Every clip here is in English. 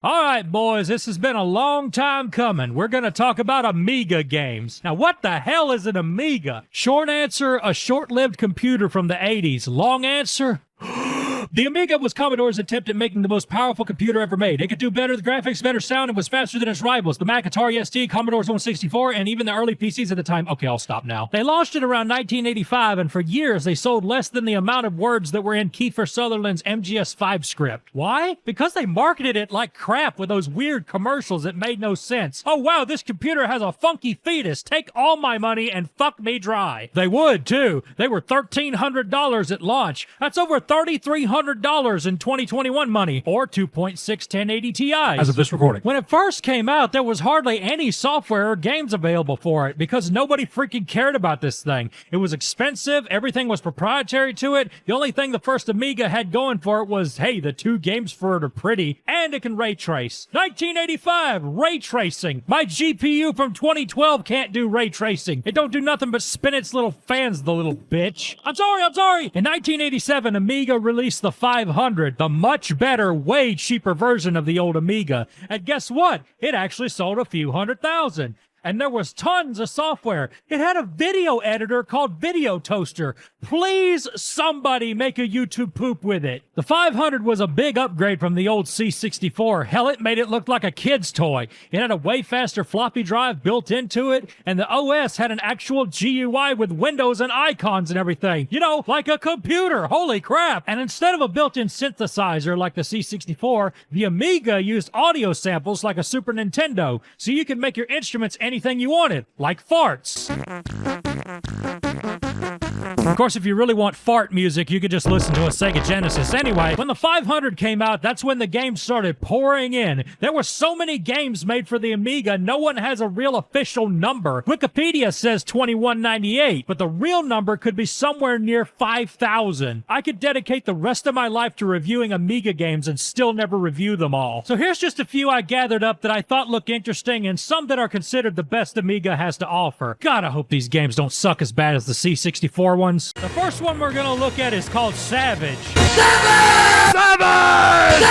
All right, boys, this has been a long time coming. We're going to talk about Amiga games. Now, what the hell is an Amiga? Short answer, a short-lived computer from the 80s. Long answer, the Amiga was Commodore's attempt at making the most powerful computer ever made. It could do better, the graphics, better sound, and was faster than its rivals. The Mac, Atari ST, Commodore's 164, and even the early PCs at the time. Okay, I'll stop now. They launched it around 1985, and for years they sold less than the amount of words that were in Kiefer Sutherland's MGS5 script. Why? Because they marketed it like crap with those weird commercials that made no sense. Oh wow, this computer has a funky fetus. Take all my money and fuck me dry. They would, too. They were $1,300 at launch. That's over $3,300 in 2021 money, or 2.6 1080 Ti's as of this recording. When it first came out, there was hardly any software or games available for it because nobody freaking cared about this thing. It was expensive, everything was proprietary to it. The only thing the first Amiga had going for it was, hey, the two games for it are pretty, and it can ray trace. 1985, ray tracing. My GPU from 2012 can't do ray tracing. It don't do nothing but spin its little fans, the little bitch. I'm sorry. In 1987, Amiga released the 500, the much better, way cheaper version of the old Amiga. And guess what? It actually sold a few 100,000. And there was tons of software. It had a video editor called Video Toaster. Please, somebody make a YouTube poop with it. The 500 was a big upgrade from the old C64. Hell, it made it look like a kid's toy. It had a way faster floppy drive built into it, and the OS had an actual GUI with windows and icons and everything. You know, like a computer. Holy crap. And instead of a built-in synthesizer like the C64, the Amiga used audio samples like a Super Nintendo, so you could make your instruments anything you wanted, like farts. Of course, if you really want fart music, you could just listen to a Sega Genesis. Anyway, when the 500 came out, that's when the games started pouring in. There were so many games made for the Amiga, no one has a real official number. Wikipedia says 2198, but the real number could be somewhere near 5,000. I could dedicate the rest of my life to reviewing Amiga games and still never review them all. So here's just a few I gathered up that I thought looked interesting and some that are considered the best Amiga has to offer. God, I hope these games don't suck as bad as the C64 ones. The first one we're gonna look at is called Savage. Savage!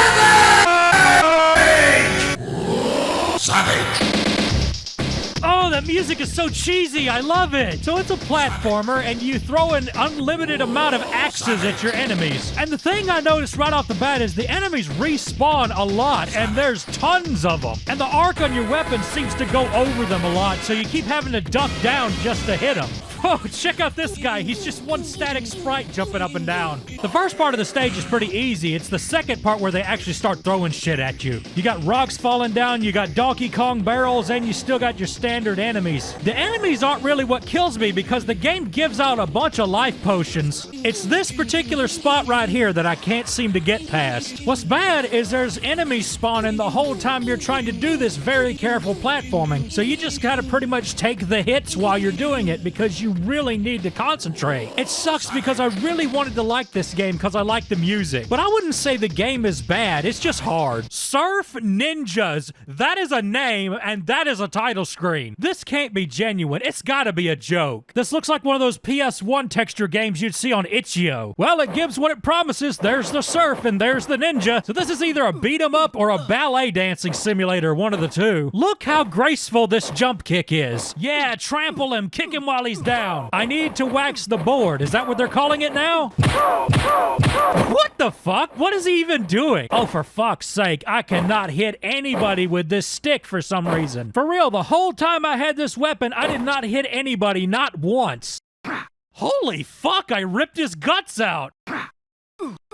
Oh, that music is so cheesy. I love it. So it's a platformer, and you throw an unlimited amount of axes at your enemies. And the thing I noticed right off the bat is the enemies respawn a lot, and there's tons of them. And the arc on your weapon seems to go over them a lot, so you keep having to duck down just to hit them. Oh, check out this guy. He's just one static sprite jumping up and down. The first part of the stage is pretty easy. It's the second part where they actually start throwing shit at you. You got rocks falling down, you got Donkey Kong barrels, and you still got your standard enemies. The enemies aren't really what kills me because the game gives out a bunch of life potions. It's this particular spot right here that I can't seem to get past. What's bad is there's enemies spawning the whole time you're trying to do this very careful platforming. So you just gotta pretty much take the hits while you're doing it because you really need to concentrate. It sucks because I really wanted to like this game because I like the music. But I wouldn't say the game is bad, it's just hard. Surf Ninjas, that is a name and that is a title screen. This can't be genuine, it's gotta be a joke. This looks like one of those PS1 texture games you'd see on Itch.io. Well, it gives what it promises. There's the surf and there's the ninja. So this is either a beat 'em up or a ballet dancing simulator, one of the two. Look how graceful this jump kick is. Yeah, trample him, kick him while he's down. I need to wax the board. Is that what they're calling it now? What the fuck? What is he even doing? Oh, for fuck's sake, I cannot hit anybody with this stick for some reason. For real, the whole time I had this weapon, I did not hit anybody, not once. Holy fuck, I ripped his guts out.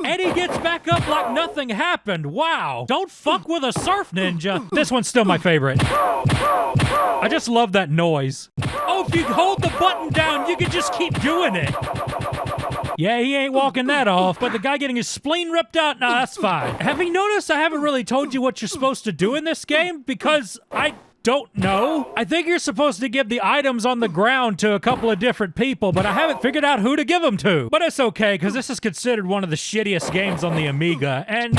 And he gets back up like nothing happened. Wow. Don't fuck with a surf ninja. This one's still my favorite. I just love that noise. Oh, if you hold the button down, you can just keep doing it. Yeah, he ain't walking that off, but the guy getting his spleen ripped out, nah, that's fine. Have you noticed I haven't really told you what you're supposed to do in this game? Because I don't know. I think you're supposed to give the items on the ground to a couple of different people, but I haven't figured out who to give them to. But it's okay, because this is considered one of the shittiest games on the Amiga, and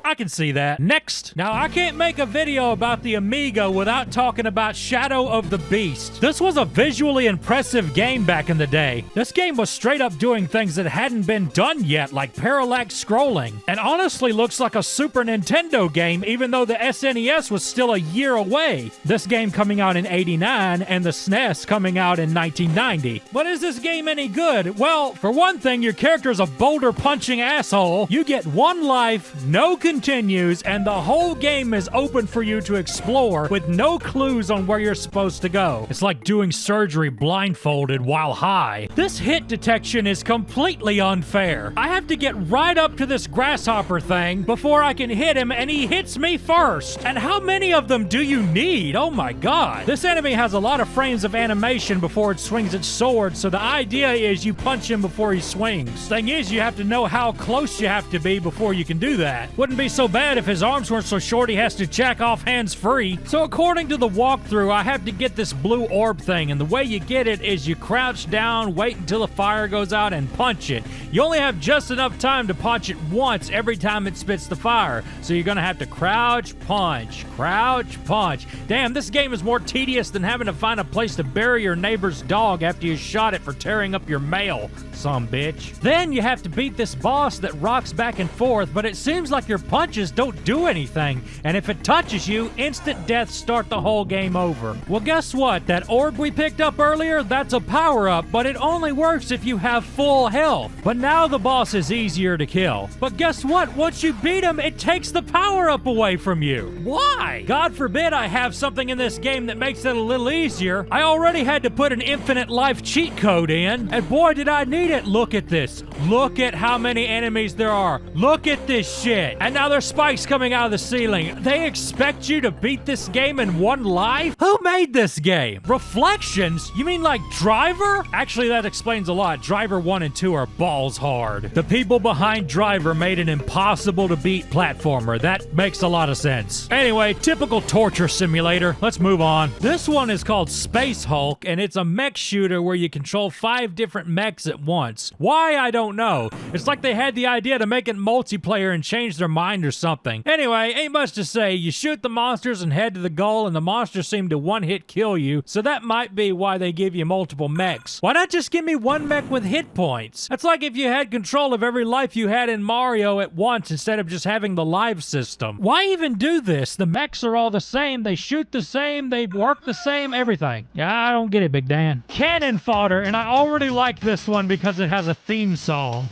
I can see that. Next. Now, I can't make a video about the Amiga without talking about Shadow of the Beast. This was a visually impressive game back in the day. This game was straight up doing things that hadn't been done yet, like parallax scrolling, and honestly looks like a Super Nintendo game, even though the SNES was still a year away. This game coming out in '89 and the SNES coming out in 1990. But is this game any good? Well, for one thing, your character's a boulder-punching asshole. You get one life, no continues, and the whole game is open for you to explore with no clues on where you're supposed to go. It's like doing surgery blindfolded while high. This hit detection is completely unfair. I have to get right up to this grasshopper thing before I can hit him, and he hits me first. And how many of them do you need? Oh my god. This enemy has a lot of frames of animation before it swings its sword, so the idea is you punch him before he swings. Thing is, you have to know how close you have to be before you can do that. Wouldn't be so bad if his arms weren't so short he has to jack off hands-free. So according to the walkthrough, I have to get this blue orb thing, and the way you get it is you crouch down, wait until the fire goes out, and punch it. You only have just enough time to punch it once every time it spits the fire, so you're gonna have to crouch, punch, crouch, punch. Damn, this game is more tedious than having to find a place to bury your neighbor's dog after you shot it for tearing up your mail, some bitch. Then you have to beat this boss that rocks back and forth, but it seems like your punches don't do anything, and if it touches you, instant deaths start the whole game over. Well, guess what? That orb we picked up earlier, that's a power-up, but it only works if you have full health. But now the boss is easier to kill. But guess what? Once you beat him, it takes the power-up away from you. Why? God forbid I have something in this game that makes it a little easier. I already had to put an infinite life cheat code in, and boy did I need it. Look at this. Look at how many enemies there are. Look at this shit. And now there's spikes coming out of the ceiling. They expect you to beat this game in one life? Who made this game? Reflections? You mean like Driver? Actually, that explains a lot. Driver 1 and 2 are balls hard. The people behind Driver made an impossible to beat platformer. That makes a lot of sense. Anyway, typical torture simulator. Let's move on. This one is called Space Hulk, and it's a mech shooter where you control 5 different mechs at once. Why? I don't know. It's like they had the idea to make it multiplayer and change their mind or something. Anyway, ain't much to say. You shoot the monsters and head to the goal, and the monsters seem to one-hit kill you, so that might be why they give you multiple mechs. Why not just give me one mech with hit points? That's like if you had control of every life you had in Mario at once instead of just having the live system. Why even do this? The mechs are all the same, they shoot the same, they work the same, everything. Yeah, I don't get it, Big Dan. Cannon fodder, and I already like this one because it has a theme song.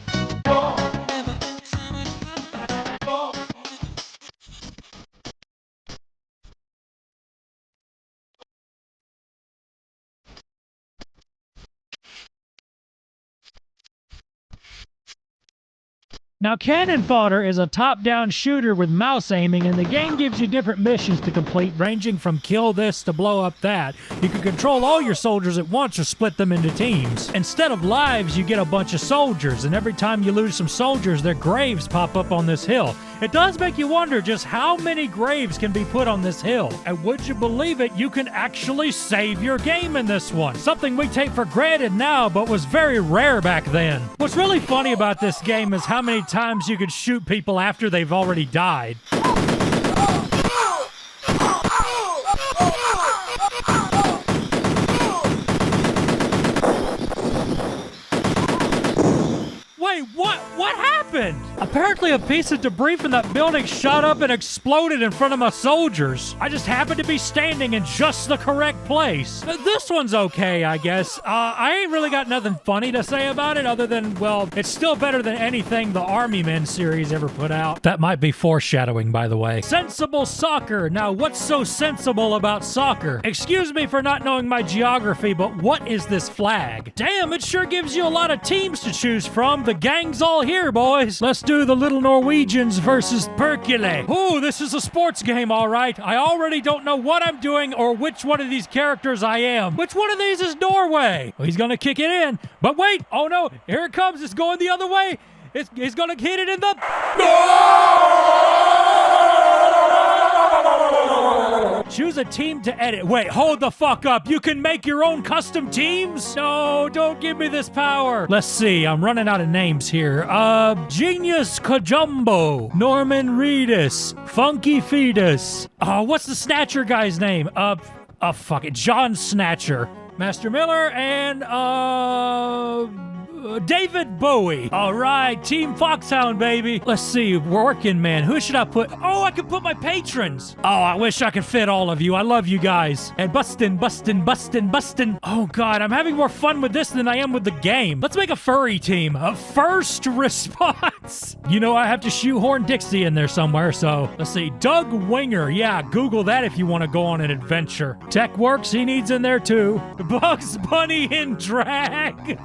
Now, Cannon Fodder is a top-down shooter with mouse aiming, and the game gives you different missions to complete, ranging from kill this to blow up that. You can control all your soldiers at once or split them into teams. Instead of lives, you get a bunch of soldiers, and every time you lose some soldiers, their graves pop up on this hill. It does make you wonder just how many graves can be put on this hill. And would you believe it, you can actually save your game in this one. Something we take for granted now, but was very rare back then. What's really funny about this game is how many times you could shoot people after they've already died. Wait, what happened? Apparently a piece of debris from that building shot up and exploded in front of my soldiers. I just happened to be standing in just the correct place. This one's okay, I guess. I ain't really got nothing funny to say about it other than, well, it's still better than anything the Army Men series ever put out. That might be foreshadowing, by the way. Sensible soccer. Now, what's so sensible about soccer? Excuse me for not knowing my geography, but what is this flag? Damn, it sure gives you a lot of teams to choose from. The gang's all here, boys. Let's do the Little Norwegians versus Perkele. Ooh, this is a sports game, all right. I already don't know what I'm doing or which one of these characters I am. Which one of these is Norway? Well, he's gonna kick it in. But wait, oh no, here it comes. It's going the other way. He's gonna hit it in the... Choose a team to edit. Wait, hold the fuck up. You can make your own custom teams? No, don't give me this power. Let's see. I'm running out of names here. Genius Kajumbo, Norman Reedus, Funky Fetus. Oh, what's the Snatcher guy's name? Fuck it. John Snatcher. Master Miller and, David Bowie. All right, Team Foxhound, baby. Let's see, working man. Who should I put? Oh, I could put my patrons. Oh, I wish I could fit all of you. I love you guys. And bustin'. Oh, God, I'm having more fun with this than I am with the game. Let's make a furry team. A first response. You know, I have to shoehorn Dixie in there somewhere, so let's see. Doug Winger. Yeah, Google that if you want to go on an adventure. Tech Works, he needs in there, too. Bugs Bunny in drag.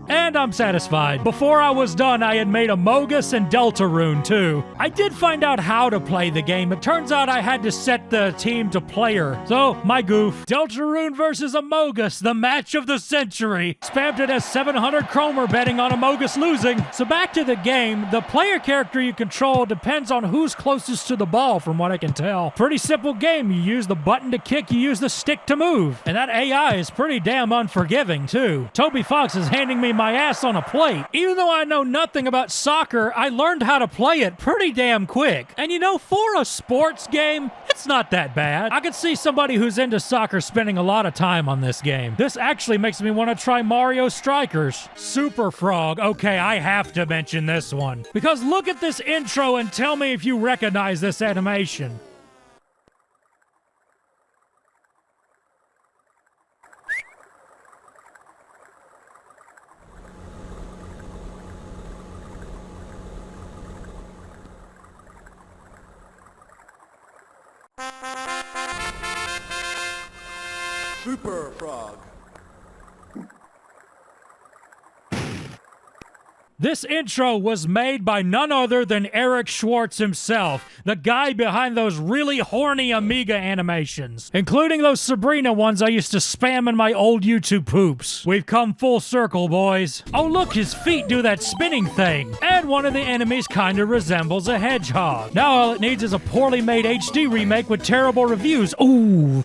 And I'm satisfied. Before I was done, I had made Amogus and Deltarune, too. I did find out how to play the game. It turns out I had to set the team to player. So, my goof. Deltarune versus Amogus, the match of the century. Spammed it as 700 Chromer betting on Amogus losing. So back to the game. The player character you control depends on who's closest to the ball, from what I can tell. Pretty simple game. You use the button to kick, you use the stick to move. And that AI is pretty damn unforgiving, too. Toby Fox is handing me my ass on a plate. Even though I know nothing about soccer, I learned how to play it pretty damn quick. And you know, for a sports game, it's not that bad. I could see somebody who's into soccer spending a lot of time on this game. This actually makes me want to try Mario Strikers. Super Frog. Okay, I have to mention this one. Because look at this intro and tell me if you recognize this animation. Super Frog. This intro was made by none other than Eric Schwartz himself, the guy behind those really horny Amiga animations, including those Sabrina ones I used to spam in my old YouTube poops. We've come full circle, boys. Oh, look, his feet do that spinning thing. And one of the enemies kinda resembles a hedgehog. Now all it needs is a poorly made HD remake with terrible reviews. Ooh.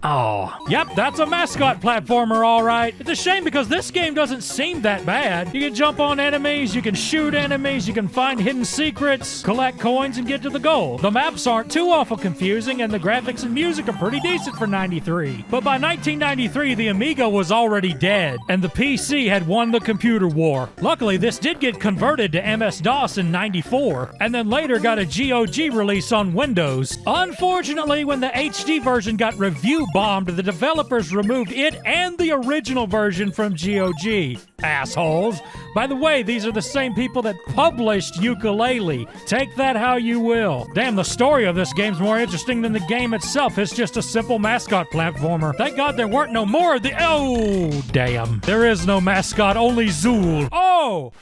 Oh, yep, that's a mascot platformer, all right. It's a shame because this game doesn't seem that bad. You can jump on enemies, you can shoot enemies, you can find hidden secrets, collect coins, and get to the goal. The maps aren't too awful confusing, and the graphics and music are pretty decent for 93. But by 1993, the Amiga was already dead, and the PC had won the computer war. Luckily, this did get converted to MS-DOS in 94, and then later got a GOG release on Windows. Unfortunately, when the HD version got review bombed, the developers removed it and the original version from GOG. Assholes. By the way, these are the same people that published Yooka-Laylee. Take that how you will. Damn, the story of this game's more interesting than the game itself. It's just a simple mascot platformer. Thank God there weren't no more of the... Oh, damn. There is no mascot, only Zool. Oh,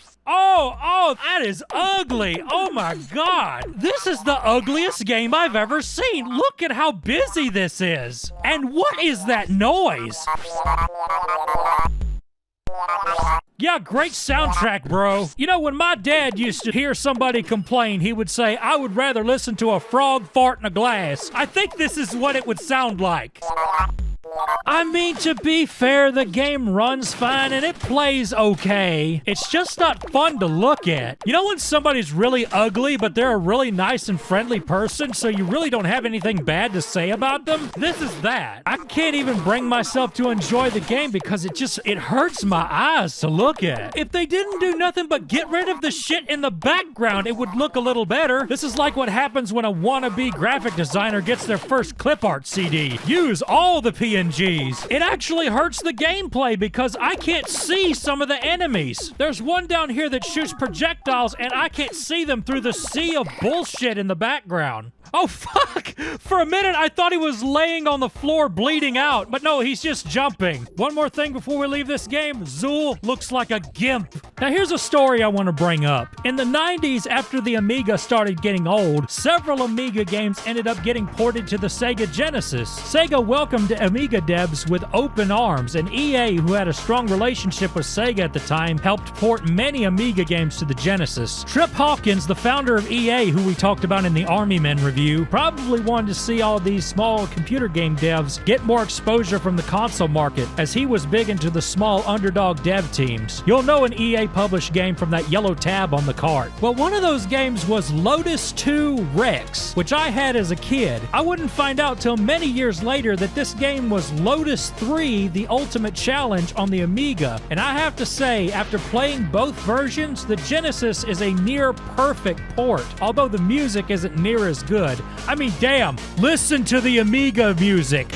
that is ugly. Oh my God. This is the ugliest game I've ever seen. Look at how busy this is. And what is that noise? Yeah, great soundtrack, bro. You know, when my dad used to hear somebody complain, he would say, I would rather listen to a frog fart in a glass. I think this is what it would sound like. I mean, to be fair, the game runs fine and it plays okay. It's just not fun to look at. You know when somebody's really ugly, but they're a really nice and friendly person, so you really don't have anything bad to say about them? This is that. I can't even bring myself to enjoy the game because it hurts my eyes to look at. If they didn't do nothing but get rid of the shit in the background, it would look a little better. This is like what happens when a wannabe graphic designer gets their first clip art CD. Use all the PNGs. It actually hurts the gameplay because I can't see some of the enemies. There's one down here that shoots projectiles and I can't see them through the sea of bullshit in the background. Oh, fuck! For a minute, I thought he was laying on the floor bleeding out, but no, he's just jumping. One more thing before we leave this game. Zool looks like a gimp. Now, here's a story I want to bring up. In the 90s, after the Amiga started getting old, several Amiga games ended up getting ported to the Sega Genesis. Sega welcomed Amiga devs with open arms, and EA, who had a strong relationship with Sega at the time, helped port many Amiga games to the Genesis. Trip Hawkins, the founder of EA, who we talked about in the Army Men review, review, probably wanted to see all these small computer game devs get more exposure from the console market, as he was big into the small underdog dev teams. You'll know an EA published game from that yellow tab on the cart. Well, one of those games was Lotus 2 Rex, which I had as a kid. I wouldn't find out till many years later that this game was Lotus 3, the Ultimate Challenge on the Amiga, and I have to say, after playing both versions, the Genesis is a near perfect port, although the music isn't near as good. I mean, damn, listen to the Amiga music.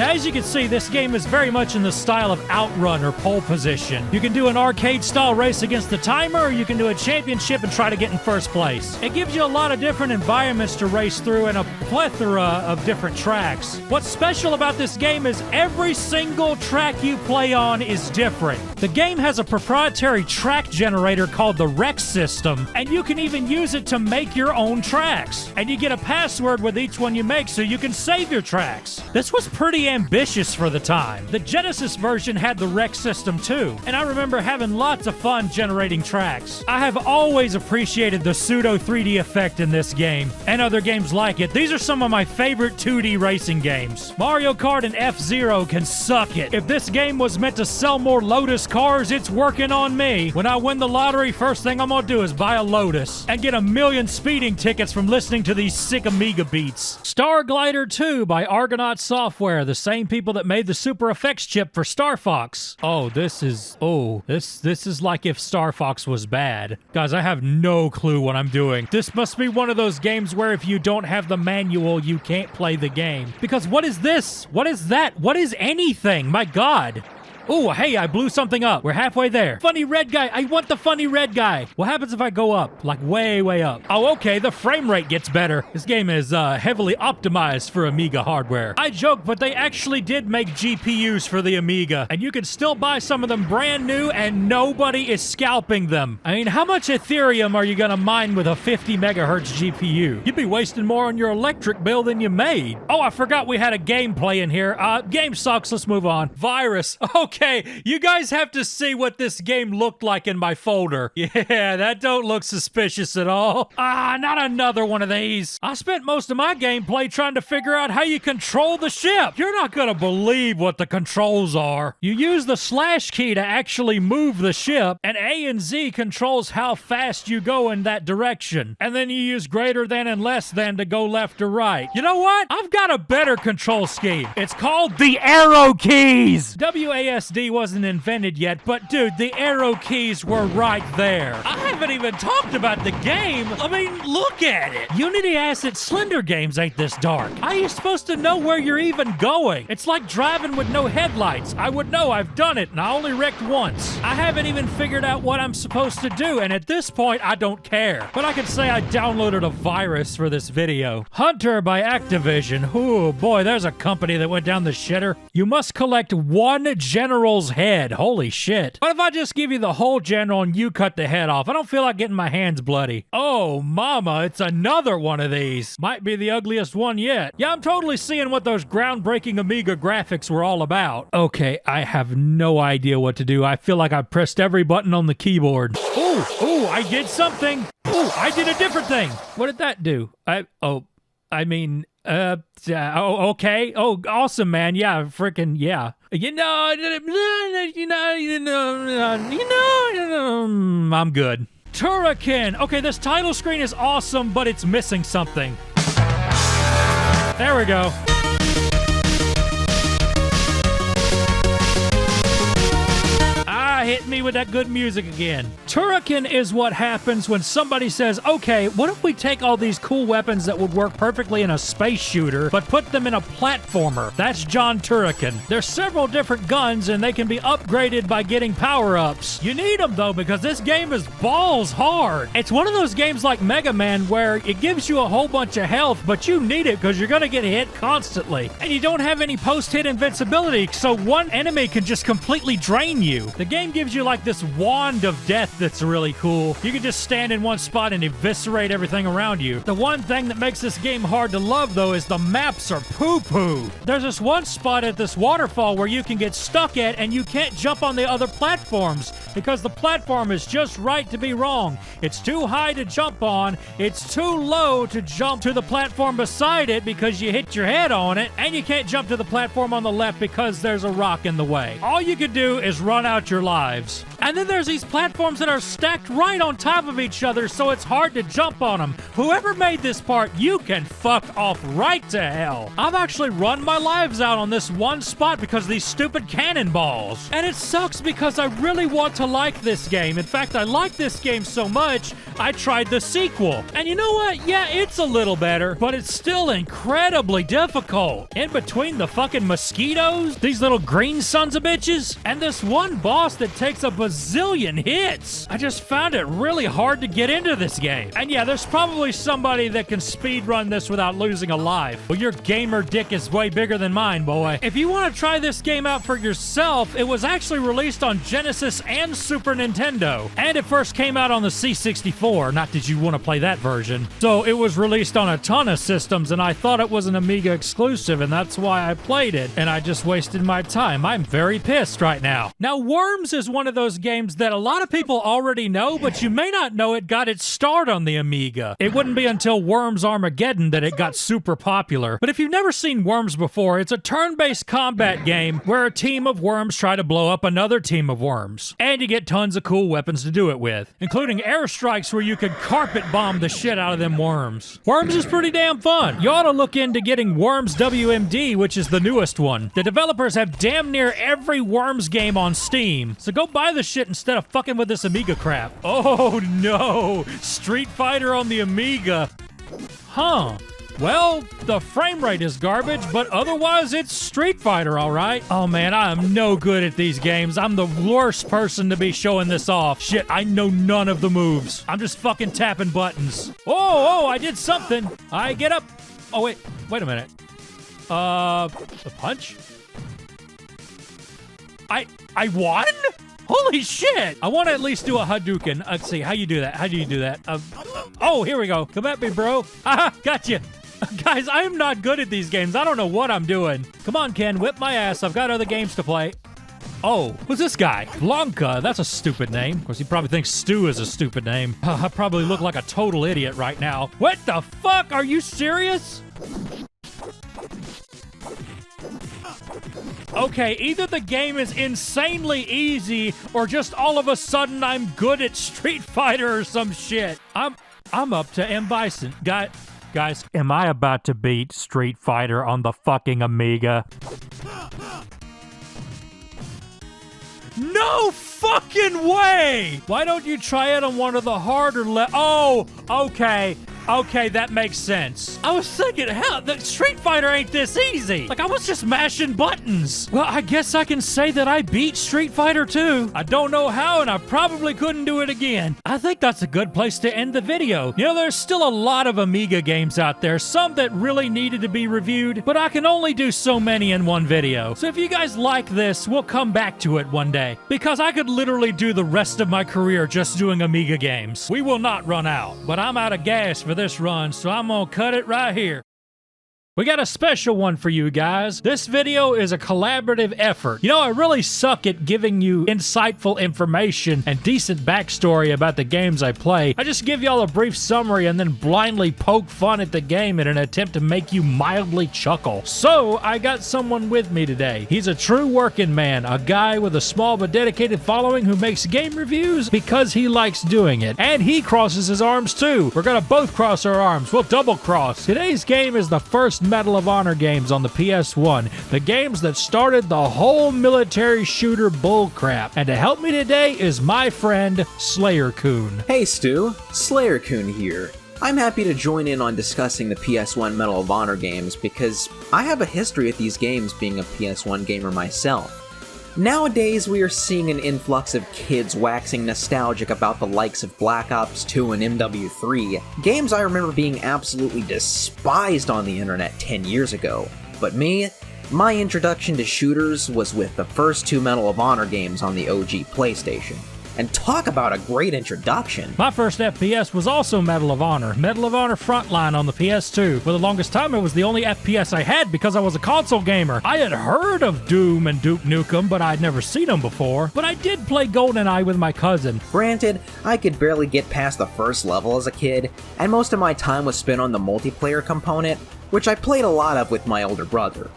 As you can see, this game is very much in the style of Outrun or Pole Position. You can do an arcade-style race against the timer, or you can do a championship and try to get in first place. It gives you a lot of different environments to race through and a plethora of different tracks. What's special about this game is every single track you play on is different. The game has a proprietary track generator called the Rex system, and you can even use it to make your own tracks. And you get a password with each one you make so you can save your tracks. This was pretty ambitious for the time. The Genesis version had the Rex system too, and I remember having lots of fun generating tracks. I have always appreciated the pseudo 3D effect in this game, and other games like it. These are some of my favorite 2D racing games. Mario Kart and F-Zero can suck it. If this game was meant to sell more Lotus cars, it's working on me. When I win the lottery, first thing I'm gonna do is buy a Lotus and get 1,000,000 speeding tickets from listening to these sick Amiga beats. Star Glider 2 by Argonaut Software, the same people that made the Super Effects chip for Star Fox. This is like if Star Fox was bad. Guys, I have no clue what I'm doing. This must be one of those games where if you don't have the manual, you can't play the game. Because what is this? What is that? What is anything? My God. Oh, hey, I blew something up. We're halfway there. Funny red guy. I want the funny red guy. What happens if I go up? Like way, way up. Oh, okay. The frame rate gets better. This game is heavily optimized for Amiga hardware. I joke, but they actually did make GPUs for the Amiga, and you can still buy some of them brand new, and nobody is scalping them. I mean, how much Ethereum are you gonna mine with a 50 megahertz GPU? You'd be wasting more on your electric bill than you made. Oh, I forgot we had a gameplay in here. Game sucks. Let's move on. Virus. Okay, you guys have to see what this game looked like in my folder. Yeah, that don't look suspicious at all. Not another one of these. I spent most of my gameplay trying to figure out how you control the ship. You're not gonna believe what the controls are. You use the slash key to actually move the ship, and A and Z controls how fast you go in that direction. And then you use greater than and less than to go left or right. You know what? I've got a better control scheme. It's called the arrow keys. WASD wasn't invented yet, but dude, the arrow keys were right there. I haven't even talked about the game. I mean, look at it. Unity Acid Slender games ain't this dark. How are you supposed to know where you're even going? It's like driving with no headlights. I would know. I've done it, and I only wrecked once. I haven't even figured out what I'm supposed to do, and at this point, I don't care. But I could say I downloaded a virus for this video. Hunter by Activision. Ooh, boy, there's a company that went down the shitter. You must collect one general's head. Holy shit. What if I just give you the whole general and you cut the head off? I don't feel like getting my hands bloody. Oh, mama, it's another one of these. Might be the ugliest one yet. Yeah, I'm totally seeing what those groundbreaking Amiga graphics were all about. Okay, I have no idea what to do. I feel like I pressed every button on the keyboard. Ooh, I did something. Ooh, I did a different thing. What did that do? Okay. Oh, awesome, man. Yeah, freaking, yeah. I'm good. Turrican. Okay, this title screen is awesome, but it's missing something. There we go. Hit me with with that good music again. Turrican is what happens when somebody says, okay, what if we take all these cool weapons that would work perfectly in a space shooter, but put them in a platformer? That's John Turrican. There's several different guns, and they can be upgraded by getting power-ups. You need them, though, because this game is balls hard. It's one of those games like Mega Man where it gives you a whole bunch of health, but you need it because you're going to get hit constantly. And you don't have any post-hit invincibility, so one enemy can just completely drain you. The game gives you like this wand of death that's really cool. You can just stand in one spot and eviscerate everything around you. The one thing that makes this game hard to love, though, is the maps are poo-poo. There's this one spot at this waterfall where you can get stuck at, and you can't jump on the other platforms because the platform is just right to be wrong. It's too high to jump on, it's too low to jump to the platform beside it because you hit your head on it, and you can't jump to the platform on the left because there's a rock in the way. All you can do is run out your lives. And then there's these platforms that are stacked right on top of each other, so it's hard to jump on them. Whoever made this part, you can fuck off right to hell. I've actually run my lives out on this one spot because of these stupid cannonballs. And it sucks because I really want to like this game. In fact, I like this game so much, I tried the sequel. And you know what? Yeah, it's a little better, but it's still incredibly difficult. In between the fucking mosquitoes, these little green sons of bitches, and this one boss that takes a bazillion hits. I just found it really hard to get into this game. And yeah, there's probably somebody that can speedrun this without losing a life. Well, your gamer dick is way bigger than mine, boy. If you want to try this game out for yourself, it was actually released on Genesis and Super Nintendo. And it first came out on the C64. Not that you want to play that version. So it was released on a ton of systems, and I thought it was an Amiga exclusive, and that's why I played it. And I just wasted my time. I'm very pissed right now. Now, Worms is one of those games that a lot of people already know, but you may not know it got its start on the Amiga. It wouldn't be until Worms Armageddon that it got super popular. But if you've never seen Worms before, it's a turn-based combat game where a team of worms try to blow up another team of worms. And you get tons of cool weapons to do it with, including airstrikes where you could carpet bomb the shit out of them worms. Worms is pretty damn fun. You ought to look into getting Worms WMD, which is the newest one. The developers have damn near every Worms game on Steam, so go buy the shit instead of fucking with this Amiga crap. Oh no! Street Fighter on the Amiga. Huh. Well, the frame rate is garbage, but otherwise it's Street Fighter, all right? Oh man, I am no good at these games. I'm the worst person to be showing this off. Shit, I know none of the moves. I'm just fucking tapping buttons. Oh, I did something. I get up. Oh, wait a minute. The punch? I won? Holy shit! I want to at least do a Hadouken. Let's see, how you do that? How do you do that? Oh, here we go. Come at me, bro. Haha, gotcha. Guys, I am not good at these games. I don't know what I'm doing. Come on, Ken, whip my ass. I've got other games to play. Oh, who's this guy? Blanca. That's a stupid name. Of course, he probably thinks Stu is a stupid name. I probably look like a total idiot right now. What the fuck? Are you serious? Okay, either the game is insanely easy or just all of a sudden I'm good at Street Fighter or some shit. I'm up to M. Bison. Guys, am I about to beat Street Fighter on the fucking Amiga? No fucking way! Why don't you try it on one of the harder Oh, okay. Okay, that makes sense. I was thinking, hell, the Street Fighter ain't this easy. Like, I was just mashing buttons. Well, I guess I can say that I beat Street Fighter 2. I don't know how, and I probably couldn't do it again. I think that's a good place to end the video. You know, there's still a lot of Amiga games out there, some that really needed to be reviewed, but I can only do so many in one video. So if you guys like this, we'll come back to it one day, because I could literally do the rest of my career just doing Amiga games. We will not run out, but I'm out of gas for this run, so I'm gonna cut it right here. We got a special one for you guys. This video is a collaborative effort. You know, I really suck at giving you insightful information and decent backstory about the games I play. I just give y'all a brief summary and then blindly poke fun at the game in an attempt to make you mildly chuckle. So, I got someone with me today. He's a true working man, a guy with a small but dedicated following who makes game reviews because he likes doing it. And he crosses his arms too. We're gonna both cross our arms. We'll double cross. Today's game is the first Medal of Honor games on the PS1, the games that started the whole military shooter bullcrap. And to help me today is my friend Slayer Coon. Hey Stu, Slayer Coon here. I'm happy to join in on discussing the PS1 Medal of Honor games because I have a history with these games being a PS1 gamer myself. Nowadays, we are seeing an influx of kids waxing nostalgic about the likes of Black Ops 2 and MW3, games I remember being absolutely despised on the internet 10 years ago. But me, my introduction to shooters was with the first two Medal of Honor games on the OG PlayStation. And talk about a great introduction. My first FPS was also Medal of Honor Frontline on the PS2. For the longest time, it was the only FPS I had because I was a console gamer. I had heard of Doom and Duke Nukem, but I'd never seen them before. But I did play GoldenEye with my cousin. Granted, I could barely get past the first level as a kid, and most of my time was spent on the multiplayer component, which I played a lot of with my older brother.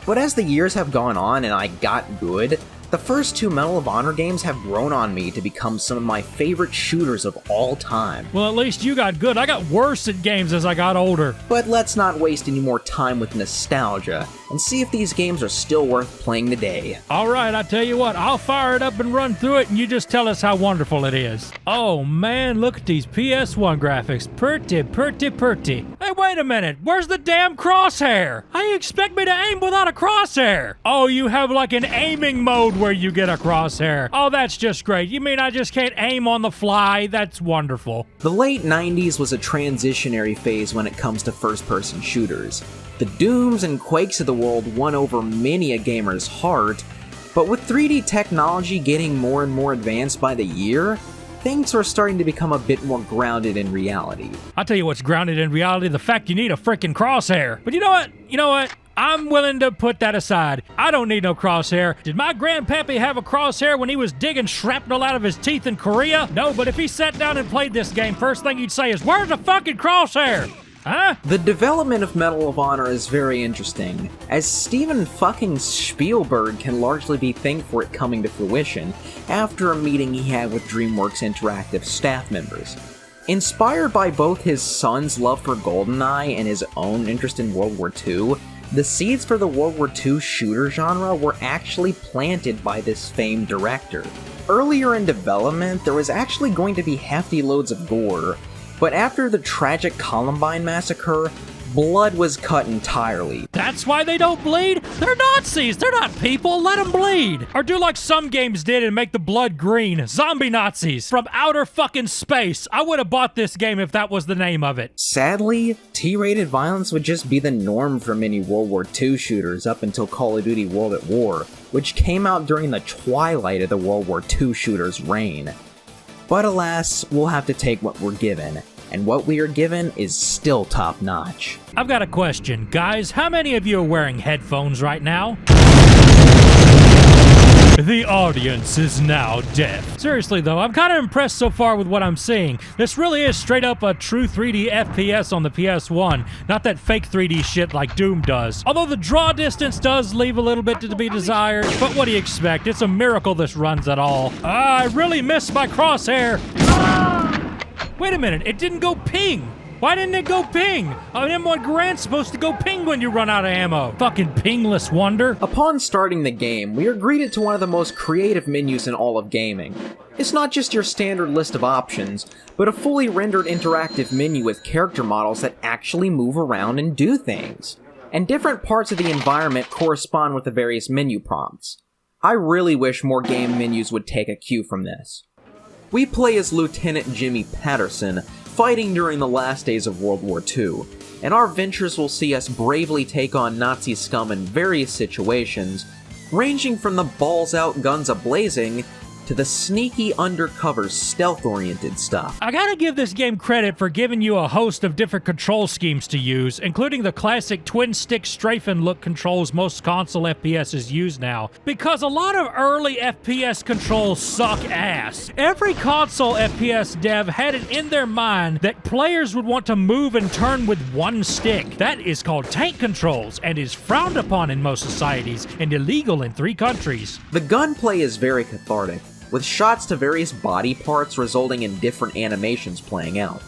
But as the years have gone on and I got good, the first two Medal of Honor games have grown on me to become some of my favorite shooters of all time. Well, at least you got good. I got worse at games as I got older. But let's not waste any more time with nostalgia, and see if these games are still worth playing today. Alright, I tell you what, I'll fire it up and run through it, and you just tell us how wonderful it is. Oh man, look at these PS1 graphics. Pretty. Hey, wait a minute, where's the damn crosshair? How you expect me to aim without a crosshair? Oh, you have like an aiming mode where you get a crosshair. Oh, that's just great. You mean I just can't aim on the fly? That's wonderful. The late 90s was a transitionary phase when it comes to first-person shooters. The Dooms and Quakes of the world won over many a gamer's heart, but with 3D technology getting more and more advanced by the year, things are starting to become a bit more grounded in reality. I'll tell you what's grounded in reality, the fact you need a freaking crosshair. But you know what? I'm willing to put that aside. I don't need no crosshair. Did my grandpappy have a crosshair when he was digging shrapnel out of his teeth in Korea? No, but if he sat down and played this game, first thing he'd say is, "Where's the fucking crosshair?" Huh? The development of Medal of Honor is very interesting, as Steven fucking Spielberg can largely be thanked for it coming to fruition after a meeting he had with DreamWorks Interactive staff members. Inspired by both his son's love for GoldenEye and his own interest in World War II, the seeds for the World War II shooter genre were actually planted by this famed director. Earlier in development, there was actually going to be hefty loads of gore, but after the tragic Columbine massacre, blood was cut entirely. That's why they don't bleed? They're Nazis! They're not people! Let them bleed! Or do like some games did and make the blood green. Zombie Nazis from outer fucking space. I would have bought this game if that was the name of it. Sadly, T-rated violence would just be the norm for many World War II shooters up until Call of Duty World at War, which came out during the twilight of the World War II shooters' reign. But alas, we'll have to take what we're given. And what we are given is still top-notch. I've got a question. Guys, how many of you are wearing headphones right now? The audience is now deaf. Seriously though, I'm kind of impressed so far with what I'm seeing. This really is straight up a true 3D FPS on the PS1, not that fake 3D shit like Doom does. Although the draw distance does leave a little bit to be desired, but what do you expect? It's a miracle this runs at all. I really missed my crosshair. Wait a minute, it didn't go ping! Why didn't it go ping? An M1 Garand's supposed to go ping when you run out of ammo. Fucking pingless wonder. Upon starting the game, we are greeted to one of the most creative menus in all of gaming. It's not just your standard list of options, but a fully rendered interactive menu with character models that actually move around and do things. And different parts of the environment correspond with the various menu prompts. I really wish more game menus would take a cue from this. We play as Lieutenant Jimmy Patterson, fighting during the last days of World War II, and our ventures will see us bravely take on Nazi scum in various situations, ranging from the balls-out guns a-blazing to the sneaky undercover stealth-oriented stuff. I gotta give this game credit for giving you a host of different control schemes to use, including the classic twin-stick strafen-look controls most console FPSs use now, because a lot of early FPS controls suck ass. Every console FPS dev had it in their mind that players would want to move and turn with one stick. That is called tank controls, and is frowned upon in most societies, and illegal in 3 countries. The gunplay is very cathartic, with shots to various body parts resulting in different animations playing out.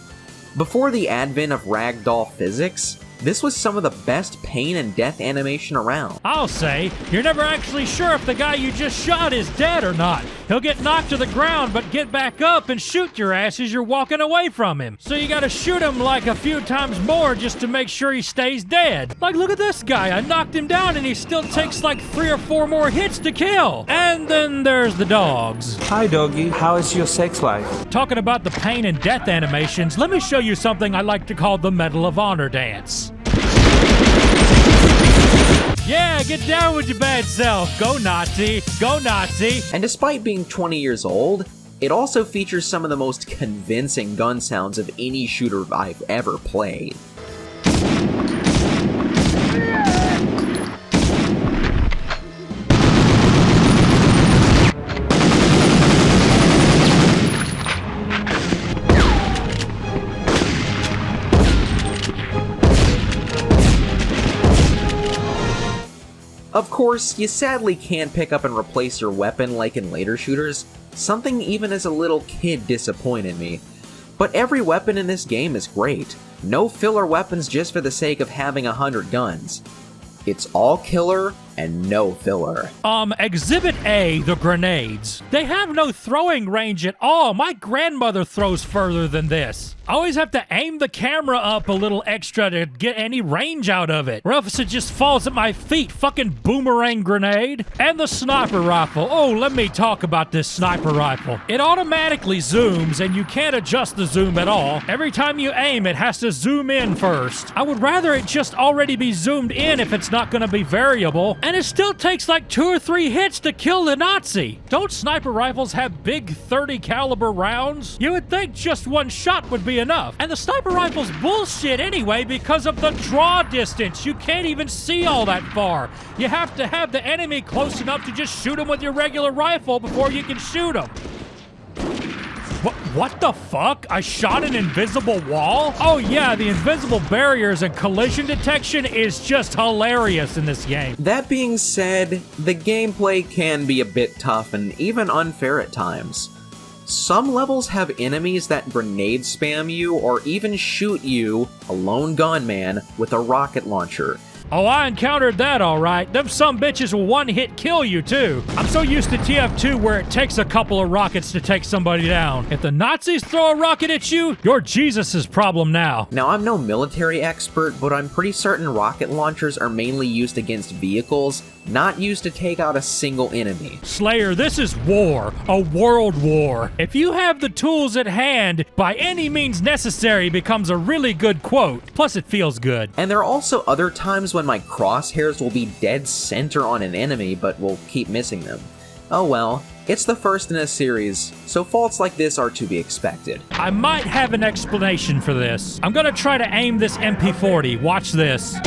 Before the advent of ragdoll physics, This was some of the best pain and death animation around. I'll say, you're never actually sure if the guy you just shot is dead or not. He'll get knocked to the ground, but get back up and shoot your ass as you're walking away from him. So you gotta shoot him like a few times more just to make sure he stays dead. Like, look at this guy. I knocked him down and he still takes like 3 or 4 more hits to kill. And then there's the dogs. Hi, doggy. How is your sex life? Talking about the pain and death animations, let me show you something I like to call the Medal of Honor dance. Yeah, get down with your bad self. Go Nazi. Go Nazi. And despite being 20 years old, it also features some of the most convincing gun sounds of any shooter I've ever played. Of course, you sadly can't pick up and replace your weapon like in later shooters, something even as a little kid disappointed me. But every weapon in this game is great. No filler weapons just for the sake of having 100 guns. It's all killer and no filler. Exhibit A, the grenades. They have no throwing range at all. My grandmother throws further than this. I always have to aim the camera up a little extra to get any range out of it, or else it just falls at my feet. Fucking boomerang grenade. And the sniper rifle. Oh, let me talk about this sniper rifle. It automatically zooms, and you can't adjust the zoom at all. Every time you aim, it has to zoom in first. I would rather it just already be zoomed in if it's not gonna be variable. And it still takes like 2 or 3 hits to kill the Nazi. Don't sniper rifles have big 30 caliber rounds? You would think just one shot would be enough. And the sniper rifle's bullshit anyway because of the draw distance. You can't even see all that far. You have to have the enemy close enough to just shoot him with your regular rifle before you can shoot him. What the fuck? I shot an invisible wall? Oh yeah, the invisible barriers and collision detection is just hilarious in this game. That being said, the gameplay can be a bit tough and even unfair at times. Some levels have enemies that grenade spam you or even shoot you, a lone gunman, with a rocket launcher. Oh, I encountered that all right. Them sumbitches will one-hit kill you, too. I'm so used to TF2 where it takes a couple of rockets to take somebody down. If the Nazis throw a rocket at you, you're Jesus' problem now. Now, I'm no military expert, but I'm pretty certain rocket launchers are mainly used against vehicles, not used to take out a single enemy. Slayer, this is war. A world war. If you have the tools at hand, by any means necessary becomes a really good quote. Plus, it feels good. And there are also other times when my crosshairs will be dead center on an enemy, but will keep missing them. Oh well, it's the first in a series, so faults like this are to be expected. I might have an explanation for this. I'm gonna try to aim this MP40. Watch this.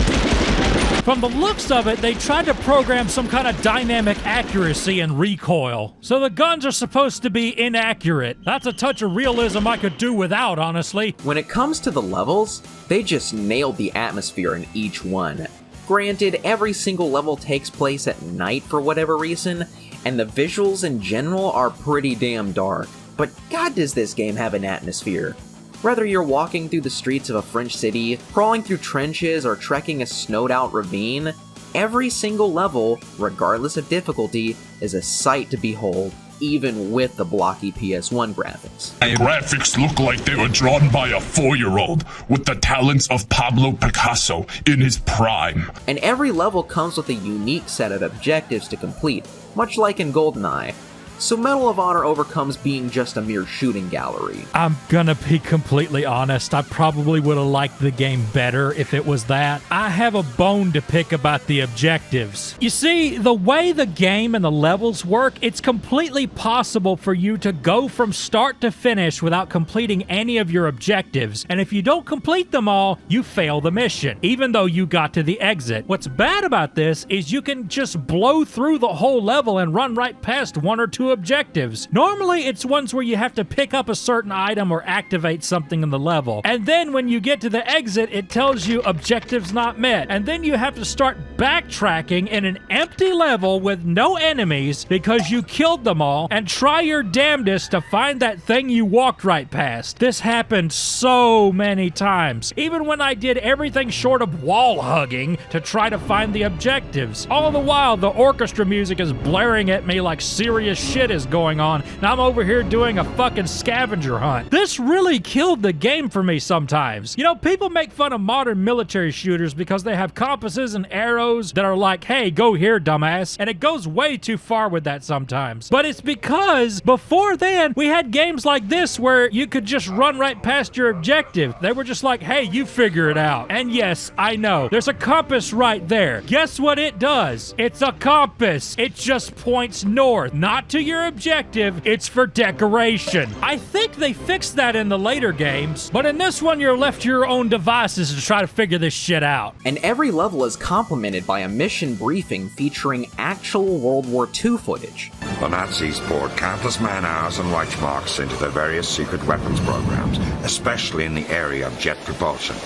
From the looks of it, they tried to program some kind of dynamic accuracy and recoil. So the guns are supposed to be inaccurate. That's a touch of realism I could do without, honestly. When it comes to the levels, they just nailed the atmosphere in each one. Granted, every single level takes place at night for whatever reason, and the visuals in general are pretty damn dark. But god does this game have an atmosphere. Whether you're walking through the streets of a French city, crawling through trenches, or trekking a snowed-out ravine, every single level, regardless of difficulty, is a sight to behold, even with the blocky PS1 graphics. The graphics look like they were drawn by a 4-year-old with the talents of Pablo Picasso in his prime. And every level comes with a unique set of objectives to complete, much like in GoldenEye. So Medal of Honor overcomes being just a mere shooting gallery. I'm gonna be completely honest, I probably would have liked the game better if it was that. I have a bone to pick about the objectives. You see, the way the game and the levels work, it's completely possible for you to go from start to finish without completing any of your objectives, and if you don't complete them all, you fail the mission, even though you got to the exit. What's bad about this is you can just blow through the whole level and run right past 1 or 2 to objectives. Normally, it's ones where you have to pick up a certain item or activate something in the level. And then when you get to the exit, it tells you objectives not met. And then you have to start backtracking in an empty level with no enemies because you killed them all, and try your damnedest to find that thing you walked right past. This happened so many times. Even when I did everything short of wall hugging to try to find the objectives. All the while, the orchestra music is blaring at me like serious shit is going on, and I'm over here doing a fucking scavenger hunt. This really killed the game for me sometimes. You know, people make fun of modern military shooters because they have compasses and arrows that are like, hey, go here, dumbass. And it goes way too far with that sometimes. But it's because before then, we had games like this where you could just run right past your objective. They were just like, hey, you figure it out. And yes, I know, there's a compass right there. Guess what it does? It's a compass. It just points north, not to your objective. It's for decoration. I think they fixed that in the later games, but in this one, you're left to your own devices to try to figure this shit out. And every level is complemented by a mission briefing featuring actual World War II footage. The Nazis poured countless man-hours and Reichsmarks into their various secret weapons programs, especially in the area of jet propulsion.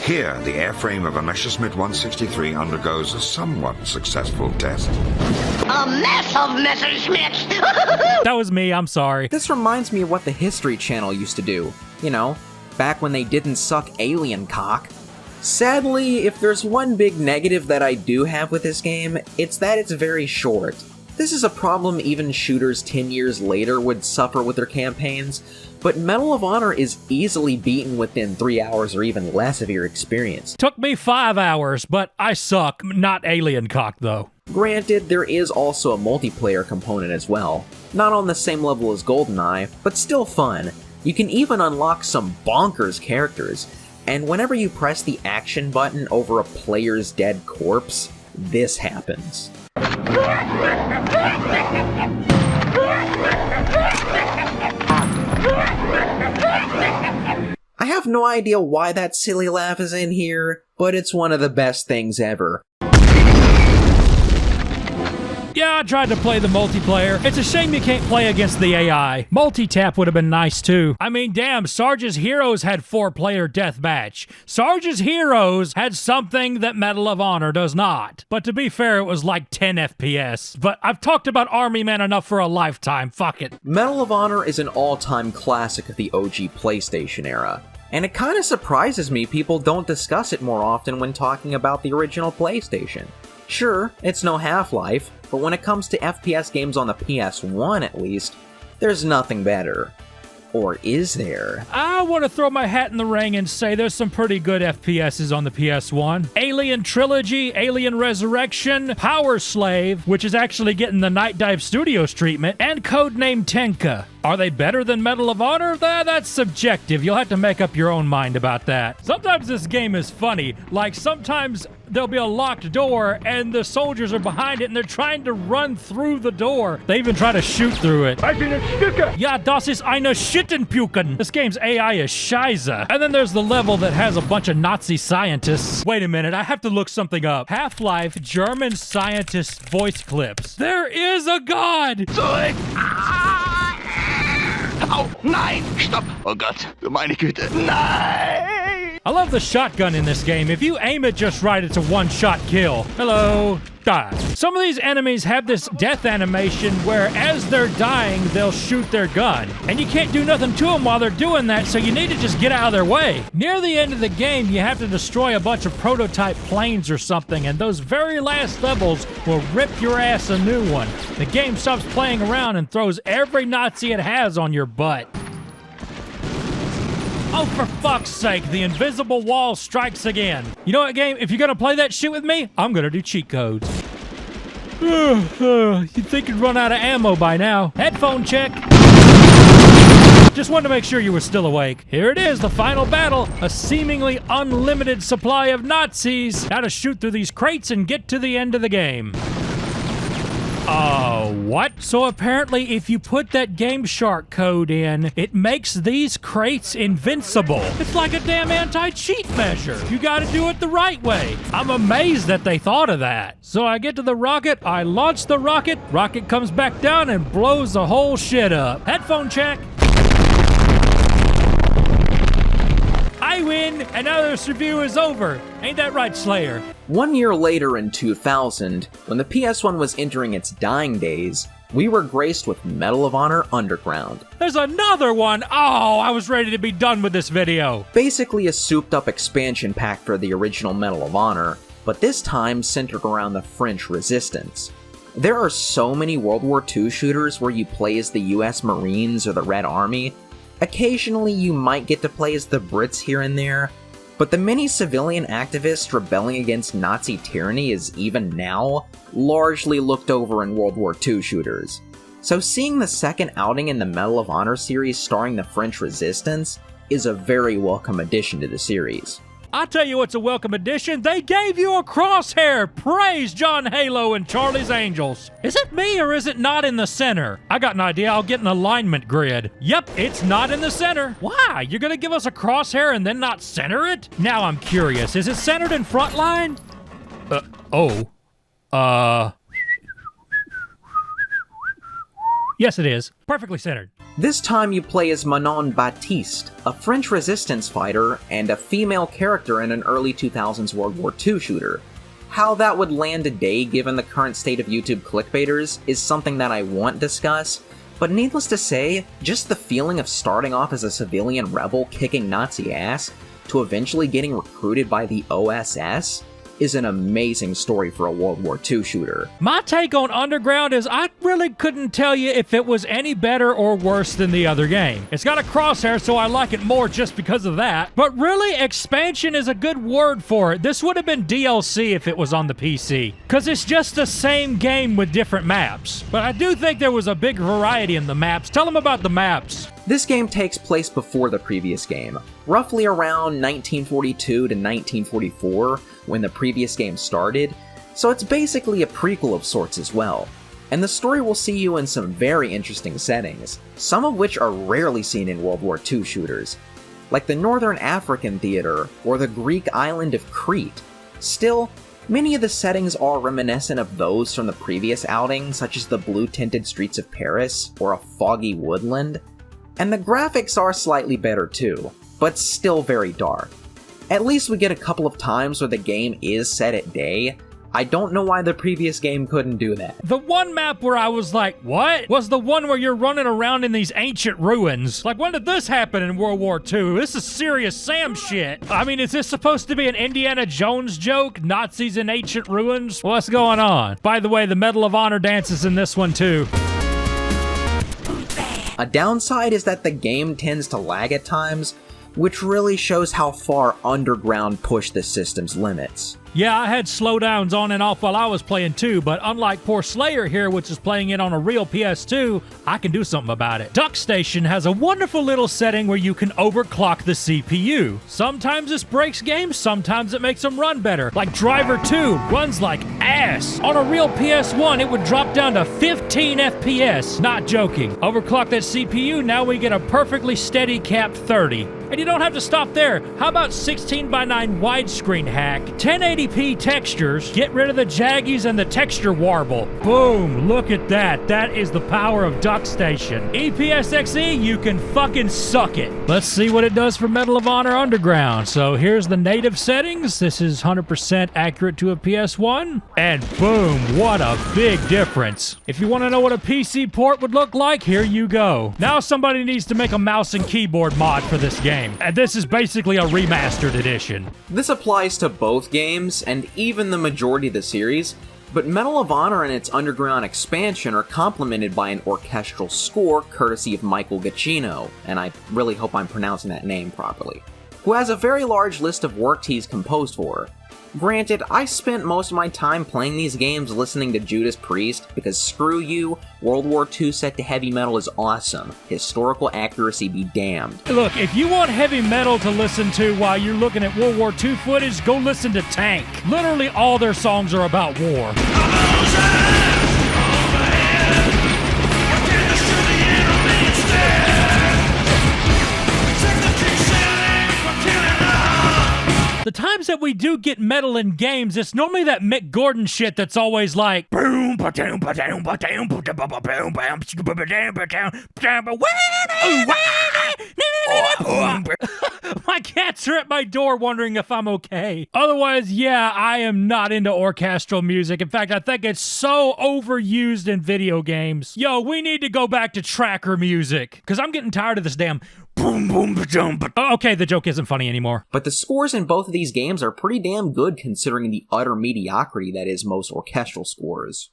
Here, the airframe of a Messerschmitt 163 undergoes a somewhat successful test. A mess of Messerschmitts! That was me, I'm sorry. This reminds me of what the History Channel used to do. You know, back when they didn't suck alien cock. Sadly, if there's one big negative that I do have with this game, it's that it's very short. This is a problem even shooters 10 years later would suffer with their campaigns, but Medal of Honor is easily beaten within 3 hours or even less of your experience. Took me 5 hours, but I suck. Not alien cock, though. Granted, there is also a multiplayer component as well. Not on the same level as GoldenEye, but still fun. You can even unlock some bonkers characters, and whenever you press the action button over a player's dead corpse, this happens. I have no idea why that silly laugh is in here, but it's one of the best things ever. Yeah, I tried to play the multiplayer. It's a shame you can't play against the AI. Multi-tap would have been nice too. I mean, damn, Sarge's Heroes had 4-player deathmatch. Sarge's Heroes had something that Medal of Honor does not. But to be fair, it was like 10 FPS. But I've talked about Army Man enough for a lifetime. Fuck it. Medal of Honor is an all-time classic of the OG PlayStation era. And it kinda surprises me people don't discuss it more often when talking about the original PlayStation. Sure, it's no Half-Life, but when it comes to FPS games on the PS1 at least, there's nothing better. Or is there? I want to throw my hat in the ring and say there's some pretty good FPSs on the PS1. Alien Trilogy, Alien Resurrection, Power Slave, which is actually getting the Night Dive Studios treatment, and Codename Tenka. Are they better than Medal of Honor? That's subjective. You'll have to make up your own mind about that. Sometimes this game is funny. Like, sometimes there'll be a locked door and the soldiers are behind it and they're trying to run through the door. They even try to shoot through it. I bin ein Stücke! Ja, das ist eine Schittenpuken. This game's AI is scheiße. And then there's the level that has a bunch of Nazi scientists. Wait a minute, I have to look something up. Half-Life German scientist voice clips. There is a god! Zurück! Au, nein! Stopp! Oh Gott, meine Güte, nein! I love the shotgun in this game. If you aim it just right, it's a one-shot kill. Hello. Die. Some of these enemies have this death animation where as they're dying, they'll shoot their gun. And you can't do nothing to them while they're doing that, so you need to just get out of their way. Near the end of the game, you have to destroy a bunch of prototype planes or something, and those very last levels will rip your ass a new one. The game stops playing around and throws every Nazi it has on your butt. Oh, for fuck's sake, the invisible wall strikes again. You know what, game? If you're gonna play that shit with me, I'm gonna do cheat codes. You'd think you'd run out of ammo by now. Headphone check. Just wanted to make sure you were still awake. Here it is, the final battle. A seemingly unlimited supply of Nazis. Now to shoot through these crates and get to the end of the game. What? So apparently if you put that Game Shark code in, it makes these crates invincible. It's like a damn anti-cheat measure. You gotta do it the right way. I'm amazed that they thought of that. So I get to the rocket, I launch the rocket comes back down and blows the whole shit up. Headphone check. I win, and now this review is over. Ain't that right, Slayer? 1 year later in 2000, when the PS1 was entering its dying days, we were graced with Medal of Honor Underground. There's another one! Oh, I was ready to be done with this video. Basically a souped-up expansion pack for the original Medal of Honor, but this time centered around the French Resistance. There are so many World War II shooters where you play as the US Marines or the Red Army. Occasionally you might get to play as the Brits here and there, but the many civilian activists rebelling against Nazi tyranny is even now largely looked over in World War II shooters. So seeing the second outing in the Medal of Honor series starring the French Resistance is a very welcome addition to the series. I'll tell you what's a welcome addition. They gave you a crosshair. Praise John Halo and Charlie's Angels. Is it me or is it not in the center? I got an idea. I'll get an alignment grid. Yep, it's not in the center. Why? You're gonna give us a crosshair and then not center it? Now I'm curious. Is it centered in Frontline? Yes, it is. Perfectly centered. This time you play as Manon Baptiste, a French resistance fighter and a female character in an early 2000s World War II shooter. How that would land today given the current state of YouTube clickbaiters is something that I won't discuss, but needless to say, just the feeling of starting off as a civilian rebel kicking Nazi ass to eventually getting recruited by the OSS is an amazing story for a World War II shooter. My take on Underground is I really couldn't tell you if it was any better or worse than the other game. It's got a crosshair, so I like it more just because of that. But really, expansion is a good word for it. This would have been DLC if it was on the PC, because it's just the same game with different maps. But I do think there was a big variety in the maps. Tell them about the maps. This game takes place before the previous game, roughly around 1942 to 1944 when the previous game started, so it's basically a prequel of sorts as well. And the story will see you in some very interesting settings, some of which are rarely seen in World War II shooters, like the Northern African theater or the Greek island of Crete. Still, many of the settings are reminiscent of those from the previous outing, such as the blue-tinted streets of Paris or a foggy woodland. And the graphics are slightly better too, but still very dark. At least we get a couple of times where the game is set at day. I don't know why the previous game couldn't do that. The one map where I was like, what? Was the one where you're running around in these ancient ruins. Like, when did this happen in World War II? This is serious Sam shit. I mean, is this supposed to be an Indiana Jones joke? Nazis in ancient ruins? What's going on? By the way, the Medal of Honor dance is in this one too. A downside is that the game tends to lag at times, which really shows how far Underground pushed the system's limits. Yeah, I had slowdowns on and off while I was playing too, but unlike poor Slayer here, which is playing it on a real PS2, I can do something about it. TWUTCH Station has a wonderful little setting where you can overclock the CPU. Sometimes this breaks games, sometimes it makes them run better. Like Driver 2 runs like ass. On a real PS1, it would drop down to 15 FPS. Not joking. Overclock that CPU, now we get a perfectly steady capped 30. And you don't have to stop there. How about 16:9 widescreen hack, 1080p textures, get rid of the jaggies and the texture warble. Boom, look at that. That is the power of TWUTCH Station. EPSXE, you can fucking suck it. Let's see what it does for Medal of Honor Underground. So here's the native settings. This is 100% accurate to a PS1. And boom, what a big difference. If you want to know what a PC port would look like, here you go. Now somebody needs to make a mouse and keyboard mod for this game. And this is basically a remastered edition. This applies to both games, and even the majority of the series, but Medal of Honor and its Underground expansion are complemented by an orchestral score courtesy of Michael Giacchino, and I really hope I'm pronouncing that name properly, who has a very large list of works he's composed for. Granted, I spent most of my time playing these games listening to Judas Priest, because screw you, World War II set to heavy metal is awesome. Historical accuracy be damned. Look, if you want heavy metal to listen to while you're looking at World War II footage, go listen to Tank. Literally all their songs are about war. that we do get metal in games, it's normally that Mick Gordon shit that's always like boom ba-doom ba-doom ba-doom ba-doom ba-doom my cats are at my door wondering if I'm okay. Otherwise, yeah, I am not into orchestral music. In fact, I think it's so overused in video games. Yo, we need to go back to tracker music, because I'm getting tired of this damn boom boom ba-doom ba. Okay, the joke isn't funny anymore. But the scores in both of these games are pretty damn good considering the utter mediocrity that is most orchestral scores.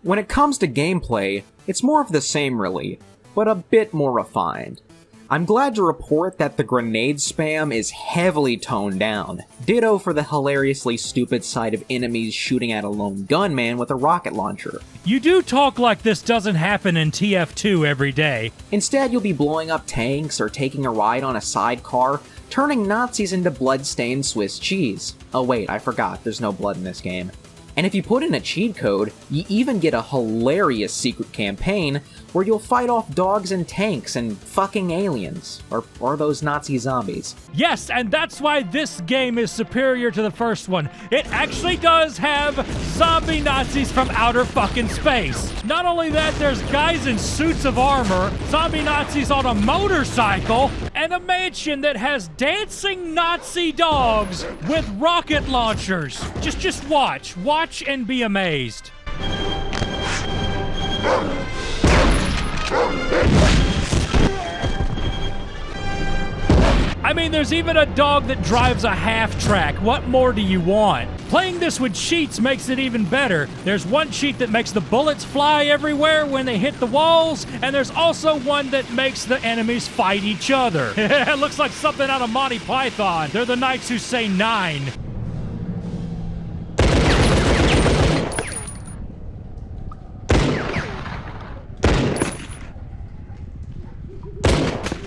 When it comes to gameplay, it's more of the same really, but a bit more refined. I'm glad to report that the grenade spam is heavily toned down, ditto for the hilariously stupid sight of enemies shooting at a lone gunman with a rocket launcher. You do talk like this doesn't happen in TF2 every day. Instead, you'll be blowing up tanks or taking a ride on a sidecar, turning Nazis into blood-stained Swiss cheese. Oh wait, I forgot, there's no blood in this game. And if you put in a cheat code, you even get a hilarious secret campaign where you'll fight off dogs and tanks and fucking aliens. Or those Nazi zombies. Yes, and that's why this game is superior to the first one. It actually does have zombie Nazis from outer fucking space. Not only that, there's guys in suits of armor, zombie Nazis on a motorcycle, and a mansion that has dancing Nazi dogs with rocket launchers. Just watch. Watch and be amazed. I mean, there's even a dog that drives a half-track. What more do you want? Playing this with cheats makes it even better. There's one cheat that makes the bullets fly everywhere when they hit the walls, and there's also one that makes the enemies fight each other. It looks like something out of Monty Python. They're the knights who say 9.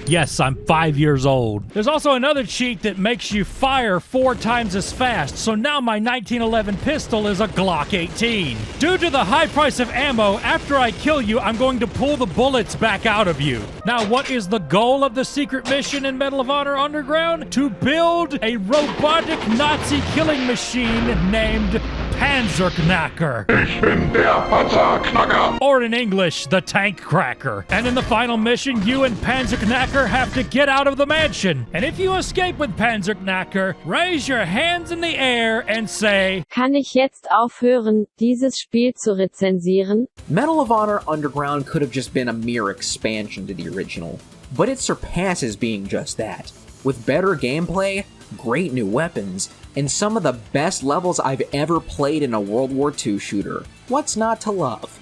Yes, I'm 5 years old. There's also another cheat that makes you fire 4 times as fast, so now my 1911 pistol is a Glock 18. Due to the high price of ammo, after I kill you, I'm going to pull the bullets back out of you. Now, what is the goal of the secret mission in Medal of Honor Underground? To build a robotic Nazi killing machine named Panzerknacker. Ich bin der Panzerknacker. Or in English, the Tank Cracker. And in the final mission, you and Panzerknacker have to get out of the mansion. And if you escape with Panzerknacker, raise your hands in the air and say, Kann ich jetzt aufhören, dieses Spiel zu rezensieren? Medal of Honor Underground could have just been a mere expansion to the original, but it surpasses being just that. With better gameplay, great new weapons, and some of the best levels I've ever played in a World War II shooter. What's not to love?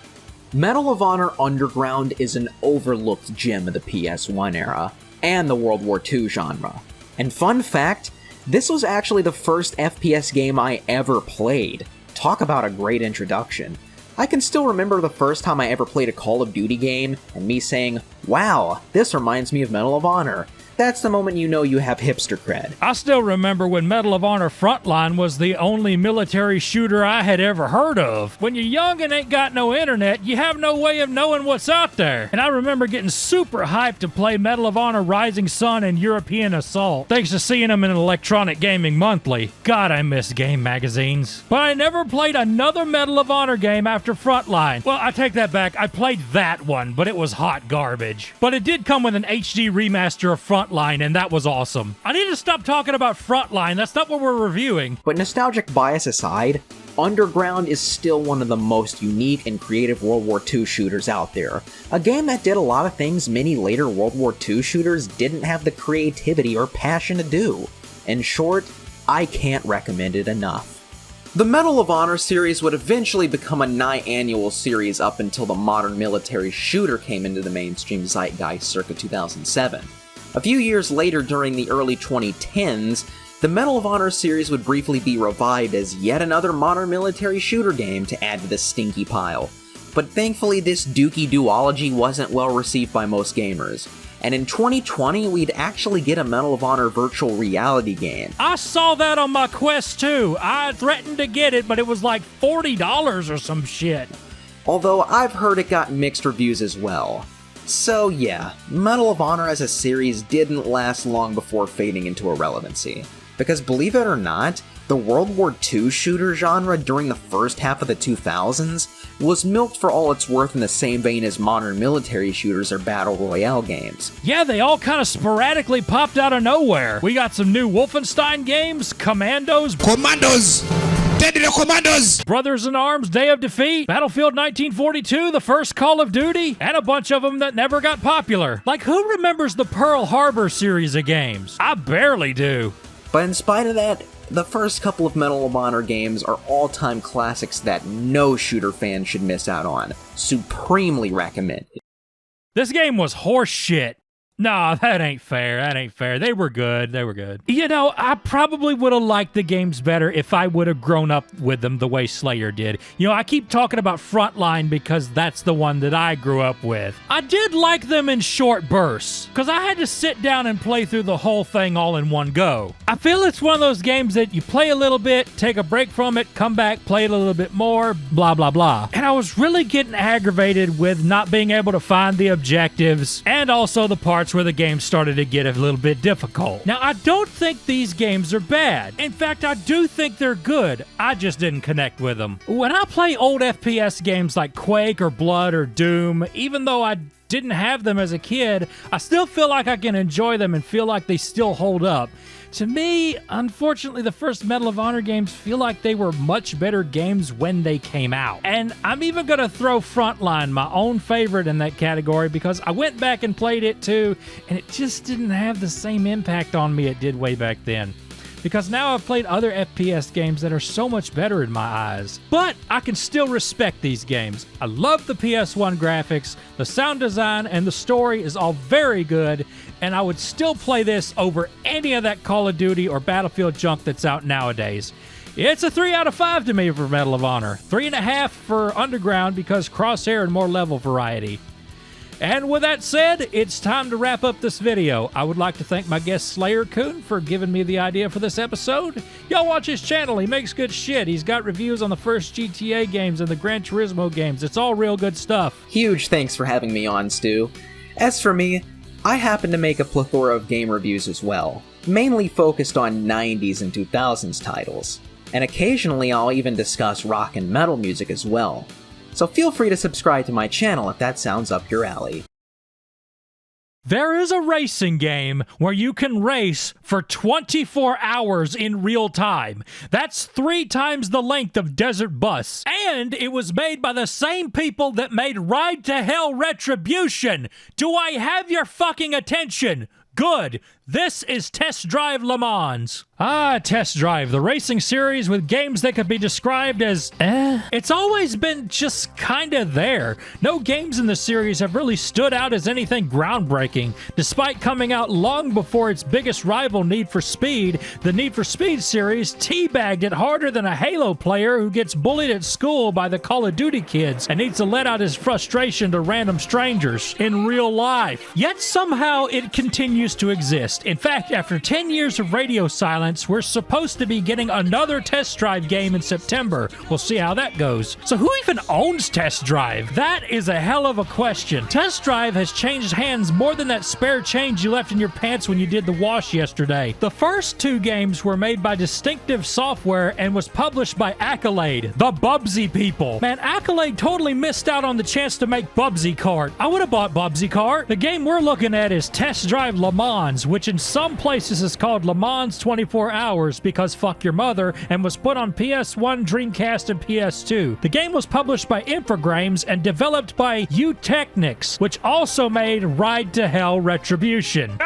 Medal of Honor Underground is an overlooked gem of the PS1 era, and the World War II genre. And fun fact, this was actually the first FPS game I ever played. Talk about a great introduction. I can still remember the first time I ever played a Call of Duty game, and me saying, wow, this reminds me of Medal of Honor. That's the moment you know you have hipster cred. I still remember when Medal of Honor Frontline was the only military shooter I had ever heard of. When you're young and ain't got no internet, you have no way of knowing what's out there. And I remember getting super hyped to play Medal of Honor Rising Sun and European Assault, thanks to seeing them in Electronic Gaming Monthly. God, I miss game magazines. But I never played another Medal of Honor game after Frontline. Well, I take that back. I played that one, but it was hot garbage. But it did come with an HD remaster of Frontline, and that was awesome. I need to stop talking about Frontline. That's not what we're reviewing. But nostalgic bias aside, Underground is still one of the most unique and creative World War II shooters out there. A game that did a lot of things many later World War II shooters didn't have the creativity or passion to do. In short, I can't recommend it enough. The Medal of Honor series would eventually become a nigh-annual series up until the modern military shooter came into the mainstream zeitgeist circa 2007. A few years later, during the early 2010s, The Medal of Honor series would briefly be revived as yet another modern military shooter game to add to the stinky pile. But thankfully this dookie duology wasn't well received by most gamers. And in 2020, we'd actually get a Medal of Honor virtual reality game. I saw that on my Quest too. I threatened to get it, but it was like $40 or some shit. Although I've heard it got mixed reviews as well. So yeah, Medal of Honor as a series didn't last long before fading into irrelevancy. Because believe it or not, the World War II shooter genre during the first half of the 2000s was milked for all it's worth in the same vein as modern military shooters or battle royale games. Yeah, they all kind of sporadically popped out of nowhere. We got some new Wolfenstein games, Commandos, Brothers in Arms, Day of Defeat, Battlefield 1942, the first Call of Duty, and a bunch of them that never got popular. Like, who remembers the Pearl Harbor series of games? I barely do. But in spite of that, the first couple of Medal of Honor games are all-time classics that no shooter fan should miss out on. Supremely recommended. This game was horse shit. Nah, that ain't fair. That ain't fair. They were good. They were good. You know, I probably would have liked the games better if I would have grown up with them the way Slayer did. You know, I keep talking about Frontline because that's the one that I grew up with. I did like them in short bursts, because I had to sit down and play through the whole thing all in one go. I feel it's one of those games that you play a little bit, take a break from it, come back, play it a little bit more, blah, blah, blah. And I was really getting aggravated with not being able to find the objectives, and also the parts where the game started to get a little bit difficult. Now, I don't think these games are bad. In fact, I do think they're good. I just didn't connect with them. When I play old FPS games like Quake or Blood or Doom, even though I didn't have them as a kid, I still feel like I can enjoy them and feel like they still hold up. To me, unfortunately, the first Medal of Honor games feel like they were much better games when they came out. And I'm even going to throw Frontline, my own favorite in that category, because I went back and played it too, and it just didn't have the same impact on me it did way back then. Because now I've played other FPS games that are so much better in my eyes. But I can still respect these games. I love the PS1 graphics, the sound design, and the story is all very good, and I would still play this over any of that Call of Duty or Battlefield junk that's out nowadays. It's a 3 out of 5 to me for Medal of Honor. 3.5 for Underground because Crosshair and more level variety. And with that said, it's time to wrap up this video. I would like to thank my guest Slayer Coon for giving me the idea for this episode. Y'all watch his channel, he makes good shit. He's got reviews on the first GTA games and the Gran Turismo games. It's all real good stuff. Huge thanks for having me on, Stu. As for me, I happen to make a plethora of game reviews as well, mainly focused on 90s and 2000s titles. And occasionally I'll even discuss rock and metal music as well. So feel free to subscribe to my channel if that sounds up your alley. There is a racing game where you can race for 24 hours in real time. That's 3 times the length of Desert Bus. And it was made by the same people that made Ride to Hell Retribution. Do I have your fucking attention? Good. This is Test Drive Le Mans. Test Drive, the racing series with games that could be described as It's always been just kinda there. No games in the series have really stood out as anything groundbreaking. Despite coming out long before its biggest rival, Need for Speed, the Need for Speed series teabagged it harder than a Halo player who gets bullied at school by the Call of Duty kids and needs to let out his frustration to random strangers in real life. Yet somehow it continues to exist. In fact, after 10 years of radio silence, we're supposed to be getting another Test Drive game in September. We'll see how that goes. So who even owns Test Drive? That is a hell of a question. Test Drive has changed hands more than that spare change you left in your pants when you did the wash yesterday. The first 2 games were made by Distinctive Software and was published by Accolade, the Bubsy people. Man, Accolade totally missed out on the chance to make Bubsy Kart. I would have bought Bubsy Kart. The game we're looking at is Test Drive Le Mans, which in some places is called Le Mans 24 Hours because fuck your mother, and was put on PS1, Dreamcast, and PS2. The game was published by Infogrames and developed by TWUTCH, which also made Ride to Hell Retribution.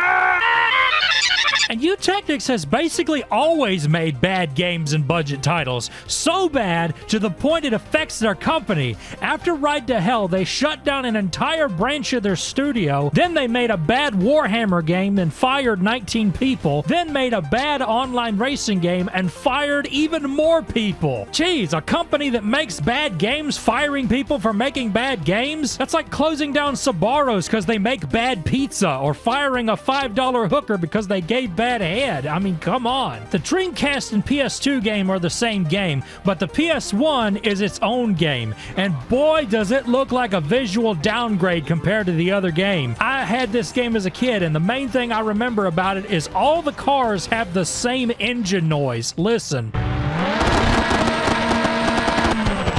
And TWUTCH has basically always made bad games and budget titles. So bad to the point it affects their company. After Ride to Hell, they shut down an entire branch of their studio. Then they made a bad Warhammer game and fired 19 people. Then made a bad online racing game and fired even more people. Jeez, a company that makes bad games firing people for making bad games? That's like closing down Sbarro's because they make bad pizza, or firing a $5 hooker because they gave bad head. I mean, come on. The Dreamcast and PS2 game are the same game, but the PS1 is its own game. And boy, does it look like a visual downgrade compared to the other game. I had this game as a kid, and the main thing I remember about it is all the cars have the same engine noise. Listen.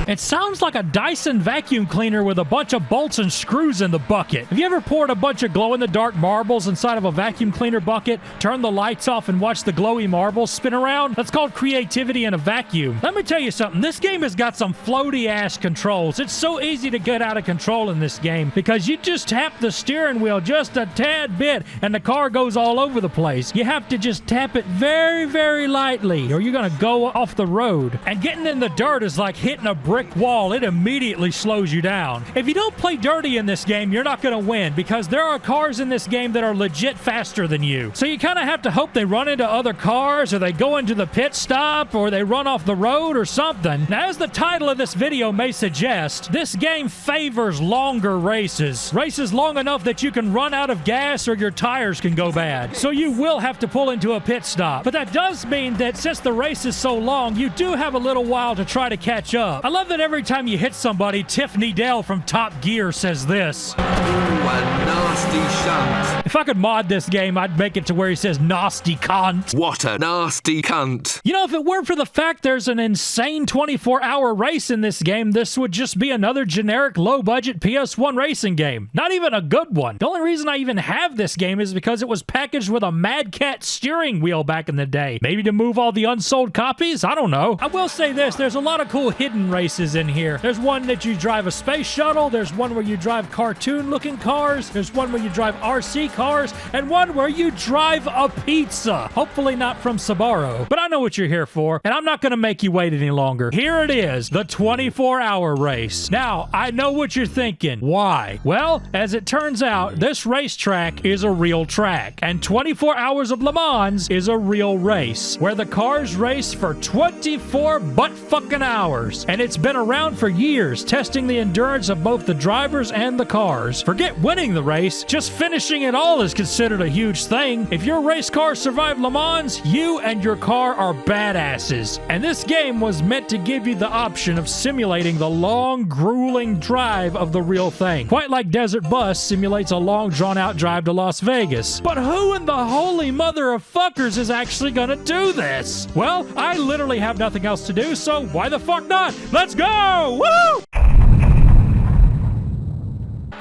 It sounds like a Dyson vacuum cleaner with a bunch of bolts and screws in the bucket. Have you ever poured a bunch of glow-in-the-dark marbles inside of a vacuum cleaner bucket, turned the lights off, and watched the glowy marbles spin around? That's called creativity in a vacuum. Let me tell you something. This game has got some floaty-ass controls. It's so easy to get out of control in this game because you just tap the steering wheel just a tad bit and the car goes all over the place. You have to just tap it very, very lightly or you're going to go off the road. And getting in the dirt is like hitting a brick wall. It immediately slows you down. If you don't play dirty in this game, you're not going to win because there are cars in this game that are legit faster than you. So you kind of have to hope they run into other cars or they go into the pit stop or they run off the road or something. Now, as the title of this video may suggest, this game favors longer races. Races long enough that you can run out of gas or your tires can go bad. So you will have to pull into a pit stop. But that does mean that since the race is so long, you do have a little while to try to catch up. I love that every time you hit somebody, Tiffany Dale from Top Gear says this. Ooh, a nasty shunt. If I could mod this game, I'd make it to where he says nasty cunt. What a nasty cunt. You know, if it weren't for the fact there's an insane 24-hour race in this game, this would just be another generic low-budget PS1 racing game. Not even a good one. The only reason I even have this game is because it was packaged with a Mad Cat steering wheel back in the day. Maybe to move all the unsold copies? I don't know. I will say this, there's a lot of cool hidden races in here. There's one that you drive a space shuttle, there's one where you drive cartoon-looking cars, there's one where you drive RC cars, and one where you drive a pizza. Hopefully not from Sbarro, but I know what you're here for, and I'm not going to make you wait any longer. Here it is, the 24-hour race. Now, I know what you're thinking. Why? Well, as it turns out, this racetrack is a real track, and 24 Hours of Le Mans is a real race, where the cars race for 24 butt-fucking hours, and it's been around for years, testing the endurance of both the drivers and the cars. Forget winning the race, just finishing it all is considered a huge thing. If your race car survived Le Mans, you and your car are badasses. And this game was meant to give you the option of simulating the long, grueling drive of the real thing. Quite like Desert Bus simulates a long, drawn-out drive to Las Vegas. But who in the holy mother of fuckers is actually gonna do this? Well, I literally have nothing else to do, so why the fuck not? Let's go! Woo!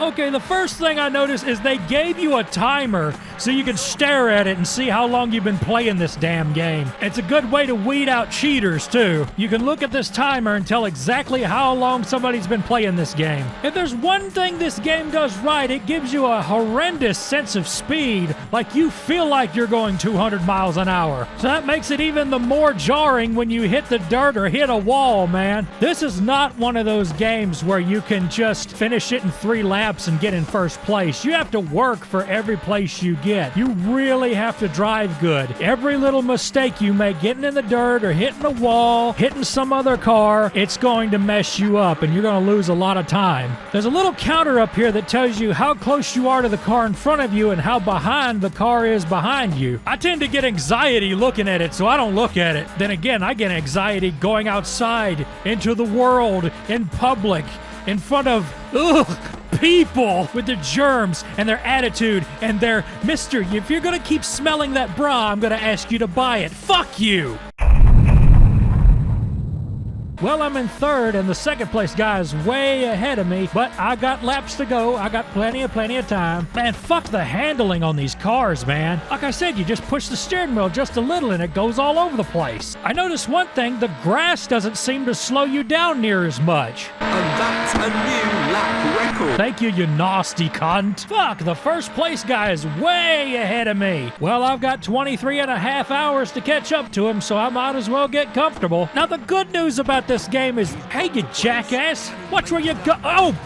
Okay, the first thing I noticed is they gave you a timer so you can stare at it and see how long you've been playing this damn game. It's a good way to weed out cheaters, too. You can look at this timer and tell exactly how long somebody's been playing this game. If there's one thing this game does right, it gives you a horrendous sense of speed, like you feel like you're going 200 miles an hour. So that makes it even the more jarring when you hit the dirt or hit a wall, man. This is not one of those games where you can just finish it in 3 laps and get in first place. You have to work for every place you get. You really have to drive good. Every little mistake you make, getting in the dirt or hitting a wall, hitting some other car, it's going to mess you up and you're going to lose a lot of time. There's a little counter up here that tells you how close you are to the car in front of you and how behind the car is behind you. I tend to get anxiety looking at it, so I don't look at it. Then again, I get anxiety going outside into the world, in public, in front of people with their germs and their attitude and their, mister, if you're gonna keep smelling that bra, I'm gonna ask you to buy it. Fuck you! Well, I'm in third, and the second place guy is way ahead of me, but I got laps to go. I got plenty of time. Man, fuck the handling on these cars, man. Like I said, you just push the steering wheel just a little and it goes all over the place. I noticed one thing, the grass doesn't seem to slow you down near as much. And That's a new lap record. Thank you, you nasty cunt. Fuck, the first place guy is way ahead of me. Well, I've got 23 and a half hours to catch up to him, so I might as well get comfortable. Now, the good news about this game is, hey, you jackass, watch where you go. Oh,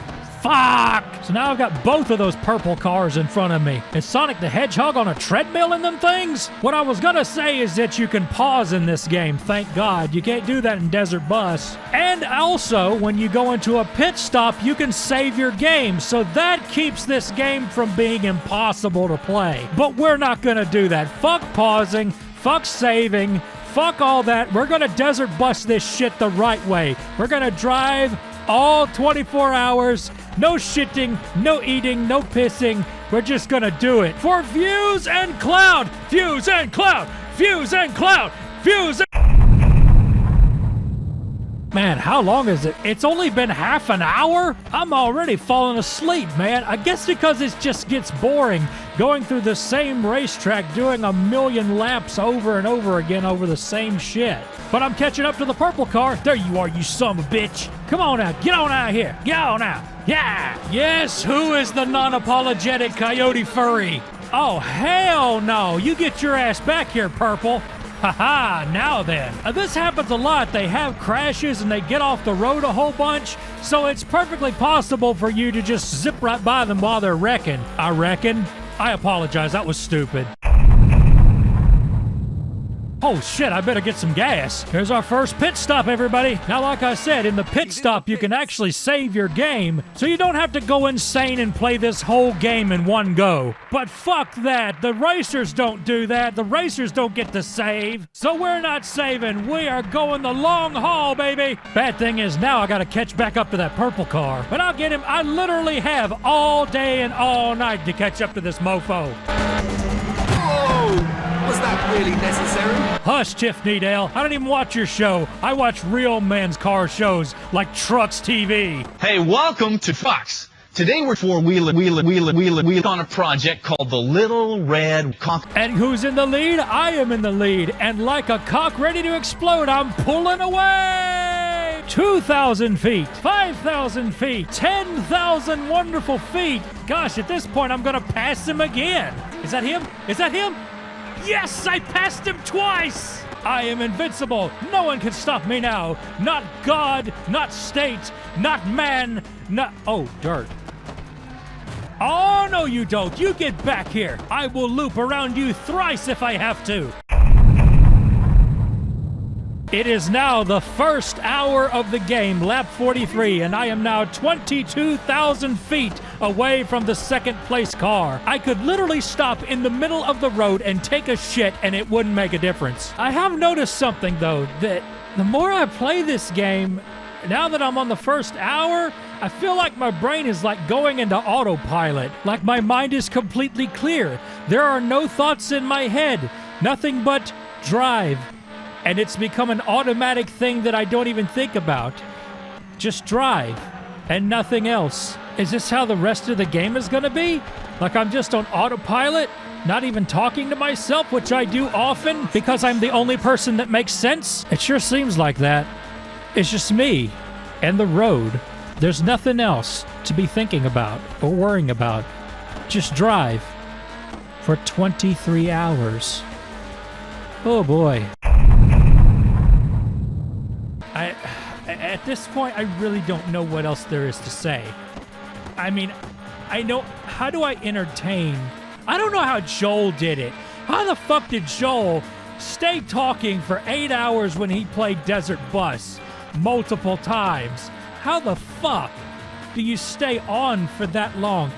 fuck! So now I've got both of those purple cars in front of me. Is Sonic the Hedgehog on a treadmill in them things? What I was gonna say is that you can pause in this game, thank God. You can't do that in Desert Bus. And also, when you go into a pit stop, you can save your game, so that keeps this game from being impossible to play. But we're not gonna do that. Fuck pausing, fuck saving, fuck all that. We're gonna Desert Bus this shit the right way. We're gonna drive all 24 hours, no shitting, no eating, no pissing. We're just gonna do it for views and cloud, views and cloud, views and cloud, views and... Man, how long is it? It's only been half an hour? I'm already falling asleep, man. I guess because it just gets boring going through the same racetrack, doing a million laps over and over again over the same shit. But I'm catching up to the purple car. There you are, you son of a bitch. Come on out, get on out here. Get on out. Yeah. Yes, who is the non-apologetic coyote furry? Oh, hell no. You get your ass back here, purple. Haha, now then. This happens a lot. They have crashes and they get off the road a whole bunch, so it's perfectly possible for you to just zip right by them while they're wrecking. I reckon. I apologize, that was stupid. Oh shit, I better get some gas. Here's our first pit stop, everybody. Now, like I said, in the pit stop, you can actually save your game, so you don't have to go insane and play this whole game in one go. But fuck that. The racers don't do that. The racers don't get to save. So we're not saving. We are going the long haul, baby. Bad thing is now I gotta catch back up to that purple car. But I'll get him. I literally have all day and all night to catch up to this mofo. Whoa! Was that really necessary? Hush, Tiffany Dale. I don't even watch your show. I watch real men's car shows like Trucks TV. Hey, welcome to TWUTCH. Today we're wheeling on a project called the Little Red Cock. And who's in the lead? I am in the lead. And like a cock ready to explode, I'm pulling away. 2,000 feet, 5,000 feet, 10,000 wonderful feet. Gosh, at this point, I'm gonna pass him again. Is that him? Is that him? Yes, I passed him twice! I am invincible. No one can stop me now. Not God, not state, not man, not... Oh, dirt. Oh, no, you don't. You get back here. I will loop around you thrice if I have to. It is now the first hour of the game, lap 43, and I am now 22,000 feet away from the second place car. I could literally stop in the middle of the road and take a shit and it wouldn't make a difference. I have noticed something though, that the more I play this game, now that I'm on the first hour, I feel like my brain is like going into autopilot, like my mind is completely clear. There are no thoughts in my head, nothing but drive. And it's become an automatic thing that I don't even think about. Just drive and nothing else. Is this how the rest of the game is gonna be? Like I'm just on autopilot, not even talking to myself, which I do often because I'm the only person that makes sense? It sure seems like that. It's just me and the road. There's nothing else to be thinking about or worrying about. Just drive for 23 hours. Oh boy. At this point, I really don't know what else there is to say. I mean, I know... How do I entertain? I don't know how Joel did it. How the fuck did Joel stay talking for 8 hours when he played Desert Bus multiple times? How the fuck do you stay on for that long?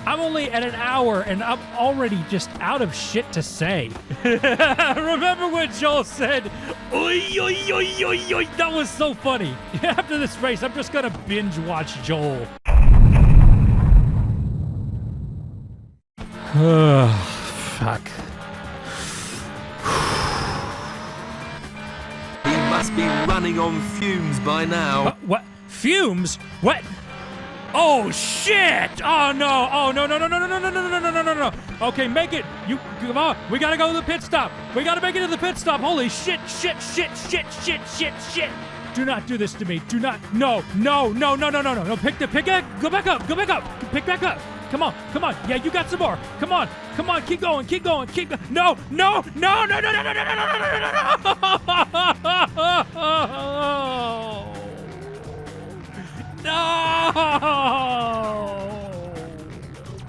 I'm only at an hour and I'm already just out of shit to say. Remember when Joel said, oi, oi, oi, oi, oi? That was so funny. After this race, I'm just gonna binge watch Joel. Fuck. He must be running on fumes by now. What? Fumes? What? Oh shit! Oh no! Oh no! No! No! No! No! No! No! No! No! No! No! No! No! Okay, make it. You come on. We gotta go to the pit stop. We gotta make it to the pit stop. Holy shit! Shit! Shit! Shit! Shit! Shit! Shit! Do not do this to me. Do not. No. Pick it. Go back up. Pick back up. Come on. Yeah, you got some more. Come on. Keep going. No.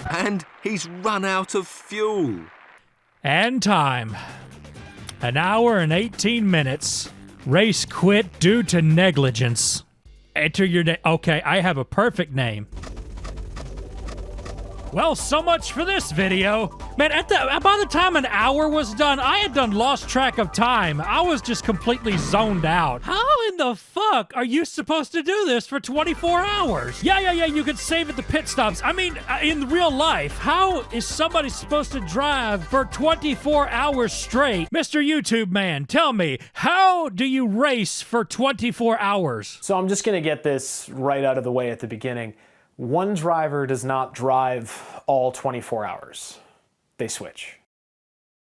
And he's run out of fuel. And time. 1 hour and 18 minutes. Race quit due to negligence. Enter your name. Okay, I have a perfect name. Well, so much for this video. Man, by the time an hour was done, I had lost track of time. I was just completely zoned out. How in the fuck are you supposed to do this for 24 hours? Yeah, you could save at the pit stops. I mean, in real life, how is somebody supposed to drive for 24 hours straight? Mr. YouTube man, tell me, how do you race for 24 hours? So I'm just gonna get this right out of the way at the beginning. One driver does not drive all 24 hours. They switch.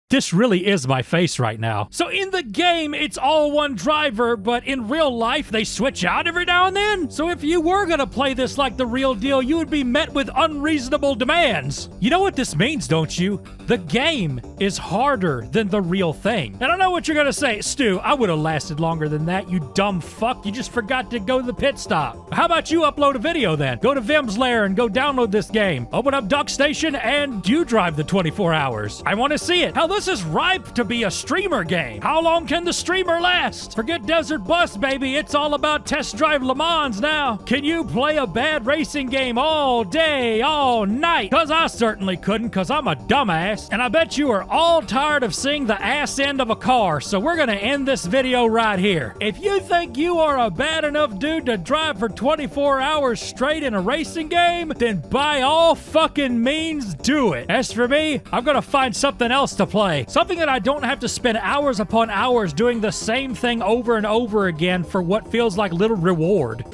This really is my face right now. So in the game, it's all one driver, but in real life, they switch out every now and then? So if you were gonna play this like the real deal, you would be met with unreasonable demands. You know what this means, don't you? The game is harder than the real thing. And I know what you're gonna say. Stu, I would have lasted longer than that, you dumb fuck. You just forgot to go to the pit stop. How about you upload a video then? Go to Vim's lair and go download this game. Open up Duck Station and you drive the 24 hours. I want to see it. Hell, this is ripe to be a streamer game. How long can the streamer last? Forget Desert Bus, baby. It's all about Test Drive Le Mans now. Can you play a bad racing game all day, all night? Cause I certainly couldn't, cause I'm a dumbass. And I bet you are all tired of seeing the ass end of a car, so we're gonna end this video right here. If you think you are a bad enough dude to drive for 24 hours straight in a racing game, then by all fucking means do it. As for me, I'm gonna find something else to play. Something that I don't have to spend hours upon hours doing the same thing over and over again for what feels like little reward.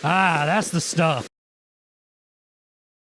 Ah, that's the stuff.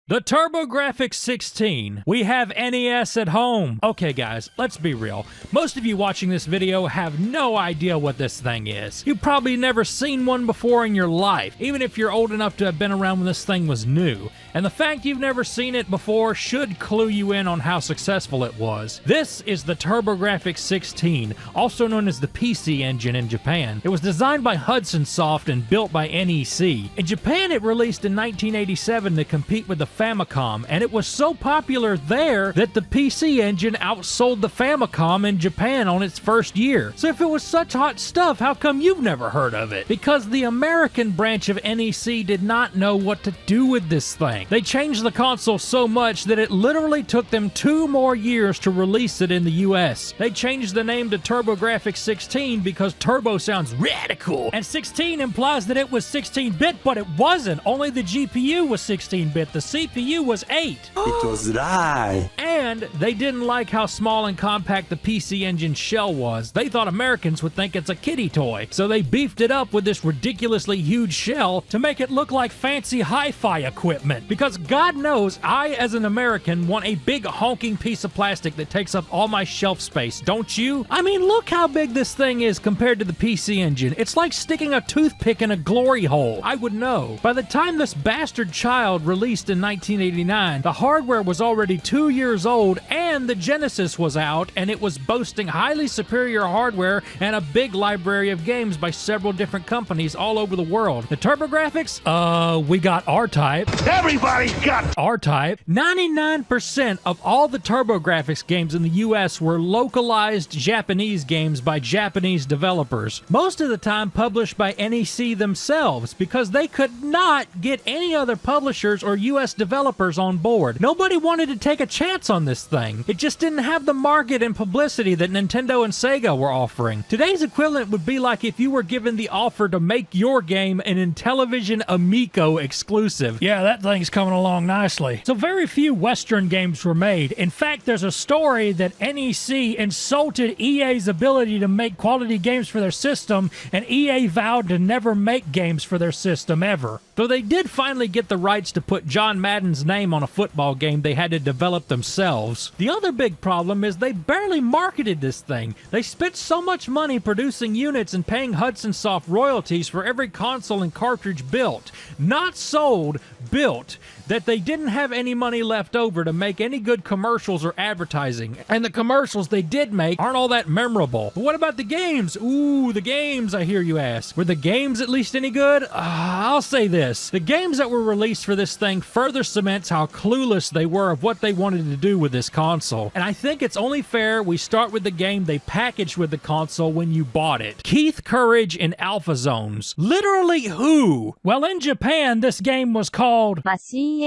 The TurboGrafx 16. We have NES at home. Okay guys, let's be real. Most of you watching this video have no idea what this thing is. You've probably never seen one before in your life, even if you're old enough to have been around when this thing was new. And the fact you've never seen it before should clue you in on how successful it was. This is the TurboGrafx 16, also known as the PC Engine in Japan. It was designed by Hudson Soft and built by NEC. In Japan, it released in 1987 to compete with the Famicom, and it was so popular there that the PC Engine outsold the Famicom in Japan on its first year. So if it was such hot stuff, how come you've never heard of it? Because the American branch of NEC did not know what to do with this thing. They changed the console so much that it literally took them 2 more years to release it in the US. They changed the name to TurboGrafx 16 because turbo sounds radical, and 16 implies that it was 16-bit, but it wasn't. Only the GPU was 16-bit. The CPU was 8. It was right. And they didn't like how small and compact the PC Engine shell was. They thought Americans would think it's a kiddie toy. So they beefed it up with this ridiculously huge shell to make it look like fancy hi-fi equipment. Because God knows, I as an American want a big honking piece of plastic that takes up all my shelf space, don't you? I mean, look how big this thing is compared to the PC Engine. It's like sticking a toothpick in a glory hole. I would know. By the time this bastard child released in 1989, the hardware was already 2 years old and the Genesis was out, and it was boasting highly superior hardware and a big library of games by several different companies all over the world. The TurboGrafx? We got R-Type. Everybody's got R-Type. 99% of all the TurboGrafx games in the US were localized Japanese games by Japanese developers. Most of the time published by NEC themselves, because they could not get any other publishers or US developers on board. Nobody wanted to take a chance on this thing. It just didn't have the market and publicity that Nintendo and Sega were offering. Today's equivalent would be like if you were given the offer to make your game an Intellivision Amico exclusive. Yeah, that thing's he's coming along nicely. So very few Western games were made. In fact, there's a story that NEC insulted EA's ability to make quality games for their system, and EA vowed to never make games for their system ever. Though they did finally get the rights to put John Madden's name on a football game they had to develop themselves. The other big problem is they barely marketed this thing. They spent so much money producing units and paying Hudson Soft royalties for every console and cartridge built, not sold, built, that they didn't have any money left over to make any good commercials or advertising. And the commercials they did make aren't all that memorable. But what about the games? Ooh, the games, I hear you ask. Were the games at least any good? I'll say this. The games that were released for this thing further cements how clueless they were of what they wanted to do with this console. And I think it's only fair we start with the game they packaged with the console when you bought it. Keith Courage in Alpha Zones. Literally who? Well, in Japan, this game was called Machine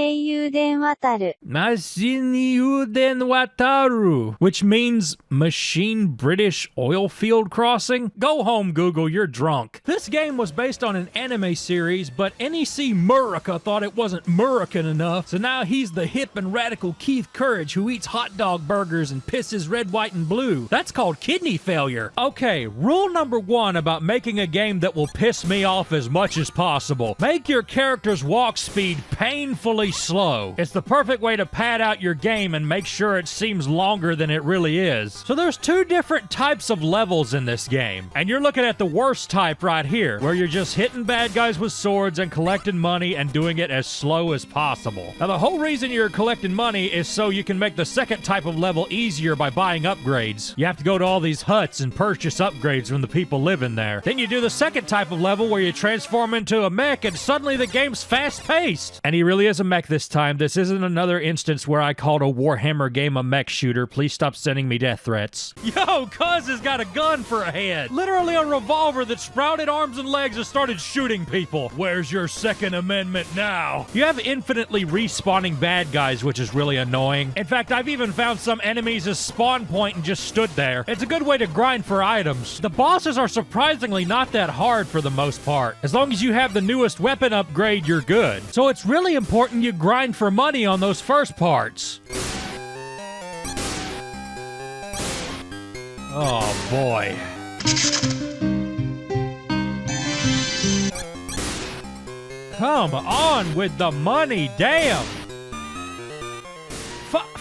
Wataru, which means Machine British Oil Field Crossing. Go home, Google, you're drunk. This game was based on an anime series, but NEC Murica thought it wasn't Murican enough, so now he's the hip and radical Keith Courage who eats hot dog burgers and pisses red, white, and blue. That's called kidney failure. Okay, rule number 1 about making a game that will piss me off as much as possible. Make your character's walk speed painfully slow. It's the perfect way to pad out your game and make sure it seems longer than it really is. So there's 2 different types of levels in this game, and you're looking at the worst type right here, where you're just hitting bad guys with swords and collecting money and doing it as slow as possible. Now the whole reason you're collecting money is so you can make the second type of level easier by buying upgrades. You have to go to all these huts and purchase upgrades from the people living there. Then you do the second type of level where you transform into a mech and suddenly the game's fast-paced. And he really is a mech this time. This isn't another instance where I called a Warhammer game a mech shooter. Please stop sending me death threats. Yo, cuz has got a gun for a head. Literally a revolver that sprouted arms and legs and started shooting people. Where's your Second Amendment now? You have infinitely respawning bad guys, which is really annoying. In fact, I've even found some enemies as spawn point and just stood there. It's a good way to grind for items. The bosses are surprisingly not that hard for the most part. As long as you have the newest weapon upgrade, you're good. So it's really important you grind for money on those first parts. Oh boy. Come on with the money, damn!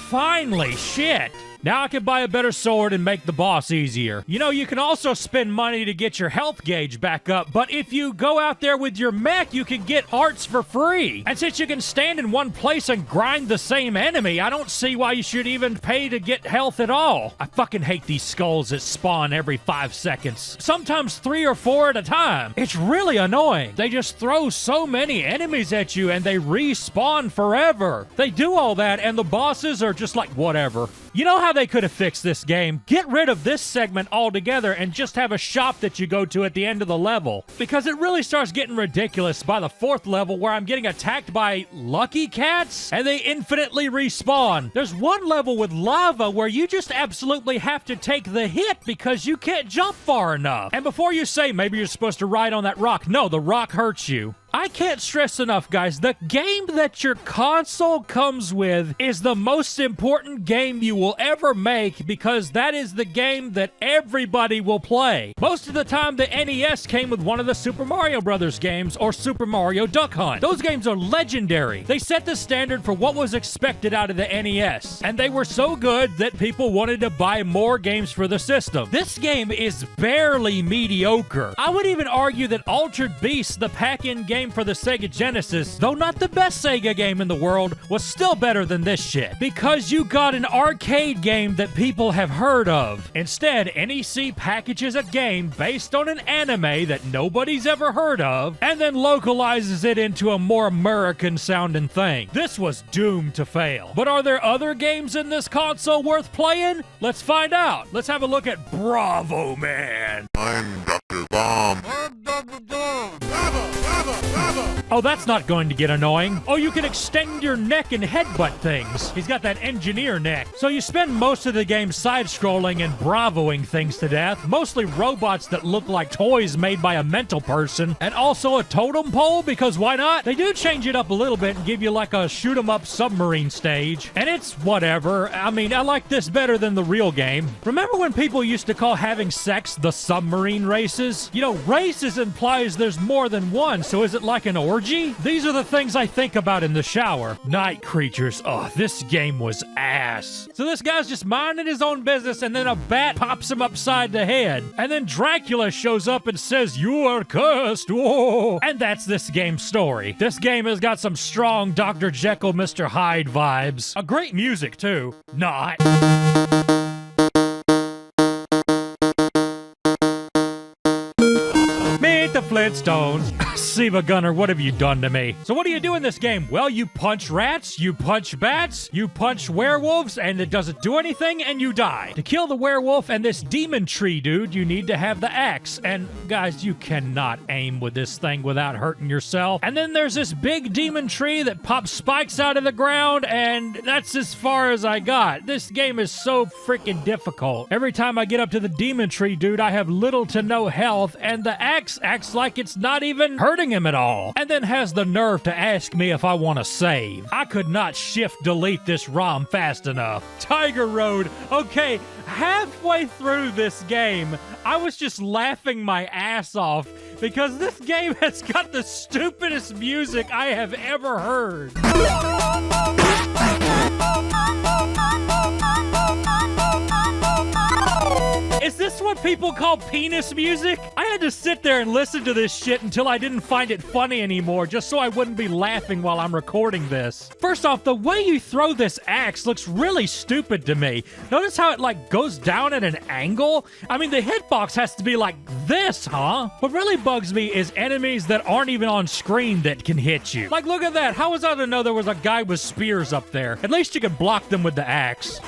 Finally, shit! Now I can buy a better sword and make the boss easier. You know, you can also spend money to get your health gauge back up, but if you go out there with your mech, you can get hearts for free. And since you can stand in one place and grind the same enemy, I don't see why you should even pay to get health at all. I fucking hate these skulls that spawn every 5 seconds. Sometimes 3 or 4 at a time. It's really annoying. They just throw so many enemies at you and they respawn forever. They do all that and the bosses are just like, whatever. You know how they could have fixed this game? Get rid of this segment altogether and just have a shop that you go to at the end of the level. Because it really starts getting ridiculous by the 4th level where I'm getting attacked by lucky cats and they infinitely respawn. There's one level with lava where you just absolutely have to take the hit because you can't jump far enough. And before you say maybe you're supposed to ride on that rock, no, the rock hurts you. I can't stress enough, guys, the game that your console comes with is the most important game you will ever make because that is the game that everybody will play. Most of the time, the NES came with one of the Super Mario Brothers games or Super Mario Duck Hunt. Those games are legendary. They set the standard for what was expected out of the NES, and they were so good that people wanted to buy more games for the system. This game is barely mediocre. I would even argue that Altered Beast, the pack-in game for the Sega Genesis, though not the best Sega game in the world, was still better than this shit. Because you got an arcade game that people have heard of. Instead, NEC packages a game based on an anime that nobody's ever heard of, and then localizes it into a more American sounding thing. This was doomed to fail. But are there other games in this console worth playing? Let's find out. Let's have a look at Bravo Man. I'm Dr. Bomb. I'm Dr. Bomb. Bravo, bravo, bravo. Oh, that's not going to get annoying. Oh, you can extend your neck and headbutt things. He's got that engineer neck. So you spend most of the game side-scrolling and bravoing things to death. Mostly robots that look like toys made by a mental person. And also a totem pole, because why not? They do change it up a little bit and give you like a shoot-'em-up submarine stage. And it's whatever. I mean, I like this better than the real game. Remember when people used to call having sex the submarine races? You know, races implies there's more than one, so is it like an orgy? These are the things I think about in the shower. Night creatures. Oh, this game was ass. So this guy's just minding his own business, and then a bat pops him upside the head. And then Dracula shows up and says, "You are cursed." Whoa. And that's this game's story. This game has got some strong Dr. Jekyll, Mr. Hyde vibes. A great music, too. Not. Meet the Flintstones. Siva Gunner, what have you done to me? So what do you do in this game? Well, you punch rats, you punch bats, you punch werewolves, and it doesn't do anything, and you die. To kill the werewolf and this demon tree dude, you need to have the axe. And guys, you cannot aim with this thing without hurting yourself. And then there's this big demon tree that pops spikes out of the ground, and that's as far as I got. This game is so freaking difficult. Every time I get up to the demon tree dude, I have little to no health, and the axe acts like it's not even hurting him at all, and then has the nerve to ask me if I want to save. I could not shift delete this ROM fast enough. Tiger Road. Okay, halfway through this game, I was just laughing my ass off because this game has got the stupidest music I have ever heard. Is this what people call penis music? I had to sit there and listen to this shit until I didn't find it funny anymore, just so I wouldn't be laughing while I'm recording this. First off, the way you throw this axe looks really stupid to me. Notice how it like goes down at an angle? I mean, the hitbox has to be like this, huh? What really bugs me is enemies that aren't even on screen that can hit you. Like, look at that. How was I to know there was a guy with spears up there? At least you could block them with the axe.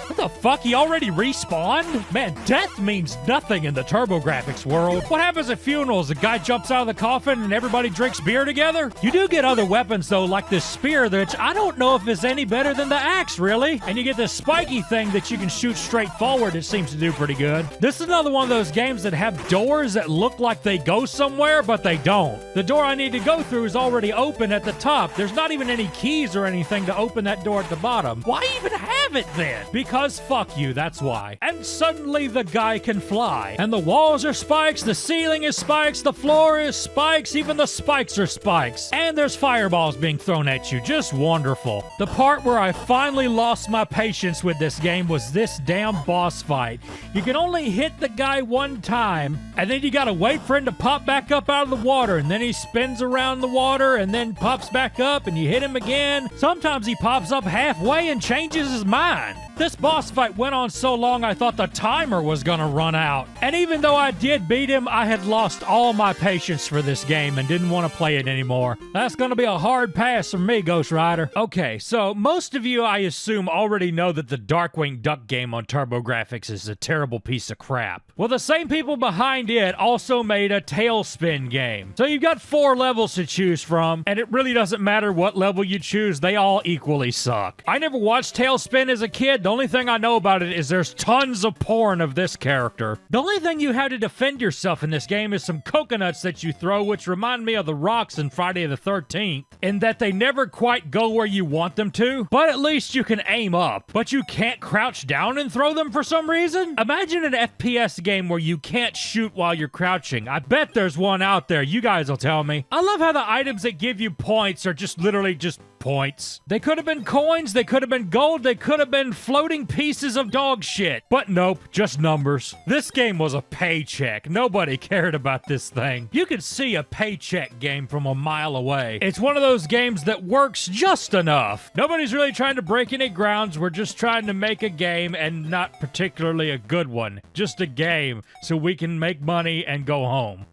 What the fuck? He already respawned? Man, death means nothing in the TurboGrafx world. What happens at funerals? The guy jumps out of the coffin and everybody drinks beer together? You do get other weapons, though, like this spear, which I don't know if it's any better than the axe, really. And you get this spiky thing that you can shoot straight forward. It seems to do pretty good. This is another one of those games that have doors that look like they go somewhere, but they don't. The door I need to go through is already open at the top. There's not even any keys or anything to open that door at the bottom. Why even have it then? Because fuck you, that's why. And suddenly the guy can fly. And the walls are spikes, the ceiling is spikes, the floor is spikes, even the spikes are spikes. And there's fireballs being thrown at you. Just wonderful. The part where I finally lost my patience with this game was this damn boss fight. You can only hit the guy one time, and then you gotta wait for him to pop back up out of the water, and then he spins around the water, and then pops back up, and you hit him again. Sometimes he pops up halfway and changes his mind. This boss fight went on so long I thought the timer was gonna run out. And even though I did beat him, I had lost all my patience for this game and didn't want to play it anymore. That's gonna be a hard pass for me, Ghost Rider. Okay, so most of you, I assume, already know that the Darkwing Duck game on TurboGrafx is a terrible piece of crap. Well, the same people behind it also made a Tailspin game. So you've got 4 levels to choose from, and it really doesn't matter what level you choose, they all equally suck. I never watched Tailspin as a kid. The only thing I know about it is there's tons of porn of this character. The only thing you have to defend yourself in this game is some coconuts that you throw, which remind me of the rocks in Friday the 13th, in that they never quite go where you want them to, but at least you can aim up. But you can't crouch down and throw them for some reason? Imagine an FPS game where you can't shoot while you're crouching. I bet there's one out there. You guys will tell me. I love how the items that give you points are just literally just points. They could have been coins, they could have been gold, they could have been floating pieces of dog shit. But nope, just numbers. This game was a paycheck. Nobody cared about this thing. You could see a paycheck game from a mile away. It's one of those games that works just enough. Nobody's really trying to break any grounds. We're just trying to make a game, and not particularly a good one. Just a game so we can make money and go home.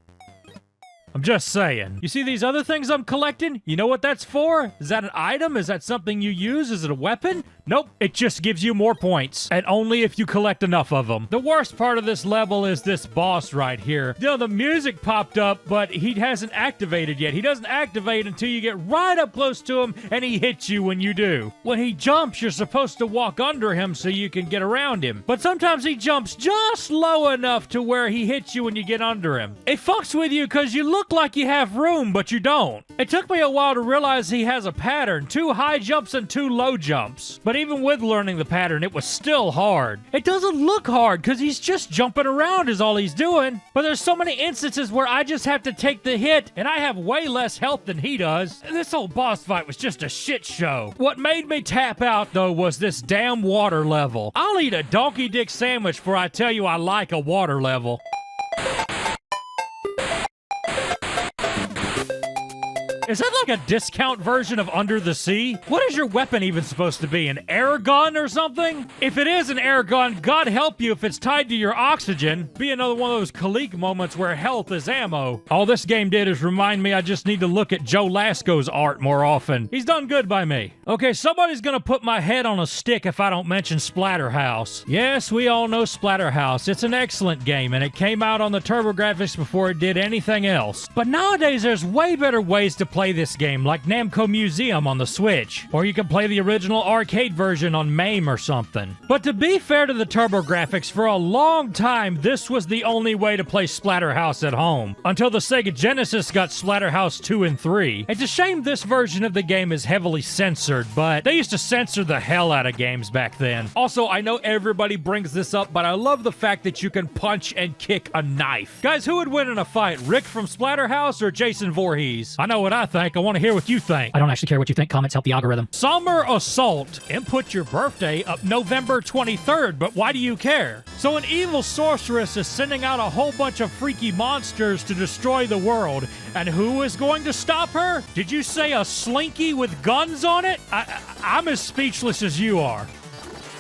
I'm just saying. You see these other things I'm collecting? You know what that's for? Is that an item? Is that something you use? Is it a weapon? Nope, it just gives you more points, and only if you collect enough of them. The worst part of this level is this boss right here. You know, the music popped up, but he hasn't activated yet. He doesn't activate until you get right up close to him, and he hits you when you do. When he jumps, you're supposed to walk under him so you can get around him. But sometimes he jumps just low enough to where he hits you when you get under him. It fucks with you because you look like you have room, but you don't. It took me a while to realize he has a pattern. 2 high jumps and 2 low jumps. But even with learning the pattern, it was still hard. It doesn't look hard because he's just jumping around is all he's doing. But there's so many instances where I just have to take the hit, and I have way less health than he does. This whole boss fight was just a shit show. What made me tap out, though, was this damn water level. I'll eat a donkey dick sandwich before I tell you I like a water level. Is that like a discount version of Under the Sea? What is your weapon even supposed to be? An air gun or something? If it is an air gun, God help you if it's tied to your oxygen. Be another one of those Kalik moments where health is ammo. All this game did is remind me I just need to look at Joe Lasco's art more often. He's done good by me. Okay, somebody's gonna put my head on a stick if I don't mention Splatterhouse. Yes, we all know Splatterhouse. It's an excellent game, and it came out on the TurboGrafx before it did anything else. But nowadays, there's way better ways to play this game, like Namco Museum on the Switch, or you can play the original arcade version on MAME or something. But to be fair to the TurboGrafx, for a long time this was the only way to play Splatterhouse at home, until the Sega Genesis got Splatterhouse 2 and 3. It's a shame this version of the game is heavily censored, but they used to censor the hell out of games back then. Also, I know everybody brings this up, but I love the fact that you can punch and kick a knife. Guys, who would win in a fight, Rick from Splatterhouse or Jason Voorhees? I know what I think. I want to hear what you think. I don't actually care what you think. Comments help the algorithm. Summer Assault. Input your birthday up November 23rd, but why do you care? So an evil sorceress is sending out a whole bunch of freaky monsters to destroy the world. And who is going to stop her? Did you say a slinky with guns on it? I'm as speechless as you are.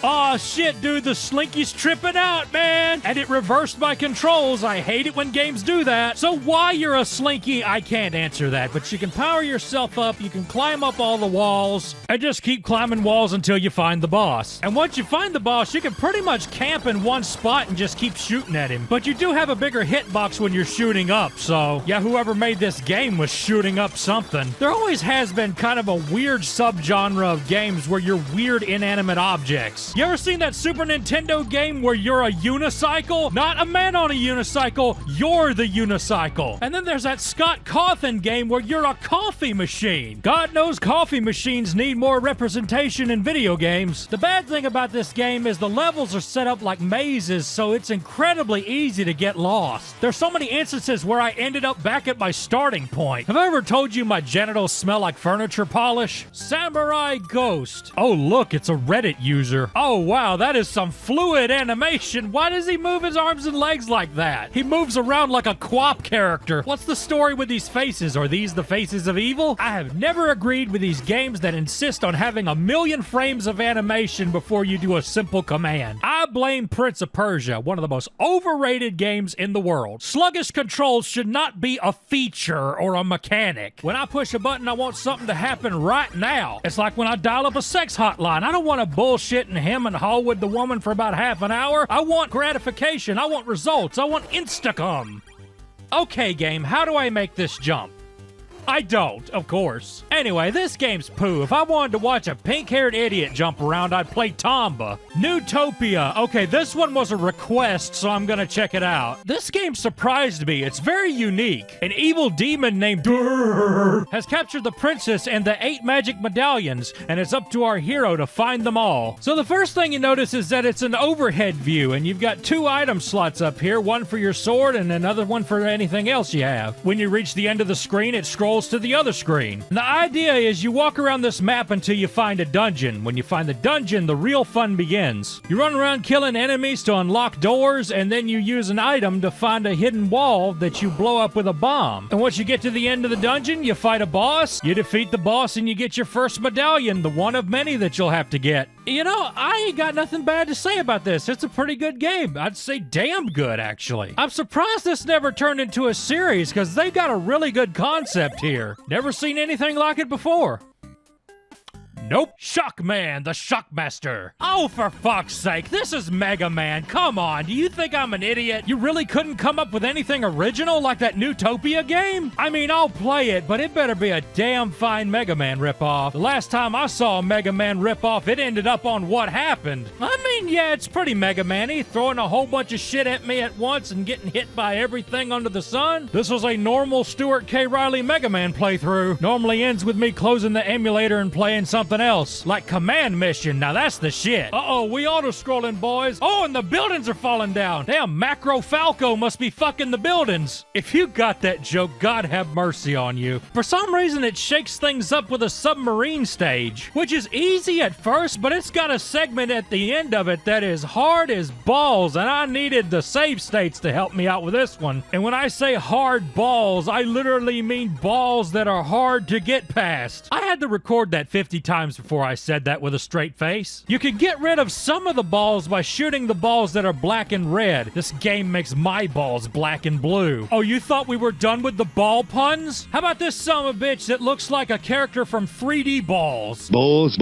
Aw, shit, dude, the slinky's tripping out, man! And it reversed my controls. I hate it when games do that. So why you're a slinky, I can't answer that. But you can power yourself up, you can climb up all the walls, and just keep climbing walls until you find the boss. And once you find the boss, you can pretty much camp in one spot and just keep shooting at him. But you do have a bigger hitbox when you're shooting up, so yeah, whoever made this game was shooting up something. There always has been kind of a weird subgenre of games where you're weird inanimate objects. You ever seen that Super Nintendo game where you're a unicycle? Not a man on a unicycle, you're the unicycle. And then there's that Scott Cawthon game where you're a coffee machine. God knows coffee machines need more representation in video games. The bad thing about this game is the levels are set up like mazes, so it's incredibly easy to get lost. There's so many instances where I ended up back at my starting point. Have I ever told you my genitals smell like furniture polish? Samurai Ghost. Oh look, it's a Reddit user. Oh wow, that is some fluid animation. Why does he move his arms and legs like that? He moves around like a Quap character. What's the story with these faces? Are these the faces of evil? I have never agreed with these games that insist on having 1,000,000 frames of animation before you do a simple command. I blame Prince of Persia, one of the most overrated games in the world. Sluggish controls should not be a feature or a mechanic. When I push a button, I want something to happen right now. It's like when I dial up a sex hotline. I don't want to bullshit and hem and haw with the woman for about half an hour. I want gratification. I want results. I want insta-cum. Okay, game, how do I make this jump? I don't, of course. Anyway, this game's poo. If I wanted to watch a pink-haired idiot jump around, I'd play Tomba. Newtopia. Okay, this one was a request, so I'm gonna check it out. This game surprised me. It's very unique. An evil demon named Durr has captured the princess and the 8 magic medallions, and it's up to our hero to find them all. So the first thing you notice is that it's an overhead view, and you've got 2 item slots up here, one for your sword and another one for anything else you have. When you reach the end of the screen, it scrolls to the other screen. And the idea is you walk around this map until you find a dungeon. When you find the dungeon, the real fun begins. You run around killing enemies to unlock doors, and then you use an item to find a hidden wall that you blow up with a bomb. And once you get to the end of the dungeon, you fight a boss, you defeat the boss, and you get your first medallion, the one of many that you'll have to get. You know, I ain't got nothing bad to say about this. It's a pretty good game. I'd say damn good, actually. I'm surprised this never turned into a series, because they've got a really good concept here. Never seen anything like it before. Nope. Shockman, the Shockmaster. Oh, for fuck's sake, this is Mega Man. Come on, do you think I'm an idiot? You really couldn't come up with anything original like that Newtopia game? I mean, I'll play it, but it better be a damn fine Mega Man ripoff. The last time I saw a Mega Man ripoff, it ended up on What Happened. I mean, yeah, it's pretty Mega Man-y, throwing a whole bunch of shit at me at once and getting hit by everything under the sun. This was a normal Stuart K Reilly Mega Man playthrough. Normally ends with me closing the emulator and playing something else, like Command Mission. Now that's the shit. Uh-oh, we auto-scrolling, boys. Oh, and the buildings are falling down. Damn, Macro Falco must be fucking the buildings. If you got that joke, God have mercy on you. For some reason, it shakes things up with a submarine stage, which is easy at first, but it's got a segment at the end of it that is hard as balls, and I needed the save states to help me out with this one. And when I say hard balls, I literally mean balls that are hard to get past. I had to record that 50 times before I said that with a straight face. You can get rid of some of the balls by shooting the balls that are black and red. This game makes my balls black and blue. Oh, you thought we were done with the ball puns? How about this son of a bitch that looks like a character from 3D Balls? Balls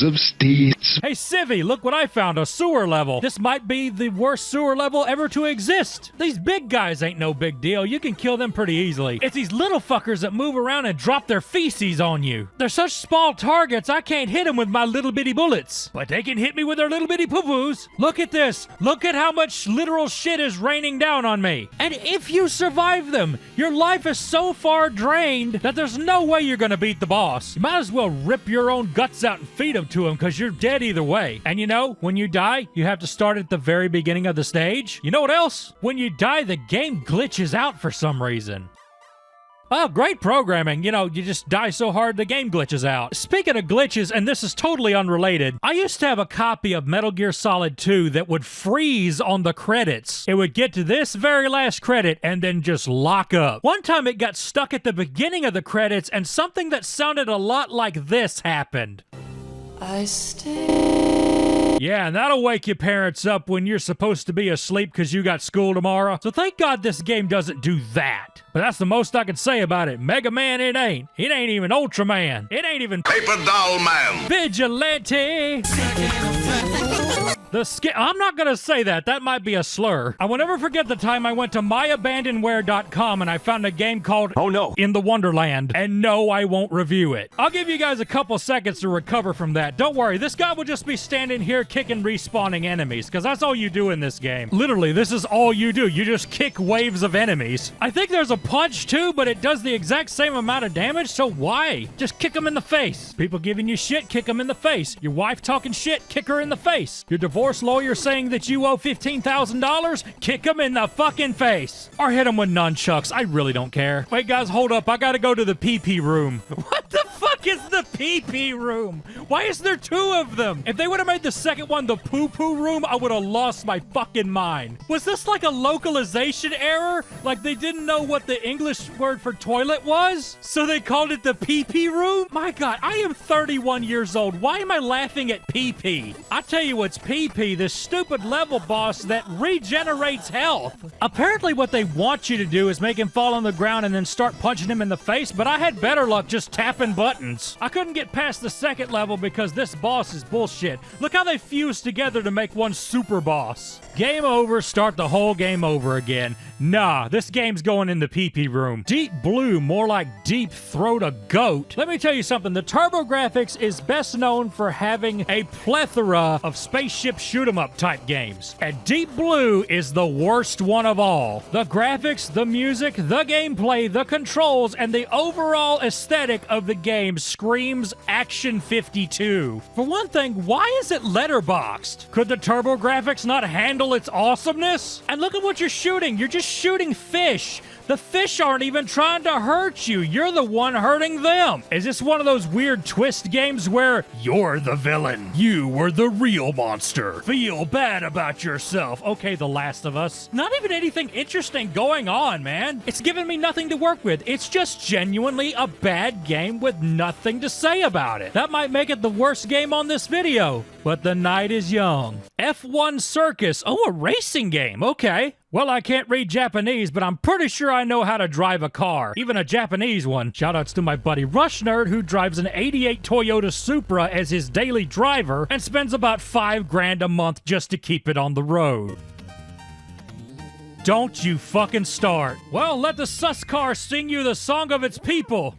of steel. Hey, Civvy, look what I found, a sewer level. This might be the worst sewer level ever to exist. These big guys ain't no big deal. You can kill them pretty easily. It's these little fuckers that move around and drop their feces on you. They're such small targets, I can't hit them with my little bitty bullets. But they can hit me with their little bitty poo-poos. Look at this. Look at how much literal shit is raining down on me. And if you survive them, your life is so far drained that there's no way you're gonna beat the boss. You might as well rip your own guts out and feed them to him, because you're dead either way. And you know, when you die, you have to start at the very beginning of the stage. You know what else? When you die, the game glitches out for some reason. Oh, great programming. You know, you just die so hard the game glitches out. Speaking of glitches, and this is totally unrelated, I used to have a copy of Metal Gear Solid 2 that would freeze on the credits. It would get to this very last credit and then just lock up. One time it got stuck at the beginning of the credits and something that sounded a lot like this happened. I stay. Yeah, and that'll wake your parents up when you're supposed to be asleep because you got school tomorrow. So thank God this game doesn't do that. But that's the most I can say about it. Mega Man, it ain't. It ain't even Ultraman. It ain't even Paper Doll Man. Vigilante. I'm not gonna say that. That might be a slur. I will never forget the time I went to myabandonware.com and I found a game called Oh no, In the Wonderland. And no, I won't review it. I'll give you guys a couple seconds to recover from that. Don't worry, this guy will just be standing here kicking respawning enemies, because that's all you do in this game. Literally, this is all you do. You just kick waves of enemies. I think there's a punch too, but it does the exact same amount of damage, so why? Just kick them in the face. People giving you shit, kick them in the face. Your wife talking shit, kick her in the face. Your divorce lawyer saying that you owe $15,000, kick him in the fucking face. Or hit him with nunchucks. I really don't care. Wait, guys, hold up. I gotta go to the pee-pee room. What the fuck is the pee-pee room? Why is there two of them? If they would have made the second one the poo-poo room, I would have lost my fucking mind. Was this like a localization error? Like they didn't know what the English word for toilet was? So they called it the pee-pee room? My God, I am 31 years old. Why am I laughing at pee-pee? I tell you what's pee-pee, this stupid level boss that regenerates health. Apparently what they want you to do is make him fall on the ground and then start punching him in the face, but I had better luck just tapping buttons. I couldn't get past the second level because this boss is bullshit. Look how they fused together to make one super boss. Game over, start the whole game over again. Nah, this game's going in the pee-pee room. Deep Blue, more like Deep Throat a Goat. Let me tell you something, the TurboGrafx is best known for having a plethora of spaceship shoot-'em-up type games. And Deep Blue is the worst one of all. The graphics, the music, the gameplay, the controls, and the overall aesthetic of the game screams Action 52. For one thing, why is it letterboxed? Could the TurboGrafx not handle its awesomeness? And look at what you're shooting. You're just shooting fish. The fish aren't even trying to hurt you. You're the one hurting them. Is this one of those weird twist games where you're the villain? You were the real monster. Feel bad about yourself. Okay, The Last of Us. Not even anything interesting going on, man. It's giving me nothing to work with. It's just genuinely a bad game with nothing to say about it. That might make it the worst game on this video, but the night is young. F1 Circus. Oh, a racing game. Okay. Well, I can't read Japanese, but I'm pretty sure I know how to drive a car, even a Japanese one. Shoutouts to my buddy Rush Nerd, who drives an 88 Toyota Supra as his daily driver and spends about $5,000 a month just to keep it on the road. Don't you fucking start. Well, let the sus car sing you the song of its people.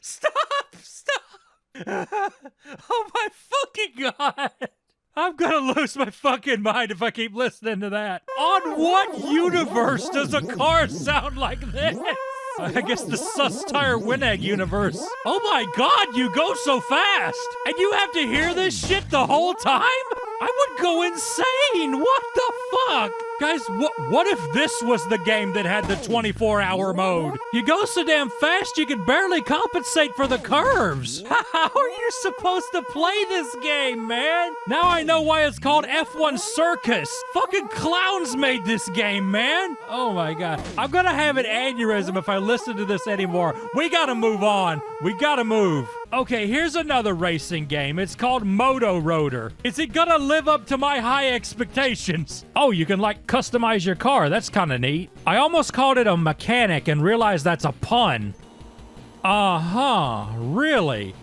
Stop. Oh my fucking God. I'm gonna lose my fucking mind if I keep listening to that. On what universe does a car sound like this? I guess the sus tire Winegg universe. Oh my God, you go so fast! And you have to hear this shit the whole time? I would go insane! What the fuck? Guys, what if this was the game that had the 24-hour mode? You go so damn fast you can barely compensate for the curves. How are you supposed to play this game, man? Now I know why it's called F1 Circus. Fucking clowns made this game, man. Oh my God. I'm gonna have an aneurysm if I listen to this anymore. We gotta move on. We gotta move. Okay, here's another racing game. It's called Moto Rotor. Is it gonna live up to my high expectations? Oh, you can like customize your car. That's kind of neat. I almost called it a mechanic and realized that's a pun. Really?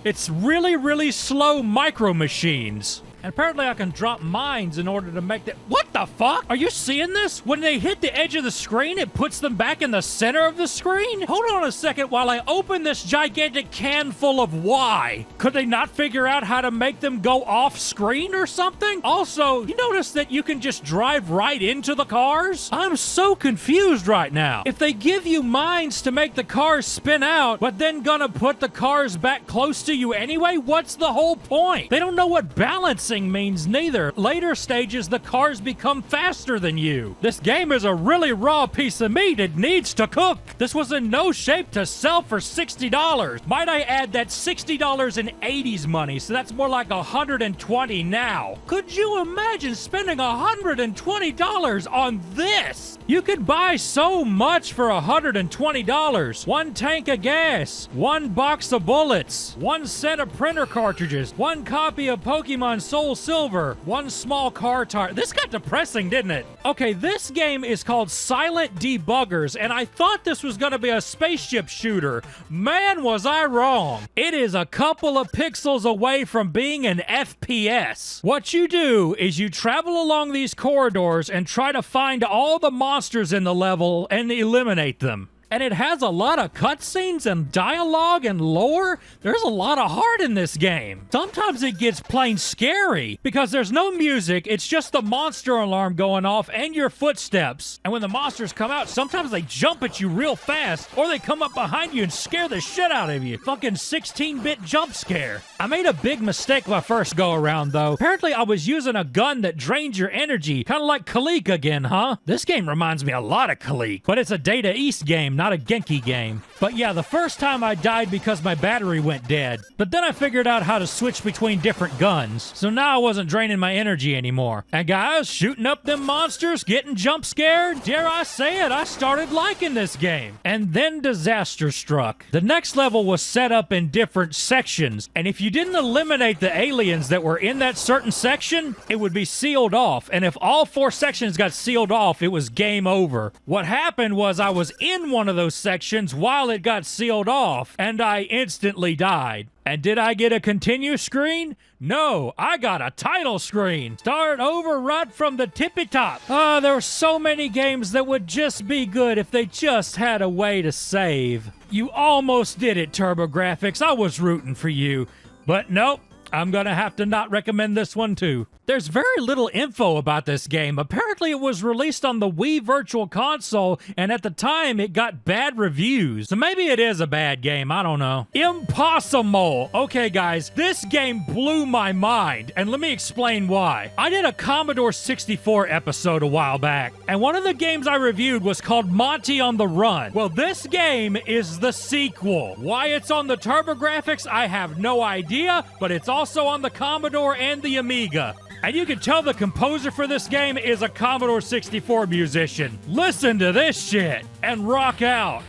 It's really slow micro machines. And apparently I can drop mines in order to make that. What the fuck? Are you seeing this? When they hit the edge of the screen, it puts them back in the center of the screen? Hold on a second while I open this gigantic can full of why. Could they not figure out how to make them go off screen or something? Also, you notice that you can just drive right into the cars? I'm so confused right now. If they give you mines to make the cars spin out, but then gonna put the cars back close to you anyway, what's the whole point? They don't know what balancing means neither. Later stages, the cars become faster than you. This game is a really raw piece of meat. It needs to cook. This was in no shape to sell for $60. Might I add that $60 in 80s money, so that's more like $120 now. Could you imagine spending $120 on this? You could buy so much for $120. One tank of gas, one box of bullets, one set of printer cartridges, one copy of Pokemon Soul Silver, one small car tire. This got depressing, didn't it? Okay, this game is called Silent Debuggers, and I thought this was gonna be a spaceship shooter. Man, was I wrong. It is a couple of pixels away from being an FPS. What you do is you travel along these corridors and try to find all the monsters in the level and eliminate them. And it has a lot of cutscenes and dialogue and lore. There's a lot of heart in this game. Sometimes it gets plain scary because there's no music. It's just the monster alarm going off and your footsteps. And when the monsters come out, sometimes they jump at you real fast or they come up behind you and scare the shit out of you. Fucking 16-bit jump scare. I made a big mistake my first go around though. Apparently I was using a gun that drains your energy. Kind of like Kalik again, huh? This game reminds me a lot of Kalik, but it's a Data East game, not a Genki game. But yeah, the first time I died because my battery went dead. But then I figured out how to switch between different guns. So now I wasn't draining my energy anymore. And guys, shooting up them monsters, getting jump scared, dare I say it, I started liking this game. And then disaster struck. The next level was set up in different sections. And if you didn't eliminate the aliens that were in that certain section, it would be sealed off. And if all 4 sections got sealed off, it was game over. What happened was I was in one of those sections while it got sealed off, and I instantly died. And did I get a continue screen? No, I got a title screen. Start over right from the tippy top. There were so many games that would just be good if they just had a way to save. You almost did it, TurboGrafx. I was rooting for you. But nope, I'm gonna have to not recommend this one too. There's very little info about this game. Apparently it was released on the Wii Virtual Console, and at the time it got bad reviews. So maybe it is a bad game, I don't know. Impossible! Okay guys, this game blew my mind, and let me explain why. I did a Commodore 64 episode a while back, and one of the games I reviewed was called Monty on the Run. Well, this game is the sequel. Why it's on the TurboGrafx, I have no idea, but it's also on the Commodore and the Amiga. And you can tell the composer for this game is a Commodore 64 musician. Listen to this shit and rock out.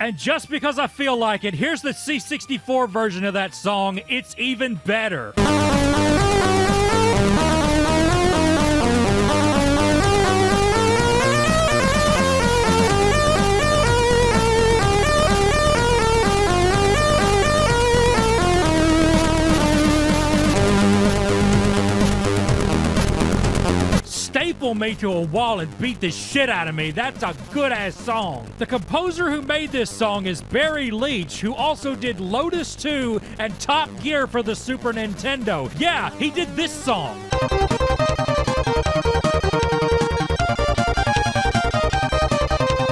And just because I feel like it, here's the C64 version of that song. It's even better. Staple me to a wall and beat the shit out of me. That's a good-ass song. The composer who made this song is Barry Leach, who also did Lotus 2 and Top Gear for the Super Nintendo. Yeah, he did this song.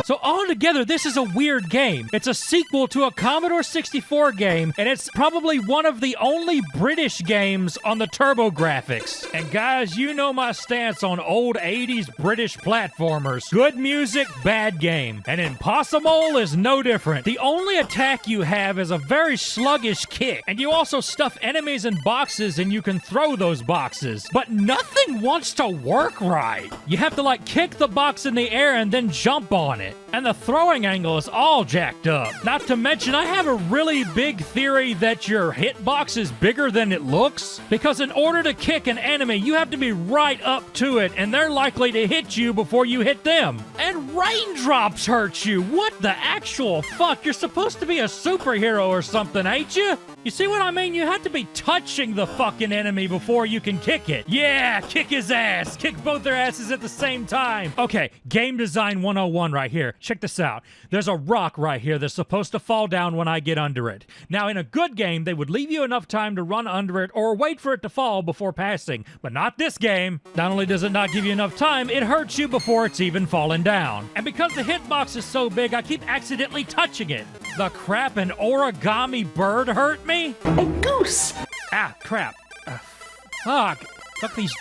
So altogether, this is a weird game. It's a sequel to a Commodore 64 game, and it's probably one of the only British games on the TurboGrafx. And guys, you know my stance on old 80s British platformers. Good music, bad game. And Impossible is no different. The only attack you have is a very sluggish kick, and you also stuff enemies in boxes and you can throw those boxes. But nothing wants to work right. You have to like kick the box in the air and then jump on it. And the throwing angle is all jacked up. Not to mention, I have a really big theory that your hitbox is bigger than it looks. Because in order to kick an enemy, you have to be right up to it, and they're likely to hit you before you hit them. And raindrops hurt you. What the actual fuck? You're supposed to be a superhero or something, ain't you? You see what I mean? You have to be touching the fucking enemy before you can kick it. Yeah, kick his ass. Kick both their asses at the same time. Okay, game design 101 right here. Check this out. There's a rock right here that's supposed to fall down when I get under it. Now, in a good game, they would leave you enough time to run under it or wait for it to fall before passing. But not this game. Not only does it not give you enough time, it hurts you before it's even fallen down. And because the hitbox is so big, I keep accidentally touching it. The crap, an origami bird hurt me? A goose! Ah, crap. Fuck. Fuck these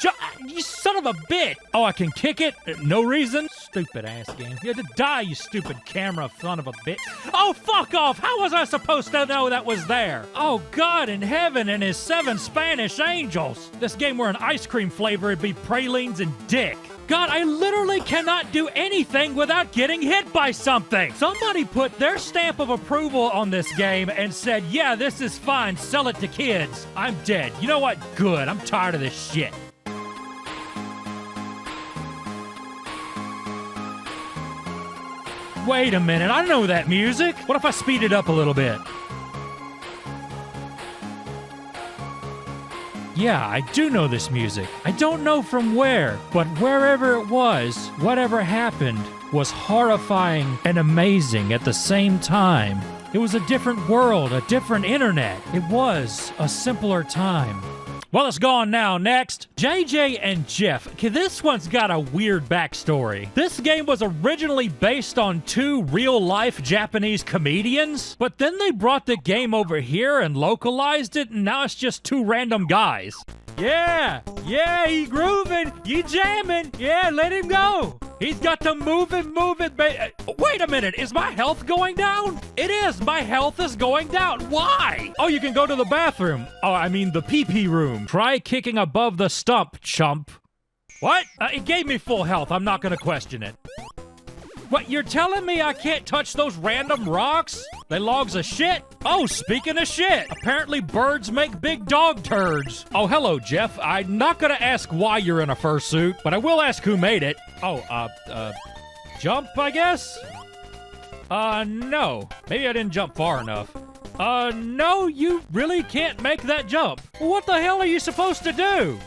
you son of a bitch! Oh, I can kick it? No reason? Stupid ass game. You had to die, you stupid camera son of a bitch. Oh, fuck off! How was I supposed to know that was there? Oh, God in heaven and his 7 Spanish angels. This game were an ice cream flavor, it'd be pralines and dick. God, I literally cannot do anything without getting hit by something. Somebody put their stamp of approval on this game and said, yeah, this is fine, sell it to kids. I'm dead. You know what? Good. I'm tired of this shit. Wait a minute, I know that music. What if I speed it up a little bit? Yeah, I do know this music. I don't know from where, but wherever it was, whatever happened was horrifying and amazing at the same time. It was a different world, a different internet. It was a simpler time. Well, it's gone now. Next, JJ and Jeff. Okay, this one's got a weird backstory. This game was originally based on 2 real-life Japanese comedians, but then they brought the game over here and localized it, and now it's just 2 random guys. Yeah, he grooving, you jamming. Yeah, let him go. He's got to move it. Wait a minute, is my health going down? It is, my health is going down. Why? Oh, you can go to the bathroom. Oh, I mean the pee-pee room. Try kicking above the stump, chump. What? It gave me full health, I'm not gonna question it. What, you're telling me I can't touch those random rocks? They logs of shit? Oh, speaking of shit, apparently birds make big dog turds. Oh, hello, Jeff. I'm not gonna ask why you're in a fursuit, but I will ask who made it. Oh, jump, I guess? No. Maybe I didn't jump far enough. No, you really can't make that jump. What the hell are you supposed to do?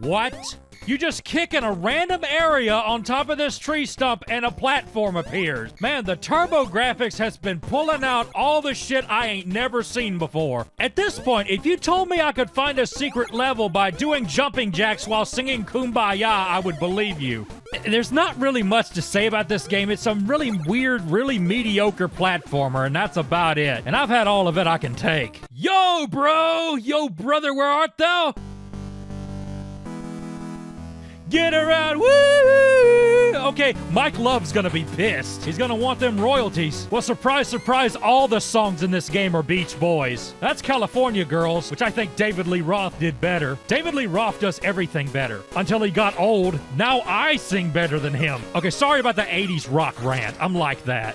What? You just kick in a random area on top of this tree stump and a platform appears. Man, the TurboGrafx has been pulling out all the shit I ain't never seen before. At this point, if you told me I could find a secret level by doing jumping jacks while singing Kumbaya, I would believe you. There's not really much to say about this game. It's some really weird, really mediocre platformer, and that's about it. And I've had all of it I can take. Yo, bro! Yo, brother, where art thou? Get around, woo! Okay, Mike Love's gonna be pissed. He's gonna want them royalties. Well, surprise, surprise, all the songs in this game are Beach Boys. That's California Girls, which I think David Lee Roth did better. David Lee Roth does everything better. Until he got old, now I sing better than him. Okay, sorry about the 80s rock rant. I'm like that.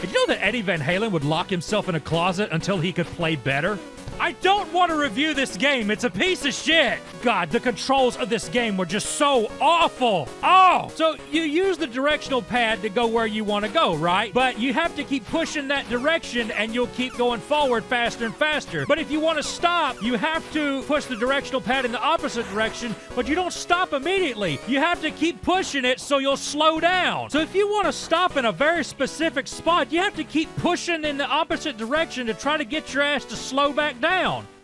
Did you know that Eddie Van Halen would lock himself in a closet until he could play better? I don't want to review this game. It's a piece of shit. God, the controls of this game were just so awful. Oh! So you use the directional pad to go where you want to go, right? But you have to keep pushing that direction and you'll keep going forward faster and faster. But if you want to stop, you have to push the directional pad in the opposite direction, but you don't stop immediately. You have to keep pushing it so you'll slow down. So if you want to stop in a very specific spot, you have to keep pushing in the opposite direction to try to get your ass to slow back down.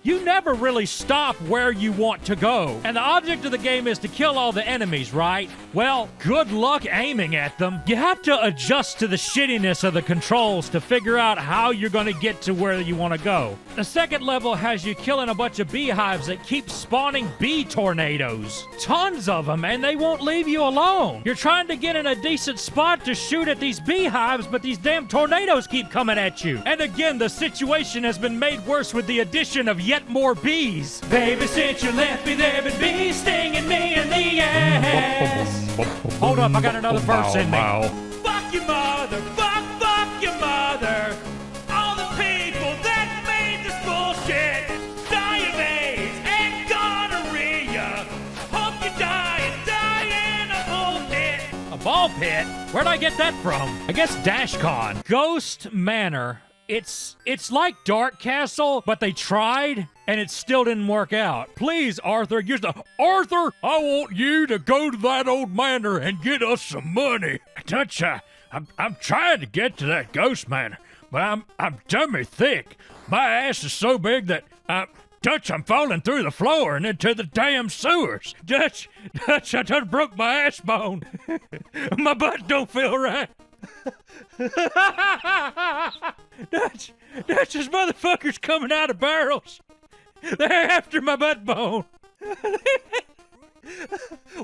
You never really stop where you want to go. And the object of the game is to kill all the enemies, right? Well, good luck aiming at them. You have to adjust to the shittiness of the controls to figure out how you're going to get to where you want to go. The second level has you killing a bunch of beehives that keep spawning bee tornadoes. Tons of them, and they won't leave you alone. You're trying to get in a decent spot to shoot at these beehives, but these damn tornadoes keep coming at you. And again, the situation has been made worse with the addition of yet more bees. Baby, since you left me, there been bees stinging me in the ass. Hold up, I got another verse in me. Fuck your mother, fuck your mother. All the people that made this bullshit die of AIDS and gonorrhea. Hope you die in a ball pit. A ball pit? Where'd I get that from? I guess DashCon. Ghost Manor. It's like Dark Castle, but they tried, and it still didn't work out. Please, Arthur, Arthur, I want you to go to that old manor and get us some money. Touch, I'm trying to get to that ghost manor, but I'm dummy thick. My ass is so big that, Dutch, I'm falling through the floor and into the damn sewers. Dutch, I done broke my ass bone. My butt don't feel right. Dutch, this motherfucker's coming out of barrels. They're after my butt bone.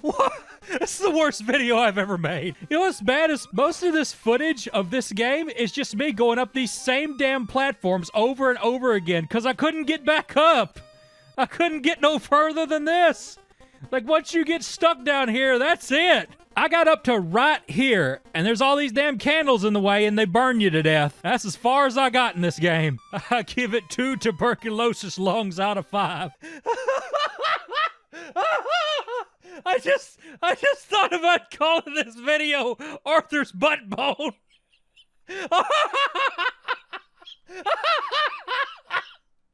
What? This is the worst video I've ever made. You know what's bad is most of this footage of this game is just me going up these same damn platforms over and over again because I couldn't get back up. I couldn't get no further than this. Like, once you get stuck down here, that's it. I got up to right here, and there's all these damn candles in the way, and they burn you to death. That's as far as I got in this game. I give it 2 tuberculosis lungs out of 5. I just thought about calling this video Arthur's Butt Bone.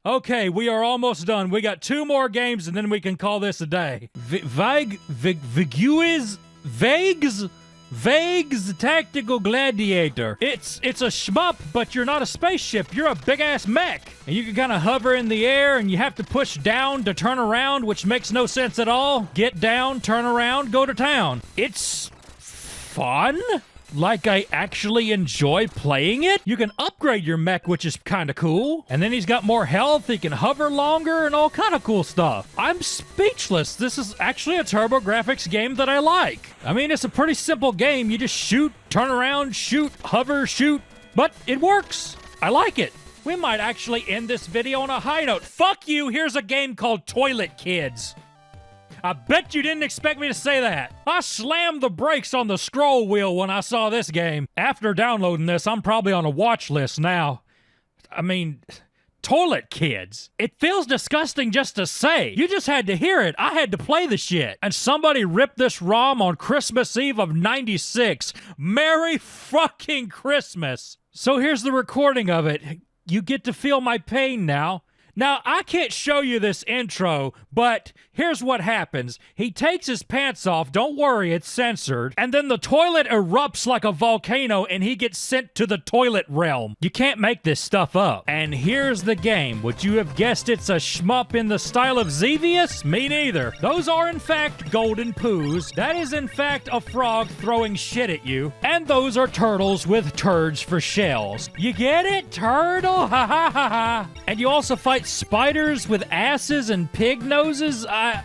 Okay, we are almost done. We got 2 more games, and then we can call this a day. Vague's Tactical Gladiator. It's a shmup, but you're not a spaceship. You're a big-ass mech. And you can kind of hover in the air, and you have to push down to turn around, which makes no sense at all. Get down, turn around, go to town. It's fun. Like I actually enjoy playing it. You can upgrade your mech, which is kind of cool. And then he's got more health, he can hover longer, and all kind of cool stuff. I'm speechless. This is actually a TurboGrafx game that I like. I mean, it's a pretty simple game. You just shoot, turn around, shoot, hover, shoot. But it works. I like it. We might actually end this video on a high note. Fuck you, here's a game called Toilet Kids. I bet you didn't expect me to say that. I slammed the brakes on the scroll wheel when I saw this game. After downloading this, I'm probably on a watch list now. I mean, Toilet Kids. It feels disgusting just to say. You just had to hear it. I had to play the shit. And somebody ripped this ROM on Christmas Eve of '96. Merry fucking Christmas. So here's the recording of it. You get to feel my pain now. Now, I can't show you this intro, but here's what happens. He takes his pants off, don't worry, it's censored, and then the toilet erupts like a volcano and he gets sent to the toilet realm. You can't make this stuff up. And here's the game. Would you have guessed it's a shmup in the style of Xevious? Me neither. Those are in fact golden poos. That is in fact a frog throwing shit at you. And those are turtles with turds for shells. You get it? Turtle? Ha ha ha ha. And you also fight spiders with asses and pig noses. I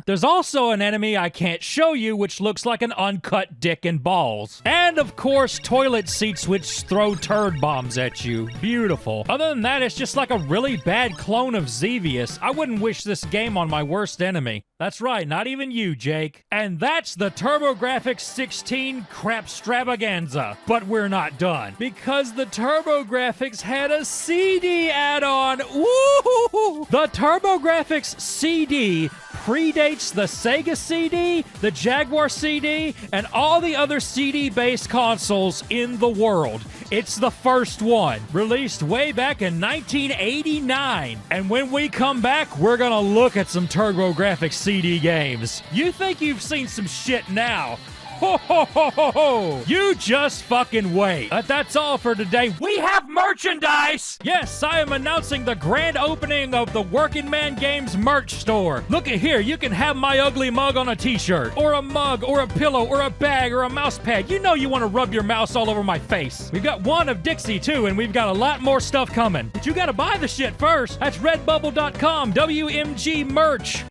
There's also an enemy I can't show you which looks like an uncut dick and balls. And of course, toilet seats which throw turd bombs at you. Beautiful. Other than that, it's just like a really bad clone of Xevious. I wouldn't wish this game on my worst enemy. That's right, not even you, Jake. And that's the TurboGrafx 16 crapstravaganza. But we're not done, because the TurboGrafx had a CD add-on. Woo! The TurboGrafx CD predates the Sega CD, the Jaguar CD, and all the other CD-based consoles in the world. It's the first one, released way back in 1989. And when we come back, we're gonna look at some TurboGrafx CD games. You think you've seen some shit now. Ho, ho, ho, ho, ho. You just fucking wait. But that's all for today. We have merchandise! Yes, I am announcing the grand opening of the Working Man Games merch store. Look at here, you can have my ugly mug on a t-shirt, or a mug, or a pillow, or a bag, or a mouse pad. You know you want to rub your mouse all over my face. We've got one of Dixie too, and we've got a lot more stuff coming. But you gotta buy the shit first. That's redbubble.com, WMG merch.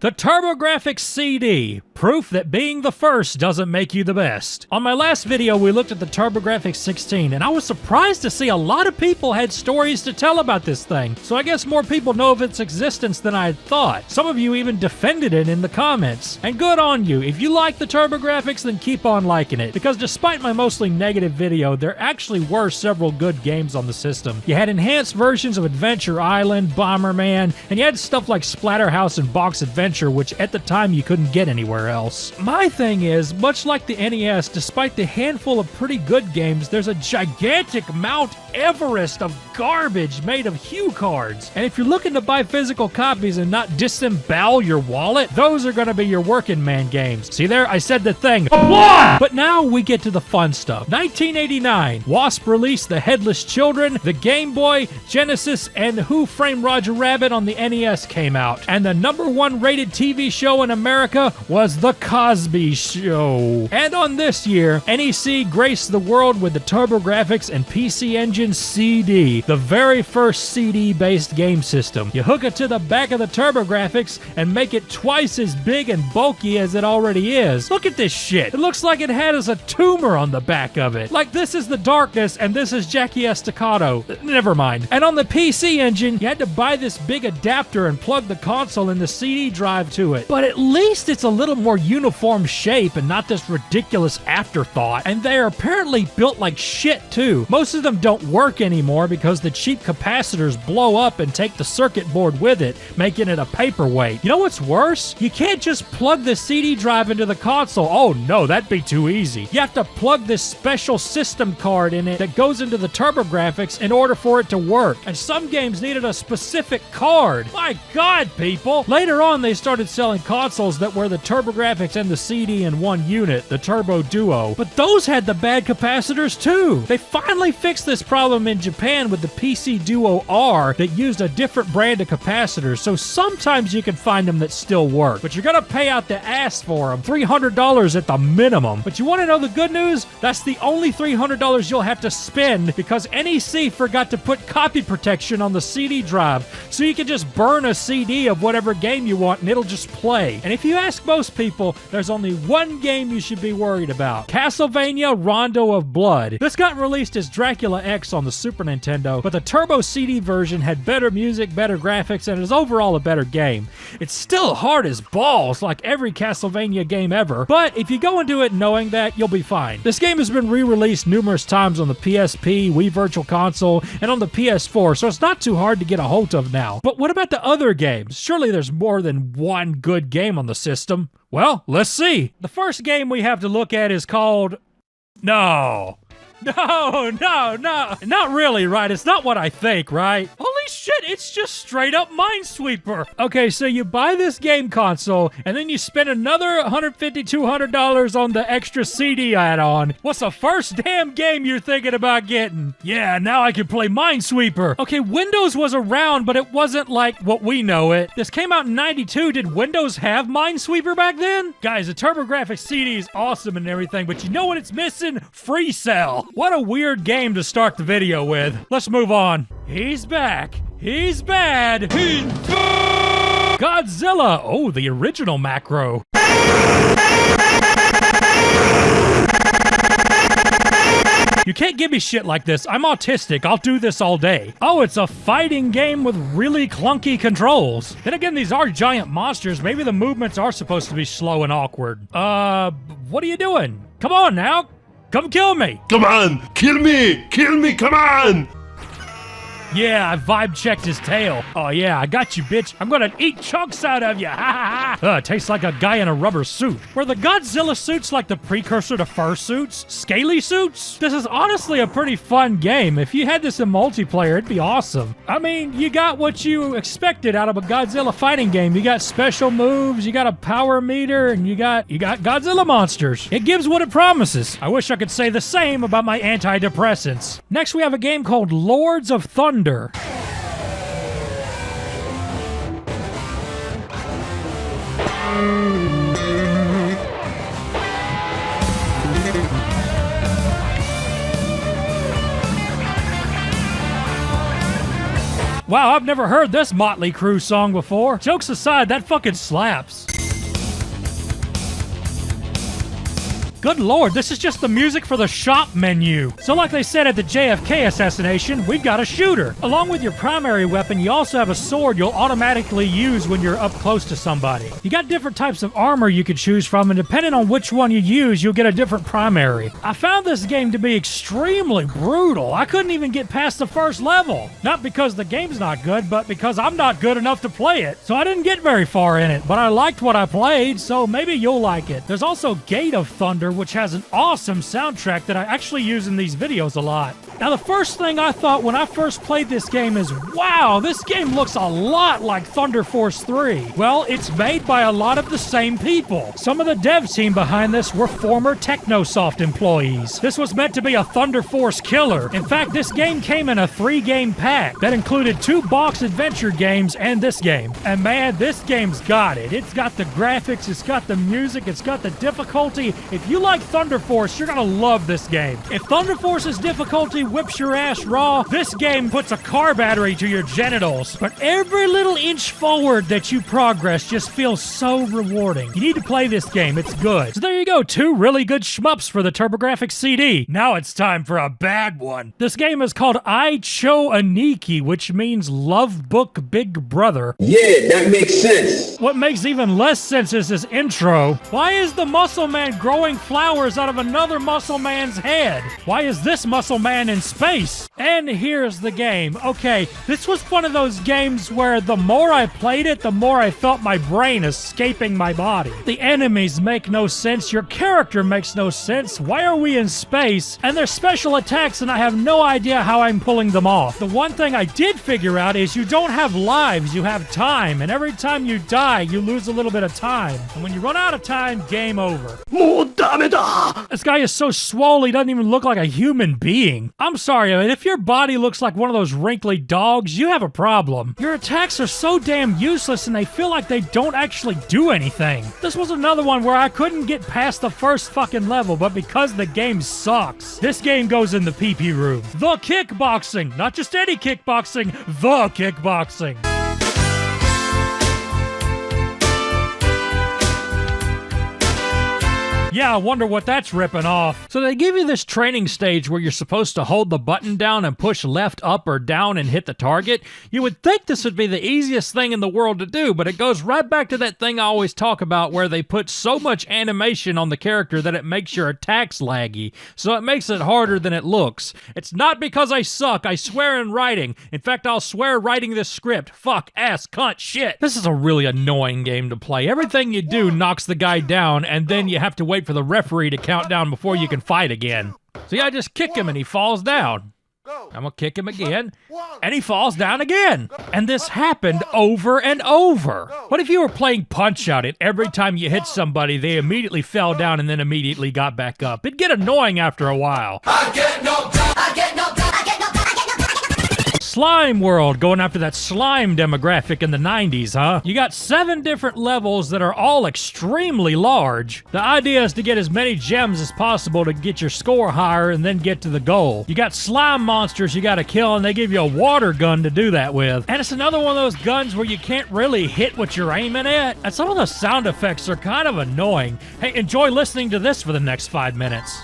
The TurboGrafx CD, proof that being the first doesn't make you the best. On my last video, we looked at the TurboGrafx 16, and I was surprised to see a lot of people had stories to tell about this thing. So I guess more people know of its existence than I had thought. Some of you even defended it in the comments. And good on you. If you like the TurboGrafx, then keep on liking it. Because despite my mostly negative video, there actually were several good games on the system. You had enhanced versions of Adventure Island, Bomberman, and you had stuff like Splatterhouse and Box Adventure, which at the time you couldn't get anywhere else. My thing is, much like the NES, despite the handful of pretty good games, there's a gigantic Mount Everest of garbage made of Hue cards. And if you're looking to buy physical copies and not disembowel your wallet, those are going to be your Working Man games. See there? I said the thing. What? But now we get to the fun stuff. 1989, Wasp released The Headless Children, the Game Boy, Genesis, and Who Framed Roger Rabbit on the NES came out. And the #1 rated TV show in America was The Cosby Show. And on this year, NEC graced the world with the TurboGrafx and PC Engine CD, the very first CD-based game system. You hook it to the back of the TurboGrafx and make it twice as big and bulky as it already is. Look at this shit. It looks like it has a tumor on the back of it. Like this is the darkness and this is Jackie Estacado. Never mind. And on the PC Engine, you had to buy this big adapter and plug the console in the CD drive to it. But at least it's a little more uniform shape and not this ridiculous afterthought. And they're apparently built like shit too. Most of them don't work anymore because the cheap capacitors blow up and take the circuit board with it, making it a paperweight. You know what's worse? You can't just plug the CD drive into the console. Oh no, that'd be too easy. You have to plug this special system card in it that goes into the TurboGrafx in order for it to work. And some games needed a specific card. My God, people! Later on, they started selling consoles that were the TurboGrafx and the CD in one unit, the Turbo Duo. But those had the bad capacitors too. They finally fixed this problem in Japan with the PC Duo R that used a different brand of capacitors, so sometimes you can find them that still work. But you're gonna pay out the ass for them, $300 at the minimum. But you wanna know the good news? That's the only $300 you'll have to spend because NEC forgot to put copy protection on the CD drive, so you can just burn a CD of whatever game you want and it'll just play. And if you ask most people, there's only one game you should be worried about. Castlevania Rondo of Blood. This got released as Dracula X on the Super Nintendo, but the Turbo CD version had better music, better graphics, and is overall a better game. It's still hard as balls, like every Castlevania game ever, but if you go into it knowing that, you'll be fine. This game has been re-released numerous times on the PSP, Wii Virtual Console, and on the PS4, so it's not too hard to get a hold of now. But what about the other games? Surely there's more than one good game on the system. Well, let's see. The first game we have to look at is called... No, not really, right? It's not what I think, right? Holy shit, it's just straight up Minesweeper. Okay, so you buy this game console, and then you spend another $150, $200 on the extra CD add-on. What's the first damn game you're thinking about getting? Yeah, now I can play Minesweeper. Okay, Windows was around, but it wasn't like what we know it. This came out in '92. Did Windows have Minesweeper back then? Guys, the TurboGrafx CD is awesome and everything, but you know what it's missing? Free Cell. What a weird game to start the video with. Let's move on. He's back. He's bad. He's bad. Godzilla! Oh, the original macro. You can't give me shit like this. I'm autistic. I'll do this all day. Oh, it's a fighting game with really clunky controls. Then again, these are giant monsters. Maybe the movements are supposed to be slow and awkward. What are you doing? Come on now. Come kill me. Come on, kill me, come on. Yeah, I vibe checked his tail. Oh yeah, I got you, bitch. I'm gonna eat chunks out of you. Ha ha ha. Tastes like a guy in a rubber suit. Were the Godzilla suits like the precursor to fursuits? Scaly suits? This is honestly a pretty fun game. If you had this in multiplayer, it'd be awesome. I mean, you got what you expected out of a Godzilla fighting game. You got special moves, you got a power meter, and you got Godzilla monsters. It gives what it promises. I wish I could say the same about my antidepressants. Next, we have a game called Lords of Thunder. Wow, I've never heard this Motley Crue song before. Jokes aside, that fucking slaps. Good lord, this is just the music for the shop menu. So like they said at the JFK assassination, we've got a shooter. Along with your primary weapon, you also have a sword you'll automatically use when you're up close to somebody. You got different types of armor you could choose from, and depending on which one you use, you'll get a different primary. I found this game to be extremely brutal. I couldn't even get past the first level. Not because the game's not good, but because I'm not good enough to play it. So I didn't get very far in it, but I liked what I played, so maybe you'll like it. There's also Gate of Thunder, which has an awesome soundtrack that I actually use in these videos a lot. Now, the first thing I thought when I first played this game is, wow, this game looks a lot like Thunder Force 3. Well, it's made by a lot of the same people. Some of the dev team behind this were former Technosoft employees. This was meant to be a Thunder Force killer. In fact, this game came in a 3-game pack that included 2 box adventure games and this game. And man, this game's got it. It's got the graphics, it's got the music, it's got the difficulty. If you like Thunder Force, you're gonna love this game. If Thunder Force's difficulty whips your ass raw, this game puts a car battery to your genitals. But every little inch forward that you progress just feels so rewarding. You need to play this game, it's good. So there you go, 2 really good shmups for the TurboGrafx CD. Now it's time for a bad one. This game is called I Cho Aniki, which means Love Book Big Brother. Yeah, that makes sense. What makes even less sense is this intro. Why is the muscle man growing flowers out of another muscle man's head? Why is this muscle man in space? And here's the game. Okay, this was one of those games where the more I played it, the more I felt my brain escaping my body. The enemies make no sense, your character makes no sense, why are we in space? And there's special attacks and I have no idea how I'm pulling them off. The one thing I did figure out is you don't have lives, you have time, and every time you die, you lose a little bit of time. And when you run out of time, game over. This guy is so swole, he doesn't even look like a human being. I'm sorry, I mean, if your body looks like one of those wrinkly dogs, you have a problem. Your attacks are so damn useless and they feel like they don't actually do anything. This was another one where I couldn't get past the first fucking level, but because the game sucks, this game goes in the pee-pee room. The kickboxing, not just any kickboxing, the kickboxing. Yeah, I wonder what that's ripping off. So they give you this training stage where you're supposed to hold the button down and push left, up, or down and hit the target. You would think this would be the easiest thing in the world to do, but it goes right back to that thing I always talk about where they put so much animation on the character that it makes your attacks laggy. So it makes it harder than it looks. It's not because I suck, I swear in writing. In fact, I'll swear writing this script. Fuck, ass, cunt, shit. This is a really annoying game to play. Everything you do knocks the guy down, and then you have to wait for the referee to count down before you can fight again. See, I just kick him and he falls down. I'm gonna kick him again, and he falls down again. And this happened over and over. What if you were playing Punch-Out and every time you hit somebody, they immediately fell down and then immediately got back up? It'd get annoying after a while. slime world, going after that slime demographic in the 90s, huh? You got 7 different levels that are all extremely large. The idea is to get as many gems as possible to get your score higher and then get to the goal. You got slime monsters you gotta kill, and they give you a water gun to do that with. And it's another one of those guns where you can't really hit what you're aiming at. And some of the sound effects are kind of annoying. Hey, enjoy listening to this for the next 5 minutes.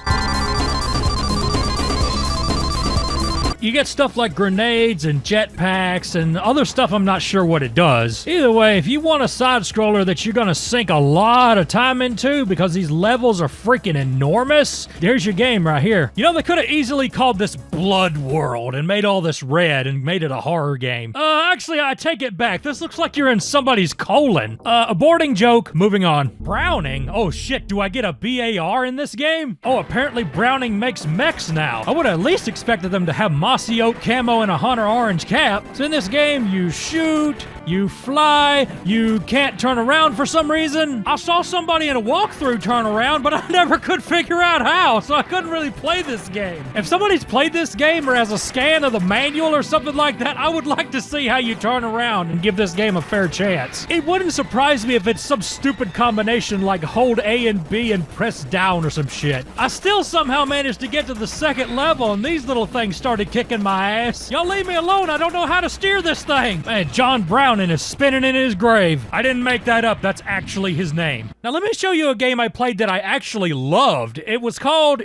You get stuff like grenades and jetpacks and other stuff I'm not sure what it does. Either way, if you want a side-scroller that you're gonna sink a lot of time into because these levels are freaking enormous, here's your game right here. You know, they could have easily called this Blood World and made all this red and made it a horror game. Actually, I take it back. This looks like you're in somebody's colon. Aborting joke. Moving on. Browning? Oh shit, do I get a BAR in this game? Oh, apparently Browning makes mechs now. I would have at least expected them to have mossy oak camo and a hunter orange cap. So in this game, you shoot, you fly, you can't turn around for some reason. I saw somebody in a walkthrough turn around, but I never could figure out how, so I couldn't really play this game. If somebody's played this game or has a scan of the manual or something like that, I would like to see how you turn around and give this game a fair chance. It wouldn't surprise me if it's some stupid combination like hold A and B and press down or some shit. I still somehow managed to get to the 2nd level and these little things started kicking my ass. Y'all leave me alone, I don't know how to steer this thing. Man, John Browning is spinning in his grave. I didn't make that up, that's actually his name. Now let me show you a game I played that I actually loved. It was called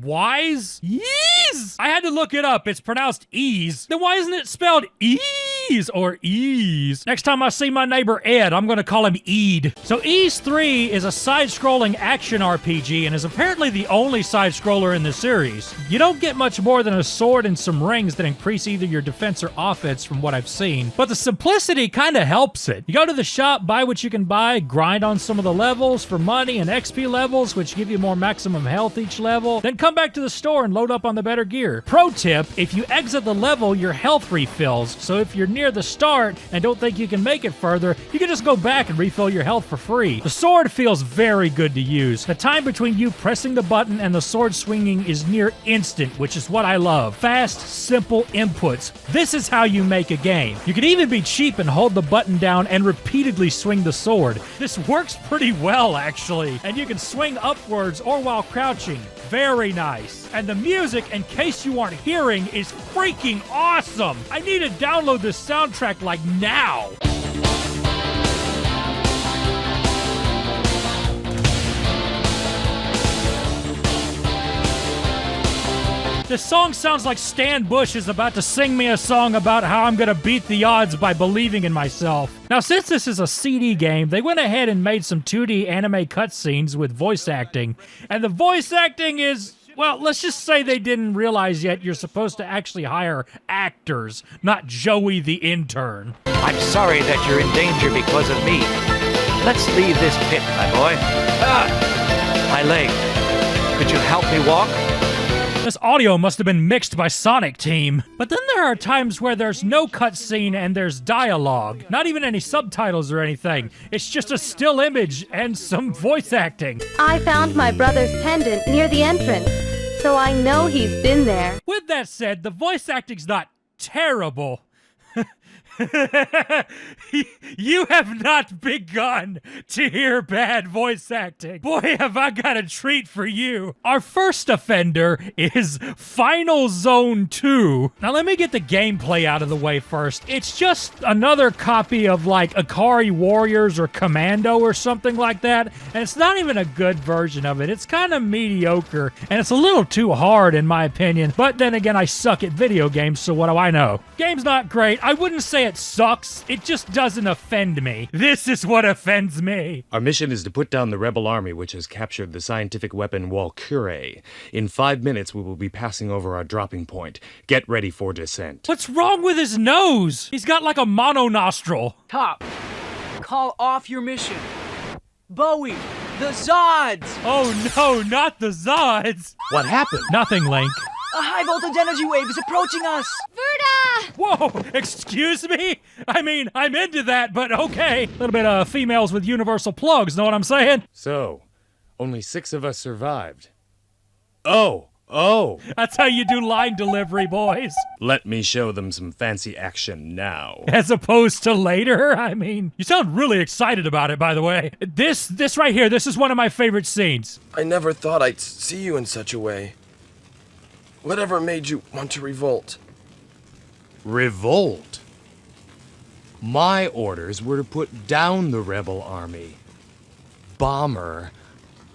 Wise? Yeez! I had to look it up. It's pronounced ease. Then why isn't it spelled ease or ease? Next time I see my neighbor Ed, I'm gonna call him Eed. So Ease 3 is a side-scrolling action RPG and is apparently the only side-scroller in the series. You don't get much more than a sword and some rings that increase either your defense or offense from what I've seen, but the simplicity kinda helps it. You go to the shop, buy what you can buy, grind on some of the levels for money and XP levels, which give you more maximum health each level, then come back to the store and load up on the better gear. Pro tip, if you exit the level, your health refills, so if you're near the start and don't think you can make it further, you can just go back and refill your health for free. The sword feels very good to use. The time between you pressing the button and the sword swinging is near instant, which is what I love. Fast, simple inputs. This is how you make a game. You can even be cheap and hold the button down and repeatedly swing the sword. This works pretty well, actually, and you can swing upwards or while crouching. Very nice. And the music, in case you aren't hearing, is freaking awesome. I need to download this soundtrack like now. This song sounds like Stan Bush is about to sing me a song about how I'm gonna beat the odds by believing in myself. Now, since this is a CD game, they went ahead and made some 2D anime cutscenes with voice acting. And the voice acting is, well, let's just say they didn't realize yet you're supposed to actually hire actors, not Joey the intern. I'm sorry that you're in danger because of me. Let's leave this pit, my boy. My leg. Could you help me walk? This audio must have been mixed by Sonic Team. But then there are times where there's no cutscene and there's dialogue. Not even any subtitles or anything. It's just a still image and some voice acting. I found my brother's pendant near the entrance, so I know he's been there. With that said, the voice acting's not terrible. You have not begun to hear bad voice acting. Boy, have I got a treat for you. Our first offender is Final Zone 2. Now let me get the gameplay out of the way first. It's just another copy of like Ikari Warriors or Commando or something like that, and it's not even a good version of it. It's kind of mediocre, and it's a little too hard in my opinion, but then again, I suck at video games, so what do I know? Game's not great. I wouldn't say it sucks. It just doesn't offend me. This is what offends me. Our mission is to put down the rebel army which has captured the scientific weapon Walkure. In 5 minutes, we will be passing over our dropping point. Get ready for descent. What's wrong with his nose? He's got like a mono nostril. Top, call off your mission. Bowie, the Zods! Oh no, not the Zods! What happened? Nothing, Link. A high-voltage energy wave is approaching us! Verda! Whoa, excuse me? I mean, I'm into that, but okay. A little bit of females with universal plugs, know what I'm saying? So, only 6 of us survived. Oh, Oh. That's how you do line delivery, boys. Let me show them some fancy action now. As opposed to later? I mean, you sound really excited about it, by the way. This right here, this is one of my favorite scenes. I never thought I'd see you in such a way. Whatever made you want to revolt? Revolt? My orders were to put down the rebel army. Bomber,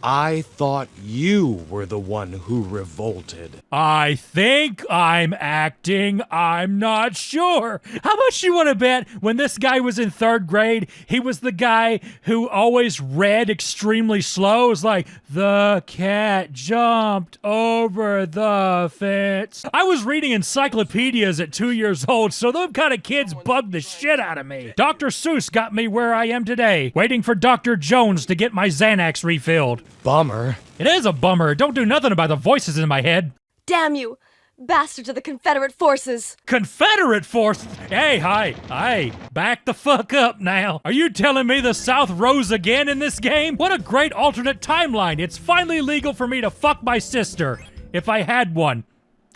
I thought you were the one who revolted. I think I'm acting. I'm not sure. How much you want to bet when this guy was in 3rd grade, he was the guy who always read extremely slow? It was like, the cat jumped over the fence. I was reading encyclopedias at 2 years old, so those kind of kids bugged the shit out of me. Dr. Seuss got me where I am today, waiting for Dr. Jones to get my Xanax refilled. Bummer. It is a bummer. Don't do nothing about the voices in my head. Damn you! Bastards of the Confederate forces! Confederate force? Hey, hi, back the fuck up now. Are you telling me the South rose again in this game? What a great alternate timeline. It's finally legal for me to fuck my sister. If I had one.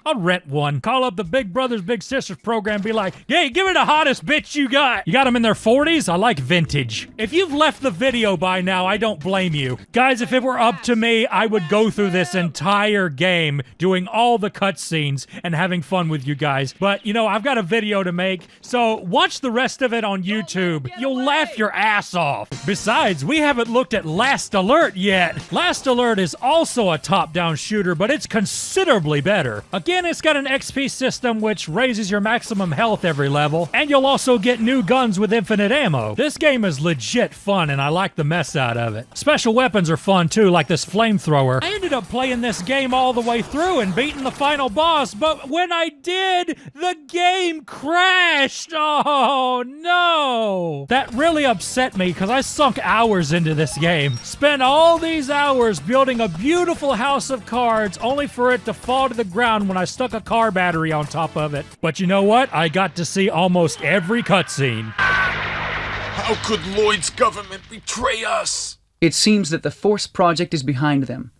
I'll rent one. Call up the Big Brothers Big Sisters program and be like, hey, give me the hottest bitch you got. You got them in their 40s? I like vintage. If you've left the video by now, I don't blame you. Guys, if it were up to me, I would go through this entire game doing all the cutscenes and having fun with you guys. But, you know, I've got a video to make, so watch the rest of it on YouTube. You'll laugh your ass off. Besides, we haven't looked at Last Alert yet. Last Alert is also a top-down shooter, but it's considerably better. Again, it's got an XP system which raises your maximum health every level, and you'll also get new guns with infinite ammo. This game is legit fun, and I like the mess out of it. Special weapons are fun too, like this flamethrower. I ended up playing this game all the way through and beating the final boss, but when I did, the game crashed! Oh no! That really upset me because I sunk hours into this game. Spent all these hours building a beautiful house of cards only for it to fall to the ground when I stuck a car battery on top of it. But you know what? I got to see almost every cutscene. How could Lloyd's government betray us? It seems that the Force Project is behind them.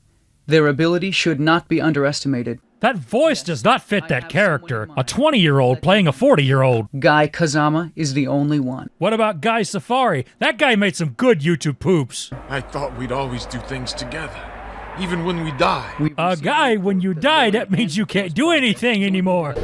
Their ability should not be underestimated. That voice does not fit that character. A 20-year-old playing a 40-year-old. Guy Kazama is the only one. What about Guy Safari? That guy made some good YouTube poops. I thought we'd always do things together. Even when we die. Guy, when you die, that means you can't do anything anymore.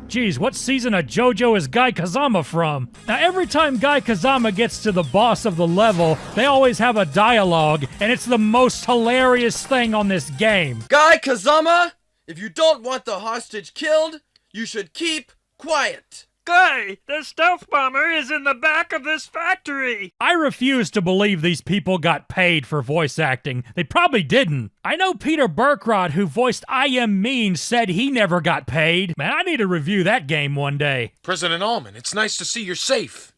Geez, what season of JoJo is Guy Kazama from? Now, every time Guy Kazama gets to the boss of the level, they always have a dialogue, and it's the most hilarious thing on this game. Guy Kazama, if you don't want the hostage killed, you should keep quiet. Guy, the stealth bomber is in the back of this factory. I refuse to believe these people got paid for voice acting. They probably didn't. I know Peter Burkrot, who voiced I Am Mean, said he never got paid. Man, I need to review that game one day. President Allman, it's nice to see you're safe.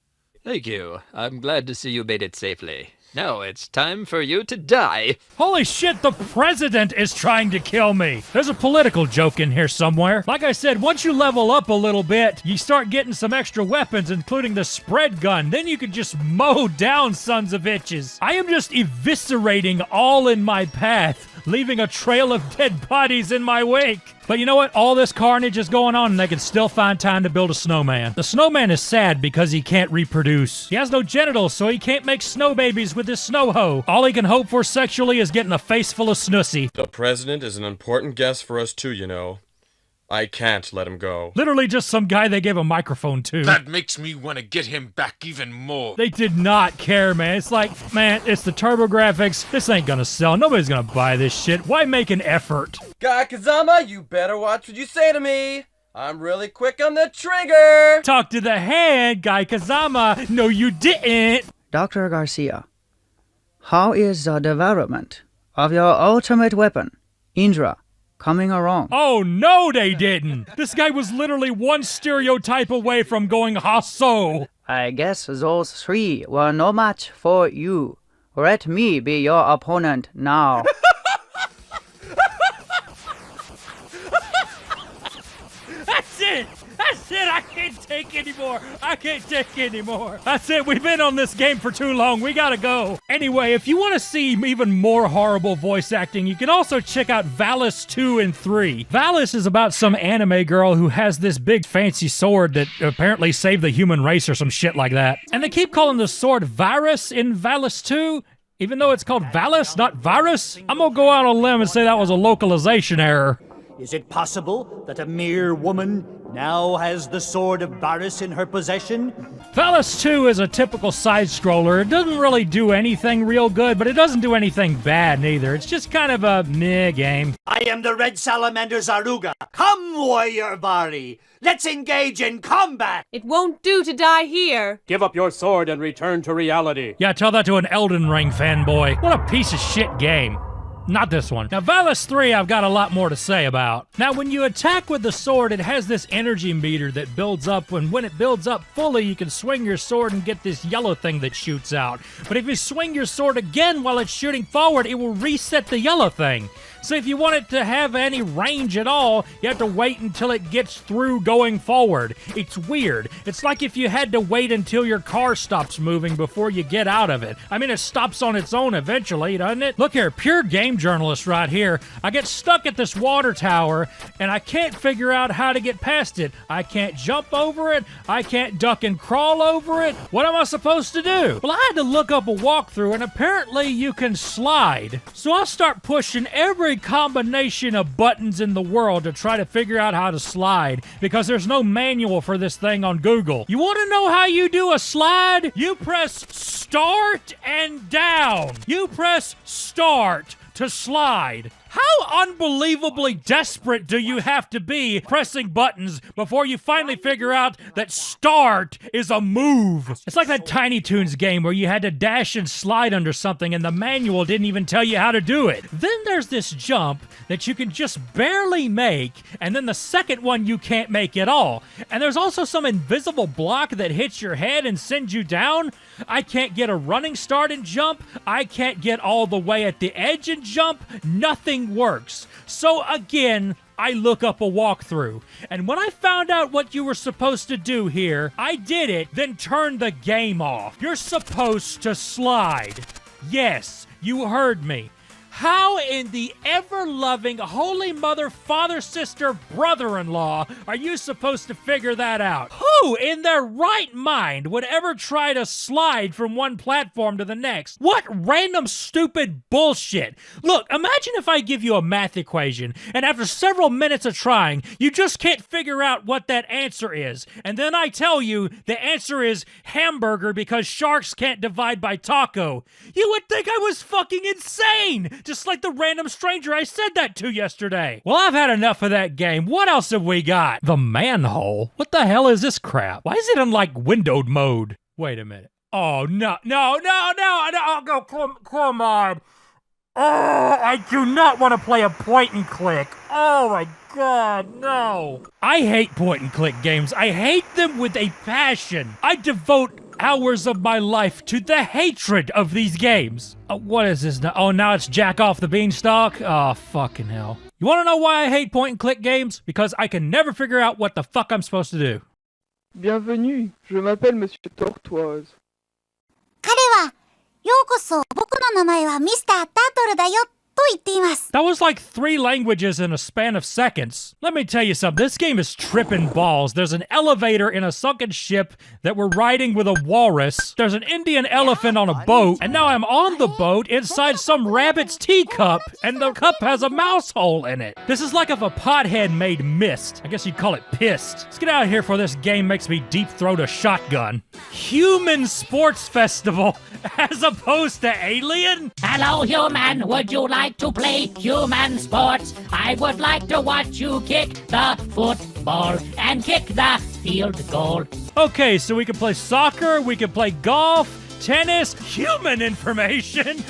Thank you. I'm glad to see you made it safely. Now it's time for you to die. Holy shit, the president is trying to kill me. There's a political joke in here somewhere. Like I said, once you level up a little bit, you start getting some extra weapons, including the spread gun. Then you can just mow down sons of bitches. I am just eviscerating all in my path, leaving a trail of dead bodies in my wake. But you know what? All this carnage is going on and they can still find time to build a snowman. The snowman is sad because he can't reproduce. He has no genitals, so he can't make snow babies with his snow hoe. All he can hope for sexually is getting a face full of snussy. The president is an important guest for us too, you know. I can't let him go. Literally just some guy they gave a microphone to. That makes me want to get him back even more. They did not care, man. It's like, man, it's the TurboGrafx. This ain't gonna sell. Nobody's gonna buy this shit. Why make an effort? Guy Kazama, you better watch what you say to me. I'm really quick on the trigger. Talk to the hand, Guy Kazama. No, you didn't. Dr. Garcia, how is the development of your ultimate weapon, Indra, coming along? Oh, no, they didn't. This guy was literally one stereotype away from going Hasso. I guess those three were no match for you. Let me be your opponent now. That's it. That's it. I can't take take anymore. I can't take anymore. That's it. We've been on this game for too long. We gotta go. Anyway, if you want to see even more horrible voice acting, you can also check out Valis 2 and 3. Valis is about some anime girl who has this big fancy sword that apparently saved the human race or some shit like that. And they keep calling the sword Virus in Valis 2. Even though it's called Valis, not Virus, I'm gonna go out on a limb and say that was a localization error. Is it possible that a mere woman now has the sword of Varus in her possession? Valis 2 is a typical side-scroller. It doesn't really do anything real good, but it doesn't do anything bad neither. It's just kind of a meh game. I am the Red Salamander Zaruga. Come, warrior Bari. Let's engage in combat. It won't do to die here. Give up your sword and return to reality. Yeah, tell that to an Elden Ring fanboy. What a piece of shit game. Not this one. Now, Valis 3, I've got a lot more to say about. Now, when you attack with the sword, it has this energy meter that builds up, and when it builds up fully, you can swing your sword and get this yellow thing that shoots out. But if you swing your sword again while it's shooting forward, it will reset the yellow thing. So if you want it to have any range at all, you have to wait until it gets through going forward. It's weird. It's like if you had to wait until your car stops moving before you get out of it. I mean, it stops on its own eventually, doesn't it? Look here, pure game journalist right here. I get stuck at this water tower, and I can't figure out how to get past it. I can't jump over it. I can't duck and crawl over it. What am I supposed to do? Well, I had to look up a walkthrough, and apparently you can slide. So I'll start pushing every combination of buttons in the world to try to figure out how to slide, because there's no manual for this thing on Google. You want to know how you do a slide? You press start and down. You press start to slide. How unbelievably desperate do you have to be pressing buttons before you finally figure out that start is a move? It's like that Tiny Toons game where you had to dash and slide under something and the manual didn't even tell you how to do it. Then there's this jump that you can just barely make, and then the second one you can't make at all. And there's also some invisible block that hits your head and sends you down. I can't get a running start and jump. I can't get all the way at the edge and jump. Nothing works. So again, I look up a walkthrough. And when I found out what you were supposed to do here, I did it, then turned the game off. You're supposed to slide. Yes, you heard me. How in the ever-loving Holy Mother, Father, Sister, Brother-in-law are you supposed to figure that out? Who in their right mind would ever try to slide from one platform to the next? What random stupid bullshit? Look, imagine if I give you a math equation, and after several minutes of trying, you just can't figure out what that answer is. And then I tell you the answer is hamburger because sharks can't divide by taco. You would think I was fucking insane! Just like the random stranger I said that to yesterday. Well, I've had enough of that game. What else have we got? The manhole? What the hell is this crap? Why is it in, like, windowed mode? Wait a minute. Oh, no. Come on. Oh, I do not want to play a point and click. Oh, my God, no. I hate point and click games. I hate them with a passion. I devote hours of my life to the hatred of these games. What is this now? Oh, now it's Jack Off the Beanstalk? Oh, fucking hell. You want to know why I hate point and click games? Because I can never figure out what the fuck I'm supposed to do. Bienvenue, je m'appelle Monsieur Tortoise. 彼は、ようこそ、僕の名前はミスター・タートルだよ、と言っています。 That was like 3 languages in a span of seconds. Let me tell you something, this game is tripping balls. There's an elevator in a sunken ship that we're riding with a walrus. There's an Indian elephant on a boat, and now I'm on the boat inside some rabbit's teacup, and the cup has a mouse hole in it. This is like if a pothead made mist. I guess you'd call it pissed. Let's get out of here before this game makes me deep-throat a shotgun. Human Sports Festival, as opposed to Alien? Hello, human. Would you like to play human sports? I would like to watch you kick the football and kick the field goal. Okay, so we can play soccer, we can play golf, tennis, human information.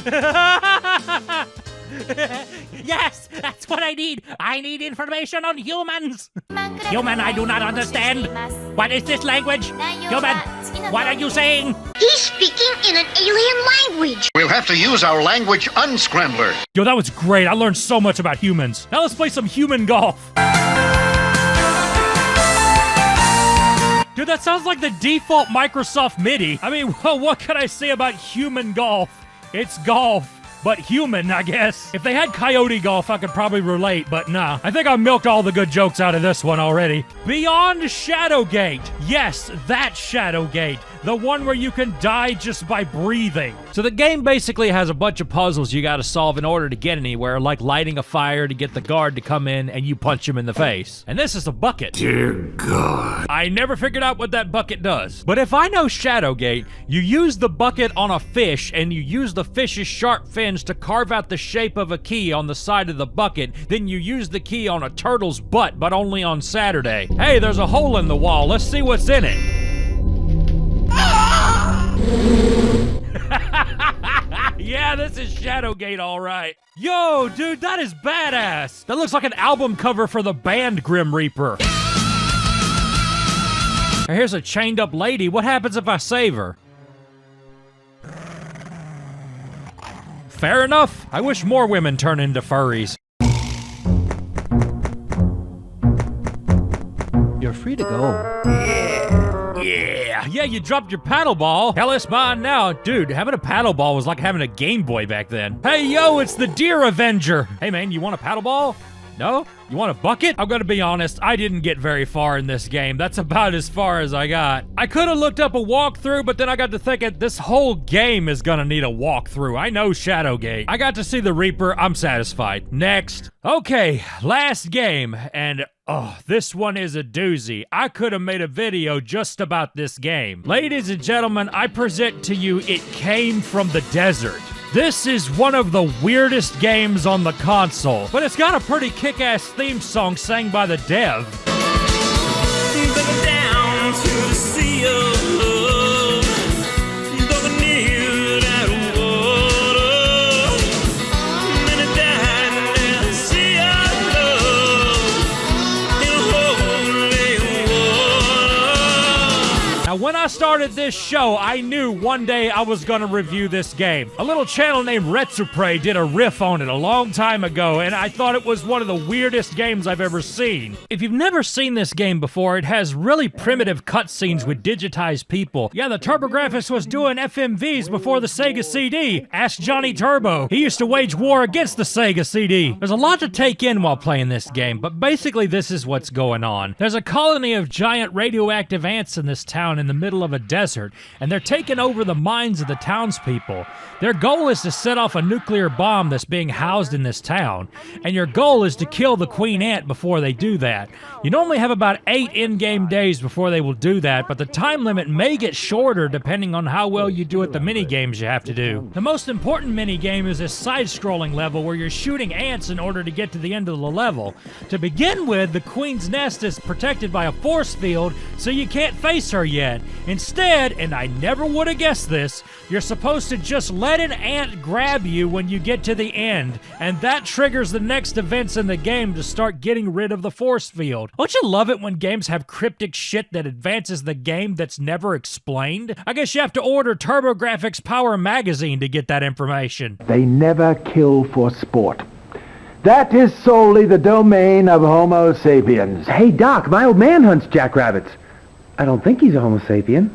Yes, that's what I need. I need information on humans. Human, I do not understand. What is this language? Human, what are you saying? He's speaking in an alien language. We'll have to use our language unscrambler. Yo, that was great. I learned so much about humans. Now let's play some human golf. Dude, that sounds like the default Microsoft MIDI. I mean, well, what can I say about human golf? It's golf, but human, I guess. If they had Coyote Golf, I could probably relate, but nah. I think I milked all the good jokes out of this one already. Beyond Shadowgate. Yes, that Shadowgate. The one where you can die just by breathing. So the game basically has a bunch of puzzles you gotta solve in order to get anywhere, like lighting a fire to get the guard to come in and you punch him in the face. And this is a bucket. Dear God. I never figured out what that bucket does. But if I know Shadowgate, you use the bucket on a fish and you use the fish's sharp fins to carve out the shape of a key on the side of the bucket, then you use the key on a turtle's butt, but only on Saturday. Hey, there's a hole in the wall. Let's see what's in it. Yeah, this is Shadowgate, all right. Yo, dude, that is badass. That looks like an album cover for the band Grim Reaper. Here's a chained up lady. What happens if I save her? Fair enough. I wish more women turn into furries. You're free to go. Yeah, you dropped your paddle ball. Hell, it's mine now. Dude, having a paddle ball was like having a Game Boy back then. Hey, yo, it's the Deer Avenger. Hey, man, you want a paddle ball? No? You want a bucket? I'm gonna be honest, I didn't get very far in this game. That's about as far as I got. I could have looked up a walkthrough, but then I got to thinking, this whole game is gonna need a walkthrough. I know Shadowgate. I got to see the Reaper. I'm satisfied. Next. Okay, last game, and oh, this one is a doozy. I could have made a video just about this game. Ladies and gentlemen, I present to you It Came from the Desert. This is one of the weirdest games on the console, but it's got a pretty kick-ass theme song sang by the dev. Down to the sea of love, going near that water, and I died in the sea of love, in holy water. Now, when I started this show, I knew one day I was gonna review this game. A little channel named Retsupre did a riff on it a long time ago, and I thought it was one of the weirdest games I've ever seen. If you've never seen this game before, it has really primitive cutscenes with digitized people. Yeah, the TurboGrafx was doing FMVs before the Sega CD. Ask Johnny Turbo. He used to wage war against the Sega CD. There's a lot to take in while playing this game, but basically this is what's going on. There's a colony of giant radioactive ants in this town in the middle of a desert, and they're taking over the minds of the townspeople. Their goal is to set off a nuclear bomb that's being housed in this town, and your goal is to kill the queen ant before they do that. You normally have about 8 in-game days before they will do that, but the time limit may get shorter depending on how well you do at the mini-games you have to do. The most important mini-game is this side-scrolling level where you're shooting ants in order to get to the end of the level. To begin with, the queen's nest is protected by a force field, so you can't face her yet. Instead, and I never would have guessed this, you're supposed to just let an ant grab you when you get to the end, and that triggers the next events in the game to start getting rid of the force field. Don't you love it when games have cryptic shit that advances the game that's never explained? I guess you have to order TurboGrafx Power Magazine to get that information. They never kill for sport. That is solely the domain of Homo sapiens. Hey, Doc, my old man hunts jackrabbits. I don't think he's a Homo sapien.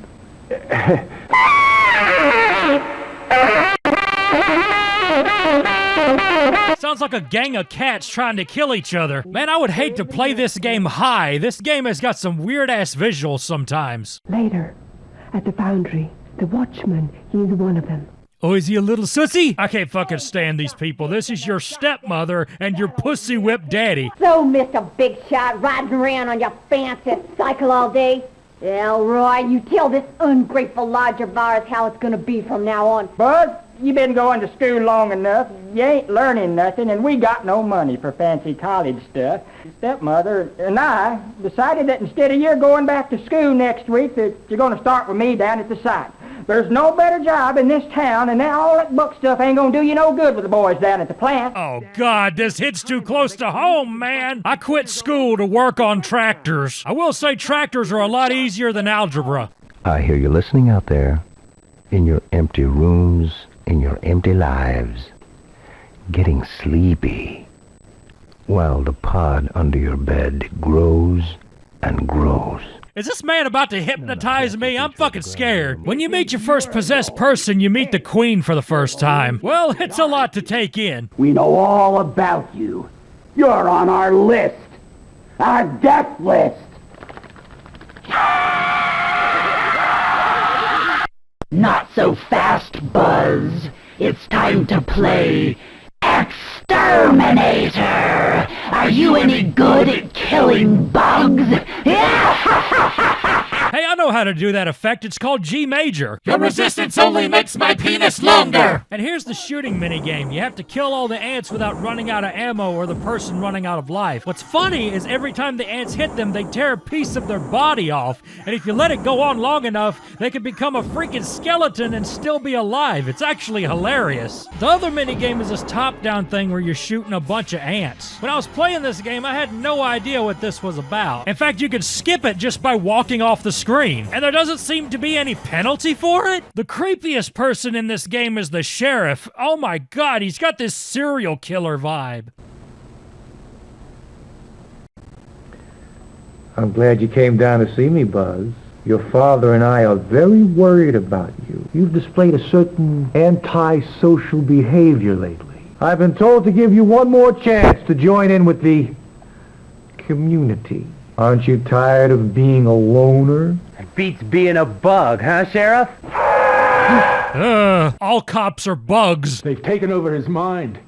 Sounds like a gang of cats trying to kill each other. Man, I would hate to play this game high. This game has got some weird-ass visuals sometimes. Later, at the foundry, the watchman, he's one of them. Oh, is he a little sussy? I can't fucking stand these people. This is your stepmother and your pussy-whipped daddy. So, Mr. Big Shot, riding around on your fancy cycle all day? Elroy, you tell this ungrateful lodger virus how it's gonna be from now on. Buzz, you been going to school long enough. You ain't learning nothing, and we got no money for fancy college stuff. Stepmother and I decided that instead of you going back to school next week, that you're gonna start with me down at the site. There's no better job in this town, and now all that book stuff ain't gonna do you no good with the boys down at the plant. Oh, God, this hits too close to home, man. I quit school to work on tractors. I will say tractors are a lot easier than algebra. I hear you listening out there, in your empty rooms, in your empty lives, getting sleepy, while the pod under your bed grows and grows. Is this man about to hypnotize me? I'm fucking scared. When you meet your first possessed person, you meet the queen for the first time. Well, it's a lot to take in. We know all about you. You're on our list. Our death list. Not so fast, Buzz. It's time to play Exterminator. Are you any good at killing bugs? Hey, I know how to do that effect. It's called G major. Your resistance only makes my penis longer. And here's the shooting minigame. You have to kill all the ants without running out of ammo or the person running out of life. What's funny is every time the ants hit them, they tear a piece of their body off. And if you let it go on long enough, they can become a freaking skeleton and still be alive. It's actually hilarious. The other minigame is this top-down thing where you're shooting a bunch of ants. When I was playing this game, I had no idea what this was about. In fact, you could skip it just by walking off the screen, and there doesn't seem to be any penalty for it. The creepiest person in this game is the sheriff. Oh my god, he's got this serial killer vibe. I'm glad you came down to see me, Buzz. Your father and I are very worried about you. You've displayed a certain anti-social behavior lately. I've been told to give you one more chance to join in with the community. Aren't you tired of being a loner? It beats being a bug, huh, Sheriff? All cops are bugs. They've taken over his mind.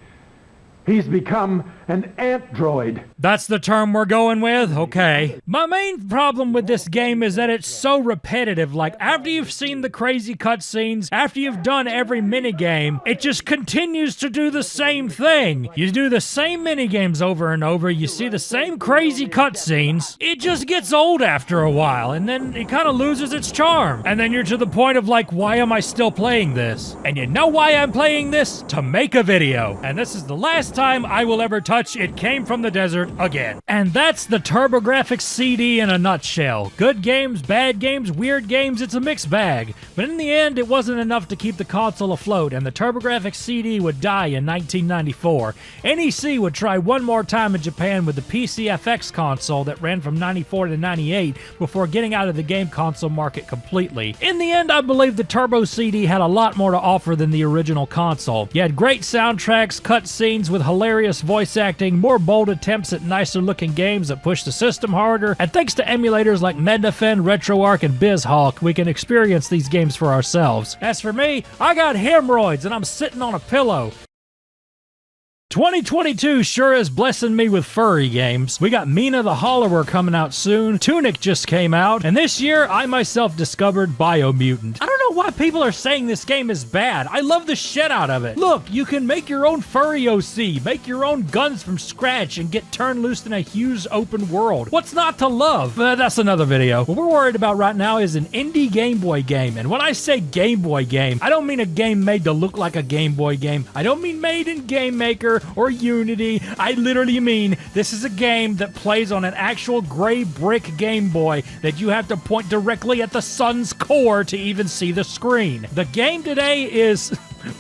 He's become an android. That's the term we're going with? Okay. My main problem with this game is that it's so repetitive. Like, after you've seen the crazy cutscenes, after you've done every minigame, it just continues to do the same thing. You do the same minigames over and over, you see the same crazy cutscenes, it just gets old after a while, and then it kind of loses its charm. And then you're to the point of like, why am I still playing this? And you know why I'm playing this? To make a video. And this is the last time I will ever touch It Came from the Desert again. And that's the TurboGrafx CD in a nutshell. Good games, bad games, weird games, it's a mixed bag. But in the end, it wasn't enough to keep the console afloat, and the TurboGrafx CD would die in 1994. NEC would try one more time in Japan with the PCFX console that ran from 94 to 98 before getting out of the game console market completely. In the end, I believe the Turbo CD had a lot more to offer than the original console. You had great soundtracks, cutscenes with hilarious voice acting, more bold attempts at nicer looking games that push the system harder, and thanks to emulators like Mednafen, RetroArch, and BizHawk, we can experience these games for ourselves. As for me, I got hemorrhoids and I'm sitting on a pillow. 2022 sure is blessing me with furry games. We got Mina the Hollower coming out soon, Tunic just came out, and this year I myself discovered Biomutant. I don't know why people are saying this game is bad. I love the shit out of it. Look, you can make your own furry OC, make your own guns from scratch, and get turned loose in a huge open world. What's not to love? That's another video. What we're worried about right now is an indie Game Boy game, and when I say Game Boy game, I don't mean a game made to look like a Game Boy game. I don't mean made in Game Maker or Unity. I literally mean this is a game that plays on an actual gray brick Game Boy that you have to point directly at the sun's core to even see the screen. The game today is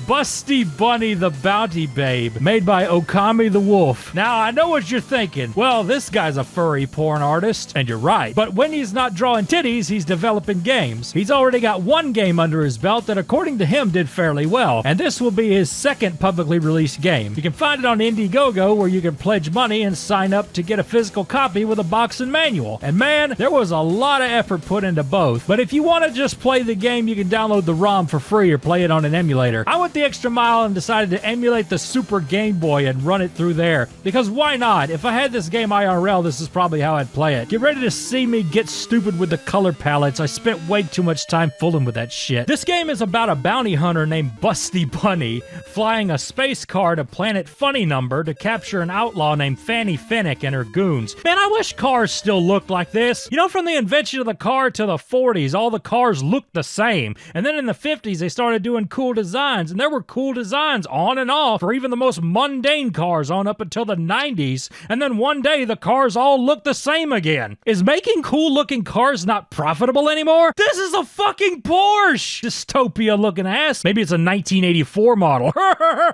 Busty Bunny the Bounty Babe, made by Okami the Wolf. Now, I know what you're thinking. Well, this guy's a furry porn artist, and you're right. But when he's not drawing titties, he's developing games. He's already got one game under his belt that, according to him, did fairly well, and this will be his second publicly released game. You can find it on Indiegogo, where you can pledge money and sign up to get a physical copy with a box and manual. And man, there was a lot of effort put into both. But if you want to just play the game, you can download the ROM for free or play it on an emulator. I went the extra mile and decided to emulate the Super Game Boy and run it through there. Because why not? If I had this game IRL, this is probably how I'd play it. Get ready to see me get stupid with the color palettes. I spent way too much time fooling with that shit. This game is about a bounty hunter named Busty Bunny flying a space car to planet Funny Number to capture an outlaw named Fanny Fennick and her goons. Man, I wish cars still looked like this. You know, from the invention of the car to the 40s, all the cars looked the same. And then in the 50s, they started doing cool designs. designs, and there were cool designs on and off for even the most mundane cars on up until the 90s, and then one day the cars all looked the same again. Is making cool looking cars not profitable anymore? This is a fucking Porsche! Dystopia looking ass. Maybe it's a 1984 model.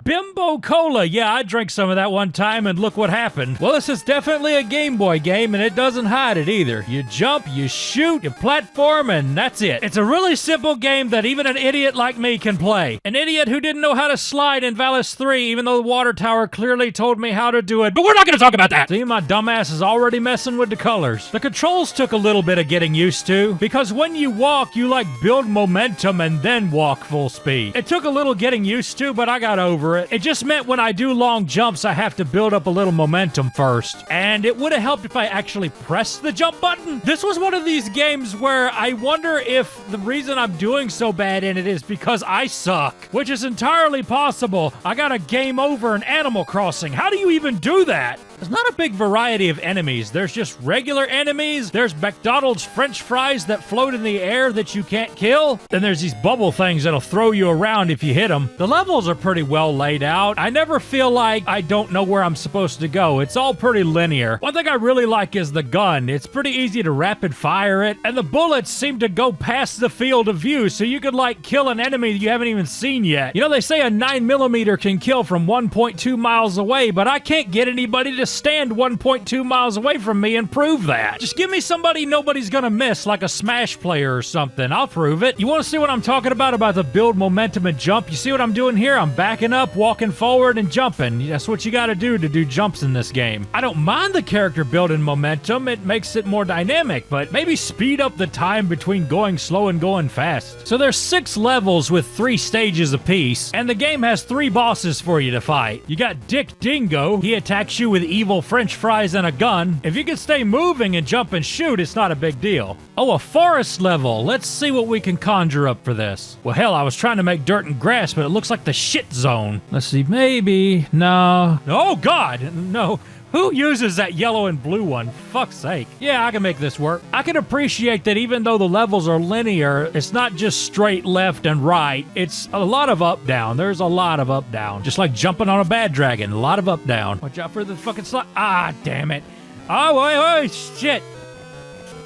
Bimbo Cola. Yeah, I drank some of that one time and look what happened. Well, this is definitely a Game Boy game and it doesn't hide it either. You jump, you shoot, you platform, and that's it. It's a really simple game that even an idiot like me can play. An idiot who didn't know how to slide in Valis 3 even though the water tower clearly told me how to do it. But we're not gonna talk about that! See, my dumbass is already messing with the colors. The controls took a little bit of getting used to because when you walk, you like build momentum and then walk full speed. It took a little getting used to, but I got over it. It just meant when I do long jumps, I have to build up a little momentum first. And it would have helped if I actually pressed the jump button. This was one of these games where I wonder if the reason I'm doing so bad in it is because I suck, which is entirely possible. I got a game over in Animal Crossing. How do you even do that? There's not a big variety of enemies. There's just regular enemies. There's McDonald's French fries that float in the air that you can't kill. Then there's these bubble things that'll throw you around if you hit them. The levels are pretty well laid out. I never feel like I don't know where I'm supposed to go. It's all pretty linear. One thing I really like is the gun. It's pretty easy to rapid fire it, and the bullets seem to go past the field of view, so you could like kill an enemy you haven't even seen yet. You know, they say a 9mm can kill from 1.2 miles away, but I can't get anybody to stand 1.2 miles away from me and prove that. Just give me somebody nobody's gonna miss, like a Smash player or something. I'll prove it. You want to see what I'm talking about the build momentum and jump? You see what I'm doing here? I'm backing up, walking forward, and jumping. That's what you gotta do to do jumps in this game. I don't mind the character building momentum. It makes it more dynamic, but maybe speed up the time between going slow and going fast. So there's 6 levels with 3 stages apiece, and the game has 3 bosses for you to fight. You got Dick Dingo. He attacks you with evil French fries and a gun. If you can stay moving and jump and shoot, it's not a big deal. Oh, a forest level. Let's see what we can conjure up for this. Well, hell, I was trying to make dirt and grass, but it looks like the shit zone. Let's see, maybe. No. Oh, God. No. Who uses that yellow and blue one? Fuck's sake. Yeah, I can make this work. I can appreciate that even though the levels are linear, it's not just straight left and right. It's a lot of up-down. There's a lot of up-down. Just like jumping on a bad dragon. A lot of up-down. Watch out for the fucking slide. Ah, damn it. Oh, wait, shit.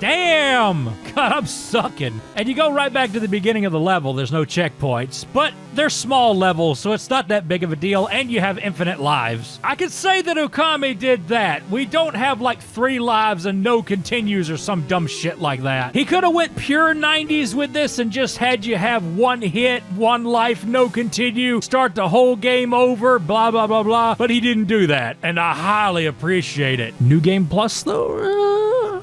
Damn! God, I'm sucking. And you go right back to the beginning of the level. There's no checkpoints, but they're small levels, so it's not that big of a deal, and you have infinite lives. I could say that Okami did that. We don't have like 3 lives and no continues or some dumb shit like that. He could have went pure 90s with this and just had you have 1 hit, 1 life, no continue, start the whole game over, blah, blah, blah, blah, but he didn't do that, and I highly appreciate it. New Game Plus, though?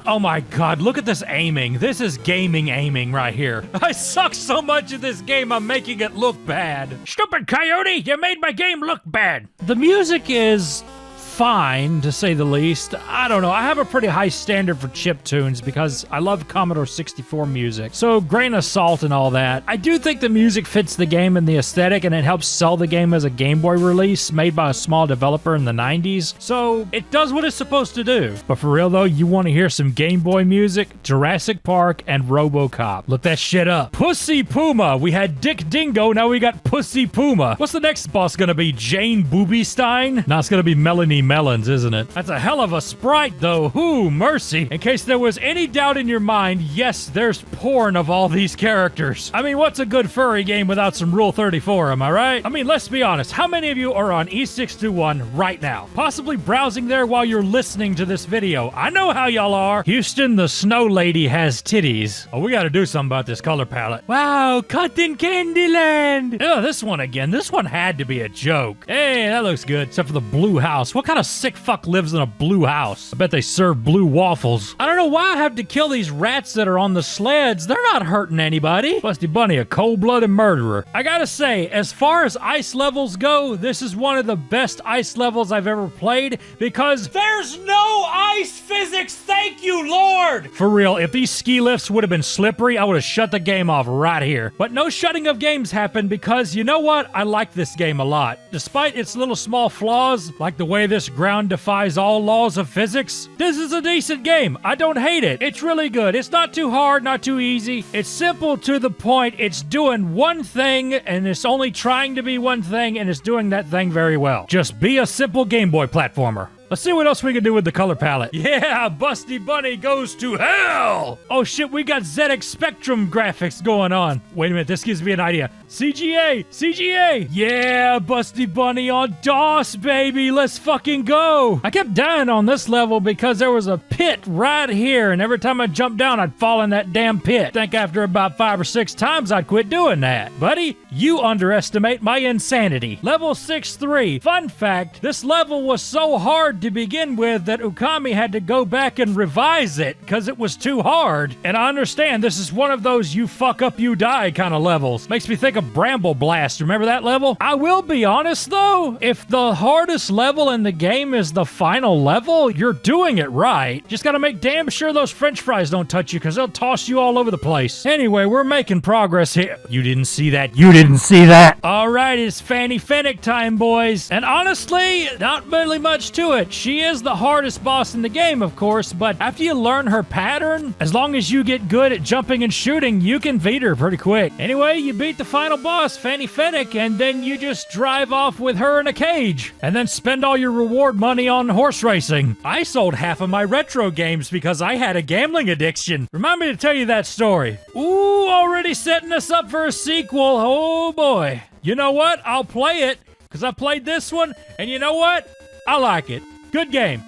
Oh my God, look at this aiming. This is gaming aiming right here. I suck so much at this game, I'm making it look bad. Stupid coyote, you made my game look bad. The music is fine, to say the least. I don't know. I have a pretty high standard for chiptunes because I love Commodore 64 music. So grain of salt and all that. I do think the music fits the game and the aesthetic, and it helps sell the game as a Game Boy release made by a small developer in the 90s. So it does what it's supposed to do. But for real though, you want to hear some Game Boy music? Jurassic Park and RoboCop. Look that shit up. Pussy Puma. We had Dick Dingo, now we got Pussy Puma. What's the next boss gonna be? Jane Boobiestein? No, it's gonna be Melanie Melons, isn't it? That's a hell of a sprite, though. Ooh, mercy. In case there was any doubt in your mind, yes, there's porn of all these characters. I mean, what's a good furry game without some Rule 34, am I right? I mean, let's be honest. How many of you are on E621 right now? Possibly browsing there while you're listening to this video. I know how y'all are. Houston, the snow lady has titties. Oh, we gotta do something about this color palette. Wow, Cotton Candy Land. Oh, this one again. This one had to be a joke. Hey, that looks good. Except for the blue house. What kind of sick fuck lives in a blue house? I bet they serve blue waffles. I don't know why I have to kill these rats that are on the sleds. They're not hurting anybody. Busty Bunny, a cold-blooded murderer. I gotta say, as far as ice levels go, this is one of the best ice levels I've ever played because there's no ice physics. Thank you, Lord. For real, if these ski lifts would have been slippery, I would have shut the game off right here. But no shutting of games happened because, you know what? I like this game a lot. Despite its little small flaws, like the way this ground defies all laws of physics, this is a decent game. I don't hate it. It's really good. It's not too hard, not too easy. It's simple to the point. It's doing one thing, and it's only trying to be one thing, and it's doing that thing very well. Just be a simple Game Boy platformer. Let's see what else we can do with the color palette. Yeah, Busty Bunny goes to hell! Oh shit, we got ZX Spectrum graphics going on. Wait a minute, this gives me an idea. CGA! CGA! Yeah, Busty Bunny on DOS, baby! Let's fucking go! I kept dying on this level because there was a pit right here, and every time I jumped down, I'd fall in that damn pit. I think after about 5 or 6 times, I'd quit doing that. Buddy, you underestimate my insanity. Level 6-3. Fun fact, this level was so hard to begin with that Ukami had to go back and revise it because it was too hard. And I understand this is one of those you fuck up, you die kind of levels. Makes me think of Bramble Blast. Remember that level? I will be honest though, if the hardest level in the game is the final level, you're doing it right. Just gotta make damn sure those french fries don't touch you because they'll toss you all over the place. Anyway, we're making progress here. You didn't see that. You didn't see that. All right, it's Fanny Fennec time, boys. And honestly, not really much to it. She is the hardest boss in the game, of course, but after you learn her pattern, as long as you get good at jumping and shooting, you can beat her pretty quick. Anyway, you beat the final boss, Fanny Fennec, and then you just drive off with her in a cage, and then spend all your reward money on horse racing. I sold half of my retro games because I had a gambling addiction. Remind me to tell you that story. Ooh, already setting us up for a sequel. Oh boy. You know what? I'll play it, because I played this one, and you know what? I like it. Good game.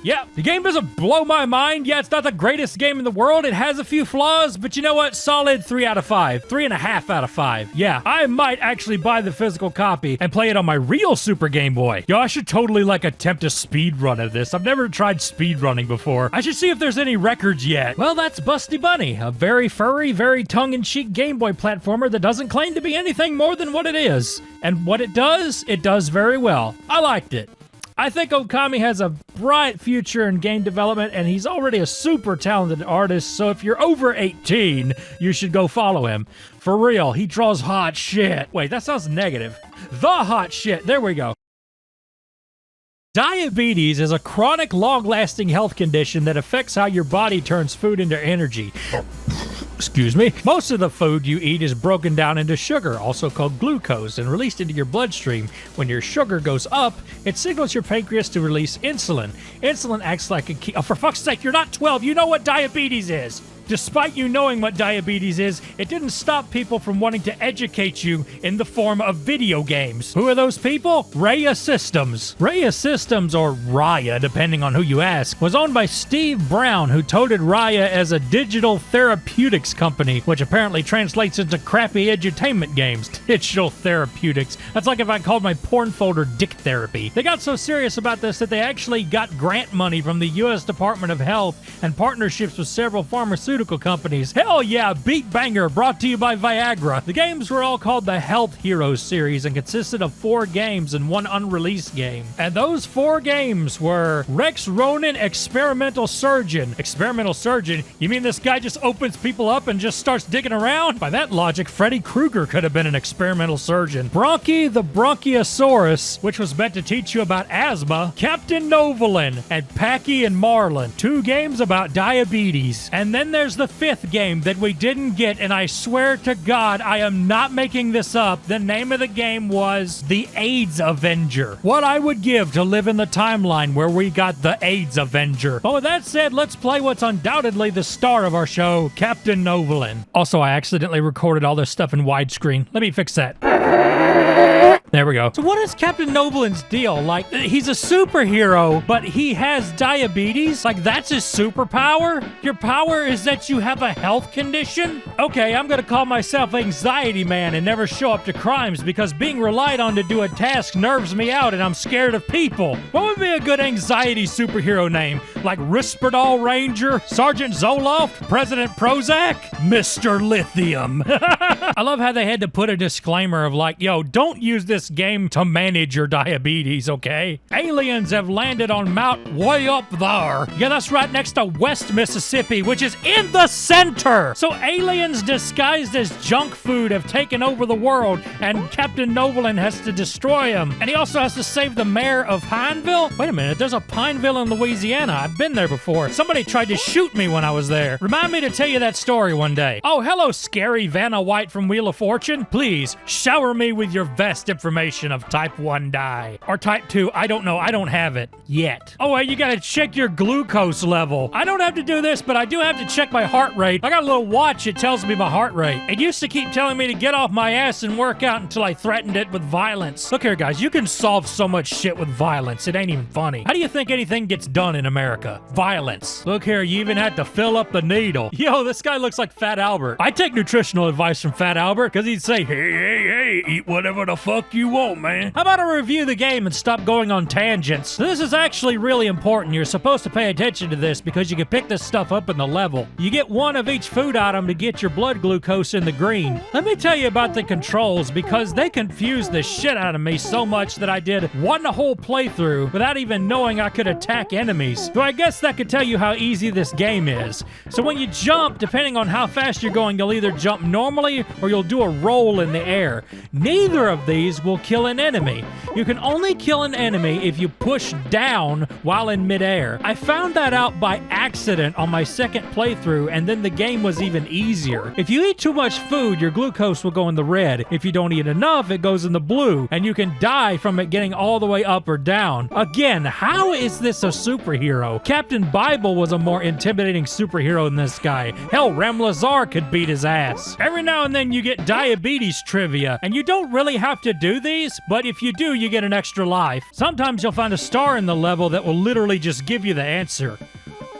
Yeah, the game doesn't blow my mind. Yeah, it's not the greatest game in the world. It has a few flaws, but you know what? Solid 3 out of 5. 3.5 out of 5. Yeah, I might actually buy the physical copy and play it on my real Super Game Boy. Yo, I should totally attempt a speed run of this. I've never tried speed running before. I should see if there's any records yet. Well, that's Busty Bunny, a very furry, very tongue-in-cheek Game Boy platformer that doesn't claim to be anything more than what it is. And what it does very well. I liked it. I think Okami has a bright future in game development, and he's already a super talented artist, so if you're over 18, you should go follow him. For real, he draws hot shit. Wait, that sounds negative. The hot shit. There we go. Diabetes is a chronic, long-lasting health condition that affects how your body turns food into energy. Excuse me. Most of the food you eat is broken down into sugar, also called glucose, and released into your bloodstream. When your sugar goes up, it signals your pancreas to release insulin. Insulin acts like a key. Oh, for fuck's sake, you're not 12. You know what diabetes is. Despite you knowing what diabetes is, it didn't stop people from wanting to educate you in the form of video games. Who are those people? Raya Systems. Raya Systems, or Raya, depending on who you ask, was owned by Steve Brown, who touted Raya as a digital therapeutics company, which apparently translates into crappy edutainment games. Digital therapeutics. That's like if I called my porn folder Dick Therapy. They got so serious about this that they actually got grant money from the U.S. Department of Health and partnerships with several pharmaceutical companies. Hell yeah, Beat Banger, brought to you by Viagra. The games were all called the Health Heroes series and consisted of 4 games and 1 unreleased game. And those 4 games were Rex Ronan, Experimental Surgeon. Experimental Surgeon? You mean this guy just opens people up and just starts digging around? By that logic, Freddy Krueger could have been an experimental surgeon. Bronchi the Bronchiosaurus, which was meant to teach you about asthma. Captain Novolin and Packy and Marlin. 2 games about diabetes. And then there's the 5th game that we didn't get, and I swear to God, I am not making this up. The name of the game was The AIDS Avenger. What I would give to live in the timeline where we got The AIDS Avenger. But with that said, let's play what's undoubtedly the star of our show, Captain Novolin. Also, I accidentally recorded all this stuff in widescreen. Let me fix that. There we go. So what is Captain Novolin's deal? Like, he's a superhero, but he has diabetes? Like, that's his superpower? Your power is that you have a health condition? Okay, I'm gonna call myself Anxiety Man and never show up to crimes because being relied on to do a task nerves me out and I'm scared of people. What would be a good anxiety superhero name? Like Risperdal Ranger? Sergeant Zoloft? President Prozac? Mr. Lithium. I love how they had to put a disclaimer of like, yo, don't use this this game to manage your diabetes, okay? Aliens have landed on Mount way up there. Yeah, that's right next to West Mississippi, which is in the center. So aliens disguised as junk food have taken over the world, and Captain Novolin has to destroy them. And he also has to save the mayor of Pineville. Wait a minute, there's a Pineville in Louisiana. I've been there before. Somebody tried to shoot me when I was there. Remind me to tell you that story one day. Oh, hello, scary Vanna White from Wheel of Fortune. Please, shower me with your vast information of type 1 die. Or type 2, I don't know, I don't have it yet. Oh, wait, you gotta check your glucose level. I don't have to do this, but I do have to check my heart rate. I got a little watch that tells me my heart rate. It used to keep telling me to get off my ass and work out until I threatened it with violence. Look here, guys, you can solve so much shit with violence. It ain't even funny. How do you think anything gets done in America? Violence. Look here, you even had to fill up the needle. Yo, this guy looks like Fat Albert. I take nutritional advice from Fat Albert because he'd say, hey, eat whatever the fuck you want, man. How about I review the game and stop going on tangents? This is actually really important. You're supposed to pay attention to this because you can pick this stuff up in the level. You get one of each food item to get your blood glucose in the green. Let me tell you about the controls because they confused the shit out of me so much that I did one whole playthrough without even knowing I could attack enemies. So I guess that could tell you how easy this game is. So when you jump, depending on how fast you're going, you'll either jump normally or you'll do a roll in the air. Neither of these will kill an enemy. You can only kill an enemy if you push down while in midair. I found that out by accident on my second playthrough, and then the game was even easier. If you eat too much food, your glucose will go in the red. If you don't eat enough, it goes in the blue, and you can die from it getting all the way up or down. Again, how is this a superhero? Captain Bible was a more intimidating superhero than this guy. Hell, Ramlazar could beat his ass. Every now and then you get diabetes trivia, and you don't really have to do these, but if you do, you get an extra life. Sometimes you'll find a star in the level that will literally just give you the answer.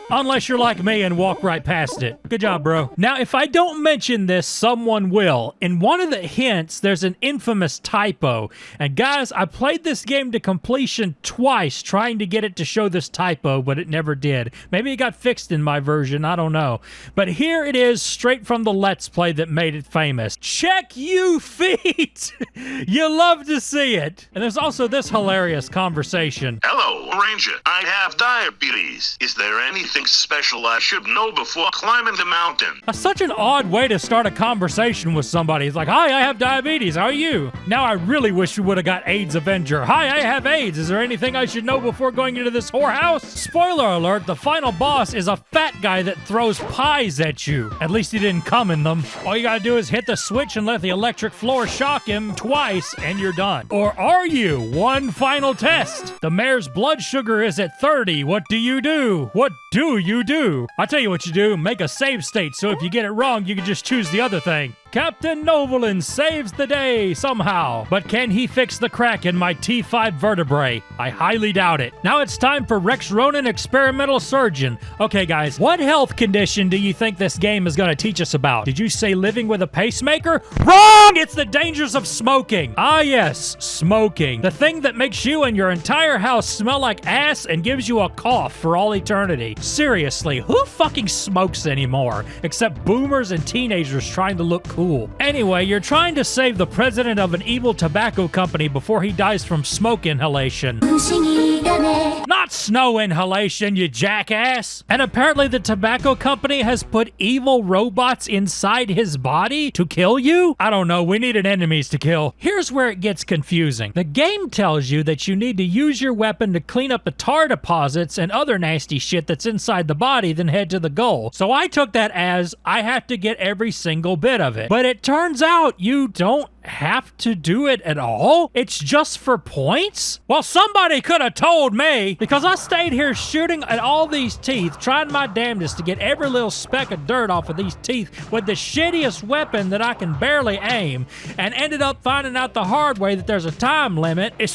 Unless you're like me and walk right past it. Good job, bro. Now, if I don't mention this, someone will. In one of the hints, there's an infamous typo. And guys, I played this game to completion twice trying to get it to show this typo, but it never did. Maybe it got fixed in my version, I don't know. But here it is, straight from the Let's Play that made it famous. Check you feet! You love to see it. And there's also this hilarious conversation. Hello, Ranger. I have diabetes. Is there anything special I should know before climbing the mountain? That's such an odd way to start a conversation with somebody. It's like, hi, I have diabetes. How are you? Now I really wish we would have got AIDS Avenger. Hi, I have AIDS. Is there anything I should know before going into this whorehouse? Spoiler alert, the final boss is a fat guy that throws pies at you. At least he didn't come in them. All you gotta do is hit the switch and let the electric floor shock him twice and you're done. Or are you? One final test. The mayor's blood sugar is at 30. What do you do? What do you do? I'll tell you what you do. Make a save state so if you get it wrong, you can just choose the other thing. Captain Novolin saves the day somehow, but can he fix the crack in my T5 vertebrae? I highly doubt it. Now it's time for Rex Ronan, experimental surgeon. Okay, guys, what health condition do you think this game is going to teach us about? Did you say living with a pacemaker? Wrong! It's the dangers of smoking. Ah, yes, smoking. The thing that makes you and your entire house smell like ass and gives you a cough for all eternity. Seriously, who fucking smokes anymore? Except boomers and teenagers trying to look cool. Anyway, you're trying to save the president of an evil tobacco company before he dies from smoke inhalation. Not snow inhalation, you jackass! And apparently the tobacco company has put evil robots inside his body to kill you? I don't know, we needed enemies to kill. Here's where it gets confusing. The game tells you that you need to use your weapon to clean up the tar deposits and other nasty shit that's inside the body, then head to the goal. So I took that as I have to get every single bit of it. But it turns out you don't have to do it at all? It's just for points? Well, somebody could have told me, because I stayed here shooting at all these teeth, trying my damnedest to get every little speck of dirt off of these teeth with the shittiest weapon that I can barely aim, and ended up finding out the hard way that there's a time limit. It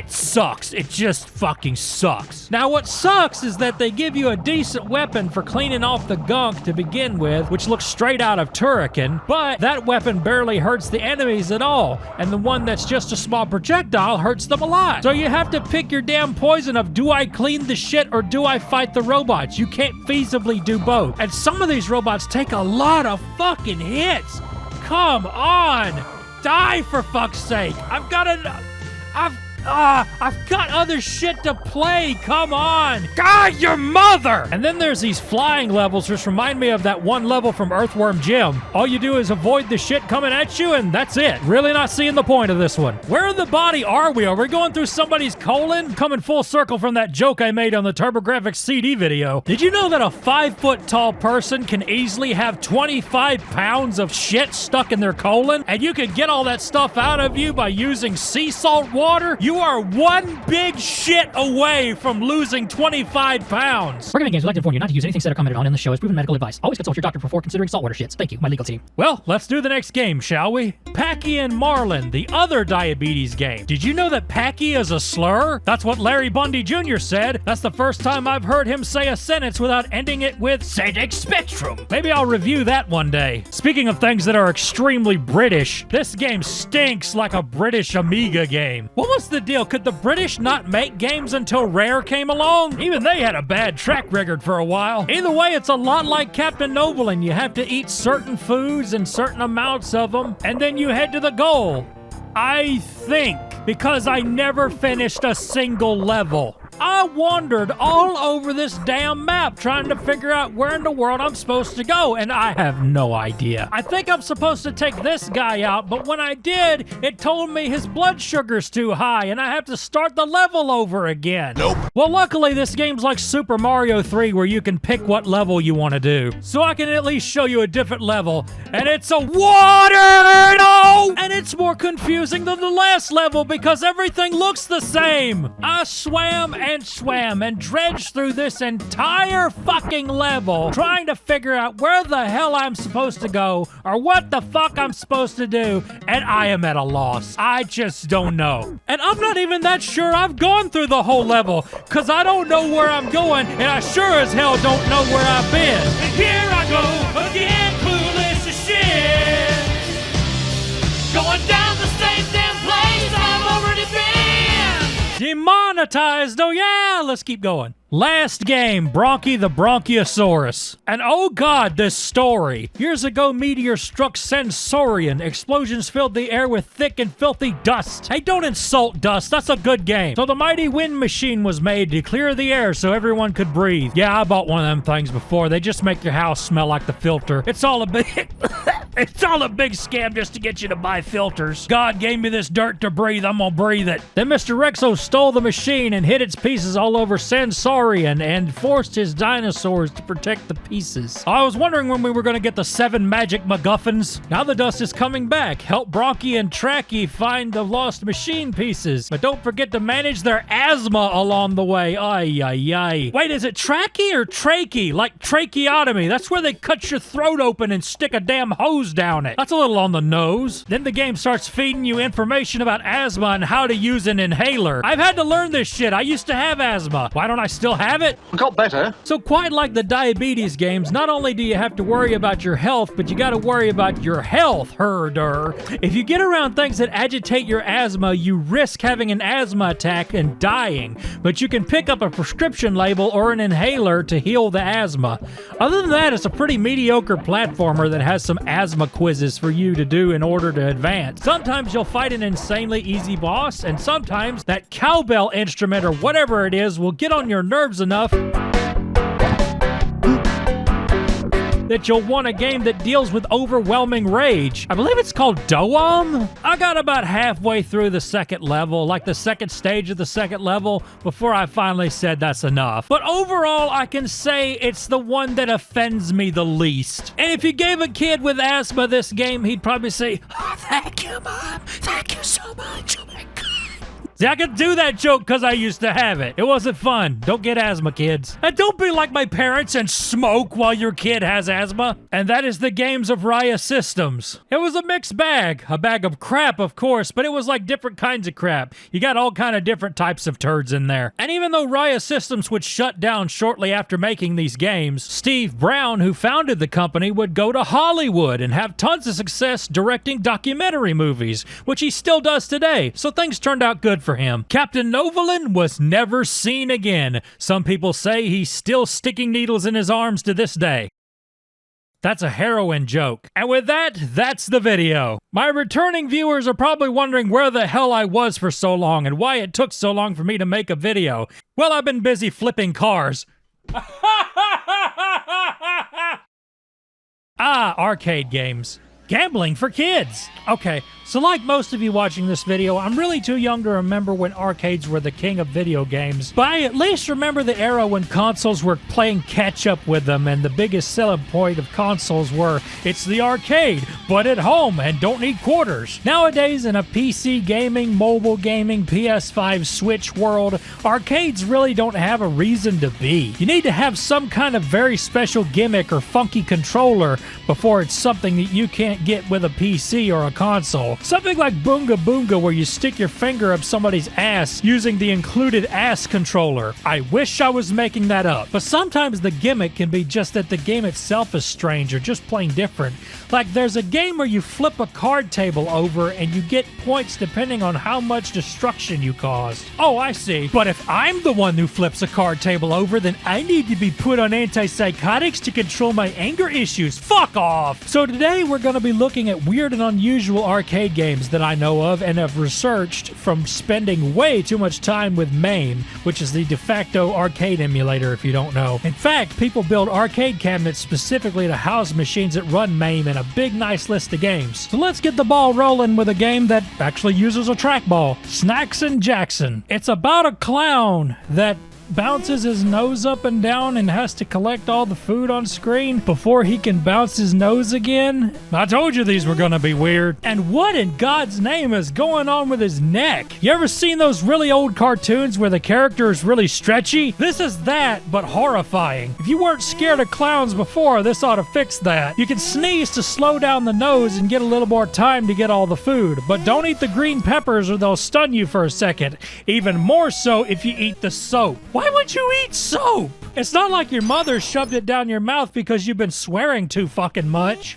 sucks. It just fucking sucks. Now, what sucks is that they give you a decent weapon for cleaning off the gunk to begin with, which looks straight out of Turrican, but that weapon barely hurts the enemies at all, and the one that's just a small projectile hurts them a lot. So you have to pick your damn poison of, do I clean the shit or do I fight the robots? You can't feasibly do both. And some of these robots take a lot of fucking hits. Come on! Die for fuck's sake! I've got to... I've got other shit to play. Come on. God, your mother. And then there's these flying levels, which remind me of that one level from Earthworm Jim. All you do is avoid the shit coming at you, and that's it. Really not seeing the point of this one. Where in the body are we? Are we going through somebody's colon? Coming full circle from that joke I made on the TurboGrafx CD video. Did you know that a 5-foot tall person can easily have 25 pounds of shit stuck in their colon? And you can get all that stuff out of you by using sea salt water? You are one big shit away from losing 25 pounds. We're giving games would like to inform you not to use anything said or commented on in the show as proven medical advice. Always consult your doctor before considering saltwater shits. Thank you, my legal team. Well, let's do the next game, shall we? Packy and Marlin, the other diabetes game. Did you know that Packy is a slur? That's what Larry Bundy Jr. said. That's the first time I've heard him say a sentence without ending it with ZX Spectrum. Maybe I'll review that one day. Speaking of things that are extremely British, this game stinks like a British Amiga game. What was the deal? Could the British not make games until Rare came along? Even they had a bad track record for a while. Either way, it's a lot like Captain Noble, and you have to eat certain foods and certain amounts of them, and then you head to the goal. I think, because I never finished a single level. I wandered all over this damn map trying to figure out where in the world I'm supposed to go, and I have no idea. I think I'm supposed to take this guy out, but when I did, it told me his blood sugar's too high, and I have to start the level over again. Nope. Well, luckily, this game's like Super Mario 3, where you can pick what level you want to do. So I can at least show you a different level, and it's a water! No! And it's more confusing than the last level because everything looks the same. I swam and dredged through this entire fucking level trying to figure out where the hell I'm supposed to go or what the fuck I'm supposed to do, and I am at a loss. I just don't know. And I'm not even that sure I've gone through the whole level because I don't know where I'm going, and I sure as hell don't know where I've been. And here I go again, clueless as shit, going down the same damn place I've already been. Demonetized, oh yeah, let's keep going. Last game, Bronchi the Bronchiosaurus. And oh god, this story. Years ago, meteor struck Sensorian. Explosions filled the air with thick and filthy dust. Hey, don't insult dust, that's a good game. So the mighty wind machine was made to clear the air so everyone could breathe. Yeah, I bought one of them things before. They just make your house smell like the filter. It's all a big... it's all a big scam just to get you to buy filters. God gave me this dirt to breathe, I'm gonna breathe it. Then Mr. Rexo stole the machine and hid its pieces all over Sensorian and forced his dinosaurs to protect the pieces. I was wondering when we were going to get the 7 magic MacGuffins. Now the dust is coming back. Help Bronchi and Tracky find the lost machine pieces. But don't forget to manage their asthma along the way. Ay, ay, ay. Wait, is it Tracky or Trachea? Like tracheotomy. That's where they cut your throat open and stick a damn hose down it. That's a little on the nose. Then the game starts feeding you information about asthma and how to use an inhaler. I've had to learn this shit. I used to have asthma. Why don't I still have it? Got better. So quite like the diabetes games, not only do you have to worry about your health, but you gotta worry about your health, herder. If you get around things that agitate your asthma, you risk having an asthma attack and dying, but you can pick up a prescription label or an inhaler to heal the asthma. Other than that, it's a pretty mediocre platformer that has some asthma quizzes for you to do in order to advance. Sometimes you'll fight an insanely easy boss, and sometimes that cowbell instrument or whatever it is will get on your nerves enough that you'll want a game that deals with overwhelming rage. I believe it's called Doam? I got about halfway through the second level, like the second stage of the second level, before I finally said that's enough. But overall, I can say it's the one that offends me the least. And if you gave a kid with asthma this game, he'd probably say, "Oh, thank you, Mom. Thank you so much. Oh my God." See, I could do that joke because I used to have it. It wasn't fun. Don't get asthma, kids. And don't be like my parents and smoke while your kid has asthma. And that is the games of Raya Systems. It was a mixed bag. A bag of crap, of course, but it was like different kinds of crap. You got all kind of different types of turds in there. And even though Raya Systems would shut down shortly after making these games, Steve Brown, who founded the company, would go to Hollywood and have tons of success directing documentary movies, which he still does today. So things turned out good for him. Captain Novolin was never seen again. Some people say he's still sticking needles in his arms to this day. That's a heroin joke. And with that, that's the video. My returning viewers are probably wondering where the hell I was for so long and why it took so long for me to make a video. Well, I've been busy flipping cars. Arcade games. Gambling for kids. Okay, so like most of you watching this video, I'm really too young to remember when arcades were the king of video games, but I at least remember the era when consoles were playing catch-up with them, and the biggest selling point of consoles were, it's the arcade, but at home and don't need quarters. Nowadays, in a PC gaming, mobile gaming, PS5, Switch world, arcades really don't have a reason to be. You need to have some kind of very special gimmick or funky controller before it's something that you can't get with a PC or a console. Something like Boonga Boonga, where you stick your finger up somebody's ass using the included ass controller. I wish I was making that up. But sometimes the gimmick can be just that the game itself is strange or just plain different. Like there's a game where you flip a card table over and you get points depending on how much destruction you caused. Oh, I see. But if I'm the one who flips a card table over, then I need to be put on antipsychotics to control my anger issues. Fuck off! So today we're going to be looking at weird and unusual arcade games that I know of and have researched from spending way too much time with MAME, which is the de facto arcade emulator if you don't know. In fact, people build arcade cabinets specifically to house machines that run MAME in a big nice list of games. So let's get the ball rolling with a game that actually uses a trackball. Snacks and Jackson. It's about a clown that bounces his nose up and down and has to collect all the food on screen before he can bounce his nose again. I told you these were gonna be weird. And what in God's name is going on with his neck? You ever seen those really old cartoons where the character is really stretchy? This is that, but horrifying. If you weren't scared of clowns before, this ought to fix that. You can sneeze to slow down the nose and get a little more time to get all the food, but don't eat the green peppers or they'll stun you for a second. Even more so if you eat the soap. Why would you eat soap? It's not like your mother shoved it down your mouth because you've been swearing too fucking much.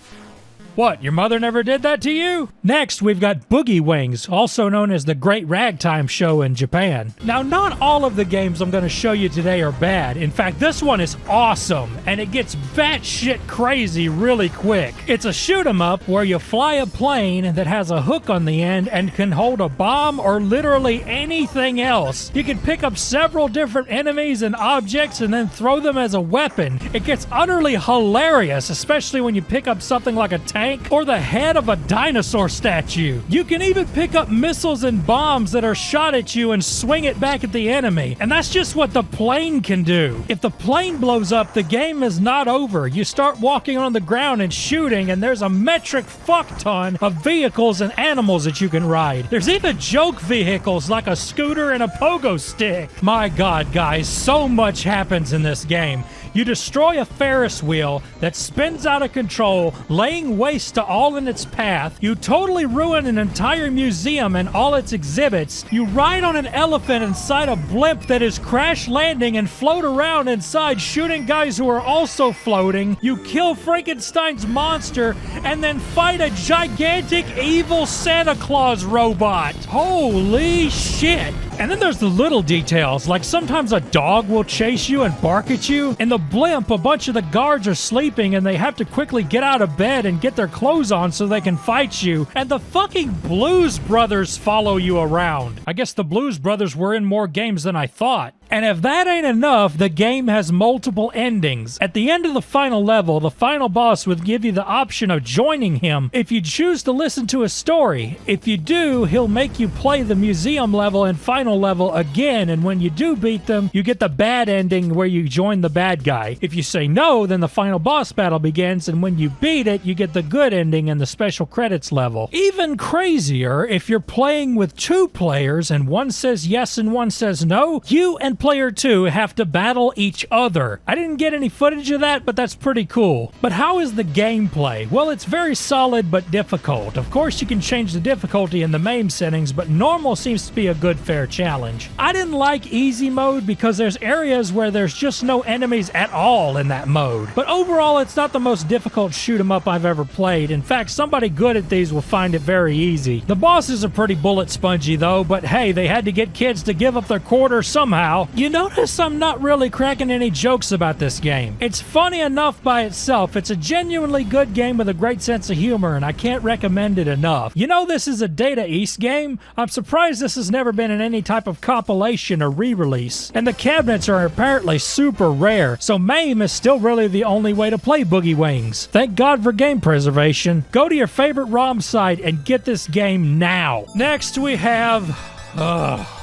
What, your mother never did that to you? Next, we've got Boogie Wings, also known as the Great Ragtime Show in Japan. Now, not all of the games I'm going to show you today are bad. In fact, this one is awesome, and it gets batshit crazy really quick. It's a shoot-'em-up where you fly a plane that has a hook on the end and can hold a bomb or literally anything else. You can pick up several different enemies and objects and then throw them as a weapon. It gets utterly hilarious, especially when you pick up something like a tank or the head of a dinosaur statue. You can even pick up missiles and bombs that are shot at you and swing it back at the enemy. And that's just what the plane can do. If the plane blows up, the game is not over. You start walking on the ground and shooting, and there's a metric fuck ton of vehicles and animals that you can ride. There's even joke vehicles like a scooter and a pogo stick. My God, guys, so much happens in this game. You destroy a Ferris wheel that spins out of control, laying waste to all in its path. You totally ruin an entire museum and all its exhibits. You ride on an elephant inside a blimp that is crash landing and float around inside, shooting guys who are also floating. You kill Frankenstein's monster and then fight a gigantic evil Santa Claus robot. Holy shit! And then there's the little details, like sometimes a dog will chase you and bark at you. In the blimp, a bunch of the guards are sleeping and they have to quickly get out of bed and get their clothes on so they can fight you. And the fucking Blues Brothers follow you around. I guess the Blues Brothers were in more games than I thought. And if that ain't enough, the game has multiple endings. At the end of the final level, the final boss would give you the option of joining him if you choose to listen to his story. If you do, he'll make you play the museum level and final level again, and when you do beat them, you get the bad ending where you join the bad guy. If you say no, then the final boss battle begins, and when you beat it, you get the good ending and the special credits level. Even crazier, if you're playing with two players and one says yes and one says no, you and player 2 have to battle each other. I didn't get any footage of that, but that's pretty cool. But how is the gameplay? Well, it's very solid but difficult. Of course, you can change the difficulty in the MAME settings, but normal seems to be a good fair challenge. I didn't like easy mode because there's areas where there's just no enemies at all in that mode. But overall, it's not the most difficult shoot 'em up I've ever played. In fact, somebody good at these will find it very easy. The bosses are pretty bullet spongy though, but hey, they had to get kids to give up their quarter somehow. Now, you notice I'm not really cracking any jokes about this game. It's funny enough by itself. It's a genuinely good game with a great sense of humor, and I can't recommend it enough. You know this is a Data East game? I'm surprised this has never been in any type of compilation or re-release. And the cabinets are apparently super rare, so MAME is still really the only way to play Boogie Wings. Thank God for game preservation. Go to your favorite ROM site and get this game now. Next we have...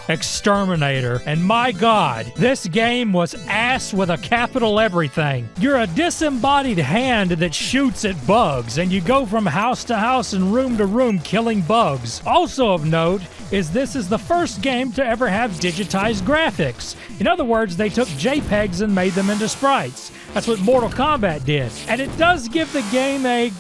Exterminator. And my God, this game was ass with a capital everything. You're a disembodied hand that shoots at bugs, and you go from house to house and room to room killing bugs. Also of note is this is the first game to ever have digitized graphics. In other words, they took JPEGs and made them into sprites. That's what Mortal Kombat did. And it does give the game a...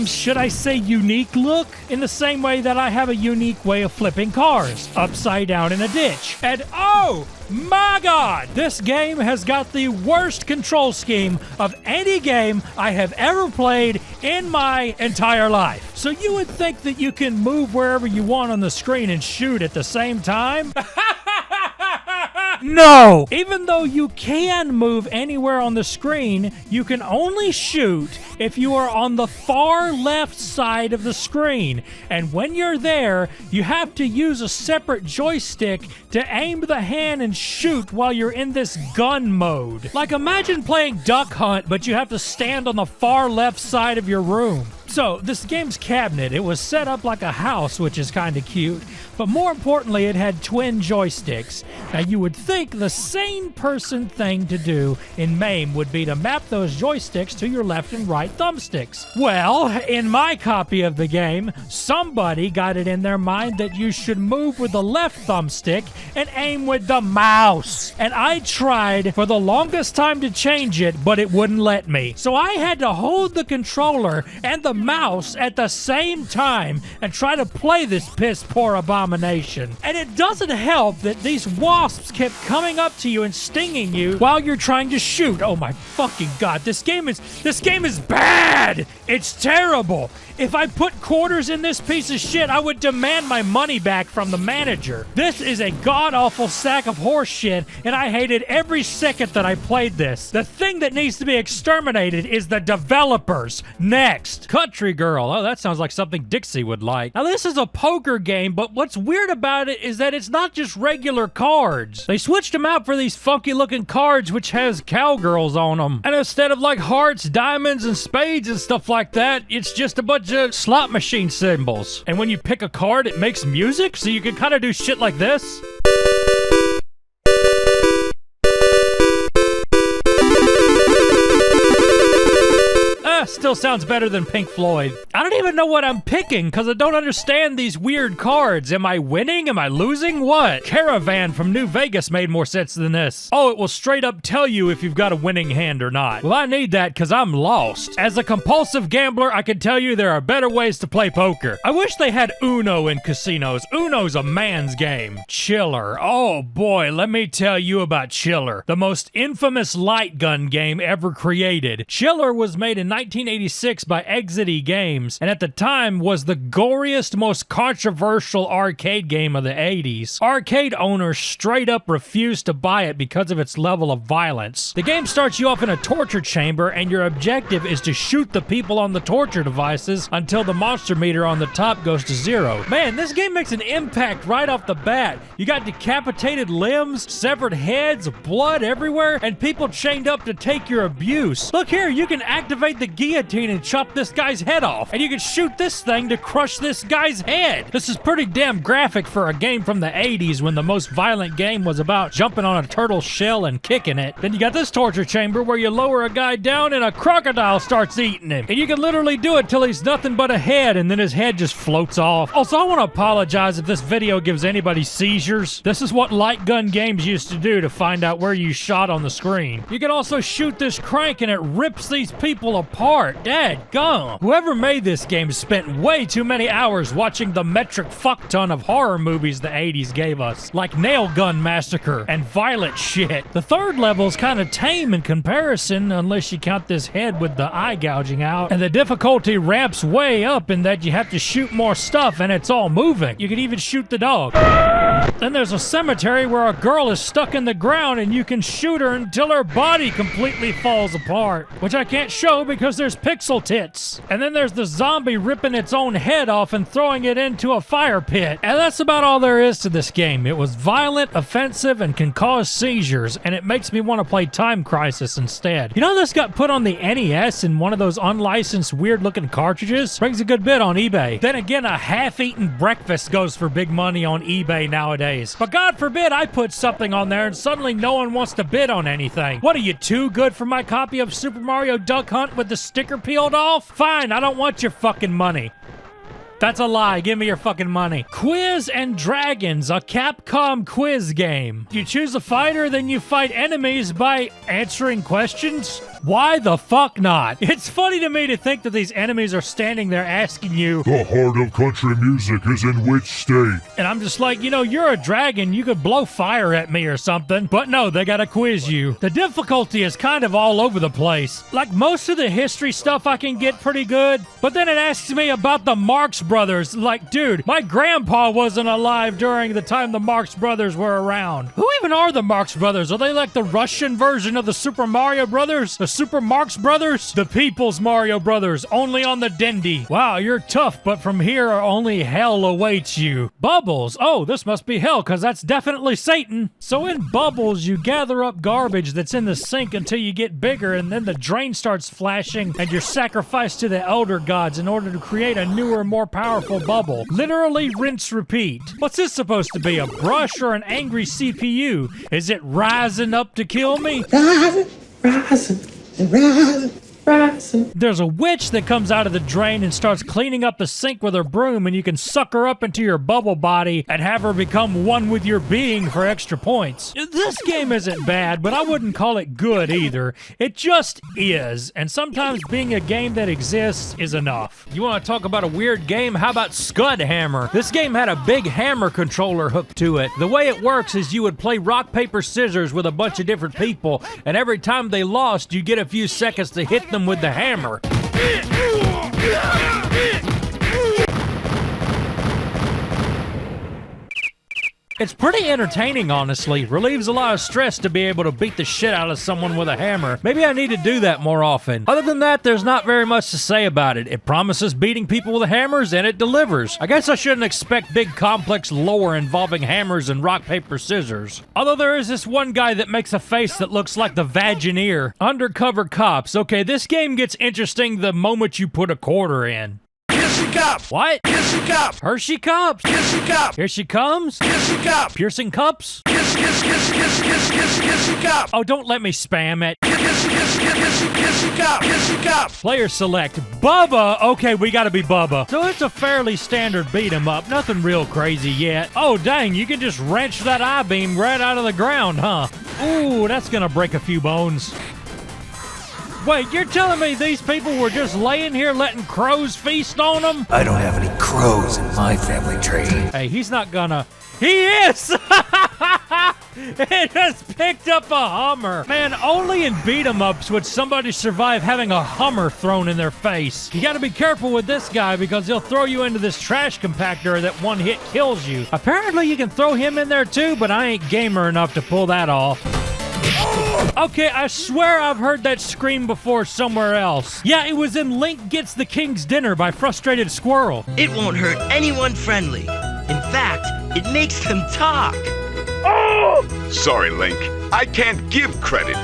should I say unique look? In the same way that I have a unique way of flipping cars, upside down in a ditch. And oh my God, this game has got the worst control scheme of any game I have ever played in my entire life. So you would think that you can move wherever you want on the screen and shoot at the same time? No! Even though you can move anywhere on the screen, you can only shoot if you are on the far left side of the screen. And when you're there, you have to use a separate joystick to aim the hand and shoot while you're in this gun mode. Like imagine playing Duck Hunt, but you have to stand on the far left side of your room. So, this game's cabinet, it was set up like a house, which is kind of cute, but more importantly, it had twin joysticks. Now, you would think the sane person thing to do in MAME would be to map those joysticks to your left and right thumbsticks. Well, in my copy of the game, somebody got it in their mind that you should move with the left thumbstick and aim with the mouse. And I tried for the longest time to change it, but it wouldn't let me. So I had to hold the controller and the mouse at the same time and try to play this piss poor abomination. And it doesn't help that these wasps kept coming up to you and stinging you while you're trying to shoot. Oh my fucking God, this game is bad. It's terrible. If I put quarters in this piece of shit, I would demand my money back from the manager. This is a god-awful sack of horse shit, and I hated every second that I played this. The thing that needs to be exterminated is the developers. Next. Country Girl. Oh, that sounds like something Dixie would like. Now, this is a poker game, but what's weird about it is that it's not just regular cards. They switched them out for these funky-looking cards which has cowgirls on them. And instead of like hearts, diamonds, and spades and stuff like that, it's just a bunch of slot machine symbols. And when you pick a card, it makes music, so you can kind of do shit like this. Still sounds better than Pink Floyd. I don't even know what I'm picking because I don't understand these weird cards. Am I winning? Am I losing? What? Caravan from New Vegas made more sense than this. Oh, it will straight up tell you if you've got a winning hand or not. Well, I need that because I'm lost. As a compulsive gambler, I can tell you there are better ways to play poker. I wish they had Uno in casinos. Uno's a man's game. Chiller. Oh boy, let me tell you about Chiller. The most infamous light gun game ever created. Chiller was made in 1986 by Exidy Games, and at the time was the goriest, most controversial arcade game of the 80s. Arcade owners straight up refused to buy it because of its level of violence. The game starts you off in a torture chamber, and your objective is to shoot the people on the torture devices until the monster meter on the top goes to 0. Man, this game makes an impact right off the bat. You got decapitated limbs, severed heads, blood everywhere, and people chained up to take your abuse. Look here, you can activate the guillotine and chop this guy's head off, and you can shoot this thing to crush this guy's head. This is pretty damn graphic for a game from the 80s when the most violent game was about jumping on a turtle shell and kicking it. Then you got this torture chamber where you lower a guy down and a crocodile starts eating him. And you can literally do it till he's nothing but a head, and then his head just floats off. Also, I want to apologize if this video gives anybody seizures. This is what light gun games used to do to find out where you shot on the screen. You can also shoot this crank and it rips these people apart. Dadgum. Whoever made this game spent way too many hours watching the metric fuckton of horror movies the 80s gave us, like Nail Gun Massacre and violent shit. The third level's kind of tame in comparison, unless you count this head with the eye gouging out, and the difficulty ramps way up in that you have to shoot more stuff and it's all moving. You can even shoot the dog. Then there's a cemetery where a girl is stuck in the ground and you can shoot her until her body completely falls apart, which I can't show because there's pixel tits. And then there's the zombie ripping its own head off and throwing it into a fire pit. And that's about all there is to this game. It was violent, offensive, and can cause seizures, and it makes me want to play Time Crisis instead. You know, this got put on the NES in one of those unlicensed weird-looking cartridges? Brings a good bit on eBay. Then again, a half-eaten breakfast goes for big money on eBay nowadays. But God forbid I put something on there and suddenly no one wants to bid on anything. What, are you too good for my copy of Super Mario Duck Hunt with the sticker peeled off? Fine, I don't want your fucking money. That's a lie. Give me your fucking money. Quiz and Dragons, a Capcom quiz game. You choose a fighter, then you fight enemies by answering questions? Why the fuck not? It's funny to me to think that these enemies are standing there asking you, "The heart of country music is in which state?" And I'm just like, you know, you're a dragon, you could blow fire at me or something. But no, they gotta quiz you. The difficulty is kind of all over the place. Like, most of the history stuff I can get pretty good, but then it asks me about the Marx Brothers. Like, dude, my grandpa wasn't alive during the time the Marx Brothers were around. Who even are the Marx Brothers? Are they like the Russian version of the Super Mario Brothers? The Super Marx Brothers? The People's Mario Brothers, only on the Dendy. Wow, you're tough, but from here only hell awaits you. Bubbles. Oh, this must be hell, because that's definitely Satan. So in Bubbles, you gather up garbage that's in the sink until you get bigger, and then the drain starts flashing, and you're sacrificed to the elder gods in order to create a newer, more powerful bubble. Literally rinse repeat. What's this supposed to be, a brush or an angry CPU? Is it rising up to kill me? Rising. There's a witch that comes out of the drain and starts cleaning up the sink with her broom, and you can suck her up into your bubble body and have her become one with your being for extra points. This game isn't bad, but I wouldn't call it good either. It just is, and sometimes being a game that exists is enough. You want to talk about a weird game? How about Scud Hammer? This game had a big hammer controller hooked to it. The way it works is you would play rock, paper, scissors with a bunch of different people, and every time they lost, you get a few seconds to hit them with the hammer. It's pretty entertaining, honestly. Relieves a lot of stress to be able to beat the shit out of someone with a hammer. Maybe I need to do that more often. Other than that, there's not very much to say about it. It promises beating people with hammers, and it delivers. I guess I shouldn't expect big complex lore involving hammers and rock, paper, scissors. Although there is this one guy that makes a face that looks like the Vagineer. Undercover cops. Okay, this game gets interesting the moment you put a quarter in. Cup. What? Piercing cup. Hershey cups. Piercing cup. Here she comes. Piercing cup. Piercing cups. Piercing cup. Oh, don't let me spam it. Piercing cup. Piercing cup. Player select. Bubba. Okay, we gotta be Bubba. So it's a fairly standard beat 'em up. Nothing real crazy yet. Oh, dang, you can just wrench that I-beam right out of the ground, huh? Ooh, that's gonna break a few bones. Wait, you're telling me these people were just laying here letting crows feast on them? I don't have any crows in my family tree. Hey, he's not gonna... He is! It has picked up a Hummer. Man, only in beat-em-ups would somebody survive having a Hummer thrown in their face. You gotta be careful with this guy because he'll throw you into this trash compactor that one hit kills you. Apparently you can throw him in there too, but I ain't gamer enough to pull that off. Okay, I swear I've heard that scream before somewhere else. Yeah, it was in Link Gets the King's Dinner by Frustrated Squirrel. It won't hurt anyone friendly. In fact, it makes them talk. Oh! Sorry, Link. I can't give credit.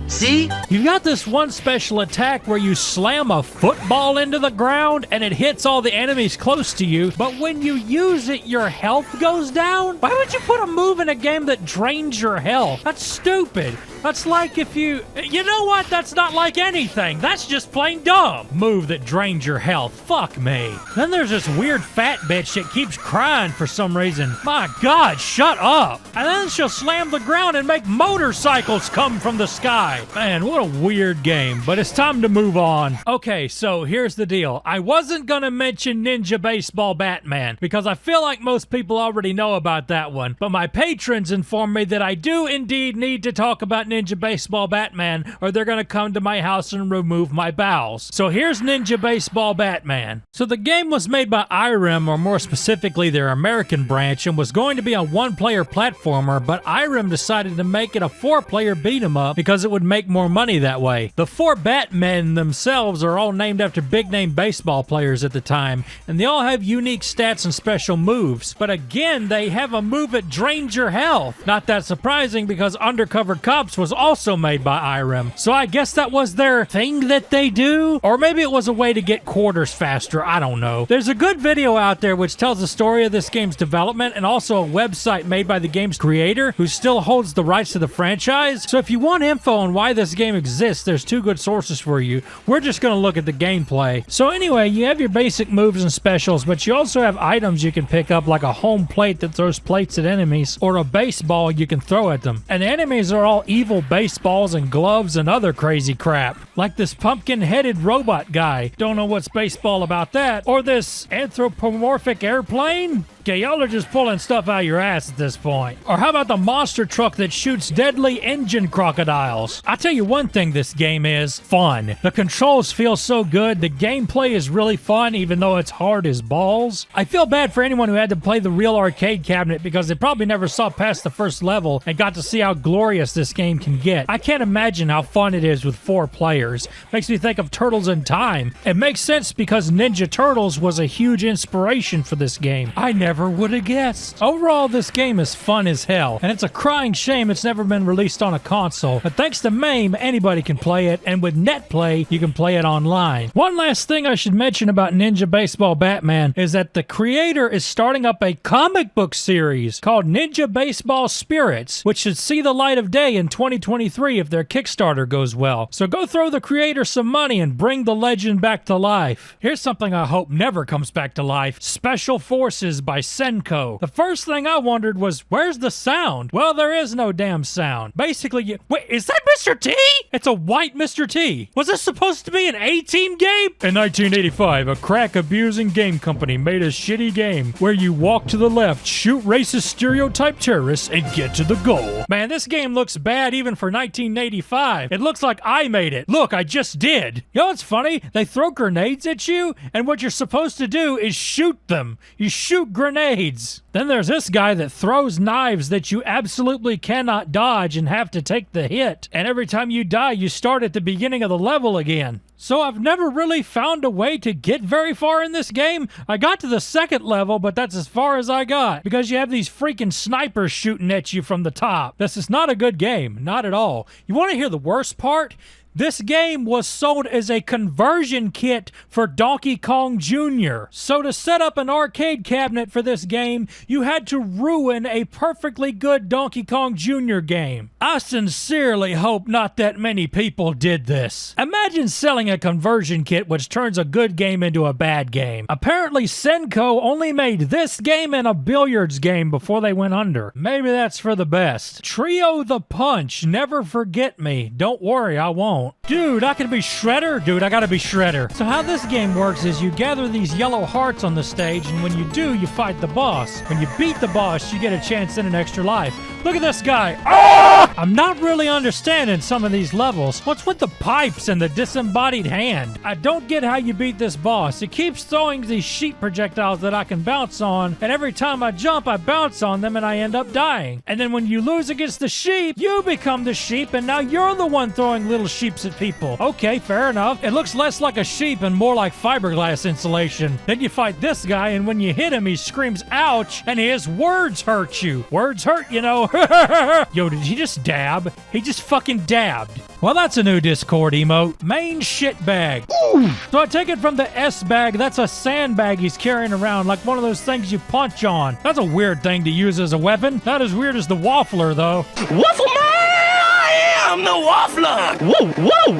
See? You've got this one special attack where you slam a football into the ground and it hits all the enemies close to you, but when you use it, your health goes down? Why would you put a move in a game that drains your health? That's stupid. That's like if you... You know what? That's not like anything. That's just plain dumb. Move that drains your health. Fuck me. Then there's this weird fat bitch that keeps crying for some reason. My God, shut up. And then she'll slam the ground and make motorcycles come from the sky. Man, what a weird game, but it's time to move on. Okay, so here's the deal. I wasn't gonna mention Ninja Baseball Batman because I feel like most people already know about that one, but my patrons informed me that I do indeed need to talk about Ninja Ninja Baseball Batman or they're gonna come to my house and remove my bowels. So here's Ninja Baseball Batman. So the game was made by IREM, or more specifically their American branch, and was going to be a one-player platformer, but IREM decided to make it a four-player beat-em-up because it would make more money that way. The four Batmen themselves are all named after big-name baseball players at the time, and they all have unique stats and special moves. But again, they have a move that drains your health. Not that surprising because Undercover Cops was also made by IREM. So I guess that was their thing that they do? Or maybe it was a way to get quarters faster, I don't know. There's a good video out there which tells the story of this game's development and also a website made by the game's creator who still holds the rights to the franchise. So if you want info on why this game exists, there's two good sources for you. We're just going to look at the gameplay. So anyway, you have your basic moves and specials, but you also have items you can pick up like a home plate that throws plates at enemies or a baseball you can throw at them. And the enemies are all evil baseballs and gloves and other crazy crap. Like this pumpkin-headed robot guy. Don't know what's baseball about that. Or this anthropomorphic airplane? Okay, y'all are just pulling stuff out of your ass at this point. Or how about the monster truck that shoots deadly engine crocodiles? I'll tell you one thing this game is, fun. The controls feel so good, the gameplay is really fun even though it's hard as balls. I feel bad for anyone who had to play the real arcade cabinet because they probably never saw past the first level and got to see how glorious this game can get. I can't imagine how fun it is with 4 players. Makes me think of Turtles in Time. It makes sense because Ninja Turtles was a huge inspiration for this game. I never would have guessed. Overall, this game is fun as hell, and it's a crying shame it's never been released on a console. But thanks to MAME, anybody can play it, and with NetPlay, you can play it online. One last thing I should mention about Ninja Baseball Batman is that the creator is starting up a comic book series called Ninja Baseball Spirits, which should see the light of day in 2023 if their Kickstarter goes well. So go throw the creator some money and bring the legend back to life. Here's something I hope never comes back to life. Special Forces by Senko. The first thing I wondered was, where's the sound? Well, there is no damn sound. Basically, wait, is that Mr. T? It's a white Mr. T. Was this supposed to be an A-Team game? In 1985, a crack-abusing game company made a shitty game where you walk to the left, shoot racist stereotype terrorists, and get to the goal. Man, this game looks bad even for 1985. It looks like I made it. Look, I just did. You know what's funny? They throw grenades at you, and what you're supposed to do is shoot them. You shoot grenades. Then there's this guy that throws knives that you absolutely cannot dodge and have to take the hit. And every time you die, you start at the beginning of the level again. So I've never really found a way to get very far in this game. I got to the second level, but that's as far as I got. Because you have these freaking snipers shooting at you from the top. This is not a good game. Not at all. You want to hear the worst part? This game was sold as a conversion kit for Donkey Kong Jr. So to set up an arcade cabinet for this game, you had to ruin a perfectly good Donkey Kong Jr. game. I sincerely hope not that many people did this. Imagine selling a conversion kit which turns a good game into a bad game. Apparently Senko only made this game and a billiards game before they went under. Maybe that's for the best. Trio the Punch, never forget me. Don't worry, I won't. Dude, I can be Shredder? Dude, I gotta be Shredder. So how this game works is you gather these yellow hearts on the stage, and when you do, you fight the boss. When you beat the boss, you get a chance at an extra life. Look at this guy. Ah! I'm not really understanding some of these levels. What's with the pipes and the disembodied hand? I don't get how you beat this boss. It keeps throwing these sheet projectiles that I can bounce on, and every time I jump, I bounce on them and I end up dying. And then when you lose against the sheep, you become the sheep, and now you're the one throwing little sheeps at people. Okay, fair enough. It looks less like a sheep and more like fiberglass insulation. Then you fight this guy, and when you hit him, he screams, ouch, and his words hurt you. Words hurt, you know. Yo, did he just dab? He just fucking dabbed. Well, that's a new Discord emote. Main shit bag. Ooh. So I take it from the S bag, that's a sandbag he's carrying around, like one of those things you punch on. That's a weird thing to use as a weapon. Not as weird as the waffler, though. Waffle Man! I am the waffler! Whoa, whoa!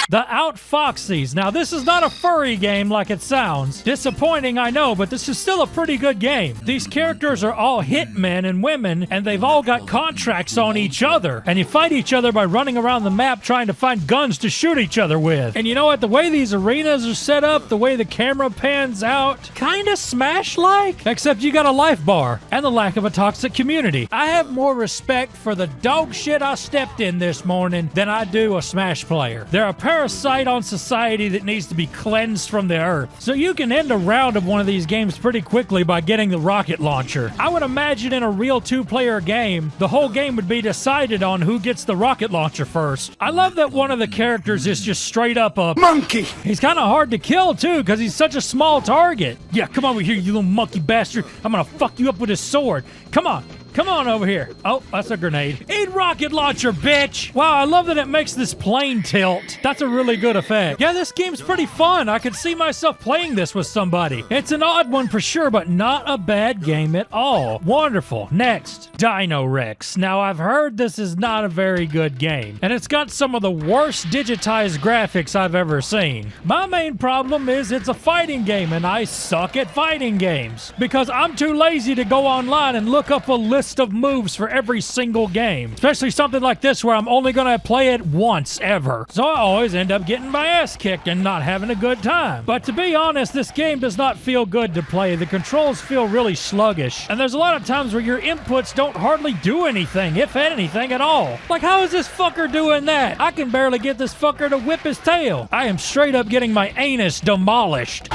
The Outfoxies. Now, this is not a furry game like it sounds. Disappointing, I know, but this is still a pretty good game. These characters are all hitmen and women, and they've all got contracts on each other. And you fight each other by running around the map trying to find guns to shoot each other with. And you know what? The way these arenas are set up, the way the camera pans out, kind of Smash-like, except you got a life bar and the lack of a toxic community. I have more respect for the dog shit I stepped in this morning than I do a Smash player. They're a parasite on society that needs to be cleansed from the earth. So you can end a round of one of these games pretty quickly by getting the rocket launcher. I would imagine in a real two-player game, the whole game would be decided on who gets the rocket launcher first. I love that one of the characters is just straight up a monkey. He's kind of hard to kill too because he's such a small target. Yeah, come over here, you little monkey bastard. I'm gonna fuck you up with his sword. Come on. Come on over here. Oh, that's a grenade. Eat rocket launcher, bitch! Wow, I love that it makes this plane tilt. That's a really good effect. Yeah, this game's pretty fun. I could see myself playing this with somebody. It's an odd one for sure, but not a bad game at all. Wonderful. Next, Dino Rex. Now, I've heard this is not a very good game, and it's got some of the worst digitized graphics I've ever seen. My main problem is it's a fighting game, and I suck at fighting games because I'm too lazy to go online and look up a list of moves for every single game, especially something like this where I'm only gonna play it once ever. So I always end up getting my ass kicked and not having a good time. But to be honest, this game does not feel good to play. The controls feel really sluggish, and there's a lot of times where your inputs don't hardly do anything, if anything at all. Like, how is this fucker doing that? I can barely get this fucker to whip his tail. I am straight up getting my anus demolished.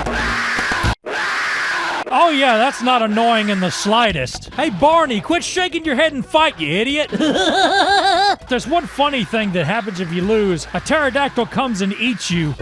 Oh yeah, that's not annoying in the slightest. Hey Barney, quit shaking your head and fight, you idiot. There's one funny thing that happens if you lose. A pterodactyl comes and eats you.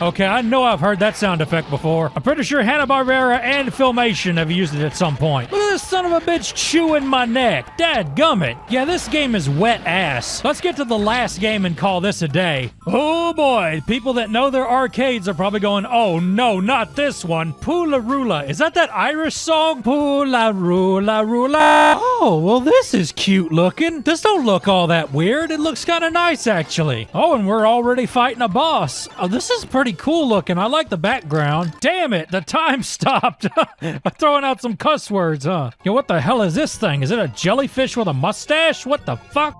Okay, I know I've heard that sound effect before. I'm pretty sure Hanna-Barbera and Filmation have used it at some point. Look at this son of a bitch chewing my neck. Dadgummit. Yeah, this game is wet ass. Let's get to the last game and call this a day. Oh boy, people that know their arcades are probably going, oh no, not this one. Poolarula. Is that Irish song? Poolarula, rula. Oh, well this is cute looking. This don't look all that weird. It looks kind of nice actually. Oh, and we're already fighting a boss. Oh, this is pretty cool looking. I like the background. Damn it, the time stopped. I'm throwing out some cuss words, huh? Yo, what the hell is this thing? Is it a jellyfish with a mustache? What the fuck?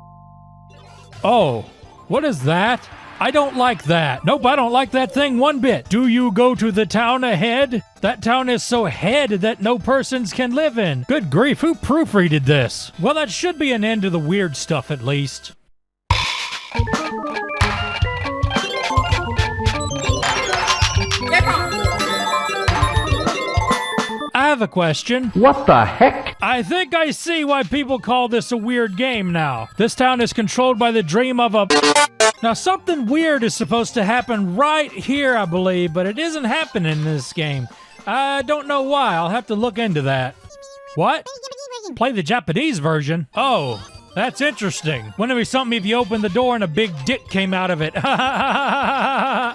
Oh, what is that? I don't like that. Nope, I don't like that thing one bit. Do you go to the town ahead? That town is so head that no persons can live in. Good grief, who proofreaded this? Well, that should be an end to the weird stuff at least. I have a question. What the heck? I think I see why people call this a weird game now. This town is controlled by the dream of a... Now, something weird is supposed to happen right here, I believe, but it isn't happening in this game. I don't know why. I'll have to look into that. What? Play the Japanese version? Oh, that's interesting. Wouldn't it be something if you opened the door and a big dick came out of it?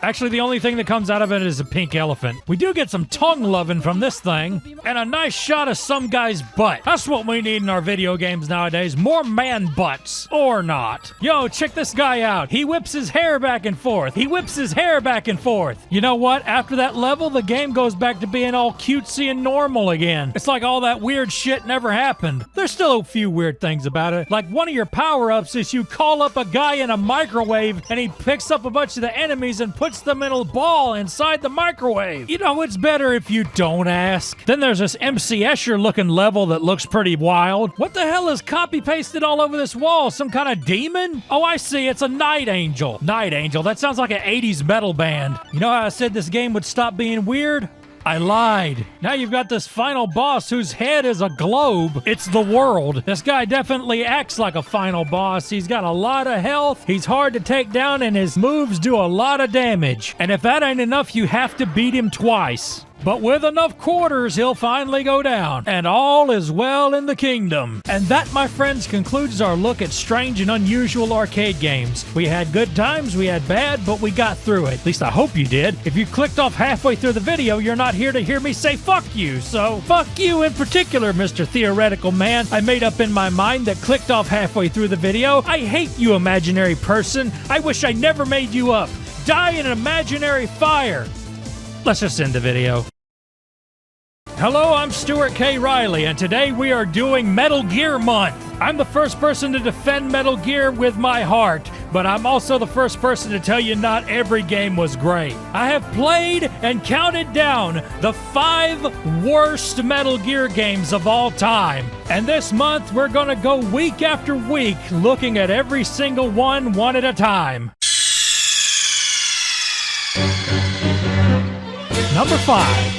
Actually, the only thing that comes out of it is a pink elephant. We do get some tongue loving from this thing, and a nice shot of some guy's butt. That's what we need in our video games nowadays. More man butts. Or not. Yo, check this guy out. He whips his hair back and forth. He whips his hair back and forth. You know what? After that level, the game goes back to being all cutesy and normal again. It's like all that weird shit never happened. There's still a few weird things about it. Like, one of your power-ups is you call up a guy in a microwave and he picks up a bunch of the enemies and puts them in a ball inside the microwave. You know, it's better if you don't ask. Then there's this MC Escher looking level that looks pretty wild. What the hell is copy-pasted all over this wall? Some kind of demon? Oh, I see. It's a Night Angel. Night Angel. That sounds like an 80s metal band. You know how I said this game would stop being weird? I lied. Now you've got this final boss whose head is a globe. It's the world. This guy definitely acts like a final boss. He's got a lot of health. He's hard to take down and his moves do a lot of damage. And if that ain't enough, you have to beat him twice. But with enough quarters, he'll finally go down, and all is well in the kingdom. And that, my friends, concludes our look at strange and unusual arcade games. We had good times, we had bad, but we got through it. At least I hope you did. If you clicked off halfway through the video, you're not here to hear me say fuck you. So fuck you in particular, Mr. Theoretical Man. I made up in my mind that clicked off halfway through the video. I hate you, imaginary person. I wish I never made you up. Die in an imaginary fire. Let's just end the video. Hello, I'm Stuart K Reilly, and today we are doing Metal Gear Month. I'm the first person to defend Metal Gear with my heart, but I'm also the first person to tell you not every game was great. I have played and counted down the 5 worst Metal Gear games of all time. And this month, we're gonna go week after week looking at every single one at a time. Number 5.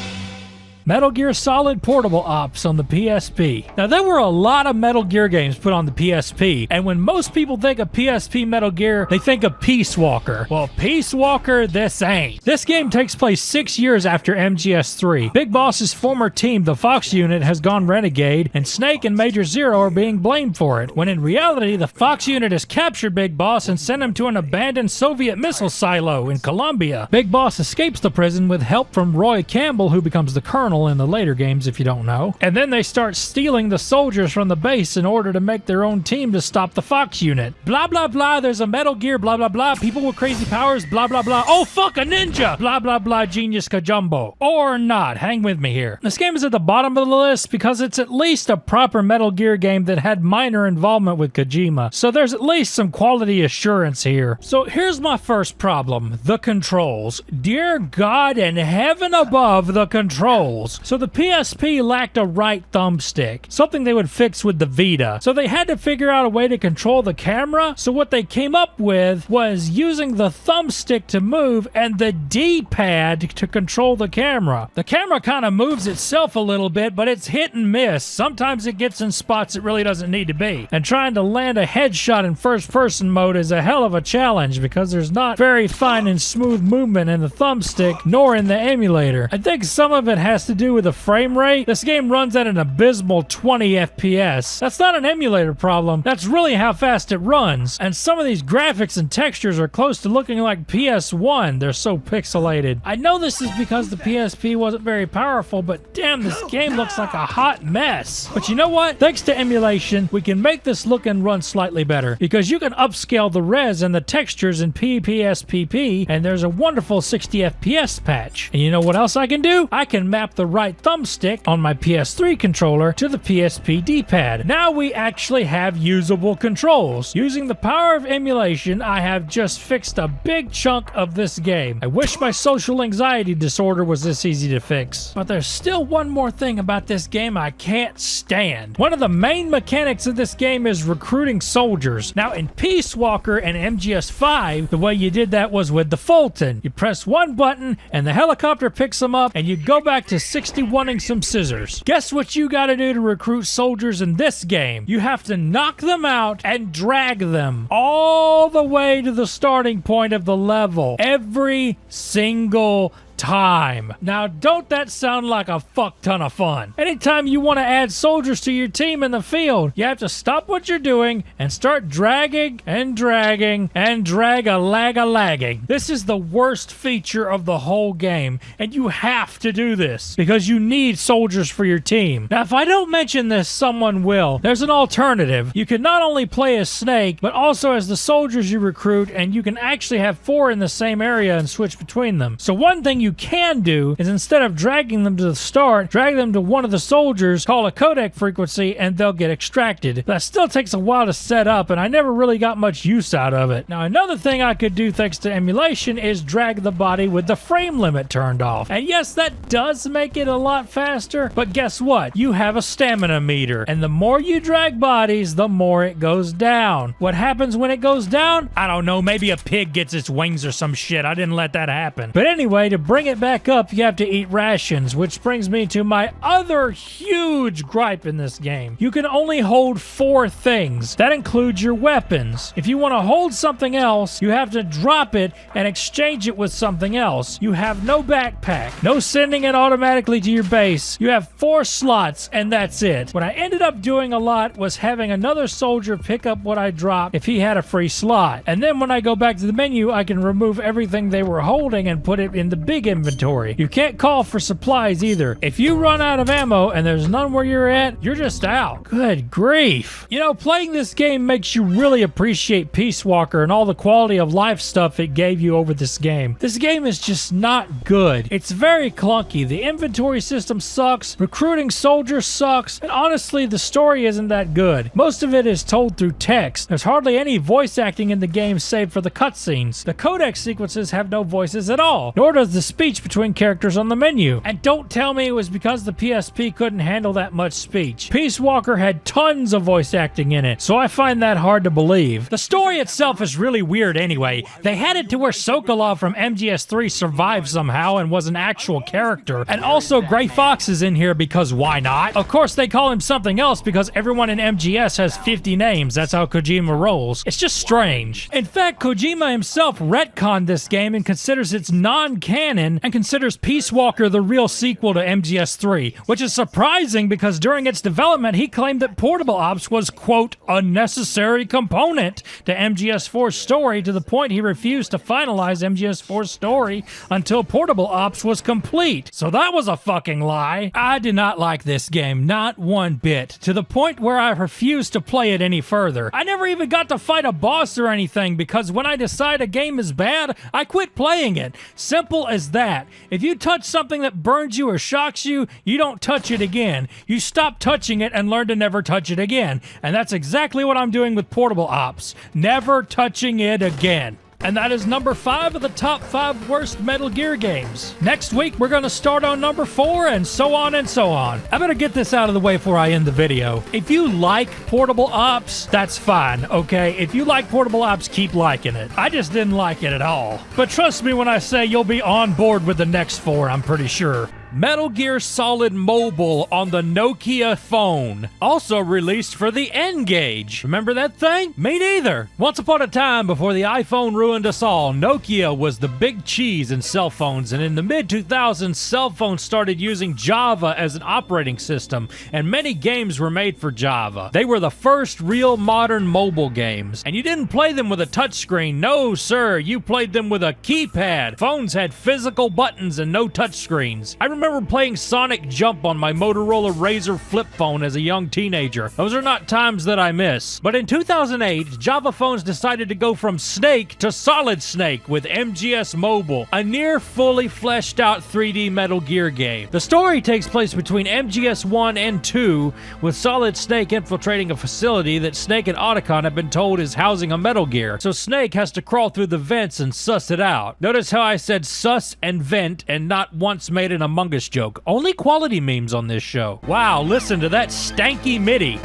Metal Gear Solid Portable Ops on the PSP. Now, there were a lot of Metal Gear games put on the PSP, and when most people think of PSP Metal Gear, they think of Peace Walker. Well, Peace Walker, this ain't. This game takes place 6 years after MGS3. Big Boss's former team, the Fox Unit, has gone renegade, and Snake and Major Zero are being blamed for it, when in reality, the Fox Unit has captured Big Boss and sent him to an abandoned Soviet missile silo in Colombia. Big Boss escapes the prison with help from Roy Campbell, who becomes the Colonel in the later games, if you don't know. And then they start stealing the soldiers from the base in order to make their own team to stop the Fox Unit. Blah, blah, blah, there's a Metal Gear, blah, blah, blah, people with crazy powers, blah, blah, blah. Oh, fuck, a ninja! Blah, blah, blah, genius kajumbo. Or not, hang with me here. This game is at the bottom of the list because it's at least a proper Metal Gear game that had minor involvement with Kojima. So there's at least some quality assurance here. So here's my first problem, the controls. Dear God and heaven above, the controls. So the PSP lacked a right thumbstick, something they would fix with the Vita. So they had to figure out a way to control the camera. So what they came up with was using the thumbstick to move and the D-pad to control the camera. The camera kind of moves itself a little bit, but it's hit and miss. Sometimes it gets in spots it really doesn't need to be. And trying to land a headshot in first-person mode is a hell of a challenge because there's not very fine and smooth movement in the thumbstick nor in the emulator. I think some of it has to do with the frame rate. This game runs at an abysmal 20 FPS. That's not an emulator problem. That's really how fast it runs. And some of these graphics and textures are close to looking like PS1. They're so pixelated. I know this is because the PSP wasn't very powerful, but damn, this game looks like a hot mess. But you know what? Thanks to emulation, we can make this look and run slightly better because you can upscale the res and the textures in PPSPP, and there's a wonderful 60 FPS patch. And you know what else I can do? I can map the right thumbstick on my PS3 controller to the PSP D-pad. Now we actually have usable controls. Using the power of emulation, I have just fixed a big chunk of this game. I wish my social anxiety disorder was this easy to fix. But there's still one more thing about this game I can't stand. One of the main mechanics of this game is recruiting soldiers. Now in Peace Walker and MGS5, the way you did that was with the Fulton. You press one button and the helicopter picks them up and you go back to 61ing some scissors. Guess what you gotta do to recruit soldiers in this game? You have to knock them out and drag them all the way to the starting point of the level. Every single time. Now, don't that sound like a fuck ton of fun? Anytime you want to add soldiers to your team in the field, you have to stop what you're doing and start dragging and dragging and drag-a-lag-a-lagging. This is the worst feature of the whole game, and you have to do this because you need soldiers for your team. Now, if I don't mention this, someone will. There's an alternative. You can not only play as Snake, but also as the soldiers you recruit, and you can actually have 4 in the same area and switch between them. So one thing you can do is instead of dragging them to the start, drag them to one of the soldiers, call a codec frequency, and they'll get extracted. That still takes a while to set up, and I never really got much use out of it. Now, another thing I could do thanks to emulation is drag the body with the frame limit turned off. And yes, that does make it a lot faster, but guess what? You have a stamina meter, and the more you drag bodies, the more it goes down. What happens when it goes down? I don't know, maybe a pig gets its wings or some shit. I didn't let that happen. But anyway, to bring bring it back up, you have to eat rations, which brings me to my other huge gripe in this game. You can only hold 4 things. That includes your weapons. If you want to hold something else, you have to drop it and exchange it with something else. You have no backpack, no sending it automatically to your base. You have 4 slots, and that's it. What I ended up doing a lot was having another soldier pick up what I dropped if he had a free slot. And then when I go back to the menu, I can remove everything they were holding and put it in the big inventory. You can't call for supplies either. If you run out of ammo and there's none where you're at, you're just out. Good grief. You know, playing this game makes you really appreciate Peace Walker and all the quality of life stuff it gave you over this game. This game is just not good. It's very clunky. The inventory system sucks. Recruiting soldiers sucks. And honestly, the story isn't that good. Most of it is told through text. There's hardly any voice acting in the game save for the cutscenes. The codec sequences have no voices at all, nor does the speech between characters on the menu. And don't tell me it was because the PSP couldn't handle that much speech. Peace Walker had tons of voice acting in it, so I find that hard to believe. The story itself is really weird anyway. They had it to where Sokolov from MGS3 survived somehow and was an actual character. And also Gray Fox is in here because why not? Of course they call him something else because everyone in MGS has 50 names. That's how Kojima rolls. It's just strange. In fact, Kojima himself retconned this game and considers it's non-canon and considers Peace Walker the real sequel to MGS3, which is surprising because during its development he claimed that Portable Ops was, quote, a necessary component to MGS4's story, to the point he refused to finalize MGS4's story until Portable Ops was complete. So that was a fucking lie. I did not like this game, not one bit, to the point where I refused to play it any further. I never even got to fight a boss or anything because when I decide a game is bad, I quit playing it. Simple as that. If you touch something that burns you or shocks you, you don't touch it again. You stop touching it and learn to never touch it again. And that's exactly what I'm doing with Portable Ops. Never touching it again. And that is number 5 of the top 5 worst Metal Gear games. Next week, we're going to start on number 4 and so on and so on. I better get this out of the way before I end the video. If you like Portable Ops, that's fine, okay? If you like Portable Ops, keep liking it. I just didn't like it at all. But trust me when I say you'll be on board with the next 4, I'm pretty sure. Metal Gear Solid Mobile on the Nokia phone. Also released for the N-Gage. Remember that thing? Me neither. Once upon a time, before the iPhone ruined us all, Nokia was the big cheese in cell phones, and in the mid-2000s, cell phones started using Java as an operating system, and many games were made for Java. They were the first real modern mobile games, and you didn't play them with a touchscreen. No, sir, you played them with a keypad. Phones had physical buttons and no touchscreens. I remember playing Sonic Jump on my Motorola Razr flip phone as a young teenager. Those are not times that I miss. But in 2008, Java phones decided to go from Snake to Solid Snake with MGS Mobile, a near fully fleshed out 3D Metal Gear game. The story takes place between MGS 1 and 2, with Solid Snake infiltrating a facility that Snake and Otacon have been told is housing a Metal Gear. So Snake has to crawl through the vents and suss it out. Notice how I said suss and vent and not once made an Among Us joke. Only quality memes on this show. Wow, listen to that stanky MIDI.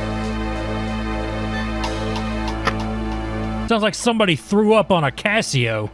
Sounds like somebody threw up on a Casio.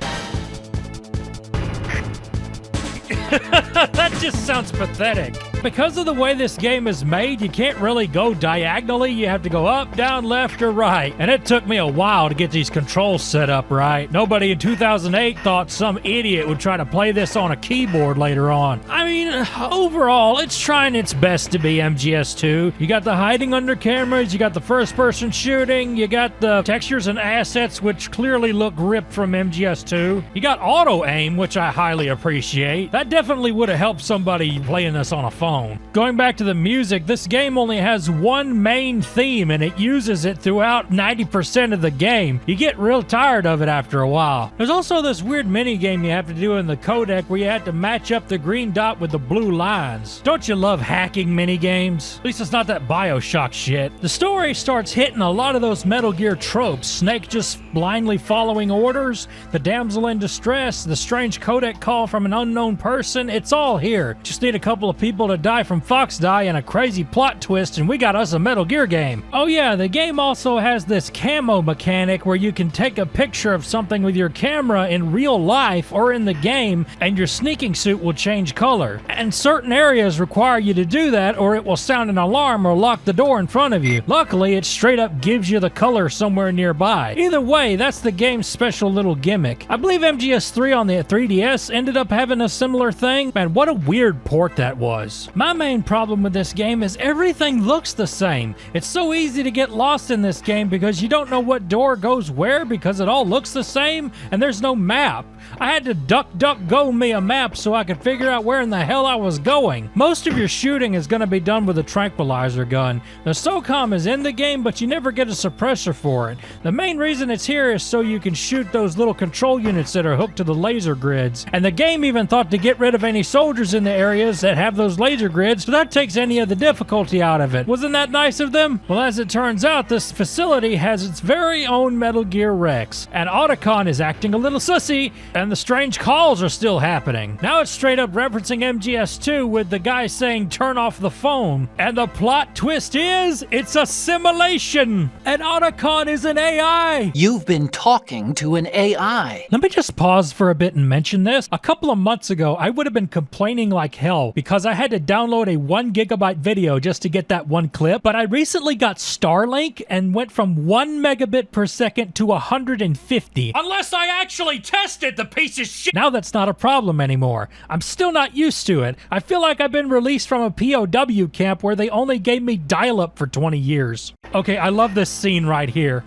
That just sounds pathetic. Because of the way this game is made, you can't really go diagonally. You have to go up, down, left, or right. And it took me a while to get these controls set up right. Nobody in 2008 thought some idiot would try to play this on a keyboard later on. I mean, overall, it's trying its best to be MGS2. You got the hiding under cameras, you got the first-person shooting, you got the textures and assets, which clearly look ripped from MGS2. You got auto-aim, which I highly appreciate. That definitely would have helped somebody playing this on a phone. Going back to the music, this game only has one main theme and it uses it throughout 90% of the game. You get real tired of it after a while. There's also this weird mini game you have to do in the codec where you have to match up the green dot with the blue lines. Don't you love hacking mini games? At least it's not that BioShock shit. The story starts hitting a lot of those Metal Gear tropes. Snake just blindly following orders, the damsel in distress, the strange codec call from an unknown person. It's all here. Just need a couple of people to die from Fox Die and a crazy plot twist, and we got us a Metal Gear game. Oh yeah, the game also has this camo mechanic where you can take a picture of something with your camera in real life or in the game, and your sneaking suit will change color. And certain areas require you to do that, or it will sound an alarm or lock the door in front of you. Luckily, it straight up gives you the color somewhere nearby. Either way, that's the game's special little gimmick. I believe MGS3 on the 3DS ended up having a similar thing. Man, what a weird port that was. My main problem with this game is everything looks the same. It's so easy to get lost in this game because you don't know what door goes where because it all looks the same and there's no map. I had to DuckDuckGo me a map so I could figure out where in the hell I was going. Most of your shooting is going to be done with a tranquilizer gun. The SOCOM is in the game, but you never get a suppressor for it. The main reason it's here is so you can shoot those little control units that are hooked to the laser grids. And the game even thought to get rid of any soldiers in the areas that have those laser grids, so that takes any of the difficulty out of it. Wasn't that nice of them? Well, as it turns out, this facility has its very own Metal Gear Rex. And Otacon is acting a little sussy, and the strange calls are still happening. Now it's straight up referencing MGS2 with the guy saying turn off the phone. And the plot twist is, it's a simulation! And Otacon is an AI! You've been talking to an AI. Let me just pause for a bit and mention this. A couple of months ago, I would have been complaining like hell because I had to download a 1 gigabyte video just to get that one clip, but I recently got Starlink and went from 1 megabit per second to 150. Unless I actually tested the piece of shit! Now that's not a problem anymore. I'm still not used to it. I feel like I've been released from a POW camp where they only gave me dial-up for 20 years. Okay, I love this scene right here.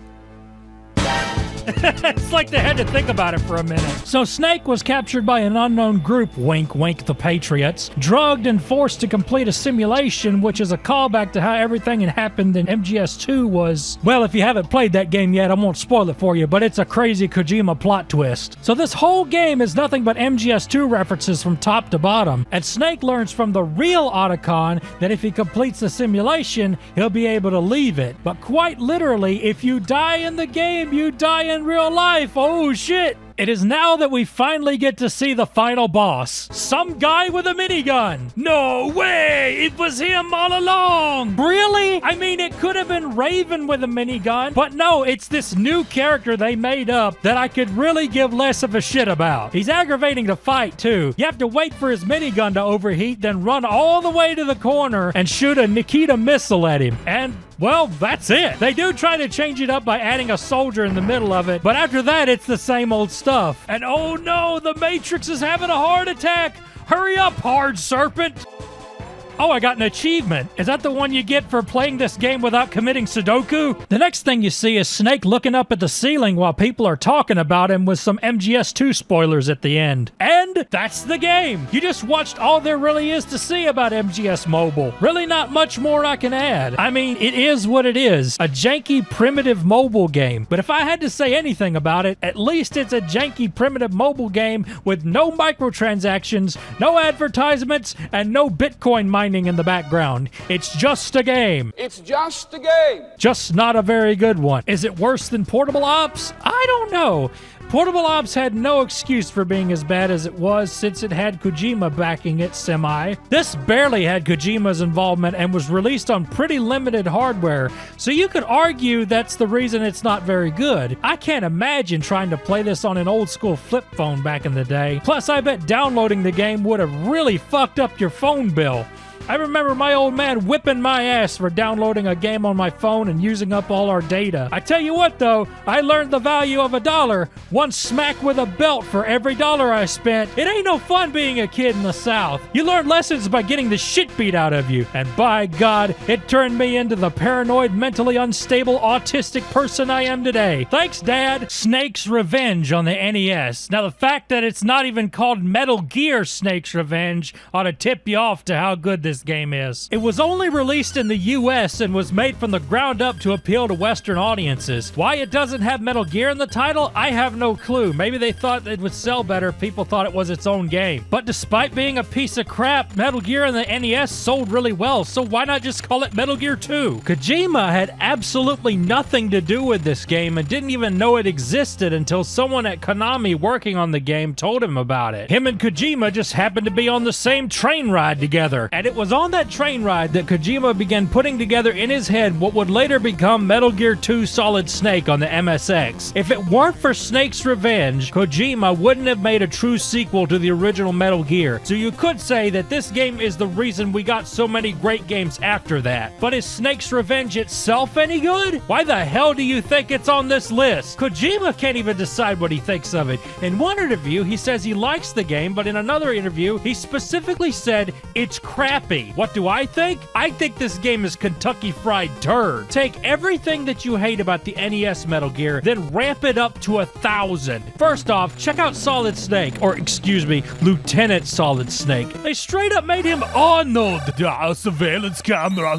It's like they had to think about it for a minute. So Snake was captured by an unknown group, wink wink the Patriots, drugged and forced to complete a simulation, which is a callback to how everything that happened in MGS2 was... Well, if you haven't played that game yet, I won't spoil it for you, but it's a crazy Kojima plot twist. So this whole game is nothing but MGS2 references from top to bottom, and Snake learns from the real Otacon that if he completes the simulation, he'll be able to leave it. But quite literally, if you die in the game, you die in real life. Oh shit! It is now that we finally get to see the final boss. Some guy with a minigun. No way! It was him all along! Really? I mean, it could have been Raven with a minigun, but no, it's this new character they made up that I could really give less of a shit about. He's aggravating to fight, too. You have to wait for his minigun to overheat, then run all the way to the corner and shoot a Nikita missile at him. And well, that's it. They do try to change it up by adding a soldier in the middle of it, but after that, it's the same old stuff. And oh no, the Matrix is having a heart attack. Hurry up, Hard Serpent. Oh, I got an achievement. Is that the one you get for playing this game without committing Sudoku? The next thing you see is Snake looking up at the ceiling while people are talking about him with some MGS2 spoilers at the end. And that's the game. You just watched all there really is to see about MGS Mobile. Really not much more I can add. I mean, it is what it is. A janky, primitive mobile game. But if I had to say anything about it, at least it's a janky, primitive mobile game with no microtransactions, no advertisements, and no Bitcoin mining in the background. It's just a game. It's just a game. Just not a very good one. Is it worse than Portable Ops? I don't know. Portable Ops had no excuse for being as bad as it was since it had Kojima backing it semi. This barely had Kojima's involvement and was released on pretty limited hardware, so you could argue that's the reason it's not very good. I can't imagine trying to play this on an old school flip phone back in the day. Plus, I bet downloading the game would have really fucked up your phone bill. I remember my old man whipping my ass for downloading a game on my phone and using up all our data. I tell you what though, I learned the value of $1. One smack with a belt for every dollar I spent. It ain't no fun being a kid in the South. You learn lessons by getting the shit beat out of you. And by God, it turned me into the paranoid, mentally unstable, autistic person I am today. Thanks, Dad. Snake's Revenge on the NES. Now the fact that it's not even called Metal Gear Snake's Revenge ought to tip you off to how good this game is. It was only released in the US and was made from the ground up to appeal to Western audiences. Why it doesn't have Metal Gear in the title, I have no clue. Maybe they thought it would sell better if people thought it was its own game. But despite being a piece of crap, Metal Gear and the NES sold really well, so why not just call it Metal Gear 2? Kojima had absolutely nothing to do with this game and didn't even know it existed until someone at Konami working on the game told him about it. Him and Kojima just happened to be on the same train ride together, and it was on that train ride that Kojima began putting together in his head what would later become Metal Gear 2 Solid Snake on the MSX. If it weren't for Snake's Revenge, Kojima wouldn't have made a true sequel to the original Metal Gear. So you could say that this game is the reason we got so many great games after that. But is Snake's Revenge itself any good? Why the hell do you think it's on this list? Kojima can't even decide what he thinks of it. In one interview, he says he likes the game, but in another interview, he specifically said it's crappy. What do I think? I think this game is Kentucky Fried Turd. Take everything that you hate about the NES Metal Gear, then ramp it up to 1,000. First off, check out Solid Snake, or excuse me, Lieutenant Solid Snake. They straight up made him Arnold, the surveillance camera.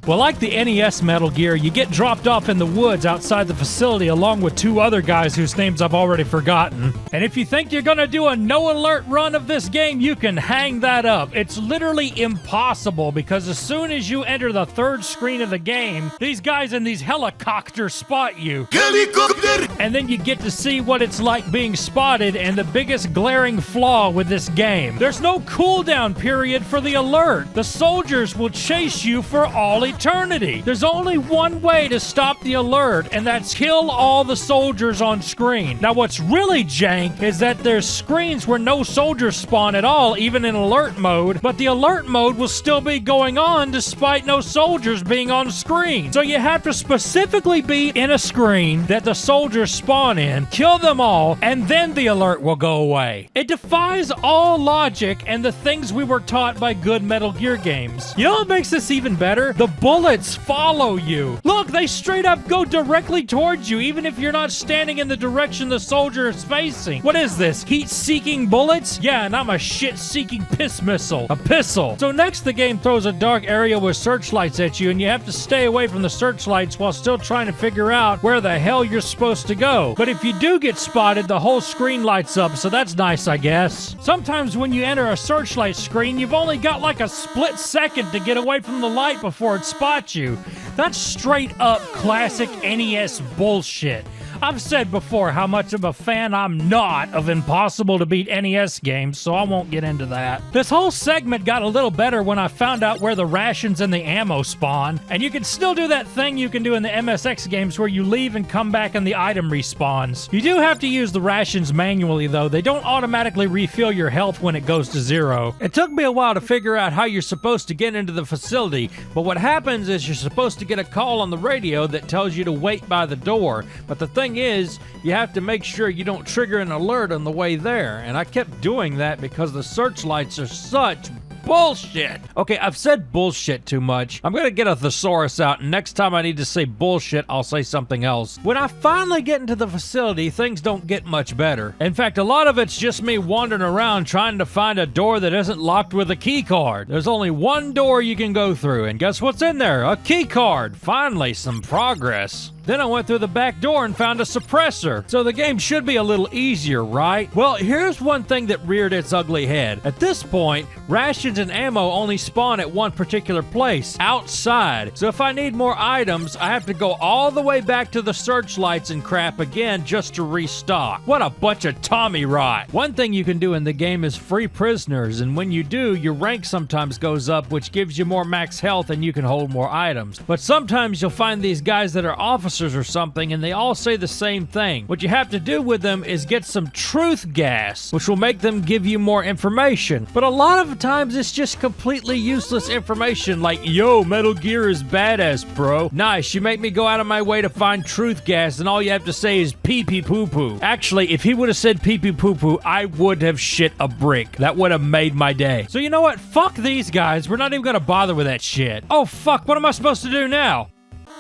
Well, like the NES Metal Gear, you get dropped off in the woods outside the facility along with 2 other guys whose names I've already forgotten. And if you think you're gonna do a no-alert run of this game, you can hang that up. It's literally impossible because as soon as you enter the 3rd screen of the game, these guys in these helicopters spot you. Helicopter! And then you get to see what it's like being spotted, and the biggest glaring flaw with this game. There's no cooldown period for the alert. The soldiers will chase you for all eternity. There's only one way to stop the alert, and that's kill all the soldiers on screen. Now what's really jank is that there's screens where no soldiers spawn at all, even in alert mode, but the alert mode will still be going on despite no soldiers being on screen. So you have to specifically be in a screen that the soldiers spawn in, kill them all, and then the alert will go away. It defies all logic and the things we were taught by good Metal Gear games. You know what makes this even better? The bullets follow you. Look, they straight up go directly towards you, even if you're not standing in the direction the soldier is facing. What is this? Heat-seeking bullets? Yeah, and I'm a shit-seeking piss missile. A pistol. So next the game throws a dark area with searchlights at you, and you have to stay away from the searchlights while still trying to figure out where the hell you're supposed to go. But if you do get spotted, the whole screen lights up, so that's nice, I guess. Sometimes when you enter a searchlight screen, you've only got like a split second to get away from the light before it spots you. That's straight up classic NES bullshit. I've said before how much of a fan I'm not of impossible to beat NES games, so I won't get into that. This whole segment got a little better when I found out where the rations and the ammo spawn, and you can still do that thing you can do in the MSX games where you leave and come back and the item respawns. You do have to use the rations manually though. They don't automatically refill your health when it goes to 0. It took me a while to figure out how you're supposed to get into the facility, but what happens is you're supposed to get a call on the radio that tells you to wait by the door, but the thing is, you have to make sure you don't trigger an alert on the way there, and I kept doing that because the searchlights are such bullshit. Okay, I've said bullshit too much. I'm gonna get a thesaurus out, and next time I need to say bullshit, I'll say something else. When I finally get into the facility, things don't get much better. In fact, a lot of it's just me wandering around trying to find a door that isn't locked with a key card. There's only one door you can go through, and guess what's in there? A key card. Finally, some progress. Then I went through the back door and found a suppressor. So the game should be a little easier, right? Well, here's one thing that reared its ugly head. At this point, rations and ammo only spawn at one particular place, outside. So if I need more items, I have to go all the way back to the searchlights and crap again just to restock. What a bunch of Tommy rot. One thing you can do in the game is free prisoners, and when you do, your rank sometimes goes up, which gives you more max health and you can hold more items. But sometimes you'll find these guys that are officers or something, and they all say the same thing. What you have to do with them is get some truth gas, which will make them give you more information. But a lot of times it's just completely useless information like, yo, Metal Gear is badass, bro. Nice, you make me go out of my way to find truth gas, and all you have to say is pee-pee poo-poo. Actually, if he would have said pee-pee poo-poo, I would have shit a brick. That would have made my day. So you know what? Fuck these guys. We're not even gonna bother with that shit. Oh, fuck, what am I supposed to do now?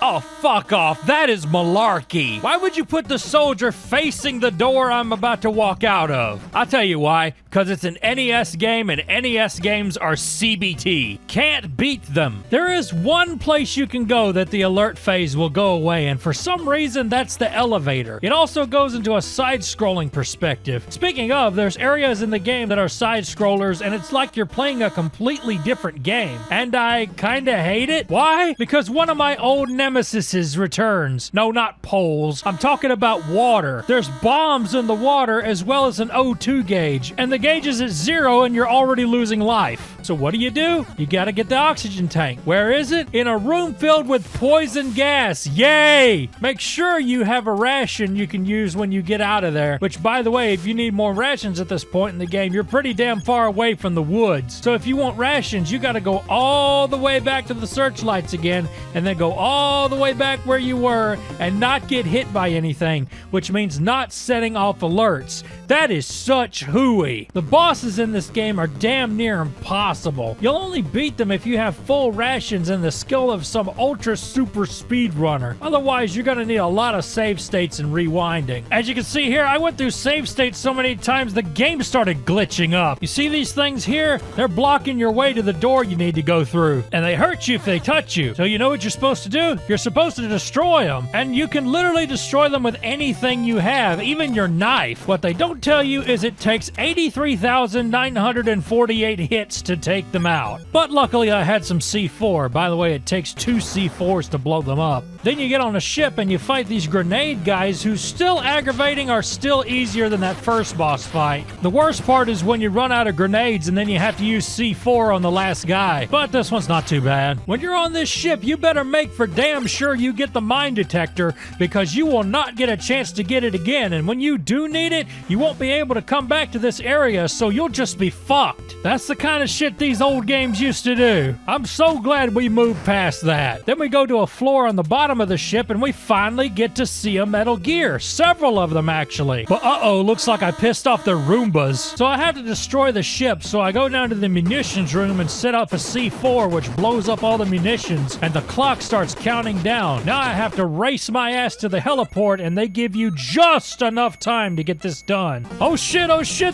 Oh, fuck off. That is malarkey. Why would you put the soldier facing the door I'm about to walk out of? I'll tell you why. Because it's an NES game, and NES games are CBT. Can't beat them. There is one place you can go that the alert phase will go away, and for some reason, that's the elevator. It also goes into a side-scrolling perspective. Speaking of, there's areas in the game that are side-scrollers, and it's like you're playing a completely different game. And I kinda hate it. Why? Because one of my old nemesis Nemesis returns. No, not poles. I'm talking about water. There's bombs in the water as well as an O2 gauge, and the gauge is at 0 and you're already losing life. So what do? You gotta get the oxygen tank. Where is it? In a room filled with poison gas. Yay! Make sure you have a ration you can use when you get out of there, which, by the way, if you need more rations at this point in the game, you're pretty damn far away from the woods. So if you want rations, you gotta go all the way back to the searchlights again, and then go all the way back where you were and not get hit by anything, which means not setting off alerts. That is such hooey. The bosses in this game are damn near impossible. You'll only beat them if you have full rations and the skill of some ultra super speedrunner. Otherwise, you're gonna need a lot of save states and rewinding. As you can see here, I went through save states so many times the game started glitching up. You see these things here? They're blocking your way to the door you need to go through, and they hurt you if they touch you. So you know what you're supposed to do? You're supposed to destroy them, and you can literally destroy them with anything you have, even your knife. What they don't tell you is it takes 83,948 hits to take them out. But luckily I had some C4. By the way, it takes 2 C4s to blow them up. Then you get on a ship and you fight these grenade guys who still aggravating are still easier than that first boss fight. The worst part is when you run out of grenades and then you have to use C4 on the last guy. But this one's not too bad. When you're on this ship, you better make for damn sure you get the mine detector, because you will not get a chance to get it again. And when you do need it, you won't be able to come back to this area, so you'll just be fucked. That's the kind of shit these old games used to do. I'm so glad we moved past that. Then we go to a floor on the bottom of the ship and we finally get to see a Metal Gear. Several of them, actually. But uh-oh, looks like I pissed off the Roombas. So I have to destroy the ship, so I go down to the munitions room and set up a C4, which blows up all the munitions, and the clock starts counting down. Now I have to race my ass to the heliport, and they give you just enough time to get this done. Oh shit,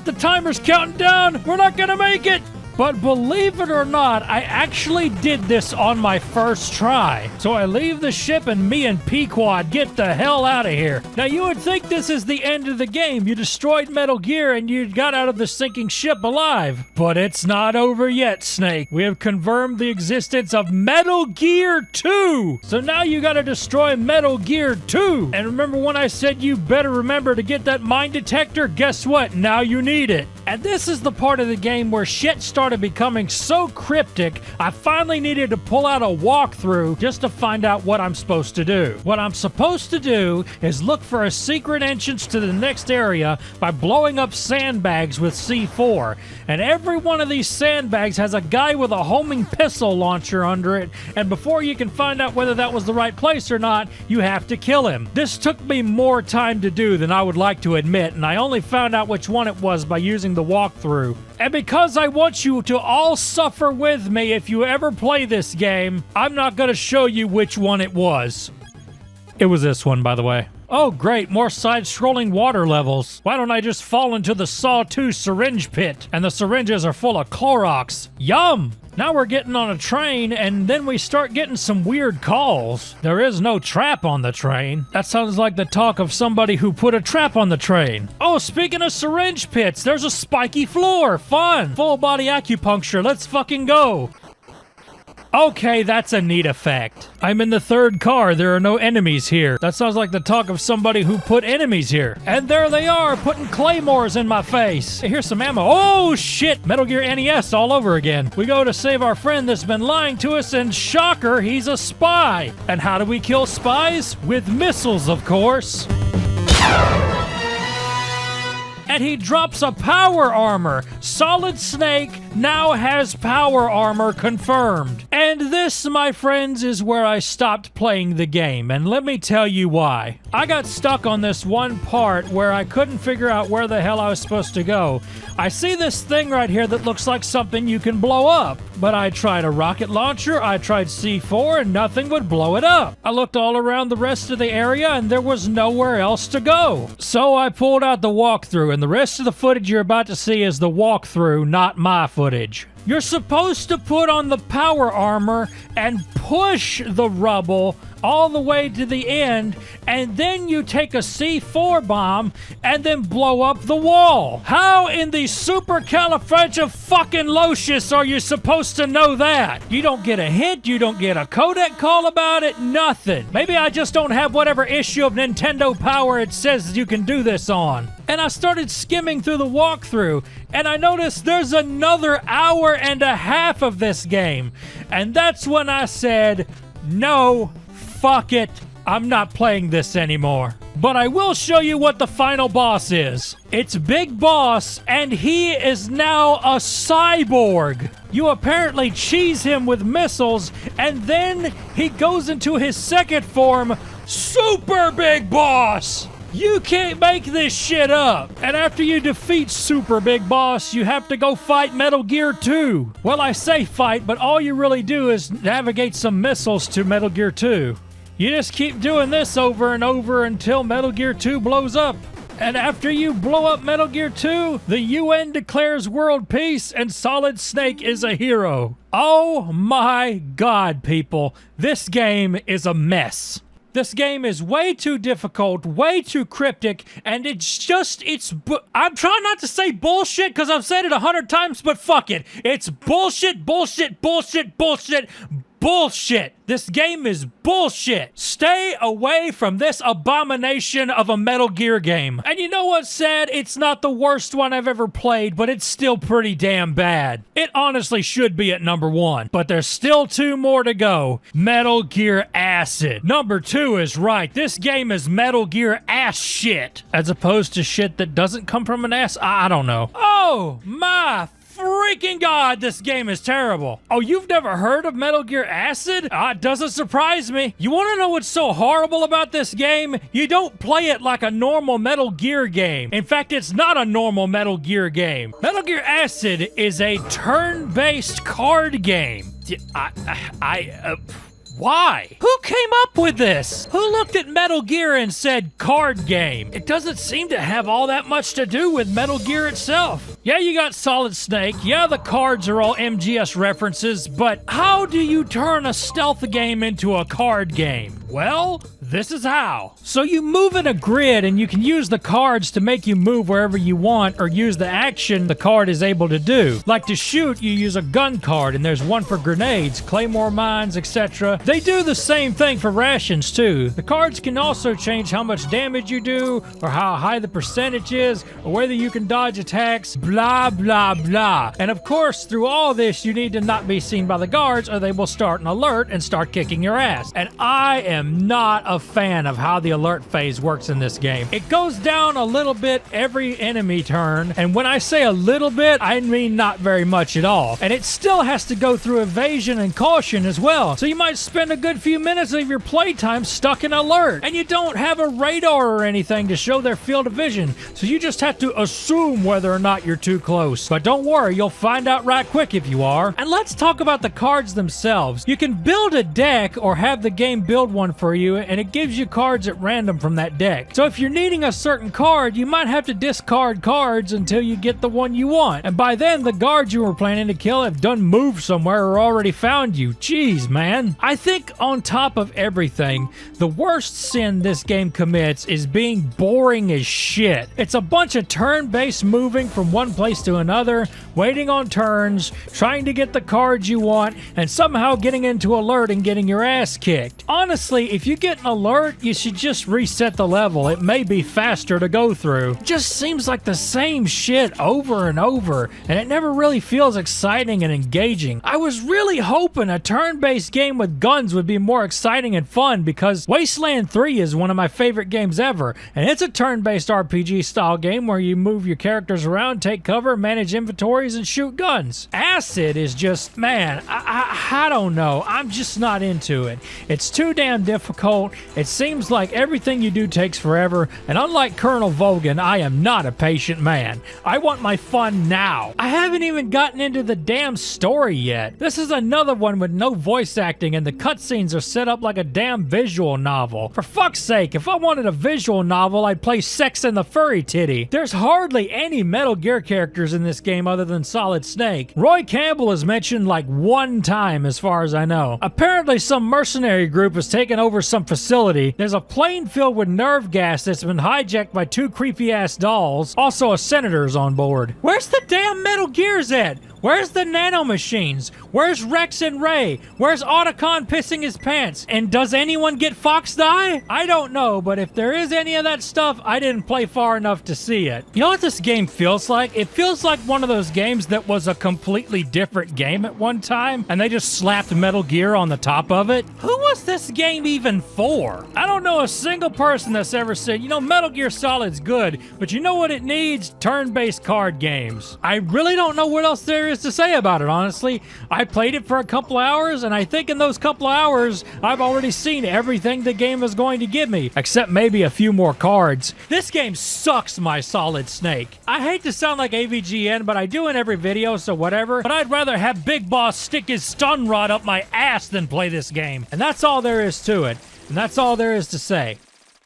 the timer's counting down! We're not gonna make it! But believe it or not, I actually did this on my first try. So I leave the ship and me and Pequod get the hell out of here. Now you would think this is the end of the game. You destroyed Metal Gear and you got out of the sinking ship alive. But it's not over yet, Snake. We have confirmed the existence of Metal Gear 2. So now you gotta destroy Metal Gear 2. And remember when I said you better remember to get that mine detector? Guess what? Now you need it. And this is the part of the game where shit started becoming so cryptic, I finally needed to pull out a walkthrough just to find out what I'm supposed to do. What I'm supposed to do is look for a secret entrance to the next area by blowing up sandbags with C4. And every one of these sandbags has a guy with a homing pistol launcher under it, and before you can find out whether that was the right place or not, you have to kill him. This took me more time to do than I would like to admit, and I only found out which one it was by using the walkthrough. And because I want you to all suffer with me if you ever play this game, I'm not going to show you which one it was. It was this one, by the way. Oh great, more side-scrolling water levels. Why don't I just fall into the Saw 2 syringe pit? And the syringes are full of Clorox. Yum! Now we're getting on a train, and then we start getting some weird calls. There is no trap on the train. That sounds like the talk of somebody who put a trap on the train. Oh, speaking of syringe pits, there's a spiky floor. Fun! Full body acupuncture. Let's fucking go. Okay, that's a neat effect. I'm in the third car. There are no enemies here. That sounds like the talk of somebody who put enemies here. And there they are, putting claymores in my face. Here's some ammo. Oh, shit. Metal Gear NES all over again. We go to save our friend that's been lying to us, and shocker, he's a spy. And how do we kill spies? With missiles, of course. And he drops a power armor. Solid Snake now has power armor confirmed. And this, my friends, is where I stopped playing the game. And let me tell you why. I got stuck on this one part where I couldn't figure out where the hell I was supposed to go. I see this thing right here that looks like something you can blow up. But I tried a rocket launcher, I tried C4, and nothing would blow it up. I looked all around the rest of the area and there was nowhere else to go. So I pulled out the walkthrough, and and the rest of the footage you're about to see is the walkthrough, not my footage. You're supposed to put on the power armor and push the rubble all the way to the end, and then you take a C4 bomb and then blow up the wall. How in the supercalifragilisticexpialidocious are you supposed to know that? You don't get a hint, you don't get a codec call about it, nothing. Maybe I just don't have whatever issue of Nintendo Power it says you can do this on. And I started skimming through the walkthrough, and I noticed there's another hour and a half of this game. And that's when I said, no, fuck it, I'm not playing this anymore. But I will show you what the final boss is. It's Big Boss, and he is now a cyborg. You apparently cheese him with missiles, and then he goes into his second form, Super Big Boss. You can't make this shit up. And after you defeat Super Big Boss, you have to go fight Metal Gear 2. Well, I say fight, but all you really do is navigate some missiles to Metal Gear 2. You just keep doing this over and over until Metal Gear 2 blows up. And after you blow up Metal Gear 2, the UN declares world peace and Solid Snake is a hero. Oh my God, people. This game is a mess. This game is way too difficult, way too cryptic, and I'm trying not to say bullshit because I've said it 100 times, but fuck it. It's bullshit, bullshit, bullshit, bullshit, bullshit. This game is bullshit. Stay away from this abomination of a Metal Gear game. And you know what's sad? It's not the worst one I've ever played, but it's still pretty damn bad. It honestly should be at number 1, but there's still 2 more to go. Metal Gear Acid. Number 2 is right. This game is Metal Gear ass shit, as opposed to shit that doesn't come from an ass. I don't know. Oh my freaking God, this game is terrible. Oh, you've never heard of Metal Gear Acid? It doesn't surprise me. You want to know what's so horrible about this game? You don't play it like a normal Metal Gear game. In fact, it's not a normal Metal Gear game. Metal Gear Acid is a turn-based card game. Why? Who came up with this? Who looked at Metal Gear and said card game? It doesn't seem to have all that much to do with Metal Gear itself. Yeah, you got Solid Snake. Yeah, the cards are all MGS references, but how do you turn a stealth game into a card game? Well, this is how. So you move in a grid and you can use the cards to make you move wherever you want or use the action the card is able to do. Like to shoot, you use a gun card and there's one for grenades, claymore mines, etc. They do the same thing for rations too. The cards can also change how much damage you do or how high the percentage is or whether you can dodge attacks, blah, blah, blah. And of course, through all this, you need to not be seen by the guards or they will start an alert and start kicking your ass. And I am not a fan of how the alert phase works in this game. It goes down a little bit every enemy turn, and when I say a little bit, I mean not very much at all. And it still has to go through evasion and caution as well. So you might spend a good few minutes of your playtime stuck in alert, and you don't have a radar or anything to show their field of vision, so you just have to assume whether or not you're too close. But don't worry, you'll find out right quick if you are. And let's talk about the cards themselves. You can build a deck or have the game build one for you, and it gives you cards at random from that deck. So if you're needing a certain card, you might have to discard cards until you get the one you want. And by then, the guards you were planning to kill have done moved somewhere or already found you. Jeez, man. I think on top of everything, the worst sin this game commits is being boring as shit. It's a bunch of turn-based moving from one place to another, waiting on turns, trying to get the cards you want, and somehow getting into alert and getting your ass kicked. Honestly, if you get an alert, you should just reset the level. It may be faster to go through. It just seems like the same shit over and over, and it never really feels exciting and engaging. I was really hoping a turn-based game with guns would be more exciting and fun because Wasteland 3 is one of my favorite games ever, and it's a turn-based RPG style game where you move your characters around, take take cover, manage inventories, and shoot guns. Acid is just, man, I don't know. I'm just not into it. It's too damn difficult. It seems like everything you do takes forever, and unlike Colonel Vogan, I am not a patient man. I want my fun now. I haven't even gotten into the damn story yet. This is another one with no voice acting, and the cutscenes are set up like a damn visual novel. For fuck's sake, if I wanted a visual novel, I'd play Sex and the Furry Titty. There's hardly any Metal Gear characters in this game other than Solid Snake. Roy Campbell is mentioned like one time as far as I know. Apparently some mercenary group has taken over some facility. There's a plane filled with nerve gas that's been hijacked by two creepy ass dolls. Also a senator's on board. Where's the damn Metal Gears at? Where's the nanomachines? Where's Rex and Ray? Where's Otacon pissing his pants? And does anyone get Fox Die? I don't know, but if there is any of that stuff, I didn't play far enough to see it. You know what this game feels like? It feels like one of those games that was a completely different game at one time, and they just slapped Metal Gear on the top of it. Who was this game even for? I don't know a single person that's ever said, you know, Metal Gear Solid's good, but you know what it needs? Turn-based card games. I really don't know what else there is to say about it, honestly. I played it for a couple hours, and I think in those couple hours, I've already seen everything the game is going to give me, except maybe a few more cards. This game sucks, my Solid Snake. I hate to sound like AVGN, but I do in every video, so whatever, but I'd rather have Big Boss stick his stun rod up my ass than play this game. And that's all there is to it, and that's all there is to say.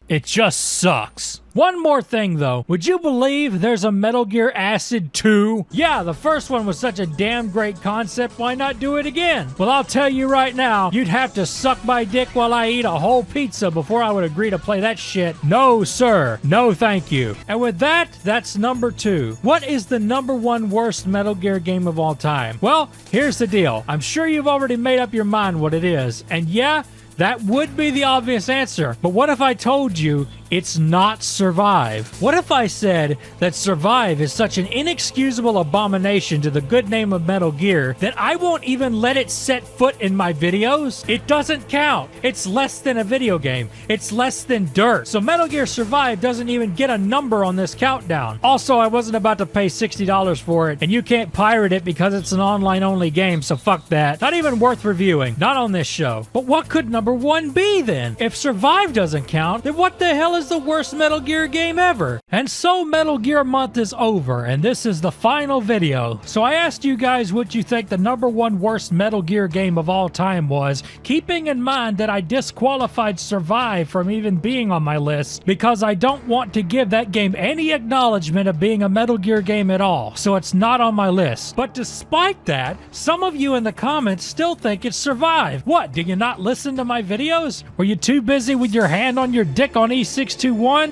It just sucks. One more thing though, would you believe there's a Metal Gear Acid 2? Yeah, the first one was such a damn great concept, why not do it again? Well, I'll tell you right now, you'd have to suck my dick while I eat a whole pizza before I would agree to play that shit. No, sir. No, thank you. And with that, that's number 2. What is the number 1 worst Metal Gear game of all time? Well, here's the deal. I'm sure you've already made up your mind what it is. And yeah, that would be the obvious answer. But what if I told you it's not Survive? What if I said that Survive is such an inexcusable abomination to the good name of Metal Gear that I won't even let it set foot in my videos? It doesn't count. It's less than a video game. It's less than dirt. So Metal Gear Survive doesn't even get a number on this countdown. Also, I wasn't about to pay $60 for it, and you can't pirate it because it's an online-only game, so fuck that. Not even worth reviewing. Not on this show. But what could number 1 be then? If Survive doesn't count, then what the hell is the worst Metal Gear game ever? And so Metal Gear month is over, and this is the final video. So I asked you guys what you think the number 1 worst Metal Gear game of all time was, keeping in mind that I disqualified Survive from even being on my list because I don't want to give that game any acknowledgement of being a Metal Gear game at all, so it's not on my list. But despite that, some of you in the comments still think it's Survive. What, did you not listen to my videos? Were you too busy with your hand on your dick on E621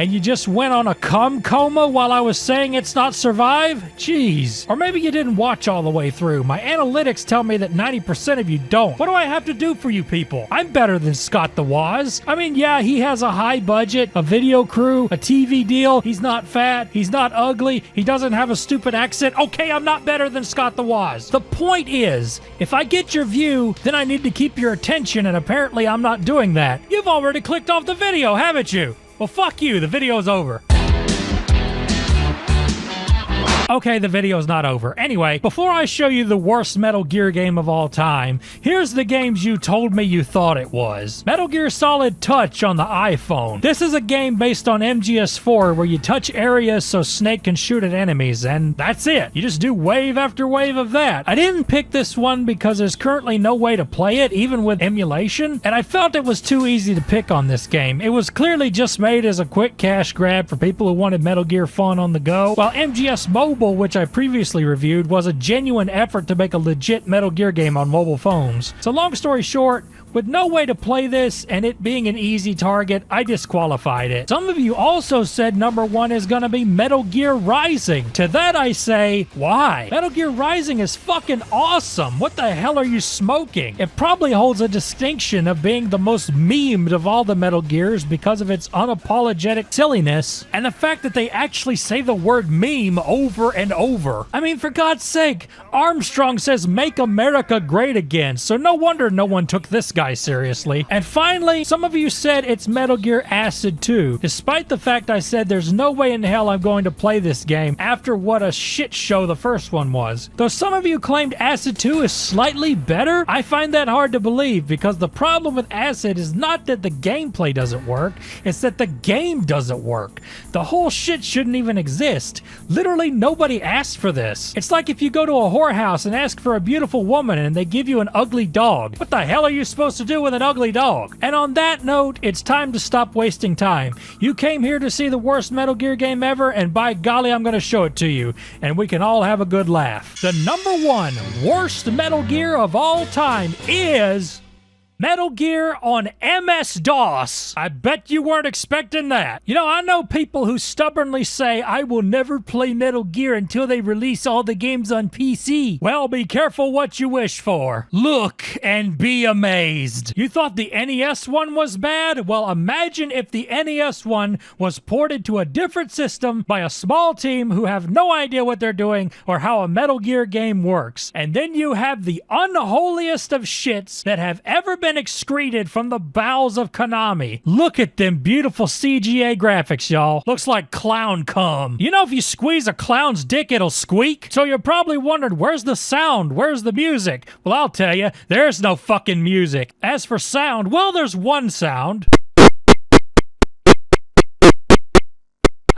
and you just went on a cum coma while I was saying it's not Survive? Jeez. Or maybe you didn't watch all the way through. My analytics tell me that 90% of you don't. What do I have to do for you people? I'm better than Scott the Woz. I mean, yeah, he has a high budget, a video crew, a TV deal. He's not fat. He's not ugly. He doesn't have a stupid accent. Okay, I'm not better than Scott the Woz. The point is, if I get your view, then I need to keep your attention, and apparently I'm not doing that. You've already clicked off the video, haven't you? Well, fuck you. The video's over. Okay, the video's not over. Anyway, before I show you the worst Metal Gear game of all time, here's the games you told me you thought it was. Metal Gear Solid TWUTCH on the iPhone. This is a game based on MGS4 where you touch areas so Snake can shoot at enemies, and that's it. You just do wave after wave of that. I didn't pick this one because there's currently no way to play it, even with emulation, and I felt it was too easy to pick on this game. It was clearly just made as a quick cash grab for people who wanted Metal Gear fun on the go, while MGS Mobile, which I previously reviewed, was a genuine effort to make a legit Metal Gear game on mobile phones. So long story short, with no way to play this and it being an easy target, I disqualified it. Some of you also said number 1 is gonna be Metal Gear Rising. To that I say, why? Metal Gear Rising is fucking awesome. What the hell are you smoking? It probably holds a distinction of being the most memed of all the Metal Gears because of its unapologetic silliness and the fact that they actually say the word meme over over and over. I mean, for God's sake, Armstrong says make America great again, so no wonder no one took this guy seriously. And finally, some of you said it's Metal Gear Acid 2, despite the fact I said there's no way in hell I'm going to play this game after what a shit show the first one was. Though some of you claimed Acid 2 is slightly better, I find that hard to believe, because the problem with Acid is not that the gameplay doesn't work, it's that the game doesn't work. The whole shit shouldn't even exist. Literally nobody asked for this. It's like if you go to a whorehouse and ask for a beautiful woman and they give you an ugly dog. What the hell are you supposed to do with an ugly dog? And on that note, it's time to stop wasting time. You came here to see the worst Metal Gear game ever, and by golly, I'm going to show it to you, and we can all have a good laugh. The #1 worst Metal Gear of all time is Metal Gear on MS-DOS. I bet you weren't expecting that. You know, I know people who stubbornly say, I will never play Metal Gear until they release all the games on PC. Well, be careful what you wish for. Look and be amazed. You thought the NES one was bad? Well, imagine if the NES one was ported to a different system by a small team who have no idea what they're doing or how a Metal Gear game works. And then you have the unholiest of shits that have ever been excreted from the bowels of Konami. Look at them beautiful CGA graphics, y'all. Looks like clown cum. You know, if you squeeze a clown's dick, it'll squeak? So you're probably wondering, where's the sound? Where's the music? Well, I'll tell you, there's no fucking music. As for sound, well, there's one sound.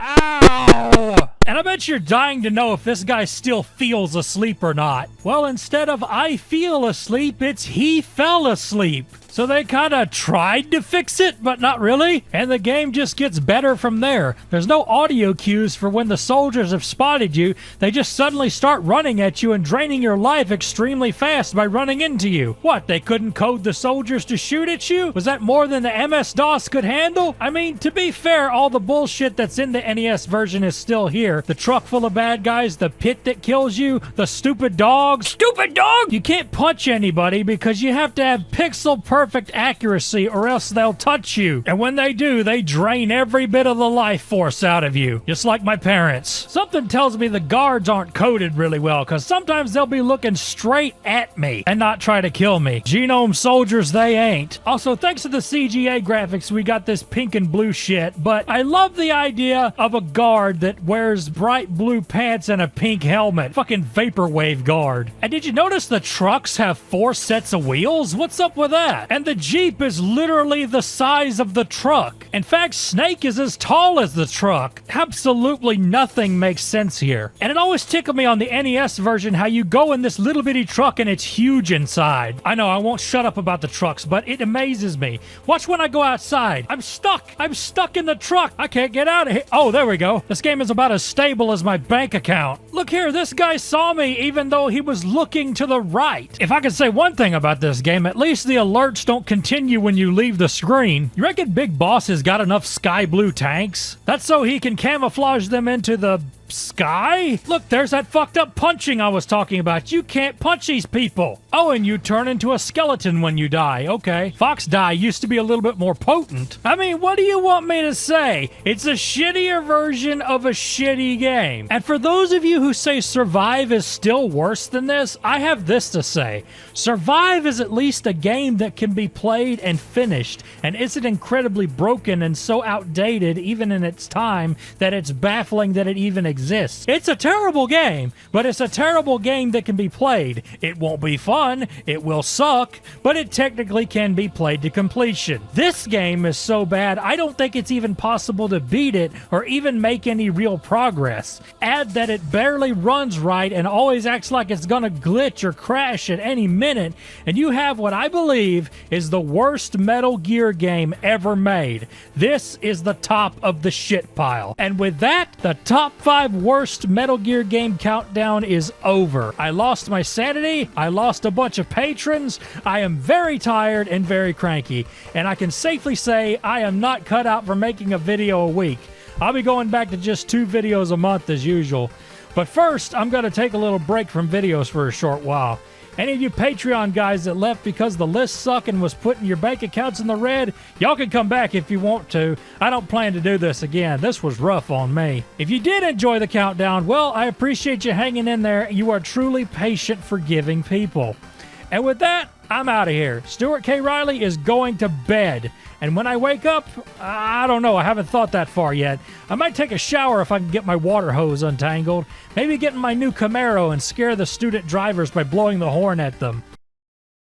Ow! And I bet you're dying to know if this guy still feels asleep or not. Well, instead of I feel asleep, it's he fell asleep. So they kind of tried to fix it, but not really. And the game just gets better from there. There's no audio cues for when the soldiers have spotted you. They just suddenly start running at you and draining your life extremely fast by running into you. What, they couldn't code the soldiers to shoot at you? Was that more than the MS-DOS could handle? I mean, to be fair, all the bullshit that's in the NES version is still here. The truck full of bad guys, the pit that kills you, the stupid dogs. Stupid dog! You can't punch anybody because you have to have pixel perfect accuracy or else they'll touch you. And when they do, they drain every bit of the life force out of you. Just like my parents. Something tells me the guards aren't coded really well, because sometimes they'll be looking straight at me and not try to kill me. Genome soldiers, they ain't. Also, thanks to the CGA graphics, we got this pink and blue shit, but I love the idea of a guard that wears bright blue pants and a pink helmet. Fucking vaporwave guard. And did you notice the trucks have 4 sets of wheels? What's up with that? And the Jeep is literally the size of the truck. In fact, Snake is as tall as the truck. Absolutely nothing makes sense here. And it always tickled me on the NES version how you go in this little bitty truck and it's huge inside. I know, I won't shut up about the trucks, but it amazes me. Watch when I go outside. I'm stuck. I'm stuck in the truck. I can't get out of here. Oh, there we go. This game is about as stable as my bank account. Look here, this guy saw me even though he was looking to the right. If I could say one thing about this game, at least the alerts don't continue when you leave the screen. You reckon Big Boss has got enough sky blue tanks? That's so he can camouflage them into the sky? Look, there's that fucked up punching I was talking about. You can't punch these people. Oh, and you turn into a skeleton when you die. Okay. Fox Die used to be a little bit more potent. I mean, what do you want me to say? It's a shittier version of a shitty game. And for those of you who say Survive is still worse than this, I have this to say. Survive is at least a game that can be played and finished, and isn't incredibly broken and so outdated even in its time that it's baffling that it even exists. It's a terrible game, but it's a terrible game that can be played. It won't be fun, it will suck, but it technically can be played to completion. This game is so bad, I don't think it's even possible to beat it or even make any real progress. Add that it barely runs right and always acts like it's gonna glitch or crash at any minute, and you have what I believe is the worst Metal Gear game ever made. This is the top of the shit pile. And with that, the top 5 worst Metal Gear game countdown is over. I lost my sanity, I lost a bunch of patrons, I am very tired and very cranky, and I can safely say I am not cut out for making a video a week. I'll be going back to just 2 videos a month as usual. But first, I'm going to take a little break from videos for a short while. Any of you Patreon guys that left because the list sucked and was putting your bank accounts in the red, y'all can come back if you want to. I don't plan to do this again. This was rough on me. If you did enjoy the countdown, well, I appreciate you hanging in there. You are truly patient, forgiving people. And with that, I'm out of here. Stuart K. Reilly is going to bed. And when I wake up, I don't know. I haven't thought that far yet. I might take a shower if I can get my water hose untangled. Maybe get in my new Camaro and scare the student drivers by blowing the horn at them.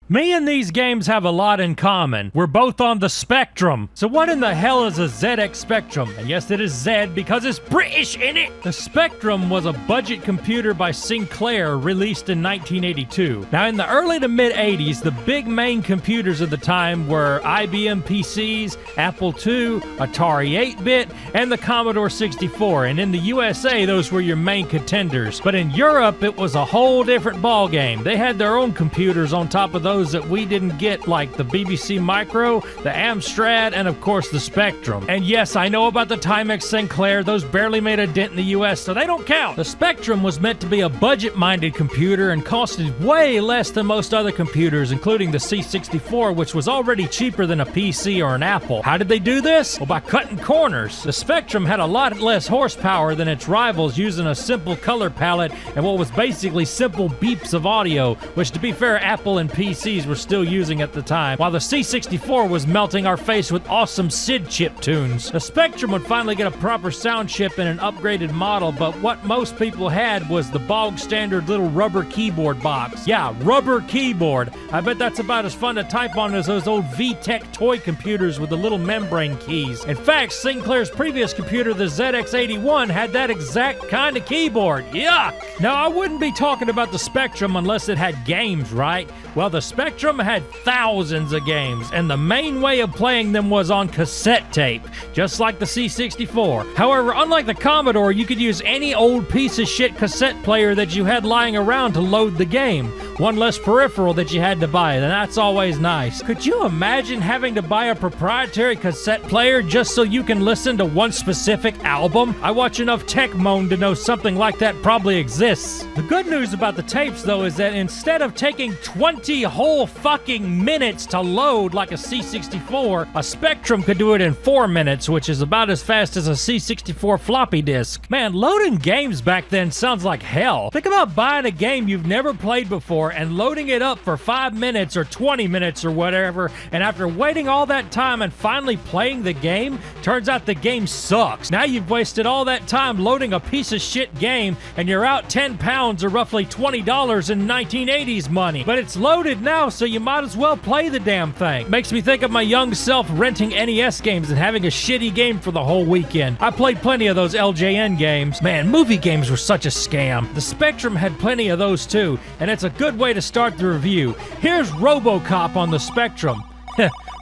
Me and these games have a lot in common. We're both on the Spectrum. So what in the hell is a ZX Spectrum? And yes, it is Z because it's British in it. The Spectrum was a budget computer by Sinclair released in 1982. Now in the early to mid 80s, the big main computers of the time were IBM PCs, Apple II, Atari 8-bit, and the Commodore 64. And in the USA, those were your main contenders. But in Europe, it was a whole different ballgame. They had their own computers on top of those that we didn't get, like the BBC Micro, the Amstrad, and of course the Spectrum. And yes, I know about the Timex Sinclair. Those barely made a dent in the US, so they don't count. The Spectrum was meant to be a budget-minded computer and costed way less than most other computers, including the C64, which was already cheaper than a PC or an Apple. How did they do this? Well, by cutting corners. The Spectrum had a lot less horsepower than its rivals, using a simple color palette and what was basically simple beeps of audio, which, to be fair, Apple and PCs were still using at the time, while the C64 was melting our face with awesome SID chip tunes. The Spectrum would finally get a proper sound chip in an upgraded model, but what most people had was the bog standard little rubber keyboard box. Yeah, rubber keyboard. I bet that's about as fun to type on as those old VTech toy computers with the little membrane keys. In fact, Sinclair's previous computer, the ZX81, had that exact kind of keyboard. Yuck! Now, I wouldn't be talking about the Spectrum unless it had games, right? Well, the Spectrum had thousands of games, and the main way of playing them was on cassette tape, just like the C64. However, unlike the Commodore, you could use any old piece of shit cassette player that you had lying around to load the game. One less peripheral that you had to buy, and that's always nice. Could you imagine having to buy a proprietary cassette player just so you can listen to one specific album? I watch enough Tech Moan to know something like that probably exists. The good news about the tapes, though, is that instead of taking 20 whole fucking minutes to load like a C64, a Spectrum could do it in 4 minutes, which is about as fast as a C64 floppy disk. Man, loading games back then sounds like hell. Think about buying a game you've never played before and loading it up for 5 minutes or 20 minutes or whatever, and after waiting all that time and finally playing the game, turns out the game sucks. Now you've wasted all that time loading a piece of shit game, and you're out 10 pounds or roughly $20 in 1980s money. But it's loaded now, so you might as well play the damn thing. Makes me think of my young self renting NES games and having a shitty game for the whole weekend. I played plenty of those LJN games. Man, movie games were such a scam. The Spectrum had plenty of those too, and it's a good way to start the review. Here's RoboCop on the Spectrum.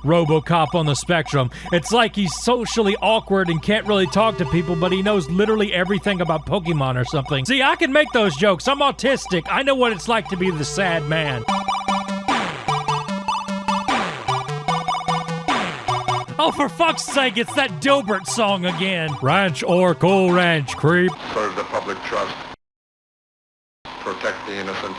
RoboCop on the Spectrum. It's like he's socially awkward and can't really talk to people, but he knows literally everything about Pokemon or something. See, I can make those jokes. I'm autistic. I know what it's like to be the sad man. Oh, for fuck's sake, it's that Dilbert song again. Ranch or Cool Ranch, creep. Serve the public trust. Protect the innocent.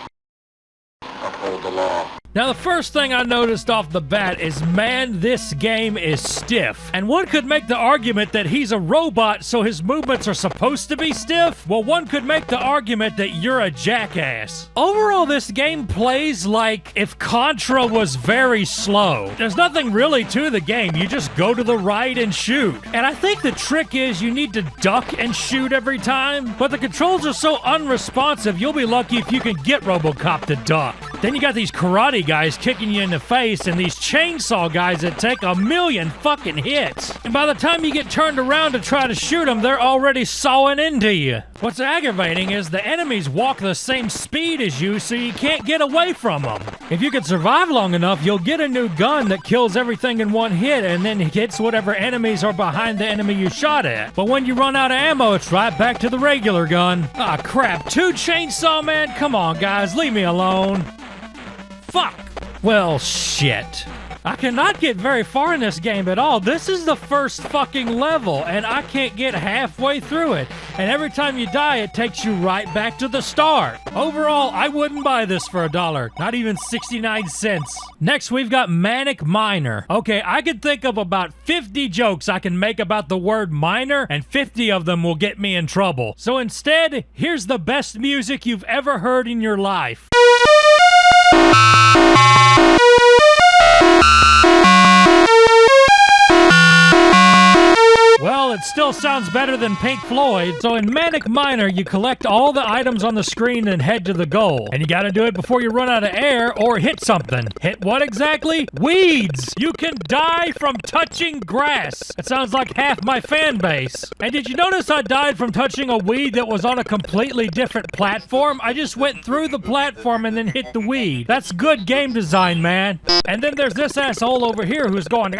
Uphold the law. Now, the first thing I noticed off the bat is, man, this game is stiff. And one could make the argument that he's a robot, so his movements are supposed to be stiff. Well, one could make the argument that you're a jackass. Overall, this game plays like if Contra was very slow. There's nothing really to the game. You just go to the right and shoot. And I think the trick is you need to duck and shoot every time. But the controls are so unresponsive, you'll be lucky if you can get RoboCop to duck. Then you got these karate guys kicking you in the face and these chainsaw guys that take 1,000,000 fucking hits. And by the time you get turned around to try to shoot them, they're already sawing into you. What's aggravating is the enemies walk the same speed as you, so you can't get away from them. If you can survive long enough, you'll get a new gun that kills everything in one hit and then hits whatever enemies are behind the enemy you shot at. But when you run out of ammo, it's right back to the regular gun. Ah, crap. 2 Chainsaw Man? Come on, guys. Leave me alone. Fuck. Well, shit. I cannot get very far in this game at all. This is the first fucking level, and I can't get halfway through it. And every time you die, it takes you right back to the start. Overall, I wouldn't buy this for $1. Not even 69 cents. Next, we've got Manic Miner. Okay, I could think of about 50 jokes I can make about the word minor, and 50 of them will get me in trouble. So instead, here's the best music you've ever heard in your life. Well, it still sounds better than Pink Floyd. So in Manic Miner, you collect all the items on the screen and head to the goal. And you gotta do it before you run out of air or hit something. Hit what exactly? Weeds! You can die from touching grass. It sounds like half my fan base. And did you notice I died from touching a weed that was on a completely different platform? I just went through the platform and then hit the weed. That's good game design, man. And then there's this asshole over here who's going...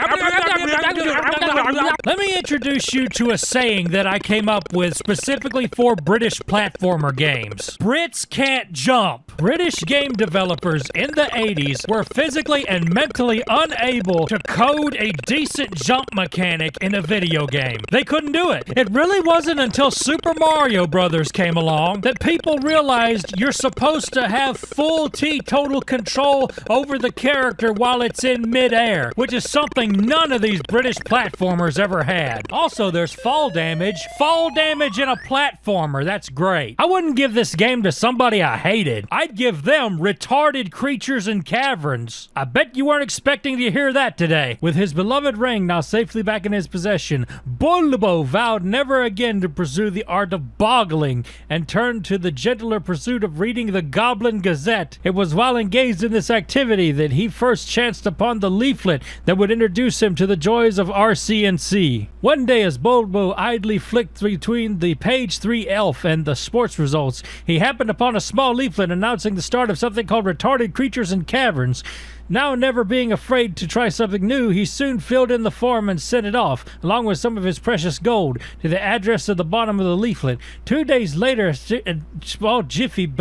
Let me introduce you to a saying that I came up with specifically for British platformer games. Brits can't jump. British game developers in the 80s were physically and mentally unable to code a decent jump mechanic in a video game. They couldn't do it. It really wasn't until Super Mario Brothers came along that people realized you're supposed to have full teetotal control over the character while it's in midair, which is something none of these British platformers ever had. Also, there's fall damage. Fall damage in a platformer. That's great. I wouldn't give this game to somebody I hated. I'd give them Retarded Creatures and Caverns. I bet you weren't expecting to hear that today. With his beloved ring now safely back in his possession, Bulbo vowed never again to pursue the art of boggling and turned to the gentler pursuit of reading the Goblin Gazette. It was while engaged in this activity that he first chanced upon the leaflet that would introduce him to the joys of RCNC. One day, as Bulbo idly flicked between the page 3 elf and the sports results, he happened upon a small leaflet announcing the start of something called Retarded Creatures and Caverns. Now, never being afraid to try something new, he soon filled in the form and sent it off, along with some of his precious gold, to the address at the bottom of the leaflet. 2 days later, a small jiffy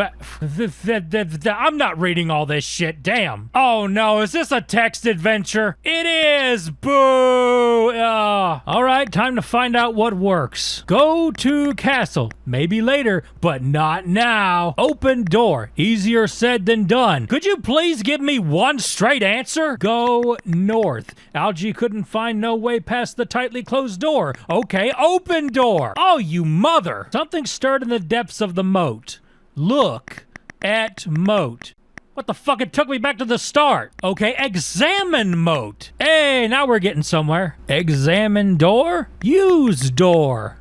I'm not reading all this shit, damn. Oh no, is this a text adventure? It is! Boo! Alright, time to find out what works. Go to castle. Maybe later, but not now. Open door. Easier said than done. Could you please give me one straight answer? Go north. Algie couldn't find no way past the tightly closed door. Okay, open door. Oh, you mother. Something stirred in the depths of the moat. Look at moat. What the fuck? It took me back to the start. Okay, examine moat. Hey, now we're getting somewhere. Examine door? Use door.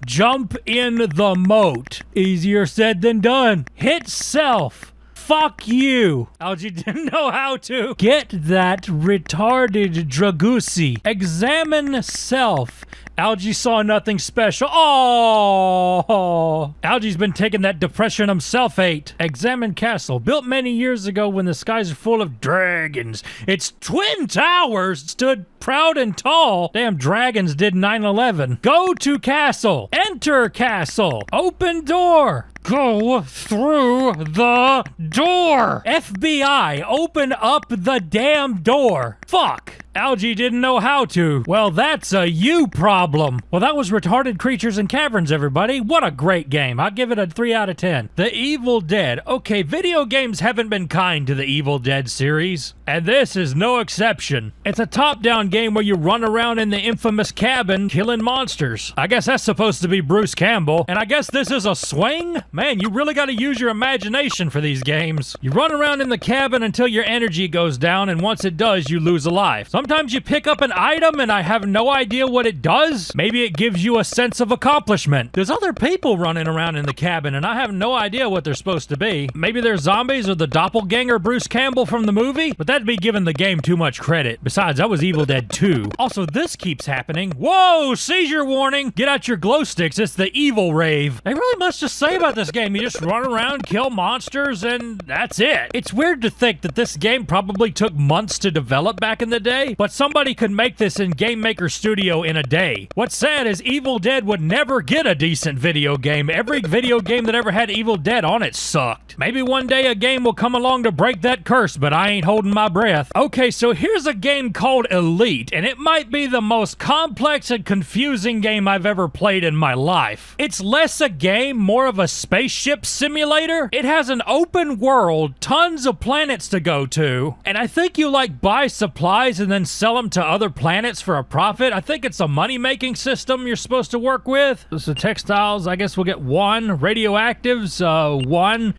Jump in the moat. Easier said than done. Hit self. Fuck you. Algie didn't know how to. Get that retarded Dragusi. Examine self. Algie saw nothing special. Oh, Algie's been taking that depression himself, Examine castle. Built many years ago when the skies are full of dragons. Its twin towers stood proud and tall. Damn dragons did 9/11. Go to castle. Enter castle. Open door. Go through the door. FBI, open up the damn door. Fuck. Algie didn't know how to. Well, that's a you problem. Well, that was Retarded Creatures and Caverns, everybody. What a great game. I'll give it a 3 out of 10. The Evil Dead. Okay, video games haven't been kind to the Evil Dead series, and this is no exception. It's a top-down game where you run around in the infamous cabin killing monsters. I guess that's supposed to be Bruce Campbell, and I guess this is a swing? Man, you really gotta use your imagination for these games. You run around in the cabin until your energy goes down, and once it does, you lose a life. Sometimes you pick up an item and I have no idea what it does. Maybe it gives you a sense of accomplishment. There's other people running around in the cabin and I have no idea what they're supposed to be. Maybe they're zombies or the doppelganger Bruce Campbell from the movie, but that'd be giving the game too much credit. Besides, that was Evil Dead 2. Also, this keeps happening. Whoa, seizure warning. Get out your glow sticks. It's the evil rave. Ain't really much to say about this game. You just run around, kill monsters, and that's it. It's weird to think that this game probably took months to develop back in the day. but somebody could make this in Game Maker Studio in a day. What's sad is Evil Dead would never get a decent video game. Every video game that ever had Evil Dead on it sucked. Maybe one day a game will come along to break that curse, but I ain't holding my breath. Okay, so here's a game called Elite, and it might be the most complex and confusing game I've ever played in my life. It's less a game, more of a spaceship simulator. It has an open world, tons of planets to go to, and I think you like buy supplies and then sell them to other planets for a profit. I think it's a money-making system you're supposed to work with. So textiles, I guess we'll get 1. Radioactives, 1.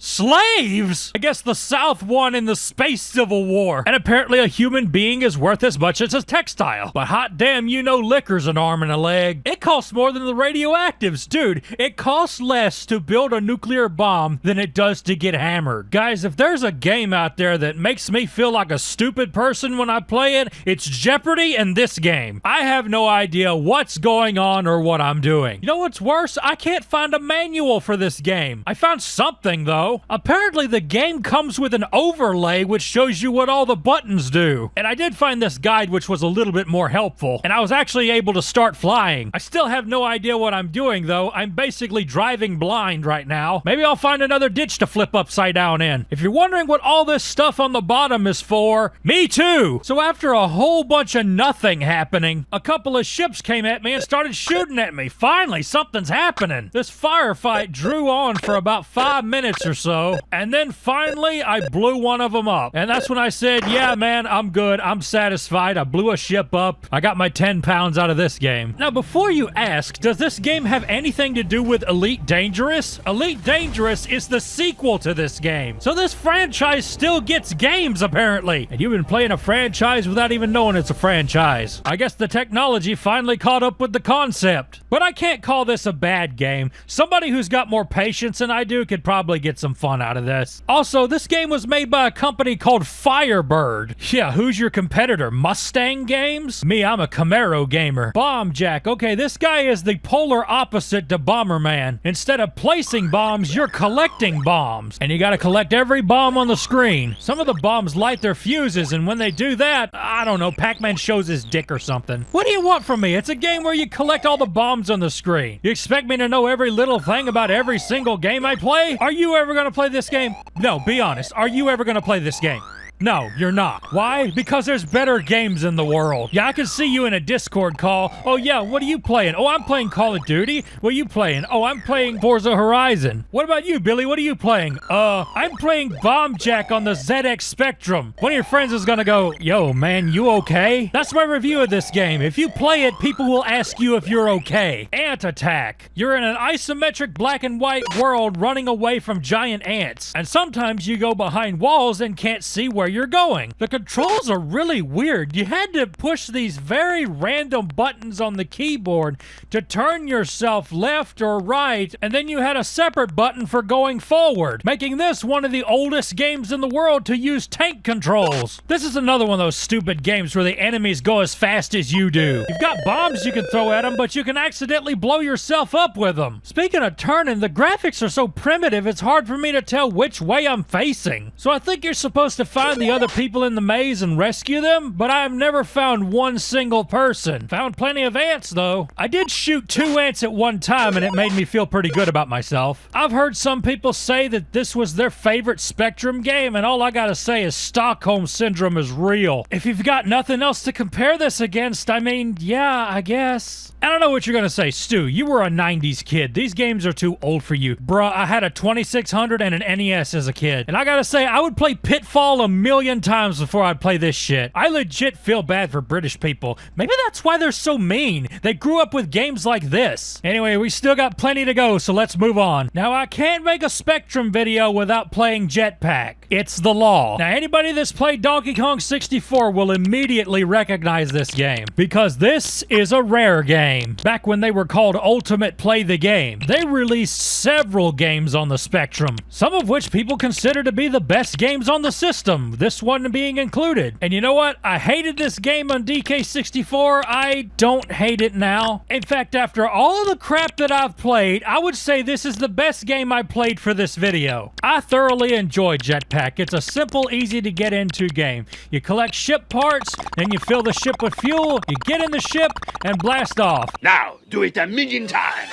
Slaves? I guess the South won in the Space Civil War. And apparently a human being is worth as much as a textile. But hot damn, you know liquor's an arm and a leg. It costs more than the radioactives. Dude, it costs less to build a nuclear bomb than it does to get hammered. Guys, if there's a game out there that makes me feel like a stupid person when I play it, it's Jeopardy and this game. I have no idea what's going on or what I'm doing. You know what's worse? I can't find a manual for this game. I found something though. Apparently the game comes with an overlay which shows you what all the buttons do. And I did find this guide which was a little bit more helpful, and I was actually able to start flying. I still have no idea what I'm doing though. I'm basically driving blind right now. Maybe I'll find another ditch to flip upside down in. If you're wondering what all this stuff on the bottom is for, me too! So after a whole bunch of nothing happening, a couple of ships came at me and started shooting at me. Finally, something's happening. This firefight drew on for about 5 minutes or so, and then finally I blew one of them up. And that's when I said, yeah man, I'm good, I'm satisfied. I blew a ship up. I got my 10 pounds out of this game. Now before you ask, does this game have anything to do with Elite Dangerous? Elite Dangerous is the sequel to this game. So this franchise still gets games apparently. And you've been playing a franchise without even knowing it's a franchise. I guess the technology finally caught up with the concept. But I can't call this a bad game. Somebody who's got more patience than I do could probably get some fun out of this. Also, this game was made by a company called Firebird. Yeah, who's your competitor? Mustang Games? Me, I'm a Camaro gamer. Bomb Jack. Okay, this guy is the polar opposite to Bomberman. Instead of placing bombs, you're collecting bombs. And you gotta collect every bomb on the screen. Some of the bombs light their fuses, and when they do that, I don't know, Pac-Man shows his dick or something. What do you want from me? It's a game where you collect all the bombs on the screen. You expect me to know every little thing about every single game I play? Are you ever gonna play this game? No, be honest. Are you ever gonna play this game? No, you're not. Why? Because there's better games in the world. Yeah, I can see you in a Discord call. Oh yeah, what are you playing? Oh, I'm playing Call of Duty. What are you playing? Oh, I'm playing Forza Horizon. What about you, Billy? What are you playing? I'm playing Bomb Jack on the ZX Spectrum. One of your friends is gonna go, yo, man, you okay? That's my review of this game. If you play it, people will ask you if you're okay. Ant Attack. You're in an isometric black and white world running away from giant ants. And sometimes you go behind walls and can't see where you're going. The controls are really weird. You had to push these very random buttons on the keyboard to turn yourself left or right, and then you had a separate button for going forward, making this one of the oldest games in the world to use tank controls. This is another one of those stupid games where the enemies go as fast as you do. You've got bombs you can throw at them, but you can accidentally blow yourself up with them. Speaking of turning, the graphics are so primitive, it's hard for me to tell which way I'm facing. So I think you're supposed to find the other people in the maze and rescue them, but I have never found one single person. Found plenty of ants though. I did shoot 2 ants at one time and it made me feel pretty good about myself. I've heard some people say that this was their favorite Spectrum game, and all I gotta say is Stockholm Syndrome is real. If you've got nothing else to compare this against, I mean, yeah, I guess. I don't know what you're gonna say. Stu, you were a 90s kid. These games are too old for you. Bruh, I had a 2600 and an NES as a kid. And I gotta say, I would play Pitfall a million times before I'd play this shit. I legit feel bad for British people. Maybe that's why they're so mean. They grew up with games like this. Anyway, we still got plenty to go, so let's move on. Now, I can't make a Spectrum video without playing Jetpack. It's the law. Now, anybody that's played Donkey Kong 64 will immediately recognize this game, because this is a rare game. Back when they were called Ultimate Play the Game, they released several games on the Spectrum, some of which people consider to be the best games on the system. this one being included. And you know what? I hated this game on DK64. I don't hate it now. In fact, after all the crap that I've played, I would say this is the best game I played for this video. I thoroughly enjoy Jetpack. It's a simple, easy to get into game. You collect ship parts, then you fill the ship with fuel, you get in the ship, and blast off. Now, do it a million times.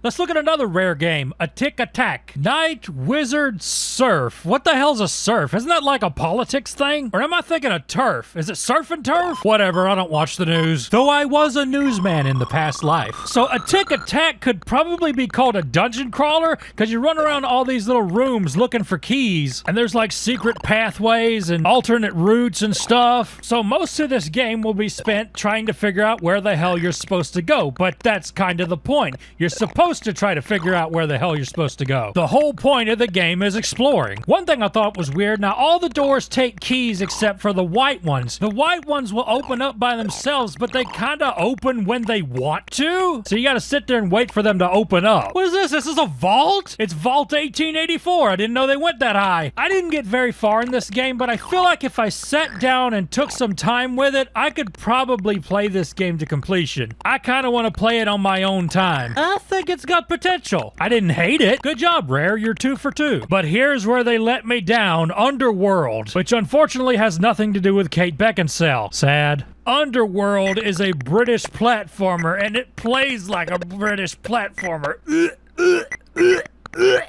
Let's look at another rare game, A Tick Attack. Night Wizard Surf. What the hell's a surf? Isn't that like a politics thing? Or am I thinking of turf? Is it surf and turf? Whatever, I don't watch the news. Though I was a newsman in the past life. So A Tick Attack could probably be called a dungeon crawler, because you run around all these little rooms looking for keys, and there's like secret pathways and alternate routes and stuff. So most of this game will be spent trying to figure out where the hell you're supposed to go, but that's kind of the point. You're supposed to try to figure out where the hell you're supposed to go. The whole point of the game is exploring. One thing I thought was weird, now all the doors take keys except for the white ones. The white ones will open up by themselves, but they kind of open when they want to. So you gotta sit there and wait for them to open up. What is this? This is a vault? It's Vault 1884. I didn't know they went that high. I didn't get very far in this game, but I feel like if I sat down and took some time with it, I could probably play this game to completion. I kind of want to play it on my own time. I think it's got potential. I didn't hate it. Good job, Rare. You're 2 for 2. But here's where they let me down. Underworld, which unfortunately has nothing to do with Kate Beckinsale. Sad. Underworld is a British platformer, and it plays like a British platformer.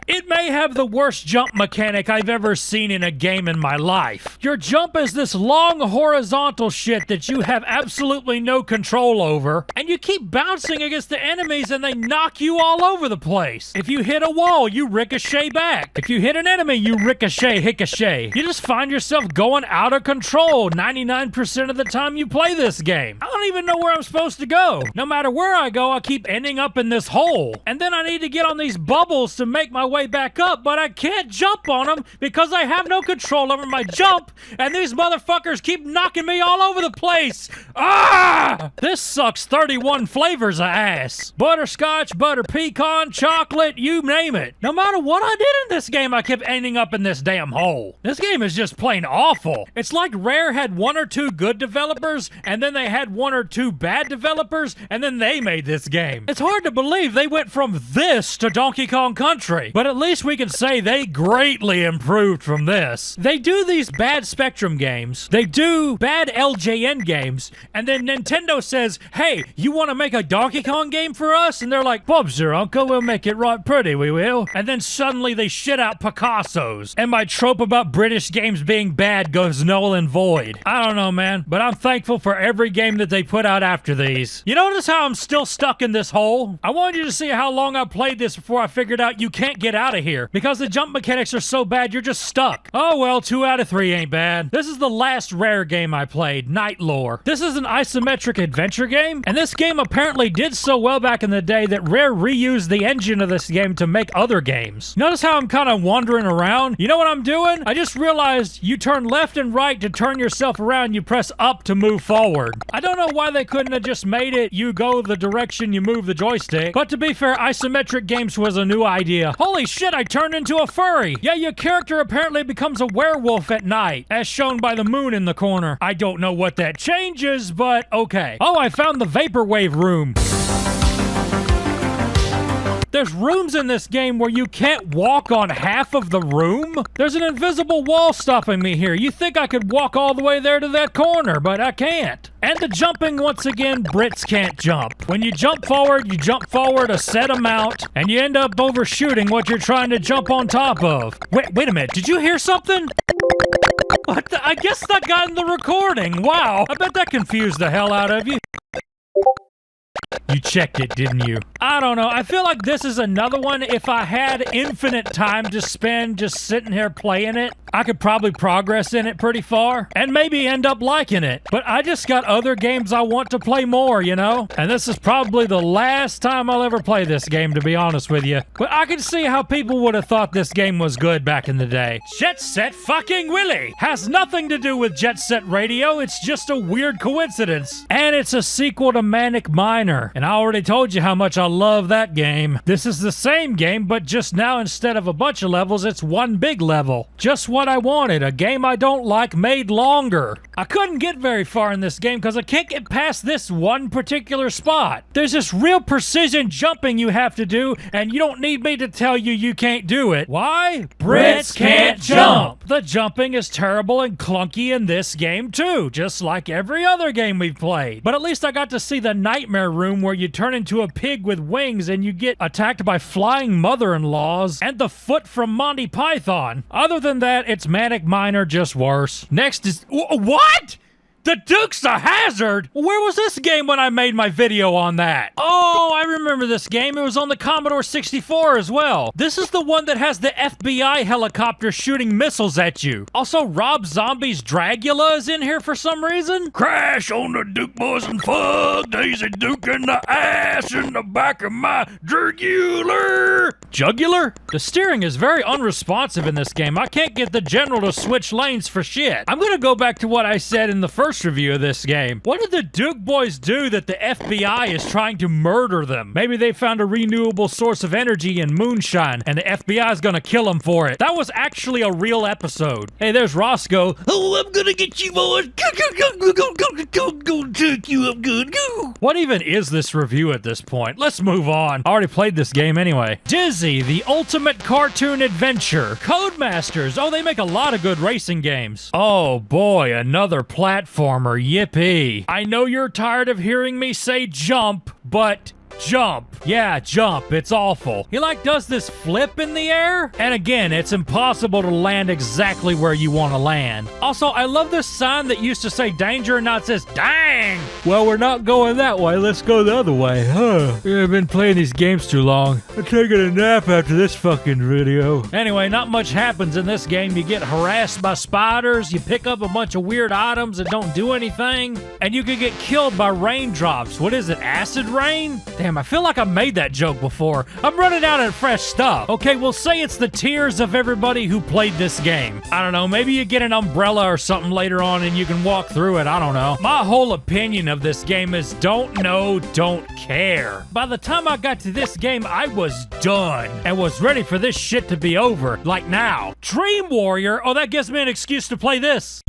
It may have the worst jump mechanic I've ever seen in a game in my life. Your jump is this long horizontal shit that you have absolutely no control over, and you keep bouncing against the enemies and they knock you all over the place. If you hit a wall, you ricochet back. If you hit an enemy, you ricochet. You just find yourself going out of control 99% of the time you play this game. I don't even know where I'm supposed to go. No matter where I go, I keep ending up in this hole. And then I need to get on these bubbles to make my way back up, but I can't jump on them because I have no control over my jump, and these motherfuckers keep knocking me all over the place. Ah! This sucks 31 flavors of ass. Butterscotch, butter pecan, chocolate, you name it. No matter what I did in this game, I kept ending up in this damn hole. This game is just plain awful. It's like Rare had 1 or 2 good developers, and then they had 1 or 2 bad developers, and then they made this game. It's hard to believe they went from this to Donkey Kong Country, but at least we can say they greatly improved from this. They do these bad Spectrum games, they do bad LJN games, and then Nintendo says, hey, you want to make a Donkey Kong game for us? And they're like, Bob's your uncle, we'll make it right pretty, we will. And then suddenly they shit out Picasso's, and my trope about British games being bad goes null and void. I don't know, man, but I'm thankful for every game that they put out after these. You notice how I'm still stuck in this hole? I wanted you to see how long I played this before I figured out you can't get out of here. Because the jump mechanics are so bad, you're just stuck. Oh well, 2 out of 3 ain't bad. This is the last Rare game I played, Night Lore. This is an isometric adventure game, and this game apparently did so well back in the day that Rare reused the engine of this game to make other games. Notice how I'm kind of wandering around? You know what I'm doing? I just realized you turn left and right to turn yourself around, you press up to move forward. I don't know why they couldn't have just made it you go the direction you move the joystick, but to be fair, isometric games was a new idea. Holy shit, I turned into a furry! Yeah, your character apparently becomes a werewolf at night, as shown by the moon in the corner. I don't know what that changes, but okay. Oh, I found the Vaporwave room. There's rooms in this game where you can't walk on half of the room. There's an invisible wall stopping me here. You think I could walk all the way there to that corner, but I can't. And the jumping, once again, Brits can't jump. When you jump forward a set amount, and you end up overshooting what you're trying to jump on top of. Wait a minute, did you hear something? What the? I guess that got in the recording. Wow, I bet that confused the hell out of you. You checked it, didn't you? I don't know. I feel like this is another one. If I had infinite time to spend just sitting here playing it, I could probably progress in it pretty far and maybe end up liking it. But I just got other games I want to play more, you know? And this is probably the last time I'll ever play this game, to be honest with you. But I can see how people would have thought this game was good back in the day. Jet Set fucking Willy has nothing to do with Jet Set Radio. It's just a weird coincidence. And it's a sequel to Manic Miner. Miner. And I already told you how much I love that game. This is the same game, but just now instead of a bunch of levels, it's one big level. Just what I wanted, a game I don't like made longer. I couldn't get very far in this game because I can't get past this one particular spot. There's this real precision jumping you have to do, and you don't need me to tell you you can't do it. Why? Brits can't jump. The jumping is terrible and clunky in this game too, just like every other game we've played. But at least I got to see the nightmare room where you turn into a pig with wings and you get attacked by flying mother-in-laws and the foot from Monty Python. Other than that, it's Manic Miner, just worse. Next is... What? The Dukes of Hazzard? Where was this game when I made my video on that? Oh, I remember this game. It was on the Commodore 64 as well. This is the one that has the FBI helicopter shooting missiles at you. Also, Rob Zombie's Dragula is in here for some reason. Crash on the Duke boys and fuck Daisy Duke in the ass in the back of my jugular. Jugular? The steering is very unresponsive in this game. I can't get the general to switch lanes for shit. I'm gonna go back to what I said in the first review of this game. What did the Duke boys do that the FBI is trying to murder them? Maybe they found a renewable source of energy in moonshine and the FBI is gonna kill them for it. That was actually a real episode. Hey, there's Roscoe. Oh, I'm gonna get you boys. Go take you up good. Go. What even is this review at this point? Let's move on. I already played this game anyway. Dizzy, the ultimate cartoon adventure. Codemasters. Oh, they make a lot of good racing games. Oh boy, another platformer. Yippee. I know you're tired of hearing me say jump, but... jump. Yeah, jump. It's awful. He does this flip in the air, and again, it's impossible to land exactly where you want to land. Also, I love this sign that used to say danger and now it says dang. Well, we're not going that way. Let's go the other way. I've been playing these games too long. I'm taking a nap after this fucking video. Anyway, not much happens in this game. You get harassed by spiders, you pick up a bunch of weird items that don't do anything, and you can get killed by raindrops. What is it, acid rain? Damn, I feel like I made that joke before. I'm running out of fresh stuff. Okay, we'll say it's the tears of everybody who played this game. I don't know, maybe you get an umbrella or something later on and you can walk through it. I don't know. My whole opinion of this game is don't know, don't care. By the time I got to this game, I was done and was ready for this shit to be over. Like now. Dream Warrior? Oh, that gives me an excuse to play this.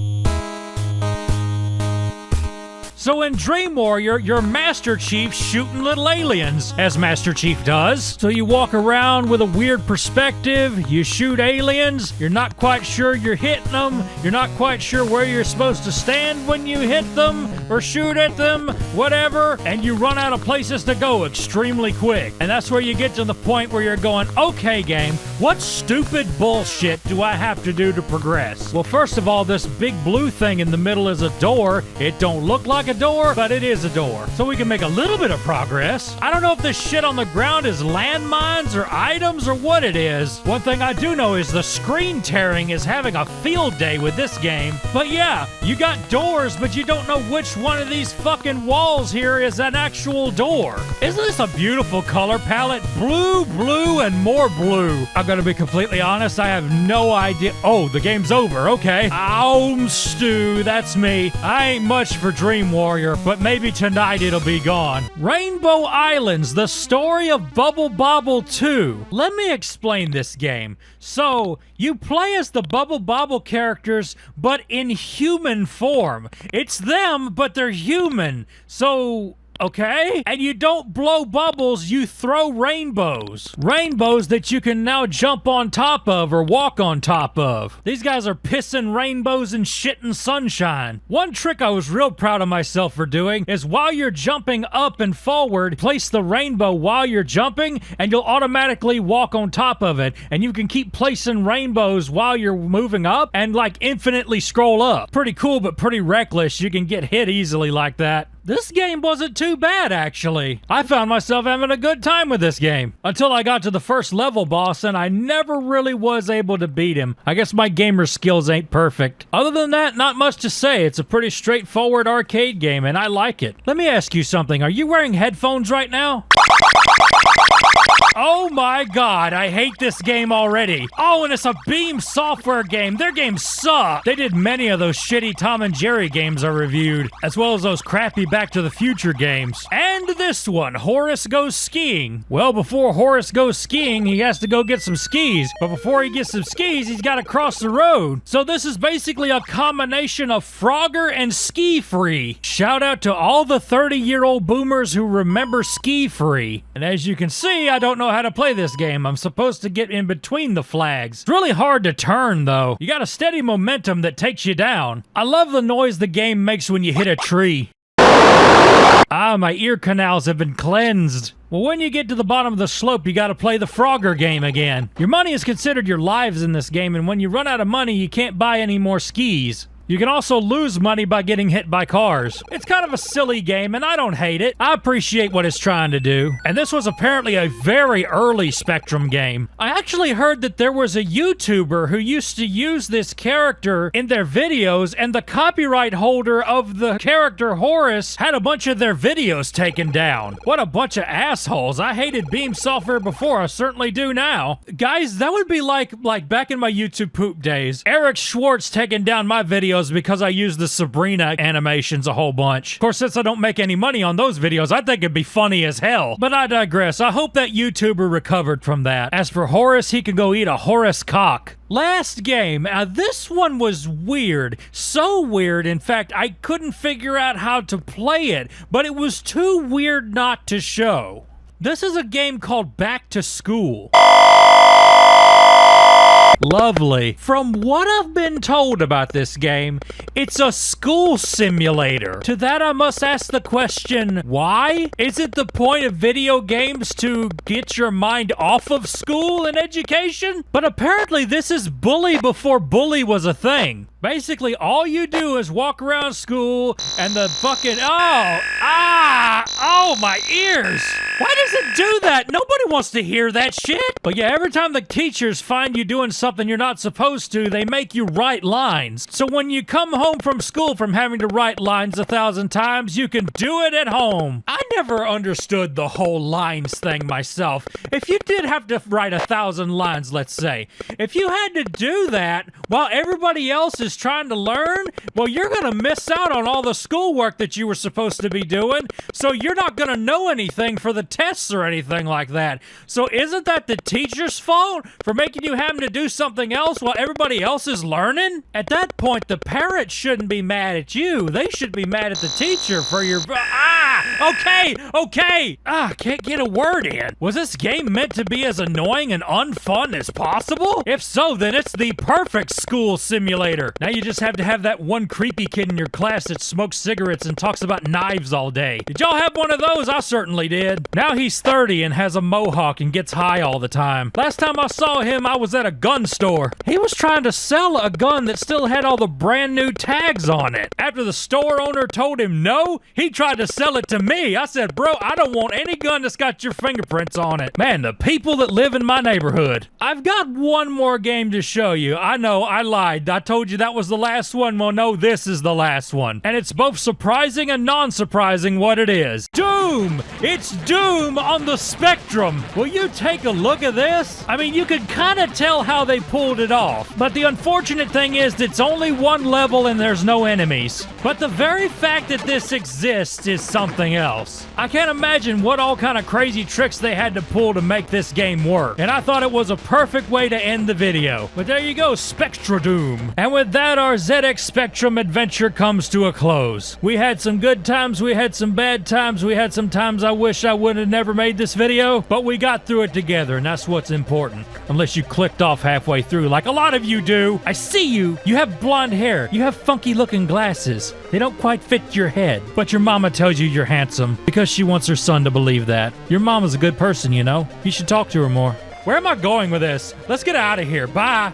So in Dream Warrior, you're Master Chief shooting little aliens, as Master Chief does. So you walk around with a weird perspective, you shoot aliens, you're not quite sure you're hitting them, you're not quite sure where you're supposed to stand when you hit them, or shoot at them, whatever, and you run out of places to go extremely quick. And that's where you get to the point where you're going, okay game, what stupid bullshit do I have to do to progress? Well, first of all, this big blue thing in the middle is a door. It don't look like a door, but it is a door. So we can make a little bit of progress. I don't know if this shit on the ground is landmines or items or what it is. One thing I do know is the screen tearing is having a field day with this game. But yeah, you got doors, but you don't know which one of these fucking walls here is an actual door. Isn't this a beautiful color palette? Blue, blue, and more blue. I'm gonna be completely honest, I have no idea. Oh, the game's over, okay. I'm Stu, that's me. I ain't much for Dream Warrior, but maybe tonight it'll be gone. Rainbow Islands, the story of Bubble Bobble 2. Let me explain this game. So, you play as the Bubble Bobble characters, but in human form. It's them, but they're human. So... okay? And you don't blow bubbles, you throw rainbows. Rainbows that you can now jump on top of or walk on top of. These guys are pissing rainbows and shitting sunshine. One trick I was real proud of myself for doing is while you're jumping up and forward, place the rainbow while you're jumping and you'll automatically walk on top of it. And you can keep placing rainbows while you're moving up and like infinitely scroll up. Pretty cool, but pretty reckless. You can get hit easily like that. This game wasn't too bad, actually. I found myself having a good time with this game. Until I got to the first level boss, and I never really was able to beat him. I guess my gamer skills ain't perfect. Other than that, not much to say. It's a pretty straightforward arcade game, and I like it. Let me ask you something. Are you wearing headphones right now? Oh my god, I hate this game already. Oh, and it's a Beam Software game. Their games suck. They did many of those shitty Tom and Jerry games I reviewed, as well as those crappy Back to the Future games. And And this one, Horace Goes Skiing. Well, before Horace goes skiing, he has to go get some skis. But before he gets some skis, he's got to cross the road. So this is basically a combination of Frogger and Ski Free. Shout out to all the 30-year-old boomers who remember Ski Free. And as you can see, I don't know how to play this game. I'm supposed to get in between the flags. It's really hard to turn, though. You got a steady momentum that takes you down. I love the noise the game makes when you hit a tree. Ah, my ear canals have been cleansed. Well, when you get to the bottom of the slope, you gotta play the Frogger game again. Your money is considered your lives in this game, and when you run out of money, you can't buy any more skis. You can also lose money by getting hit by cars. It's kind of a silly game, and I don't hate it. I appreciate what it's trying to do. And this was apparently a very early Spectrum game. I actually heard that there was a YouTuber who used to use this character in their videos, and the copyright holder of the character Horace had a bunch of their videos taken down. What a bunch of assholes. I hated Beam Software before, I certainly do now. Guys, that would be like back in my YouTube poop days. Eric Schwartz taking down my videos because I use the Sabrina animations a whole bunch. Of course, since I don't make any money on those videos, I think it'd be funny as hell. But I digress. I hope that YouTuber recovered from that. As for Horace, he can go eat a Horace cock. Last game. Now, this one was weird. So weird, in fact, I couldn't figure out how to play it, but it was too weird not to show. This is a game called Back to School. Lovely. From what I've been told about this game, it's a school simulator. To that I must ask the question, why? Is it the point of video games to get your mind off of school and education? But apparently this is bully before bully was a thing. Basically, all you do is walk around school and the fucking, oh, my ears. Why does it do that? Nobody wants to hear that shit. But yeah, every time the teachers find you doing something you're not supposed to, they make you write lines. So when you come home from school from having to write lines 1,000 times, you can do it at home. I never understood the whole lines thing myself. If you did have to write 1,000 lines, let's say, if you had to do that while everybody else is trying to learn, well, you're gonna miss out on all the schoolwork that you were supposed to be doing, so you're not gonna know anything for the tests or anything like that. So isn't that the teacher's fault for making you having to do something else while everybody else is learning? At that point, the parents shouldn't be mad at you. They should be mad at the teacher for your... Okay! Can't get a word in. Was this game meant to be as annoying and unfun as possible? If so, then it's the perfect school simulator. Now you just have to have that one creepy kid in your class that smokes cigarettes and talks about knives all day. Did y'all have one of those? I certainly did. Now he's 30 and has a mohawk and gets high all the time. Last time I saw him, I was at a gun store. He was trying to sell a gun that still had all the brand new tags on it. After the store owner told him no, he tried to sell it to me. I said, bro, I don't want any gun that's got your fingerprints on it. Man, the people that live in my neighborhood. I've got one more game to show you. I know, I lied. I told you that was the last one. Well, no, this is the last one. And it's both surprising and non-surprising what it is. Doom! It's Doom on the Spectrum. Will you take a look at this? I mean, you could kind of tell how they pulled it off. But the unfortunate thing is it's only one level and there's no enemies. But the very fact that this exists is something else. I can't imagine what all kind of crazy tricks they had to pull to make this game work. And I thought it was a perfect way to end the video. But there you go, Spectra Doom. And with that, our ZX Spectrum adventure comes to a close. We had some good times, we had some bad times, we had some times I wish I would have never made this video, but we got through it together, and that's what's important. Unless you clicked off halfway through, like a lot of you do. I see you. You have blonde hair. You have funky looking glasses. They don't quite fit your head, but your mama tells you you're handsome because she wants her son to believe that. Your mama's a good person, you know? You should talk to her more. Where am I going with this? Let's get out of here. Bye.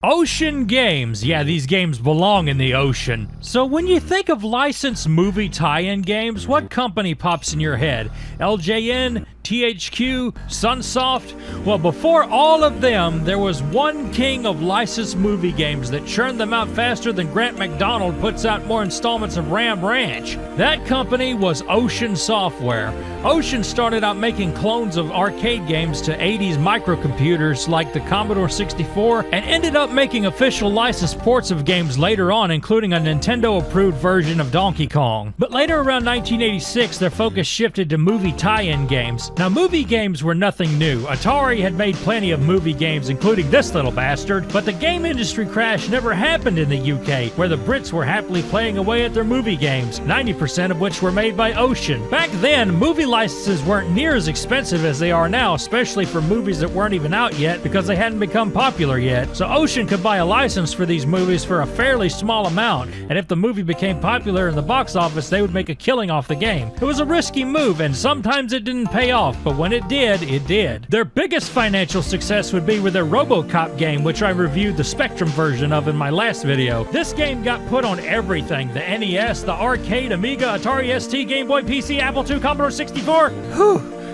Ocean Games. Yeah, these games belong in the ocean. So when you think of licensed movie tie-in games, what company pops in your head? LJN, THQ, Sunsoft. Well, before all of them, there was one king of licensed movie games that churned them out faster than Grant McDonald puts out more installments of Ram Ranch. That company was Ocean Software. Ocean started out making clones of arcade games to 80s microcomputers like the Commodore 64 and ended up making official licensed ports of games later on, including a Nintendo-approved version of Donkey Kong. But later around 1986, their focus shifted to movie tie-in games. Now, movie games were nothing new. Atari had made plenty of movie games, including this little bastard, but the game industry crash never happened in the UK, where the Brits were happily playing away at their movie games, 90% of which were made by Ocean. Back then, movie licenses weren't near as expensive as they are now, especially for movies that weren't even out yet because they hadn't become popular yet. So Ocean could buy a license for these movies for a fairly small amount, and if the movie became popular in the box office, they would make a killing off the game. It was a risky move, and sometimes it didn't pay off, but when it did, it did. Their biggest financial success would be with their RoboCop game, which I reviewed the Spectrum version of in my last video. This game got put on everything: the NES, the arcade, Amiga, Atari ST, Game Boy, PC, Apple II, Commodore 64,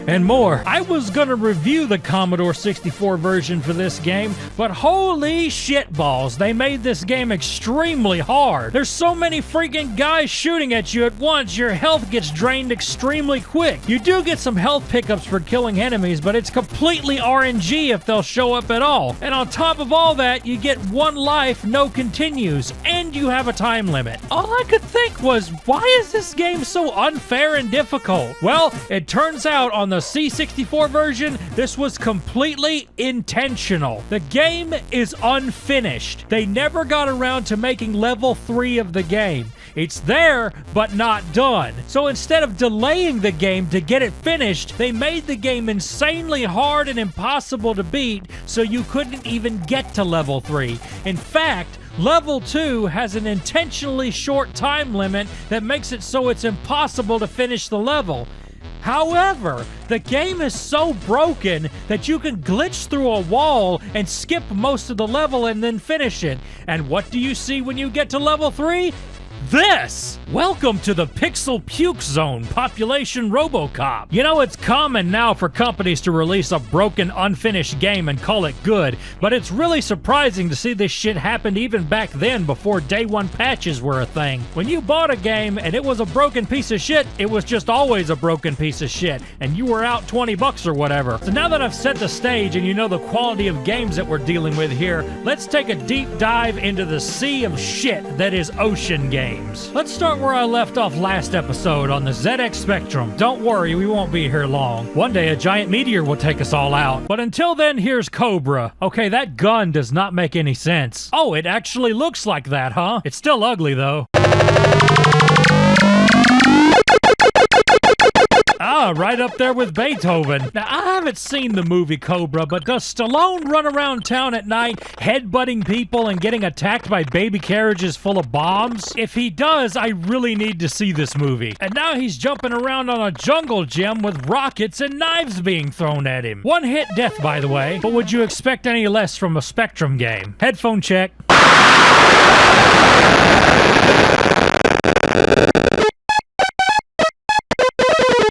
and more. I was gonna review the Commodore 64 version for this game, but holy shitballs, they made this game extremely hard. There's so many freaking guys shooting at you at once, your health gets drained extremely quick. You do get some health pickups for killing enemies, but it's completely RNG if they'll show up at all. And on top of all that, you get one life, no continues, and you have a time limit. All I could think was, why is this game so unfair and difficult? Well, it turns out on the C64 version, this was completely intentional. The game is unfinished. They never got around to making level 3 of the game. It's there, but not done. So instead of delaying the game to get it finished, they made the game insanely hard and impossible to beat, so you couldn't even get to level 3. In fact, Level 2 has an intentionally short time limit that makes it so it's impossible to finish the level. However, the game is so broken that you can glitch through a wall and skip most of the level and then finish it. And what do you see when you get to level 3? This! Welcome to the Pixel Puke Zone, Population RoboCop. You know, it's common now for companies to release a broken, unfinished game and call it good, but it's really surprising to see this shit happen even back then before day one patches were a thing. When you bought a game and it was a broken piece of shit, it was just always a broken piece of shit, and you were out $20 or whatever. So now that I've set the stage and you know the quality of games that we're dealing with here, let's take a deep dive into the sea of shit that is Ocean Games. Let's start where I left off last episode on the ZX Spectrum. Don't worry, we won't be here long. One day a giant meteor will take us all out. But until then, here's Cobra. Okay, that gun does not make any sense. Oh, it actually looks like that, huh? It's still ugly, though. Ah, right up there with Beethoven. Now, I haven't seen the movie Cobra, but does Stallone run around town at night headbutting people and getting attacked by baby carriages full of bombs? If he does, I really need to see this movie. And now he's jumping around on a jungle gym with rockets and knives being thrown at him. One hit death, by the way, but would you expect any less from a Spectrum game? Headphone check.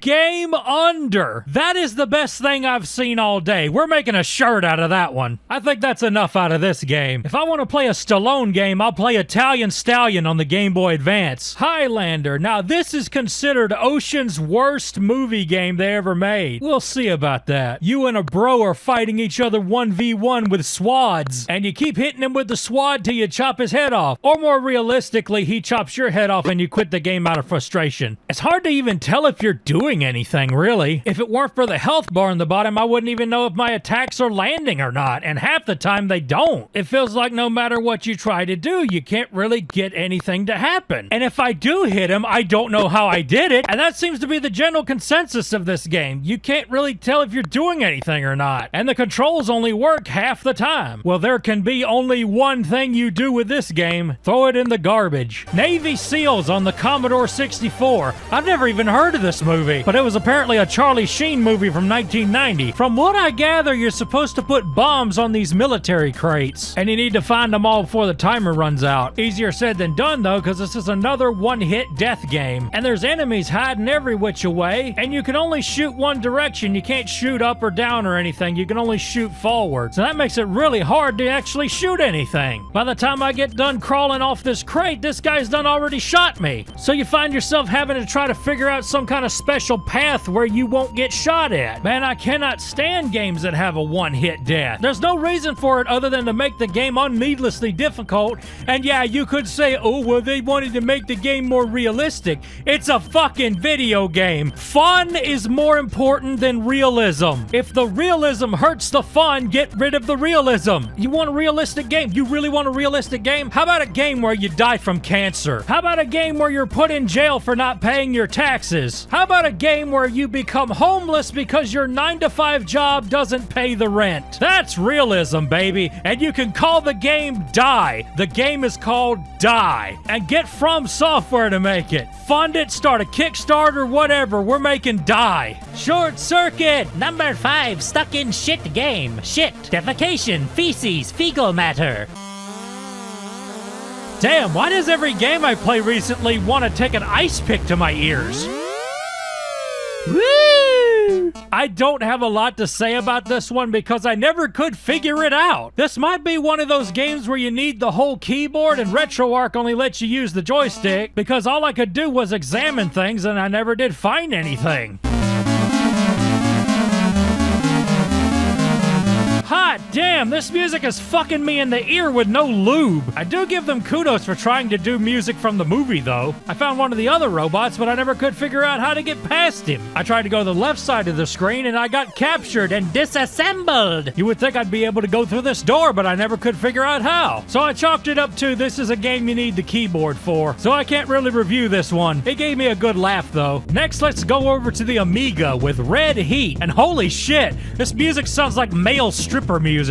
Game Under. That is the best thing I've seen all day. We're making a shirt out of that one. I think that's enough out of this game. If I want to play a Stallone game, I'll play Italian Stallion on the Game Boy Advance. Highlander. Now, this is considered Ocean's worst movie game they ever made. We'll see about that. You and a bro are fighting each other 1v1 with swads, and you keep hitting him with the swad till you chop his head off. Or more realistically, he chops your head off and you quit the game out of frustration. It's hard to even tell if you're doing anything, really. If it weren't for the health bar in the bottom, I wouldn't even know if my attacks are landing or not, and half the time they don't. It feels like no matter what you try to do, you can't really get anything to happen. And if I do hit him, I don't know how I did it, and that seems to be the general consensus of this game. You can't really tell if you're doing anything or not, and the controls only work half the time. Well, there can be only one thing you do with this game: throw it in the garbage. Navy SEALs on the Commodore 64. I've never even heard of this movie, but it was a apparently a Charlie Sheen movie from 1990. From what I gather, you're supposed to put bombs on these military crates, and you need to find them all before the timer runs out. Easier said than done though, because this is another one-hit death game, and there's enemies hiding every which away, and you can only shoot one direction. You can't shoot up or down or anything. You can only shoot forward, so that makes it really hard to actually shoot anything. By the time I get done crawling off this crate, this guy's done already shot me. So you find yourself having to try to figure out some kind of special path where you won't get shot at. Man, I cannot stand games that have a one-hit death. There's no reason for it other than to make the game unneedlessly difficult. And yeah, you could say, oh, well, they wanted to make the game more realistic. It's a fucking video game. Fun is more important than realism. If the realism hurts the fun, get rid of the realism. You want a realistic game? You really want a realistic game? How about a game where you die from cancer? How about a game where you're put in jail for not paying your taxes? How about a game where you become homeless because your 9-to-5 job doesn't pay the rent? That's realism, baby. And you can call the game Die. The game is called Die. And get From Software to make it. Fund it, start a Kickstarter, whatever. We're making Die. Short Circuit. Number 5, stuck in shit game. Shit, defecation, feces, fecal matter. Damn, why does every game I play recently want to take an ice pick to my ears? Woo! I don't have a lot to say about this one because I never could figure it out. This might be one of those games where you need the whole keyboard, and RetroArch only lets you use the joystick, because all I could do was examine things and I never did find anything. Hot damn, this music is fucking me in the ear with no lube. I do give them kudos for trying to do music from the movie though. I found one of the other robots, but I never could figure out how to get past him. I tried to go to the left side of the screen and I got captured and disassembled. You would think I'd be able to go through this door, but I never could figure out how. So I chalked it up to this is a game you need the keyboard for. So I can't really review this one. It gave me a good laugh though. Next, let's go over to the Amiga with Red Heat. And holy shit, this music sounds like male stripper music.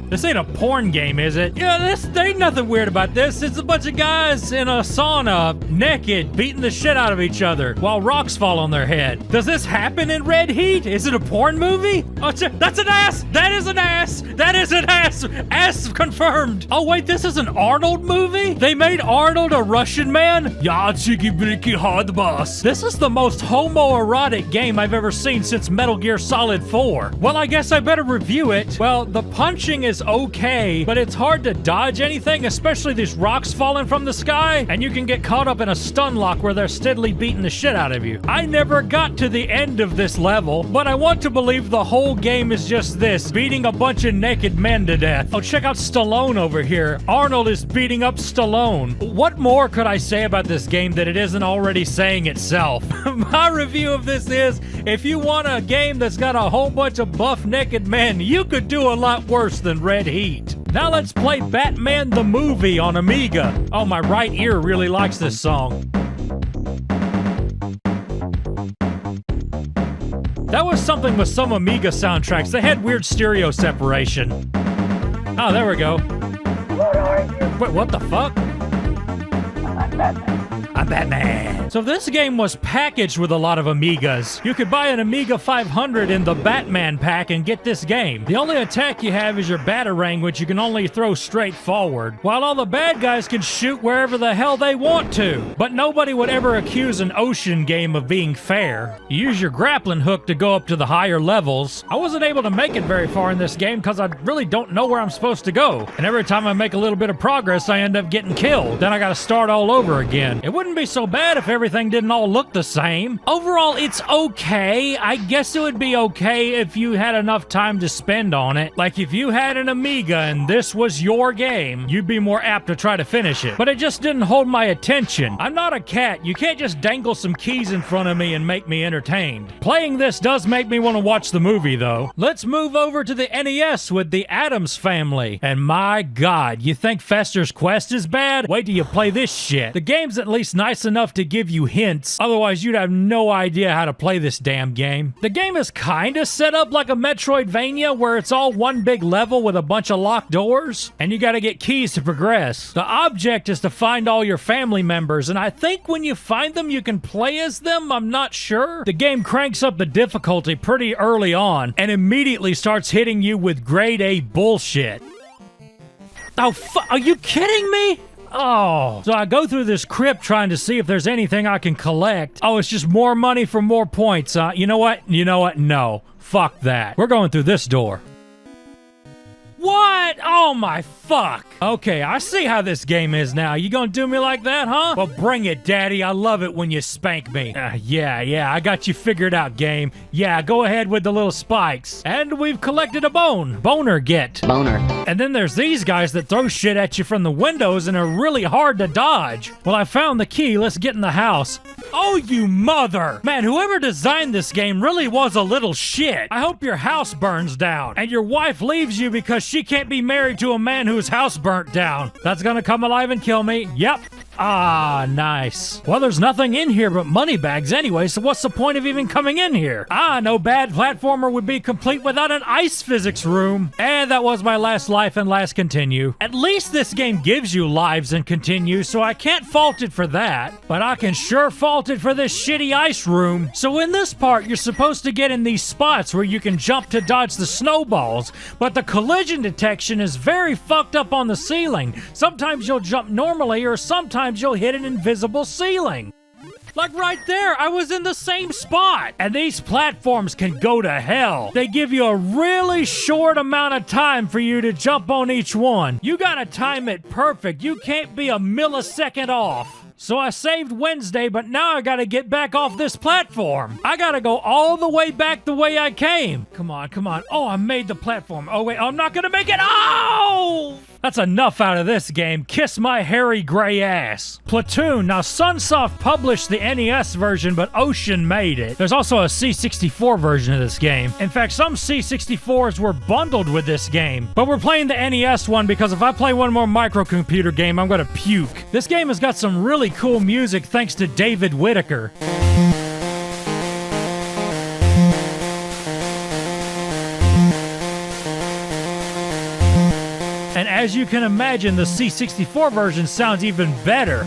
This ain't a porn game, is it? Yeah, there ain't nothing weird about this. It's a bunch of guys in a sauna, naked, beating the shit out of each other while rocks fall on their head. Does this happen in Red Heat? Is it a porn movie? Oh, that's an ass! That is an ass! That is an ass! Ass confirmed! Oh wait, this is an Arnold movie? They made Arnold a Russian man? Yeah, cheeky bricky hard boss. This is the most homoerotic game I've ever seen since Metal Gear Solid 4. Well, I guess I better review it. Well, the punching is okay, but it's hard to dodge anything, especially these rocks falling from the sky, and you can get caught up in a stun lock where they're steadily beating the shit out of you. I never got to the end of this level, but I want to believe the whole game is just this, beating a bunch of naked men to death. Oh, check out Stallone over here. Arnold is beating up Stallone. What more could I say about this game that it isn't already saying itself? My review of this is, if you want a game that's got a whole bunch of buff naked men, you could do a lot worse than Red Heat. Now let's play Batman the Movie on Amiga. Oh, my right ear really likes this song. That was something with some Amiga soundtracks. They had weird stereo separation. Oh, there we go. Wait, what the fuck? I'm Batman. So this game was packaged with a lot of Amigas. You could buy an Amiga 500 in the Batman pack and get this game. The only attack you have is your Pattyron, which you can only throw straight forward, while all the bad guys can shoot wherever the hell they want to. But nobody would ever accuse an ocean game of being fair. You use your grappling hook to go up to the higher levels. I wasn't able to make it very far in this game because I really don't know where I'm supposed to go. And every time I make a little bit of progress, I end up getting killed. Then I gotta start all over again. It wouldn't be so bad if everything didn't all look the same. Overall, it's okay. I guess it would be okay if you had enough time to spend on it. Like if you had an Amiga and this was your game, you'd be more apt to try to finish it. But it just didn't hold my attention. I'm not a cat. You can't just dangle some keys in front of me and make me entertained. Playing this does make me want to watch the movie though. Let's move over to the NES with the Addams Family. And my God, you think Fester's Quest is bad? Wait till you play this shit. The game's at least nice enough to give you hints. Otherwise, you'd have no idea how to play this damn game. The game is kinda set up like a Metroidvania where it's all one big level with a bunch of locked doors, and you gotta get keys to progress. The object is to find all your family members, and I think when you find them, you can play as them. I'm not sure. The game cranks up the difficulty pretty early on and immediately starts hitting you with grade A bullshit. Oh, are you kidding me? Oh. So I go through this crypt trying to see if there's anything I can collect. Oh, it's just more money for more points, huh? You know what? No. Fuck that. We're going through this door. What? Oh my fuck. Okay, I see how this game is now. You gonna do me like that, huh? Well, bring it, daddy. I love it when you spank me. Yeah, I got you figured out, game. Yeah, go ahead with the little spikes. And we've collected a bone. Boner get. Boner. And then there's these guys that throw shit at you from the windows and are really hard to dodge. Well, I found the key. Let's get in the house. Oh, you mother! Man, whoever designed this game really was a little shit. I hope your house burns down and your wife leaves you because she can't be married to a man whose house burnt down. That's gonna come alive and kill me. Yep. Ah, nice. Well, there's nothing in here but money bags anyway, so what's the point of even coming in here? No bad platformer would be complete without an ice physics room. And that was my last life and last continue. At least this game gives you lives and continues, so I can't fault it for that. But I can sure fault it for this shitty ice room. So in this part, you're supposed to get in these spots where you can jump to dodge the snowballs, but the collision detection is very fucked up on the ceiling. Sometimes you'll jump normally, or sometimes you'll hit an invisible ceiling. Like right there, I was in the same spot. And these platforms can go to hell. They give you a really short amount of time for you to jump on each one. You gotta time it perfect. You can't be a millisecond off. So I saved Wednesday, but now I gotta get back off this platform. I gotta go all the way back the way I came. Come on. Oh, I made the platform. Oh, wait, I'm not gonna make it. Oh! That's enough out of this game. Kiss my hairy gray ass. Platoon. Now, Sunsoft published the NES version, but Ocean made it. There's also a C64 version of this game. In fact, some C64s were bundled with this game. But we're playing the NES one because if I play one more microcomputer game, I'm gonna puke. This game has got some really cool music thanks to David Whittaker. And as you can imagine, the C64 version sounds even better.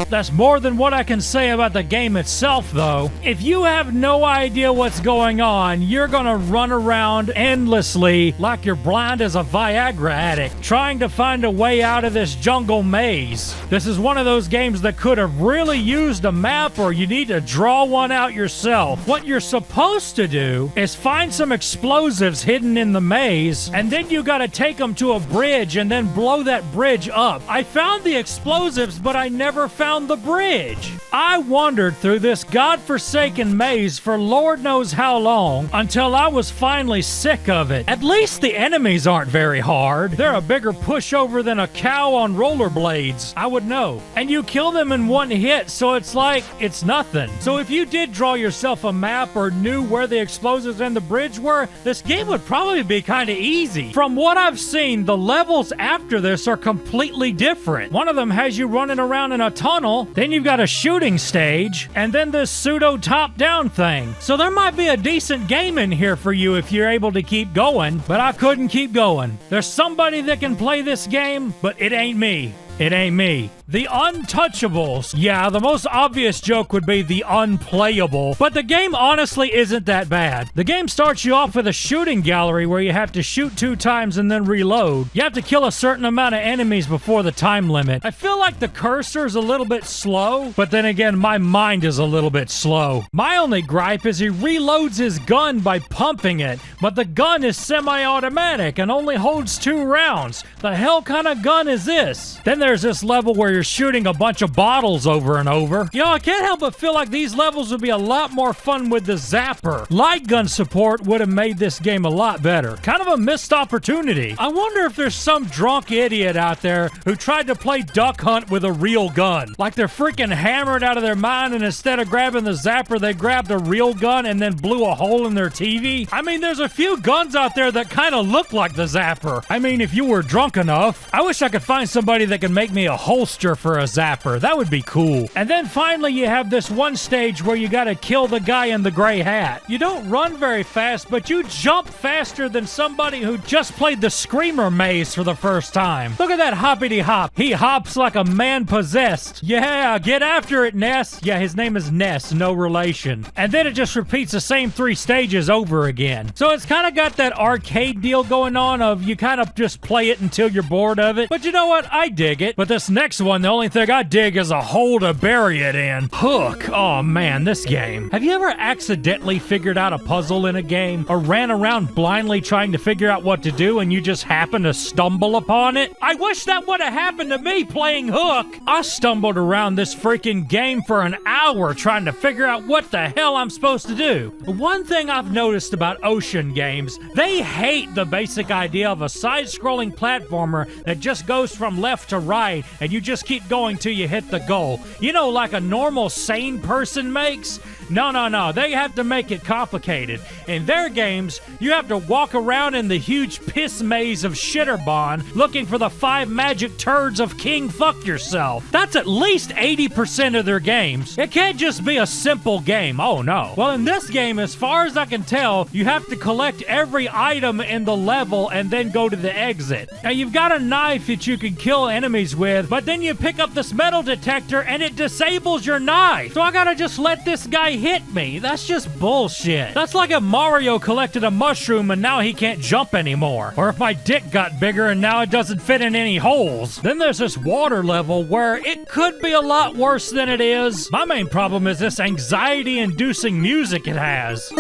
That's more than what I can say about the game itself, though. If you have no idea what's going on, you're gonna run around endlessly like you're blind as a Viagra addict, trying to find a way out of this jungle maze. This is one of those games that could have really used a map, or you need to draw one out yourself. What you're supposed to do is find some explosives hidden in the maze, and then you gotta take them to a bridge and then blow that bridge up. I found the explosives, but I never found the bridge. I wandered through this godforsaken maze for Lord knows how long until I was finally sick of it. At least the enemies aren't very hard. They're a bigger pushover than a cow on rollerblades. I would know. And you kill them in one hit, so it's like it's nothing. So if you did draw yourself a map or knew where the explosives and the bridge were, this game would probably be kind of easy. From what I've seen, the levels after this are completely different. One of them has you running around in a tunnel, then you've got a shooting stage, and then this pseudo top-down thing. So there might be a decent game in here for you if you're able to keep going, but I couldn't keep going. There's somebody that can play this game, but it ain't me. It ain't me. The Untouchables. Yeah, the most obvious joke would be the unplayable, but the game honestly isn't that bad. The game starts you off with a shooting gallery where you have to shoot 2 times and then reload. You have to kill a certain amount of enemies before the time limit. I feel like the cursor's a little bit slow, but then again, my mind is a little bit slow. My only gripe is he reloads his gun by pumping it, but the gun is semi-automatic and only holds 2 rounds. The hell kind of gun is this? Then there's this level where you're you're shooting a bunch of bottles over and over. You know, I can't help but feel like these levels would be a lot more fun with the zapper. Light gun support would have made this game a lot better. Kind of a missed opportunity. I wonder if there's some drunk idiot out there who tried to play Duck Hunt with a real gun. Like they're freaking hammered out of their mind, and instead of grabbing the zapper, they grabbed a real gun and then blew a hole in their TV. I mean, there's a few guns out there that kind of look like the zapper. I mean, if you were drunk enough, I wish I could find somebody that could make me a holster for a zapper. That would be cool. And then finally, you have this one stage where you gotta kill the guy in the gray hat. You don't run very fast, but you jump faster than somebody who just played the Screamer maze for the first time. Look at that hoppity hop. He hops like a man possessed. Yeah, get after it, Ness. Yeah, his name is Ness, no relation. And then it just repeats the same 3 stages over again. So it's kind of got that arcade deal going on of you kind of just play it until you're bored of it. But you know what? I dig it. But this next one, the only thing I dig is a hole to bury it in. Hook. Oh man, this game. Have you ever accidentally figured out a puzzle in a game or ran around blindly trying to figure out what to do and you just happen to stumble upon it? I wish that would have happened to me playing Hook. I stumbled around this freaking game for an hour trying to figure out what the hell I'm supposed to do. One thing I've noticed about ocean games, they hate the basic idea of a side-scrolling platformer that just goes from left to right and you just keep going till you hit the goal. You know, like a normal sane person makes? No. They have to make it complicated. In their games, you have to walk around in the huge piss maze of Shitterbond looking for the 5 magic turds of King Fuck Yourself. That's at least 80% of their games. It can't just be a simple game. Oh no. Well, in this game, as far as I can tell, you have to collect every item in the level and then go to the exit. Now, you've got a knife that you can kill enemies with, but then you pick up this metal detector and it disables your knife. So I gotta just let this guy hit me. That's just bullshit. That's like if Mario collected a mushroom and now he can't jump anymore. Or if my dick got bigger and now it doesn't fit in any holes. Then there's this water level where it could be a lot worse than it is. My main problem is this anxiety-inducing music it has.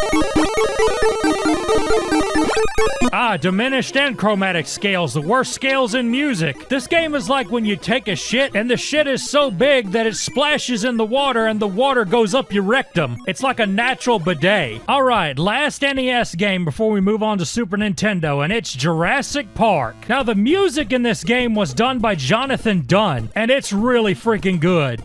Diminished and chromatic scales, the worst scales in music. This game is like when you take a shit and the shit is so big that it splashes in the water and the water goes up your rectum. It's like a natural bidet. Alright, last NES game before we move on to Super Nintendo, and it's Jurassic Park. Now, the music in this game was done by Jonathan Dunn, and it's really freaking good.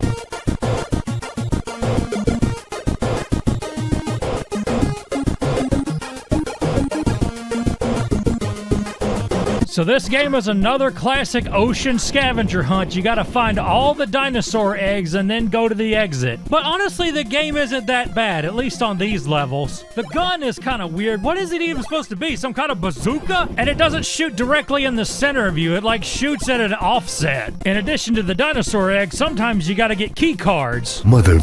So this game is another classic ocean scavenger hunt. You gotta find all the dinosaur eggs and then go to the exit. But honestly, the game isn't that bad, at least on these levels. The gun is kind of weird. What is it even supposed to be? Some kind of bazooka? And it doesn't shoot directly in the center of you. It like shoots at an offset. In addition to the dinosaur eggs, sometimes you gotta get key cards. Mother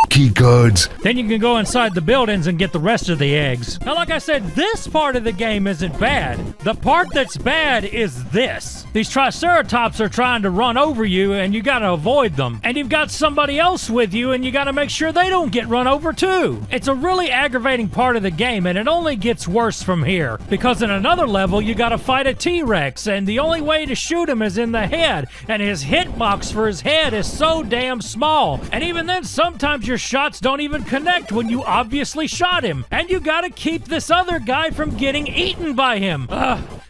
key cards. Then you can go inside the buildings and get the rest of the eggs. Now, like I said, this part of the game isn't bad. The part that's bad is this. These Triceratops are trying to run over you and you gotta avoid them. And you've got somebody else with you and you gotta make sure they don't get run over too. It's a really aggravating part of the game and it only gets worse from here. Because in another level, you gotta fight a T-Rex and the only way to shoot him is in the head. And his hitbox for his head is so damn small. And even then, sometimes your shots don't even connect when you obviously shot him. And you gotta keep this other guy from getting eaten by him.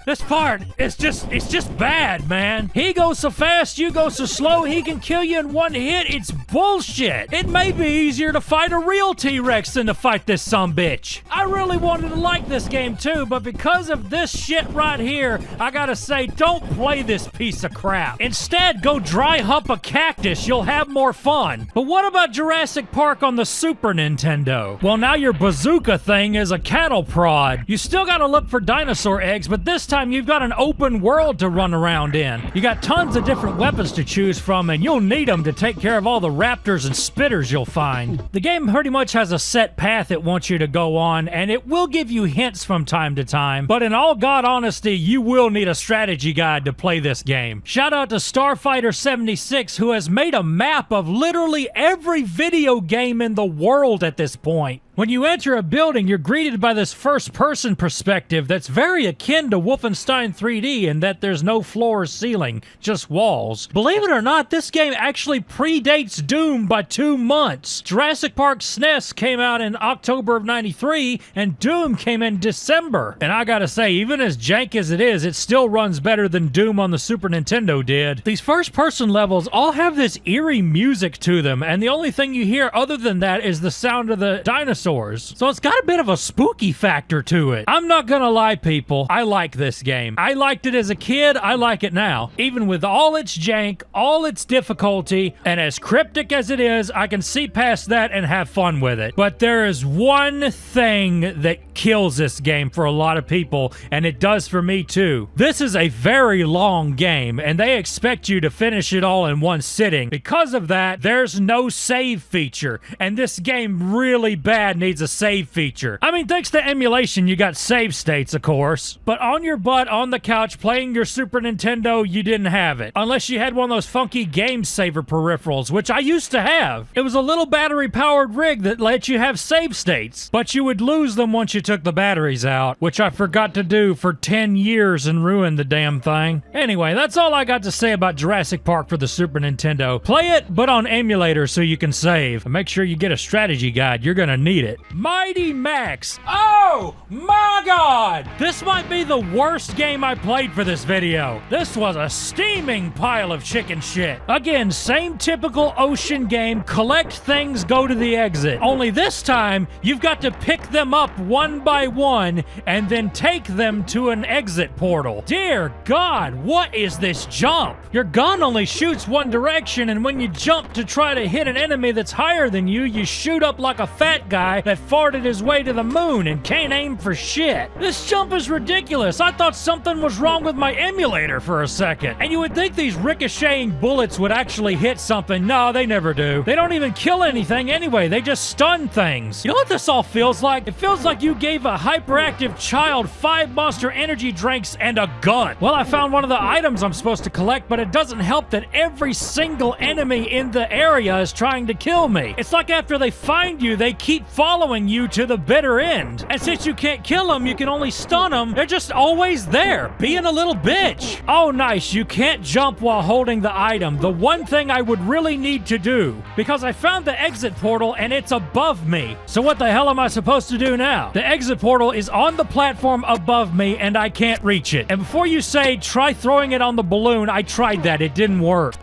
This part, it's just bad, man. He goes so fast, you go so slow, he can kill you in one hit. It's bullshit. It may be easier to fight a real T-Rex than to fight this sumbitch. I really wanted to like this game too, but because of this shit right here, I gotta say, don't play this piece of crap. Instead, go dry hump a cactus. You'll have more fun. But what about Jurassic Park on the Super Nintendo? Well, now your bazooka thing is a cattle prod. You still gotta look for dinosaur eggs, but this time you've got an open world to run around in. You got tons of different weapons to choose from, and you'll need them to take care of all the raptors and spitters you'll find. The game pretty much has a set path it wants you to go on, and it will give you hints from time to time, but in all god honesty, you will need a strategy guide to play this game. Shout out to Starfighter76, who has made a map of literally every video game in the world at this point. When you enter a building, you're greeted by this first-person perspective that's very akin to Wolfenstein 3D in that there's no floor or ceiling, just walls. Believe it or not, this game actually predates Doom by 2 months. Jurassic Park SNES came out in October of '93, and Doom came in December. And I gotta say, even as jank as it is, it still runs better than Doom on the Super Nintendo did. These first-person levels all have this eerie music to them, and the only thing you hear other than that is the sound of the dinosaurs. So it's got a bit of a spooky factor to it. I'm not gonna lie, people, I like this game. I liked it as a kid, I like it now. Even with all its jank, all its difficulty, and as cryptic as it is, I can see past that and have fun with it. But there is one thing that kills this game for a lot of people, and it does for me too. This is a very long game, and they expect you to finish it all in one sitting. Because of that, there's no save feature, and this game really bad needs a save feature. I mean, thanks to emulation, you got save states, of course, but on your butt on the couch playing your Super Nintendo, you didn't have it. Unless you had one of those funky game saver peripherals, which I used to have. It was a little battery-powered rig that let you have save states, but you would lose them once you took the batteries out, which I forgot to do for 10 years and ruined the damn thing. Anyway, that's all I got to say about Jurassic Park for the Super Nintendo. Play it, but on emulator so you can save. And make sure you get a strategy guide. You're gonna need it. Mighty Max. Oh my god! This might be the worst game I played for this video. This was a steaming pile of chicken shit. Again, same typical ocean game. Collect things, go to the exit. Only this time, you've got to pick them up one by one and then take them to an exit portal. Dear God, what is this jump? Your gun only shoots one direction, and when you jump to try to hit an enemy that's higher than you, you shoot up like a fat guy that farted his way to the moon and can't aim for shit. This jump is ridiculous. I thought something was wrong with my emulator for a second. And you would think these ricocheting bullets would actually hit something. No, they never do. They don't even kill anything anyway. They just stun things. You know what this all feels like? It feels like you gave a hyperactive child 5 Monster Energy drinks and a gun. Well, I found one of the items I'm supposed to collect, but it doesn't help that every single enemy in the area is trying to kill me. It's like after they find you, they keep following you to the bitter end. And since you can't kill them, you can only stun them. They're just always there, being a little bitch. Oh, nice. You can't jump while holding the item. The one thing I would really need to do, because I found the exit portal and it's above me. So what the hell am I supposed to do now? The exit portal is on the platform above me and I can't reach it. And before you say, try throwing it on the balloon, I tried that. It didn't work.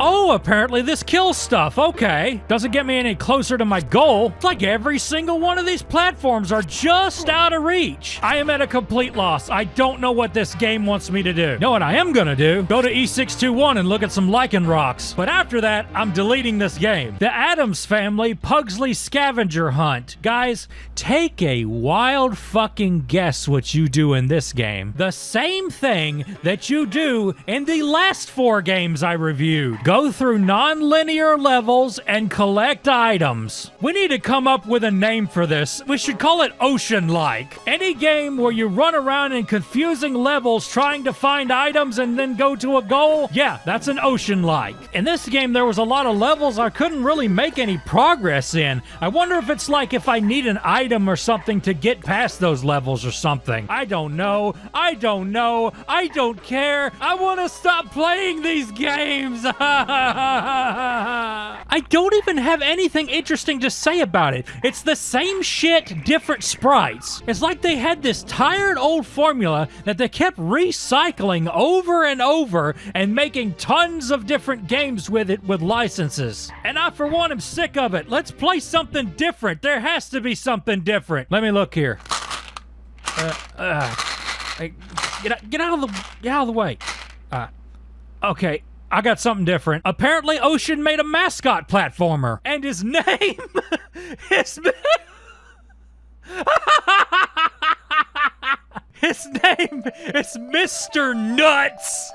Oh, apparently this kills stuff. Okay. Doesn't get me any closer to my goal. It's like every single one of these platforms are just out of reach. I am at a complete loss. I don't know what this game wants me to do. Know what I am gonna do? Go to E621 and look at some lichen rocks. But after that, I'm deleting this game. The Addams Family Pugsley Scavenger Hunt. Guys, take a wild fucking guess what you do in this game. The same thing that you do in the last 4 games I reviewed. Go through non-linear levels and collect items. We need to come up with a name for this. We should call it Ocean-like. Any game where you run around in confusing levels trying to find items and then go to a goal, yeah, that's an Ocean-like. In this game, there was a lot of levels I couldn't really make any progress in. I wonder if it's like if I need an item or something to get past those levels or something. I don't know. I don't know. I don't care. I want to stop playing these games. I don't even have anything interesting to say about it. It's the same shit, different sprites. It's like they had this tired old formula that they kept recycling over and over and making tons of different games with it with licenses. And I, for one, am sick of it. Let's play something different. There has to be something different. Let me look here. Get out of the way. Okay. I got something different. Apparently, Ocean made a mascot platformer. And his name is... His name is Mr. Nuts.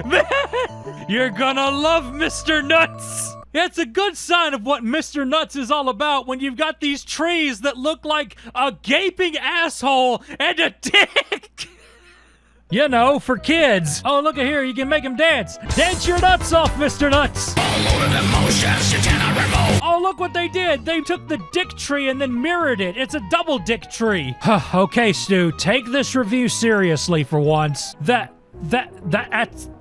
Man, you're gonna love Mr. Nuts. Yeah, it's a good sign of what Mr. Nuts is all about when you've got these trees that look like a gaping asshole and a dick. You know, for kids. Oh, look at here, you can make them dance. Dance your nuts off, Mr. Nuts. Oh, look what they did. They took the dick tree and then mirrored it. It's a double dick tree. Okay, Stu, take this review seriously for once. That's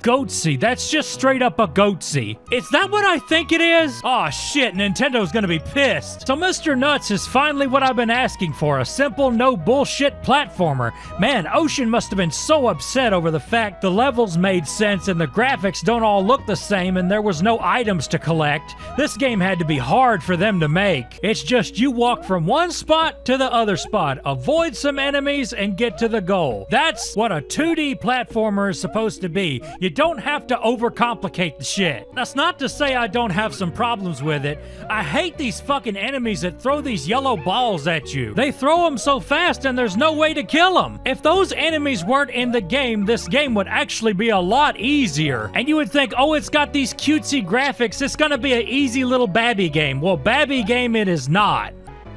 goatsy. That's just straight up a goatsy. Is that what I think it is? Oh shit, Nintendo's gonna be pissed. So Mr. Nuts is finally what I've been asking for, a simple, no bullshit platformer. Man, Ocean must have been so upset over the fact the levels made sense and the graphics don't all look the same and there was no items to collect. This game had to be hard for them to make. It's just you walk from one spot to the other spot, avoid some enemies, and get to the goal. That's what a 2D platformer is supposed to be. You don't have to overcomplicate the shit. That's not to say I don't have some problems with it. I hate these fucking enemies that throw these yellow balls at you. They throw them so fast and there's no way to kill them. If those enemies weren't in the game, this game would actually be a lot easier. And you would think, oh, it's got these cutesy graphics, it's gonna be an easy little babby game. Well, babby game it is not.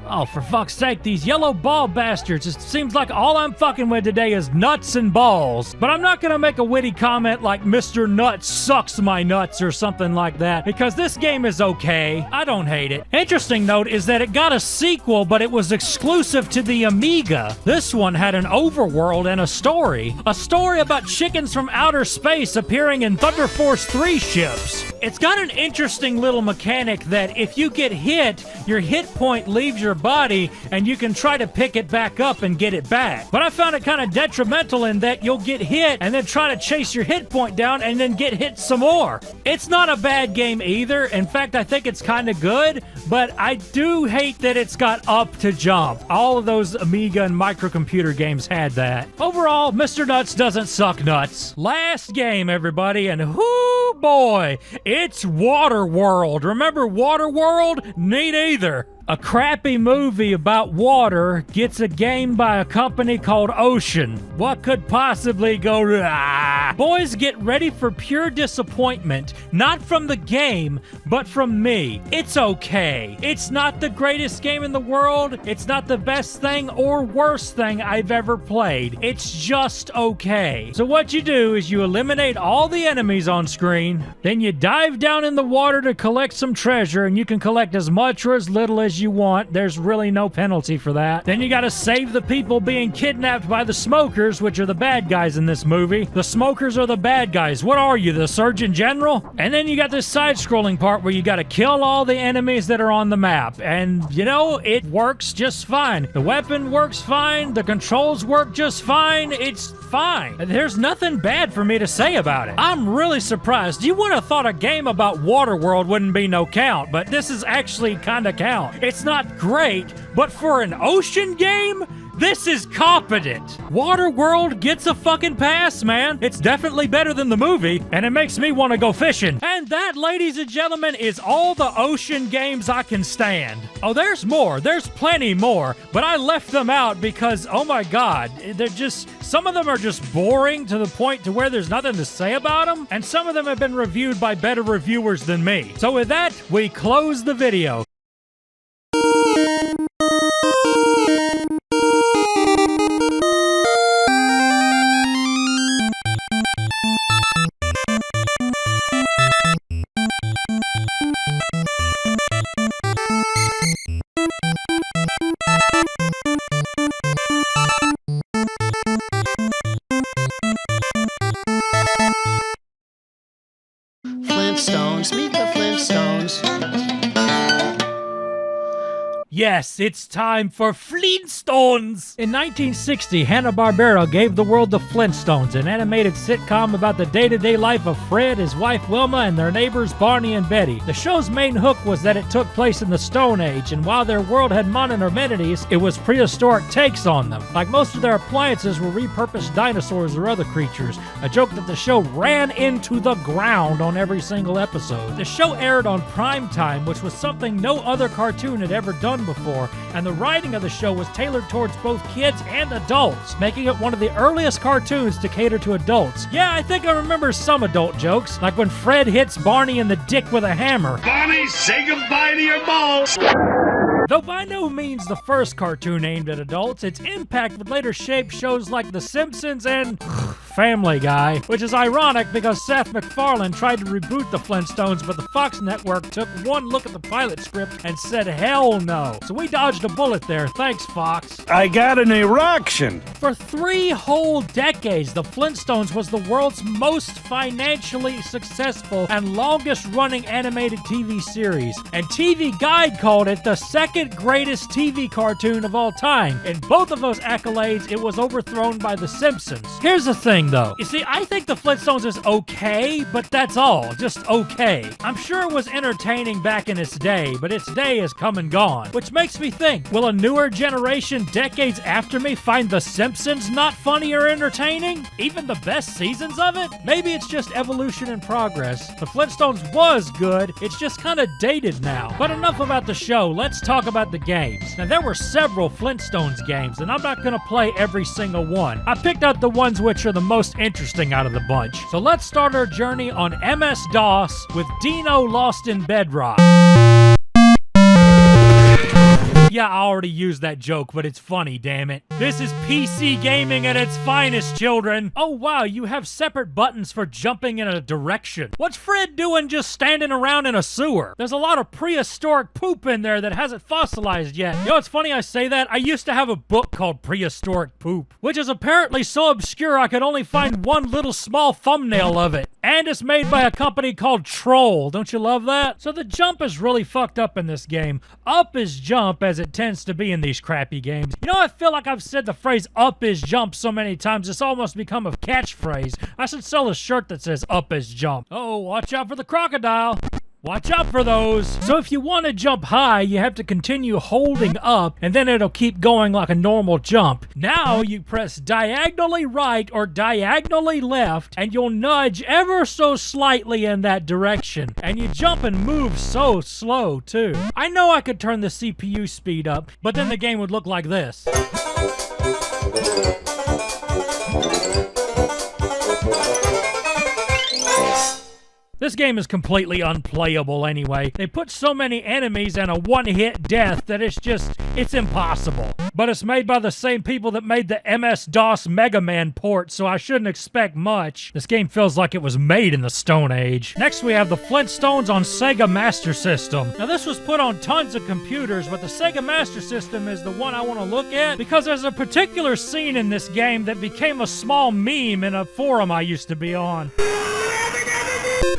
Oh, for fuck's sake, these yellow ball bastards. It seems like all I'm fucking with today is nuts and balls. But I'm not gonna make a witty comment like Mr. Nuts sucks my nuts or something like that, because this game is okay. I don't hate it. Interesting note is that it got a sequel, but it was exclusive to the Amiga. This one had an overworld and a story. A story about chickens from outer space appearing in Thunder Force 3 ships. It's got an interesting little mechanic that if you get hit, your hit point leaves your body and you can try to pick it back up and get it back. But I found it kind of detrimental in that you'll get hit and then try to chase your hit point down and then get hit some more. It's not a bad game either. In fact, I think it's kind of good, but I do hate that it's got up to jump. All of those Amiga and microcomputer games had that. Overall, Mr. Nuts doesn't suck nuts. Last game, everybody, and whoo boy, it's Waterworld. Remember Waterworld? Neat either. A crappy movie about water gets a game by a company called Ocean. What could possibly go wrong? Boys, get ready for pure disappointment. Not from the game, but from me. It's okay. It's not the greatest game in the world. It's not the best thing or worst thing I've ever played. It's just okay. So what you do is you eliminate all the enemies on screen, then you dive down in the water to collect some treasure, and you can collect as much or as little as you want. There's really no penalty for that. Then you gotta save the people being kidnapped by the smokers, which are the bad guys in this movie. The smokers are the bad guys. What are you, the Surgeon General? And then you got this side-scrolling part where you gotta kill all the enemies that are on the map. And, you know, it works just fine. The weapon works fine. The controls work just fine. It's fine. There's nothing bad for me to say about it. I'm really surprised. You would have thought a game about Waterworld wouldn't be no count, but this is actually kinda count. It's not great, but for an Ocean game, this is competent. Waterworld gets a fucking pass, man. It's definitely better than the movie, and it makes me want to go fishing. And that, ladies and gentlemen, is all the Ocean games I can stand. Oh, there's more. There's plenty more, but I left them out because, oh my god, they're just, some of them are just boring to the point to where there's nothing to say about them, and some of them have been reviewed by better reviewers than me. So with that, we close the video. Flintstones, meet the Flintstones. Yes, it's time for Flintstones! In 1960, Hanna-Barbera gave the world the Flintstones, an animated sitcom about the day-to-day life of Fred, his wife Wilma, and their neighbors Barney and Betty. The show's main hook was that it took place in the Stone Age, and while their world had modern amenities, it was prehistoric takes on them. Like most of their appliances were repurposed dinosaurs or other creatures, a joke that the show ran into the ground on every single episode. The show aired on prime time, which was something no other cartoon had ever done before, and the writing of the show was tailored towards both kids and adults, making it one of the earliest cartoons to cater to adults. Yeah, I think I remember some adult jokes, like when Fred hits Barney in the dick with a hammer. Barney, say goodbye to your balls! Though by no means the first cartoon aimed at adults, its impact would later shape shows like The Simpsons and Family Guy, which is ironic because Seth MacFarlane tried to reboot the Flintstones, but the Fox network took one look at the pilot script and said hell no. So we dodged a bullet there. Thanks, Fox. I got an erection. For 3 whole decades, the Flintstones was the world's most financially successful and longest-running animated TV series, and TV Guide called it the second greatest TV cartoon of all time. In both of those accolades, it was overthrown by The Simpsons. Here's the thing, though. You see, I think The Flintstones is okay, but that's all. Just okay. I'm sure it was entertaining back in its day, but its day is come and gone. Which makes me think, will a newer generation decades after me find The Simpsons not funny or entertaining? Even the best seasons of it? Maybe it's just evolution in progress. The Flintstones was good, it's just kind of dated now. But enough about the show, let's talk about the games. Now, there were several Flintstones games, and I'm not gonna play every single one. I picked out the ones which are the most interesting out of the bunch. So let's start our journey on MS-DOS with Dino Lost in Bedrock. Yeah, I already used that joke, but it's funny, damn it. This is PC gaming at its finest, children. Oh wow, you have separate buttons for jumping in a direction. What's Fred doing just standing around in a sewer? There's a lot of prehistoric poop in there that hasn't fossilized yet. You know, it's funny I say that. I used to have a book called Prehistoric Poop, which is apparently so obscure I could only find one little small thumbnail of it. And it's made by a company called Troll. Don't you love that? So the jump is really fucked up in this game. Up is jump, as it tends to be in these crappy games. You know, I feel like I've said the phrase up is jump so many times it's almost become a catchphrase. I should sell a shirt that says up is jump. Oh, watch out for the crocodile. Watch out for those. So if you want to jump high, you have to continue holding up, and then it'll keep going like a normal jump. Now you press diagonally right or diagonally left, and you'll nudge ever so slightly in that direction. And you jump and move so slow, too. I know I could turn the CPU speed up, but then the game would look like this. This game is completely unplayable anyway. They put so many enemies and a one-hit death that it's impossible. But it's made by the same people that made the MS-DOS Mega Man port, so I shouldn't expect much. This game feels like it was made in the Stone Age. Next we have the Flintstones on Sega Master System. Now this was put on tons of computers, but the Sega Master System is the one I want to look at because there's a particular scene in this game that became a small meme in a forum I used to be on.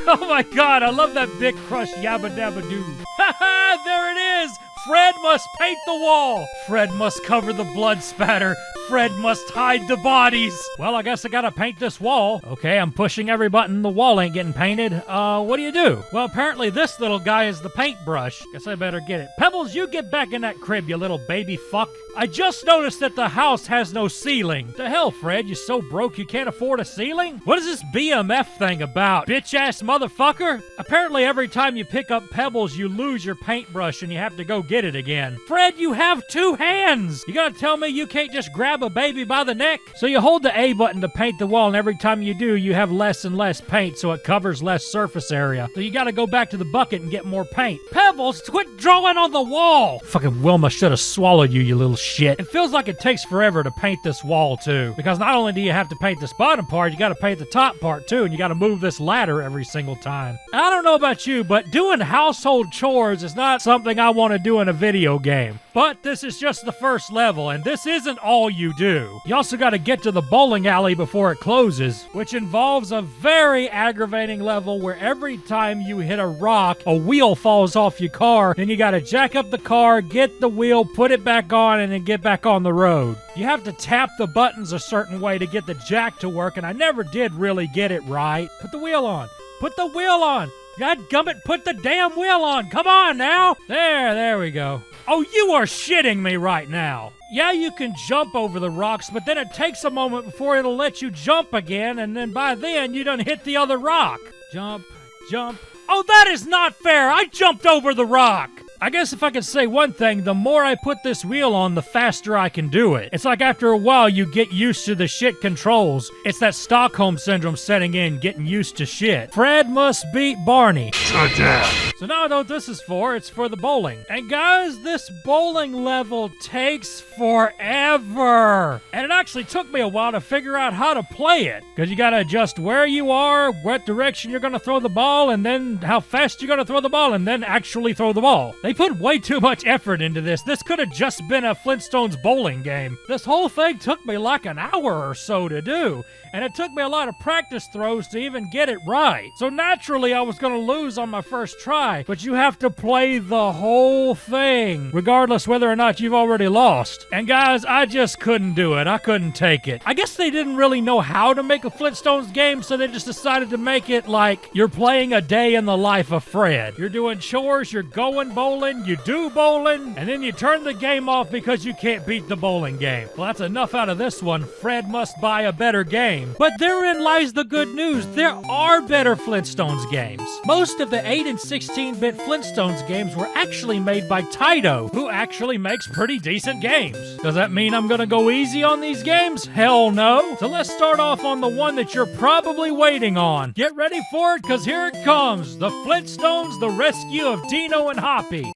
Oh my god, I love that Big Crush Yabba Dabba Doo. Haha, there it is! Fred must paint the wall! Fred must cover the blood spatter! Fred must hide the bodies! Well, I guess I gotta paint this wall. Okay, I'm pushing every button, the wall ain't getting painted. What do you do? Well, apparently this little guy is the paintbrush. Guess I better get it. Pebbles, you get back in that crib, you little baby fuck. I just noticed that the house has no ceiling. The hell, Fred, you so broke you can't afford a ceiling? What is this BMF thing about? Bitch-ass motherfucker? Apparently every time you pick up pebbles, you lose your paintbrush and you have to go get it again. Fred, you have 2 hands! You gonna tell me you can't just grab a baby by the neck? So you hold the A button to paint the wall, and every time you do, you have less and less paint, so it covers less surface area. So you gotta go back to the bucket and get more paint. Pebbles, quit drawing on the wall! Fucking Wilma should have swallowed you, you little shit. It feels like it takes forever to paint this wall, too. Because not only do you have to paint this bottom part, you gotta paint the top part, too, and you gotta move this ladder every single time. I don't know about you, but doing household chores is not something I want to do in a video game. But this is just the first level, and this isn't all you do. You also gotta get to the bowling alley before it closes, which involves a very aggravating level where every time you hit a rock, a wheel falls off your car, then you gotta jack up the car, get the wheel, put it back on, and then get back on the road. You have to tap the buttons a certain way to get the jack to work, and I never did really get it right. Put the wheel on. Put the wheel on. Godgummit, put the damn wheel on. Come on now. There we go. Oh, you are shitting me right now. Yeah, you can jump over the rocks, but then it takes a moment before it'll let you jump again, and then by then you done hit the other rock. Jump, jump. Oh, that is not fair. I jumped over the rock. I guess if I could say one thing, the more I put this wheel on, the faster I can do it. It's like after a while, you get used to the shit controls. It's that Stockholm Syndrome setting in, getting used to shit. Fred must beat Barney. So now I know what this is for. It's for the bowling. And guys, this bowling level takes forever. And it actually took me a while to figure out how to play it. Because you gotta adjust where you are, what direction you're gonna throw the ball, and then how fast you're gonna throw the ball, and then actually throw the ball. They put way too much effort into this. This could have just been a Flintstones bowling game. This whole thing took me like an hour or so to do. And it took me a lot of practice throws to even get it right. So naturally, I was gonna lose on my first try, but you have to play the whole thing, regardless whether or not you've already lost. And guys, I just couldn't do it. I couldn't take it. I guess they didn't really know how to make a Flintstones game, so they just decided to make it like you're playing a day in the life of Fred. You're doing chores, you're going bowling, you do bowling, and then you turn the game off because you can't beat the bowling game. Well, that's enough out of this one. Fred must buy a better game. But therein lies the good news. There are better Flintstones games. Most of the 8 and 16-bit Flintstones games were actually made by Taito, who actually makes pretty decent games. Does that mean I'm gonna go easy on these games? Hell no. So let's start off on the one that you're probably waiting on. Get ready for it, because here it comes. The Flintstones, The Rescue of Dino and Hoppy.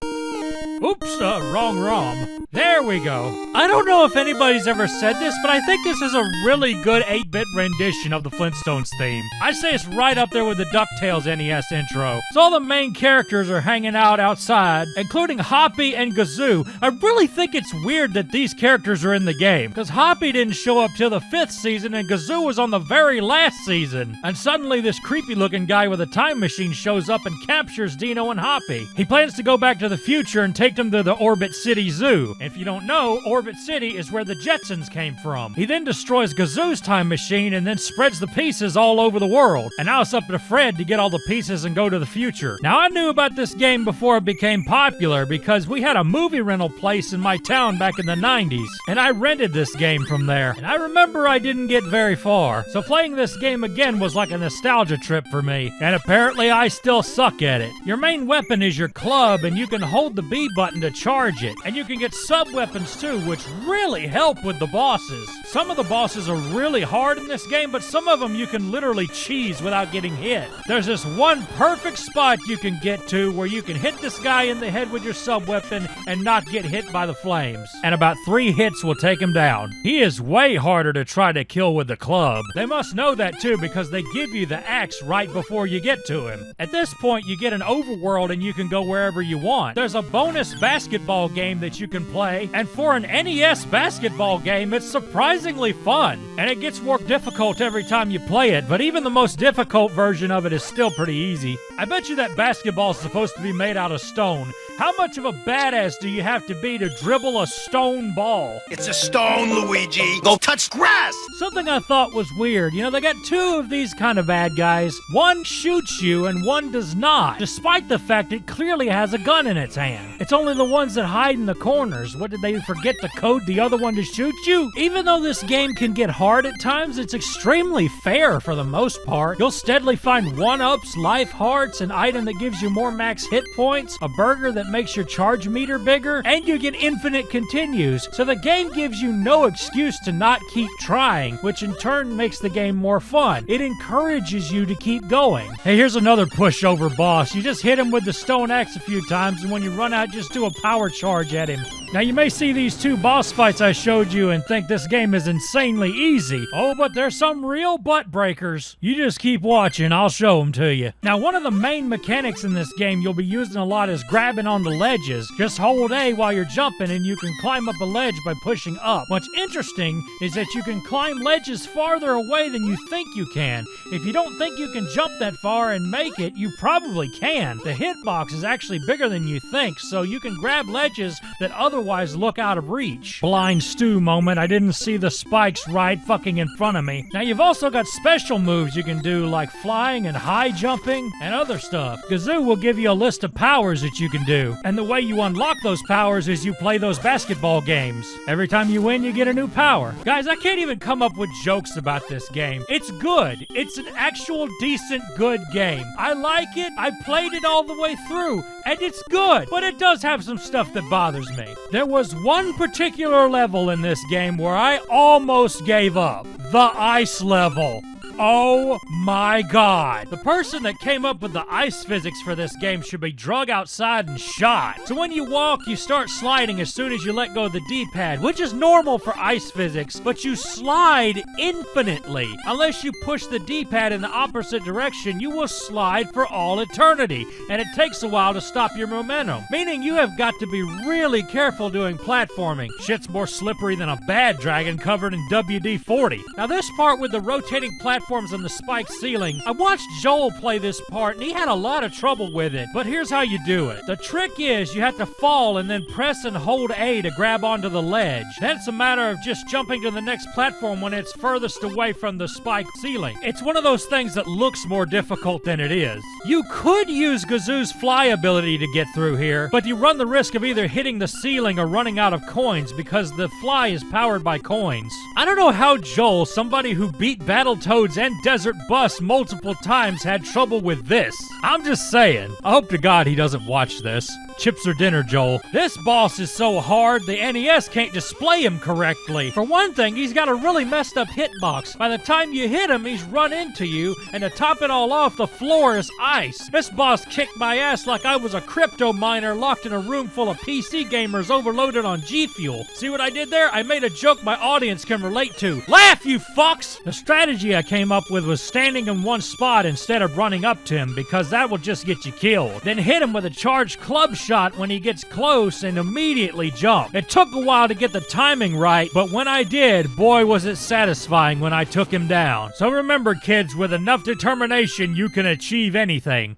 Oops, wrong ROM. There we go. I don't know if anybody's ever said this, but I think this is a really good 8-bit rendition of the Flintstones theme. I'd say it's right up there with the DuckTales NES intro. So all the main characters are hanging out outside, including Hoppy and Gazoo. I really think it's weird that these characters are in the game, because Hoppy didn't show up till the 5th season, and Gazoo was on the very last season. And suddenly this creepy-looking guy with a time machine shows up and captures Dino and Hoppy. He plans to go back to the future and take them to the Orbit City Zoo. If you don't know, Orbit City is where the Jetsons came from. He then destroys Gazoo's time machine and then spreads the pieces all over the world. And now it's up to Fred to get all the pieces and go to the future. Now, I knew about this game before it became popular because we had a movie rental place in my town back in the 90s, and I rented this game from there. And I remember I didn't get very far. So playing this game again was like a nostalgia trip for me. And apparently I still suck at it. Your main weapon is your club, and you can hold the B button to charge it. And you can get sub-weapons too, which really help with the bosses. Some of the bosses are really hard in this game, but some of them you can literally cheese without getting hit. There's this one perfect spot you can get to where you can hit this guy in the head with your sub-weapon and not get hit by the flames. And about 3 hits will take him down. He is way harder to try to kill with the club. They must know that too, because they give you the axe right before you get to him. At this point, you get an overworld and you can go wherever you want. There's a bonus basketball game that you can play, and for an NES basketball game, it's surprisingly fun. And it gets more difficult every time you play it, but even the most difficult version of it is still pretty easy. I bet you that basketball is supposed to be made out of stone. How much of a badass do you have to be to dribble a stone ball? It's a stone, Luigi. Go touch grass! Something I thought was weird. You know, they got 2 of these kind of bad guys. One shoots you and one does not, despite the fact it clearly has a gun in its hand. It's only the ones that hide in the corners. What, did they forget to code the other one to shoot you? Even though this game can get hard at times, it's extremely fair for the most part. You'll steadily find 1-ups, life hearts, an item that gives you more max hit points, a burger that makes your charge meter bigger, and you get infinite continues. So the game gives you no excuse to not keep trying, which in turn makes the game more fun. It encourages you to keep going. Hey, here's another pushover boss. You just hit him with the stone axe a few times, and when you run out, just do a power charge at him. Now, you may see these 2 boss fights I showed you and think this game is insanely easy. Oh, but there's some real butt breakers. You just keep watching, I'll show them to you. Now, one of the main mechanics in this game you'll be using a lot is grabbing onto ledges. Just hold A while you're jumping and you can climb up a ledge by pushing up. What's interesting is that you can climb ledges farther away than you think you can. If you don't think you can jump that far and make it, you probably can. The hitbox is actually bigger than you think, so you can grab ledges that otherwise look out of reach. Blind Stu moment, I didn't see the spikes right fucking in front of me. Now, you've also got special moves you can do, like flying and high jumping and other stuff. Gazoo will give you a list of powers that you can do. do. And the way you unlock those powers is you play those basketball games. Every time you win, you get a new power. Guys, I can't even come up with jokes about this game. It's good. It's an actual decent good game. I like it. I played it all the way through, and it's good. But it does have some stuff that bothers me. There was one particular level in this game where I almost gave up. The ice level. Oh my god. The person that came up with the ice physics for this game should be drug outside and shot. So when you walk, you start sliding as soon as you let go of the D-pad, which is normal for ice physics, but you slide infinitely. Unless you push the D-pad in the opposite direction, you will slide for all eternity, and it takes a while to stop your momentum. Meaning you have got to be really careful doing platforming. Shit's more slippery than a bad dragon covered in WD-40. Now this part with the rotating platforms and the spiked ceiling, I watched Joel play this part and he had a lot of trouble with it, but here's how you do it. The trick is you have to fall and then press and hold A to grab onto the ledge. Then it's a matter of just jumping to the next platform when it's furthest away from the spiked ceiling. It's one of those things that looks more difficult than it is. You could use Gazoo's fly ability to get through here, but you run the risk of either hitting the ceiling or running out of coins because the fly is powered by coins. I don't know how Joel, somebody who beat Battletoads and Desert Bus multiple times, had trouble with this. I'm just saying. I hope to God he doesn't watch this. Chips or dinner, Joel. This boss is so hard, the NES can't display him correctly. For one thing, he's got a really messed up hitbox. By the time you hit him, he's run into you, and to top it all off, the floor is ice. This boss kicked my ass like I was a crypto miner locked in a room full of PC gamers overloaded on G Fuel. See what I did there? I made a joke my audience can relate to. Laugh, you fucks! The strategy I came up with was standing in one spot instead of running up to him, because that will just get you killed. Then hit him with a charged club shot when he gets close and immediately jump. It took a while to get the timing right, but when I did, boy was it satisfying when I took him down. So remember, kids, with enough determination, you can achieve anything.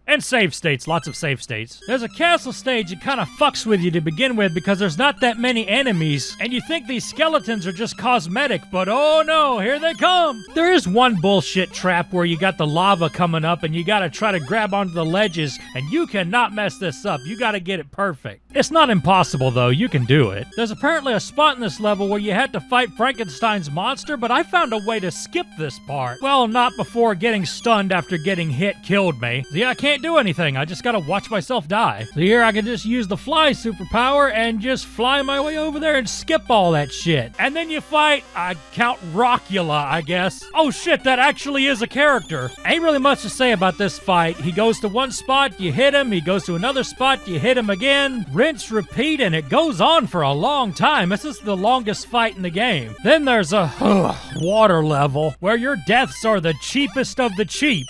And save states, lots of save states. There's a castle stage that kind of fucks with you to begin with because there's not that many enemies, and you think these skeletons are just cosmetic, but oh no, here they come! There is one bullshit trap where you got the lava coming up and you gotta try to grab onto the ledges, and you cannot mess this up. You gotta get it perfect. It's not impossible though, you can do it. There's apparently a spot in this level where you had to fight Frankenstein's monster, but I found a way to skip this part. Well, not before getting stunned after getting hit killed me. See, I can't do anything. I just gotta watch myself die. So here I can just use the fly superpower and just fly my way over there and skip all that shit. And then you fight, Count Rockula, I guess. Oh shit, that actually is a character. Ain't really much to say about this fight. He goes to one spot, you hit him. He goes to another spot, you hit him again. Rinse, repeat, and it goes on for a long time. This is the longest fight in the game. Then there's a water level where your deaths are the cheapest of the cheap.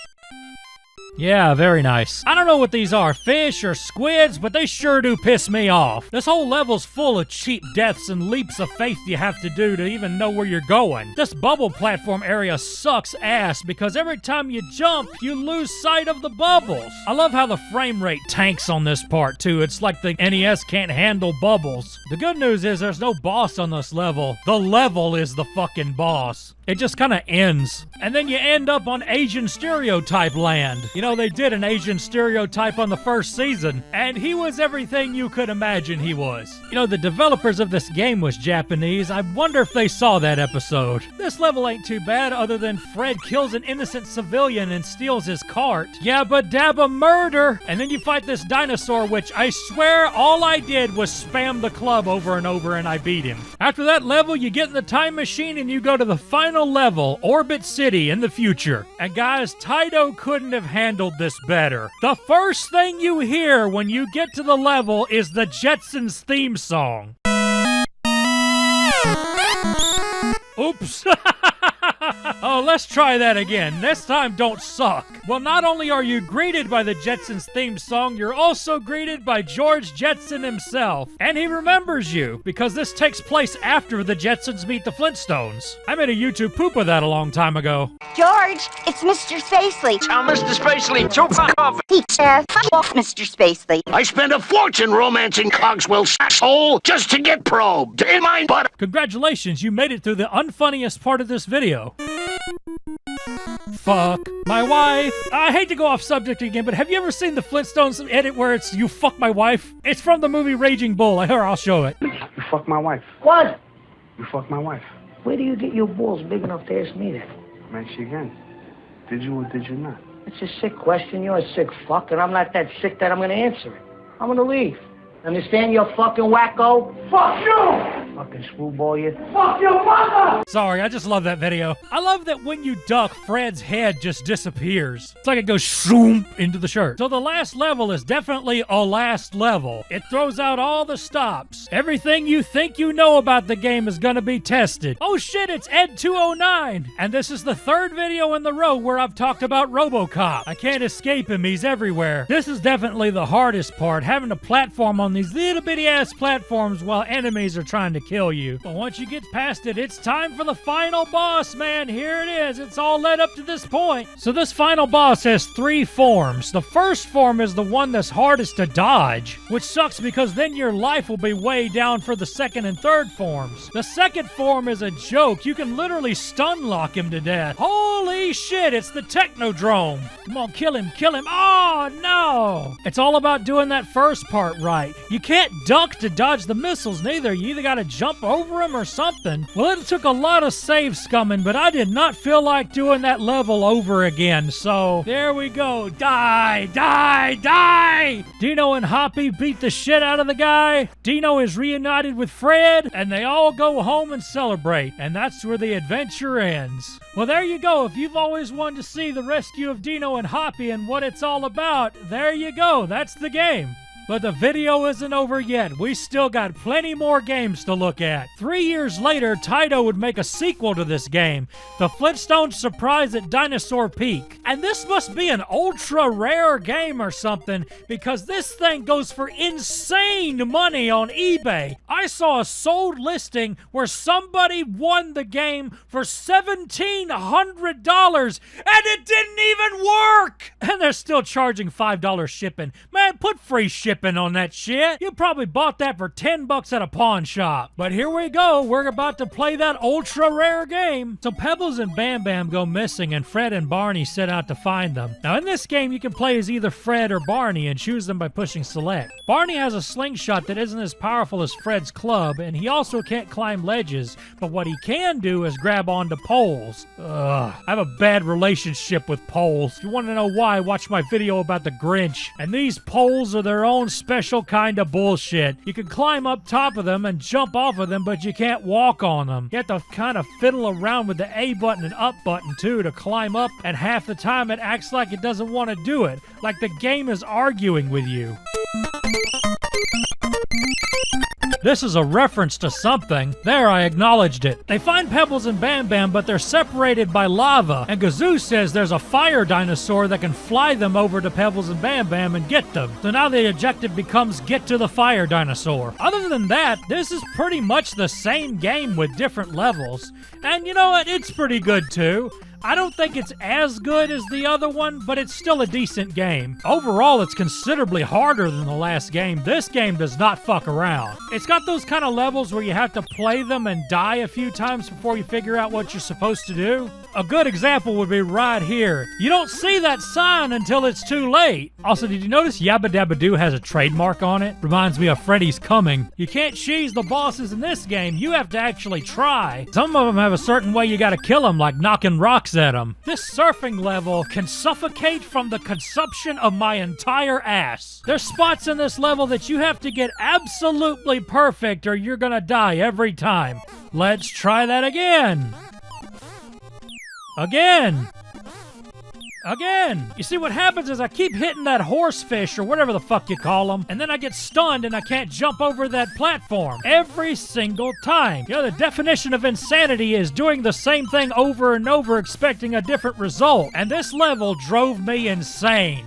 Yeah, very nice. I don't know what these are, fish or squids, but they sure do piss me off. This whole level's full of cheap deaths and leaps of faith you have to do to even know where you're going. This bubble platform area sucks ass because every time you jump, you lose sight of the bubbles. I love how the frame rate tanks on this part too. It's like the NES can't handle bubbles. The good news is there's no boss on this level. The level is the fucking boss. It just kind of ends. And then you end up on Asian stereotype land. You know, they did an Asian stereotype on the first season, and he was everything you could imagine he was. You know, the developers of this game was Japanese. I wonder if they saw that episode. This level ain't too bad other than Fred kills an innocent civilian and steals his cart. Yeah, but dabba murder! And then you fight this dinosaur, which I swear all I did was spam the club over and over and I beat him. After that level, you get in the time machine and you go to the final level, Orbit City, in the future. And guys, Taito couldn't have handled this better. The first thing you hear when you get to the level is the Jetsons theme song. Oops. Oh, let's try that again. This time, don't suck. Well, not only are you greeted by the Jetsons theme song, you're also greeted by George Jetson himself. And he remembers you, because this takes place after the Jetsons meet the Flintstones. I made a YouTube poop of that a long time ago. George, it's Mr. Spacely. Tell Mr. Spacely to fuck off. Teacher, fuck off, Mr. Spacely. I spent a fortune romancing Cogswell's asshole just to get probed. In my butt. Congratulations, you made it through the unfunniest part of this video. fuck my wife. I hate to go off subject again, but have you ever seen the Flintstones edit where it's you fuck my wife? It's from the movie Raging Bull. I'll show it. You fuck my wife. What? You fuck my wife. Where do you get your balls big enough to ask me that? I'm asking you again. Did you or did you not? It's a sick question. You're a sick fuck, and I'm not that sick that I'm gonna answer it. I'm gonna leave. Understand, you fucking wacko? Fuck you! Fucking screwball, you. Fuck your mother! Sorry, I just love that video. I love that when you duck, Fred's head just disappears. It's like it goes shoom into the shirt. So the last level is definitely a last level. It throws out all the stops. Everything you think you know about the game is gonna be tested. Oh shit, it's Ed209! And this is the third video in the row where I've talked about RoboCop. I can't escape him, he's everywhere. This is definitely the hardest part, having to platform on these little bitty ass platforms while enemies are trying to kill you. But once you get past it, it's time for the final boss, man. Here it is. It's all led up to this point. So this final boss has 3 forms. The first form is the one that's hardest to dodge, which sucks because then your life will be way down for the second and third forms. The second form is a joke. You can literally stun lock him to death. Holy shit, it's the Technodrome. Come on, kill him, kill him. Oh, no. It's all about doing that first part right. You can't duck to dodge the missiles neither. You either gotta jump over them or something. Well, it took a lot of save scumming, but I did not feel like doing that level over again. So, there we go. Die, die, die! Dino and Hoppy beat the shit out of the guy. Dino is reunited with Fred, and they all go home and celebrate. And that's where the adventure ends. Well, there you go. If you've always wanted to see the rescue of Dino and Hoppy and what it's all about, there you go. That's the game. But the video isn't over yet. We still got plenty more games to look at. 3 years later, Taito would make a sequel to this game, The Flintstones Surprise at Dinosaur Peak. And this must be an ultra rare game or something, because this thing goes for insane money on eBay. I saw a sold listing where somebody won the game for $1,700, and it didn't even work! And they're still charging $5 shipping. Man, put free shipping on that shit. You probably bought that for $10 at a pawn shop. But here we go. We're about to play that ultra rare game. So Pebbles and Bam Bam go missing and Fred and Barney set out to find them. Now in this game you can play as either Fred or Barney and choose them by pushing select. Barney has a slingshot that isn't as powerful as Fred's club, and he also can't climb ledges, but what he can do is grab onto poles. Ugh, I have a bad relationship with poles. If you want to know why, watch my video about the Grinch. And these poles are their own special kind of bullshit. You can climb up top of them and jump off of them, but you can't walk on them. You have to kind of fiddle around with the A button and up button too to climb up, and half the time it acts like it doesn't want to do it, like the game is arguing with you. This is a reference to something. There, I acknowledged it. They find Pebbles and Bam Bam, but they're separated by lava, and Gazoo says there's a fire dinosaur that can fly them over to Pebbles and Bam Bam and get them. So now the objective becomes get to the fire dinosaur. Other than that, this is pretty much the same game with different levels. And you know what? It's pretty good too. I don't think it's as good as the other one, but it's still a decent game. Overall, it's considerably harder than the last game. This game does not fuck around. It's got those kind of levels where you have to play them and die a few times before you figure out what you're supposed to do. A good example would be right here. You don't see that sign until it's too late. Also, did you notice Yabba Dabba Doo has a trademark on it? Reminds me of Freddy's Coming. You can't cheese the bosses in this game. You have to actually try. Some of them have a certain way you gotta kill them, like knocking rocks at them. This surfing level can suffocate from the consumption of my entire ass. There's spots in this level that you have to get absolutely perfect or you're gonna die every time. Let's try that again. Again. Again! You see, what happens is I keep hitting that horsefish or whatever the fuck you call them, and then I get stunned and I can't jump over that platform every single time. You know, the definition of insanity is doing the same thing over and over expecting a different result, and this level drove me insane.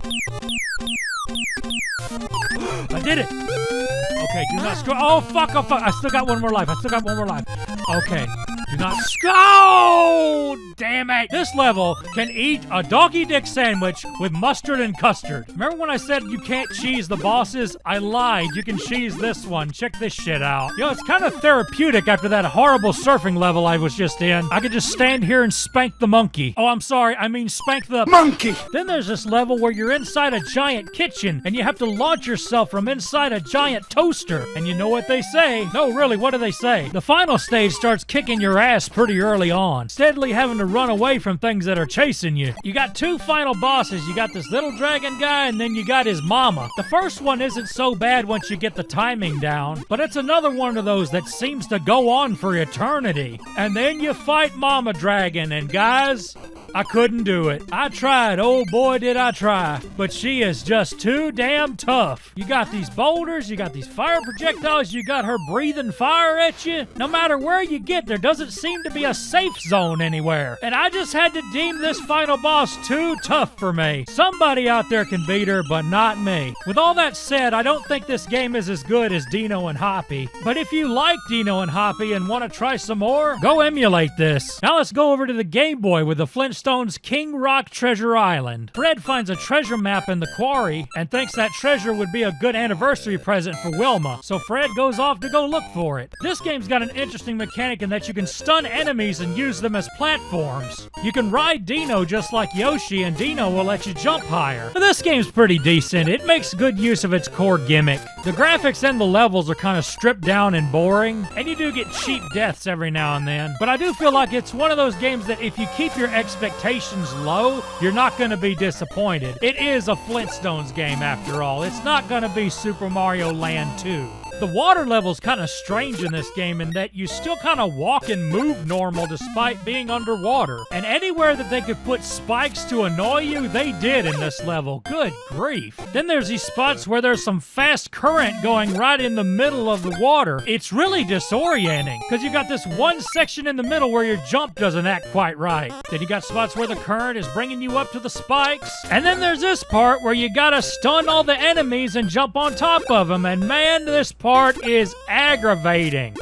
I did it! Okay, do not screw. Oh, fuck, oh, fuck. I still got one more life. Okay. Do not go! Damn it! This level can eat a doggy dick sandwich with mustard and custard. Remember when I said you can't cheese the bosses? I lied. You can cheese this one. Check this shit out. Yo, it's kind of therapeutic after that horrible surfing level I was just in. I could just stand here and spank the monkey. Oh, I'm sorry. I mean spank the monkey. Then there's this level where you're inside a giant kitchen and you have to launch yourself from inside a giant toaster. And you know what they say? No, really, what do they say? The final stage starts kicking your ass pretty early on, steadily having to run away from things that are chasing you. You got two final bosses. You got this little dragon guy and then you got his mama. The first one isn't so bad once you get the timing down, but it's another one of those that seems to go on for eternity. And then you fight Mama Dragon, and guys, I couldn't do it. I tried, oh boy did I try. But she is just too damn tough. You got these boulders, you got these fire projectiles, you got her breathing fire at you. No matter where you get, there doesn't seem to be a safe zone anywhere. And I just had to deem this final boss too tough for me. Somebody out there can beat her, but not me. With all that said, I don't think this game is as good as Dino and Hoppy. But if you like Dino and Hoppy and want to try some more, go emulate this. Now let's go over to the Game Boy with the Flintstones King Rock Treasure Island. Fred finds a treasure map in the quarry and thinks that treasure would be a good anniversary present for Wilma, so Fred goes off to go look for it. This game's got an interesting mechanic in that you can stun enemies and use them as platforms. You can ride Dino just like Yoshi, and Dino will let you jump higher. But this game's pretty decent. It makes good use of its core gimmick. The graphics and the levels are kind of stripped down and boring, and you do get cheap deaths every now and then. But I do feel like it's one of those games that if you keep your expectations low, you're not going to be disappointed. It is a Flintstones game after all. It's not going to be Super Mario Land 2. The water level's kind of strange in this game in that you still kind of walk and move normal despite being underwater. And anywhere that they could put spikes to annoy you, they did in this level. Good grief. Then there's these spots where there's some fast current going right in the middle of the water. It's really disorienting because you got this one section in the middle where your jump doesn't act quite right. Then you got spots where the current is bringing you up to the spikes. And then there's this part where you gotta stun all the enemies and jump on top of them. And man, this part is aggravating.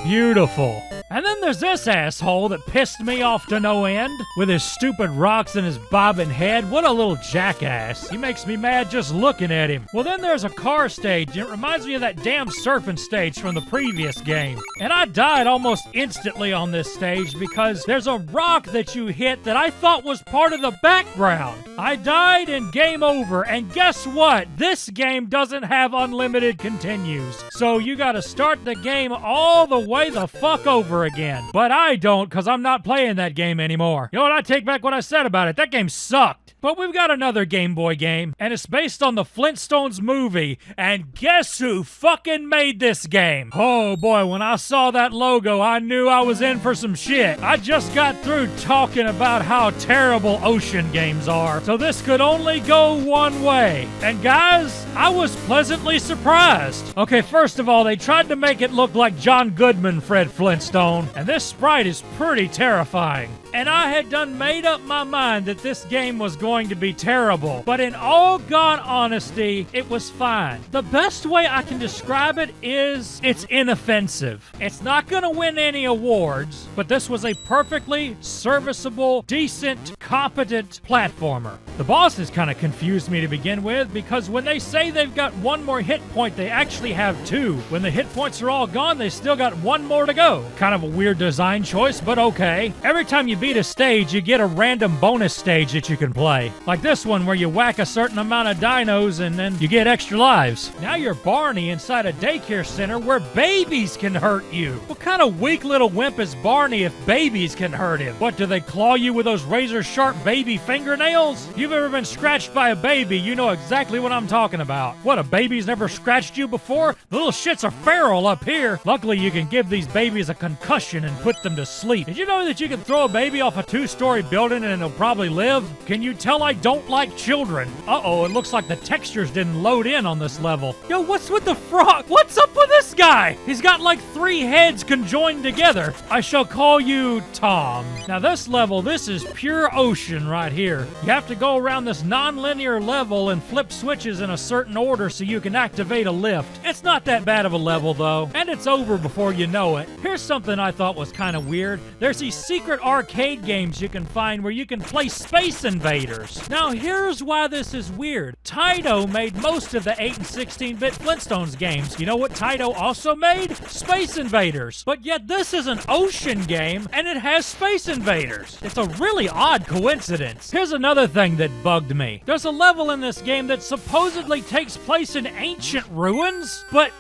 Beautiful. And then there's this asshole that pissed me off to no end with his stupid rocks and his bobbing head. What a little jackass. He makes me mad just looking at him. Well, then there's a car stage. It reminds me of that damn surfing stage from the previous game. And I died almost instantly on this stage because there's a rock that you hit that I thought was part of the background. I died and game over. And guess what? This game doesn't have unlimited continues. So you gotta start the game all the way the fuck over again. But I don't, because I'm not playing that game anymore. You know what? I take back what I said about it. That game sucked. But we've got another Game Boy game, and it's based on the Flintstones movie. And guess who fucking made this game? Oh boy, when I saw that logo, I knew I was in for some shit. I just got through talking about how terrible ocean games are, so this could only go one way. And guys, I was pleasantly surprised. Okay, first of all, they tried to make it look like John Goodman Fred Flintstone, and this sprite is pretty terrifying. And I had done made up my mind that this game was going to be terrible. But in all God honesty, it was fine. The best way I can describe it is it's inoffensive. It's not going to win any awards, but this was a perfectly serviceable, decent, competent platformer. The bosses kind of confused me to begin with because when they say they've got one more hit point, they actually have two. When the hit points are all gone, they still got one more to go. Kind of a weird design choice, but okay. Every time you beat a stage, you get a random bonus stage that you can play. Like this one where you whack a certain amount of dinos and then you get extra lives. Now you're Barney inside a daycare center where babies can hurt you. What kind of weak little wimp is Barney if babies can hurt him? What, do they claw you with those razor-sharp baby fingernails? If you've ever been scratched by a baby, you know exactly what I'm talking about. What, a baby's never scratched you before? The little shits are feral up here. Luckily, you can give these babies a concussion and put them to sleep. Did you know that you can throw a baby baby off a 2-story building and it'll probably live? Can you tell I don't like children? Uh-oh, it looks like the textures didn't load in on this level. Yo, what's with the frog? What's up with this guy? He's got like 3 heads conjoined together. I shall call you Tom. Now this level, this is pure ocean right here. You have to go around this non-linear level and flip switches in a certain order so you can activate a lift. It's not that bad of a level though, and it's over before you know it. Here's something I thought was kind of weird. There's these secret arcade games you can find where you can play Space Invaders. Now here's why this is weird. Taito made most of the 8 and 16-bit Flintstones games. You know what Taito also made? Space Invaders. But yet this is an ocean game and it has Space Invaders. It's a really odd coincidence. Here's another thing that bugged me. There's a level in this game that supposedly takes place in ancient ruins, but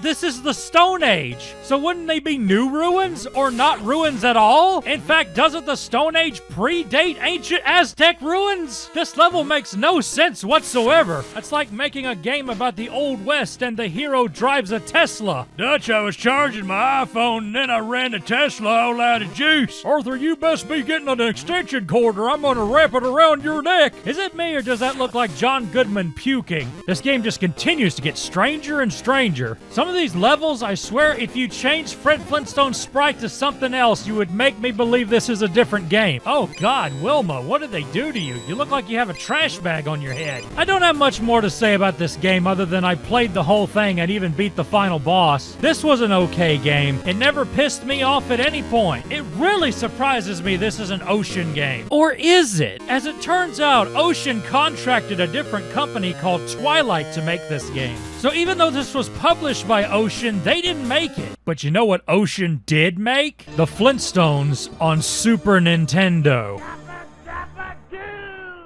this is the Stone Age. So wouldn't they be new ruins or not ruins at all? In fact, doesn't the Stone Age predate ancient Aztec ruins? This level makes no sense whatsoever. It's like making a game about the Old West and the hero drives a Tesla. Dutch, I was charging my iPhone and then I ran the Tesla all out of juice. Arthur, you best be getting an extension cord or I'm gonna wrap it around your neck. Is it me or does that look like John Goodman puking? This game just continues to get stranger and stranger. Some of these levels, I swear, if you change Fred Flintstone's sprite to something else, you would make me believe this is a different game. Oh God, Wilma, what did they do to you? You look like you have a trash bag on your head. I don't have much more to say about this game other than I played the whole thing and even beat the final boss. This was an okay game. It never pissed me off at any point. It really surprises me this is an Ocean game. Or is it? As it turns out, Ocean contracted a different company called Twilight to make this game. So even though this was published by Ocean, they didn't make it. But you know what Ocean did make? The Flintstones on Super Nintendo.